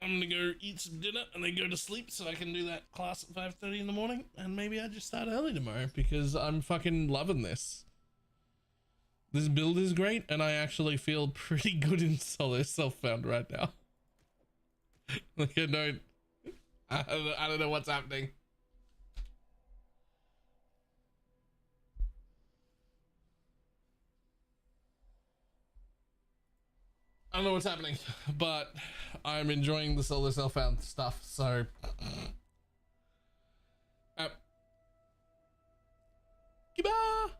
I'm gonna go eat some dinner and then go to sleep so I can do that class at 5:30 in the morning. And maybe I just start early tomorrow because I'm fucking loving this. This build is great and I actually feel pretty good in solo self-found right now. Like I don't know what's happening. I don't know what's happening, but I'm enjoying the solo self-found stuff, so goodbye.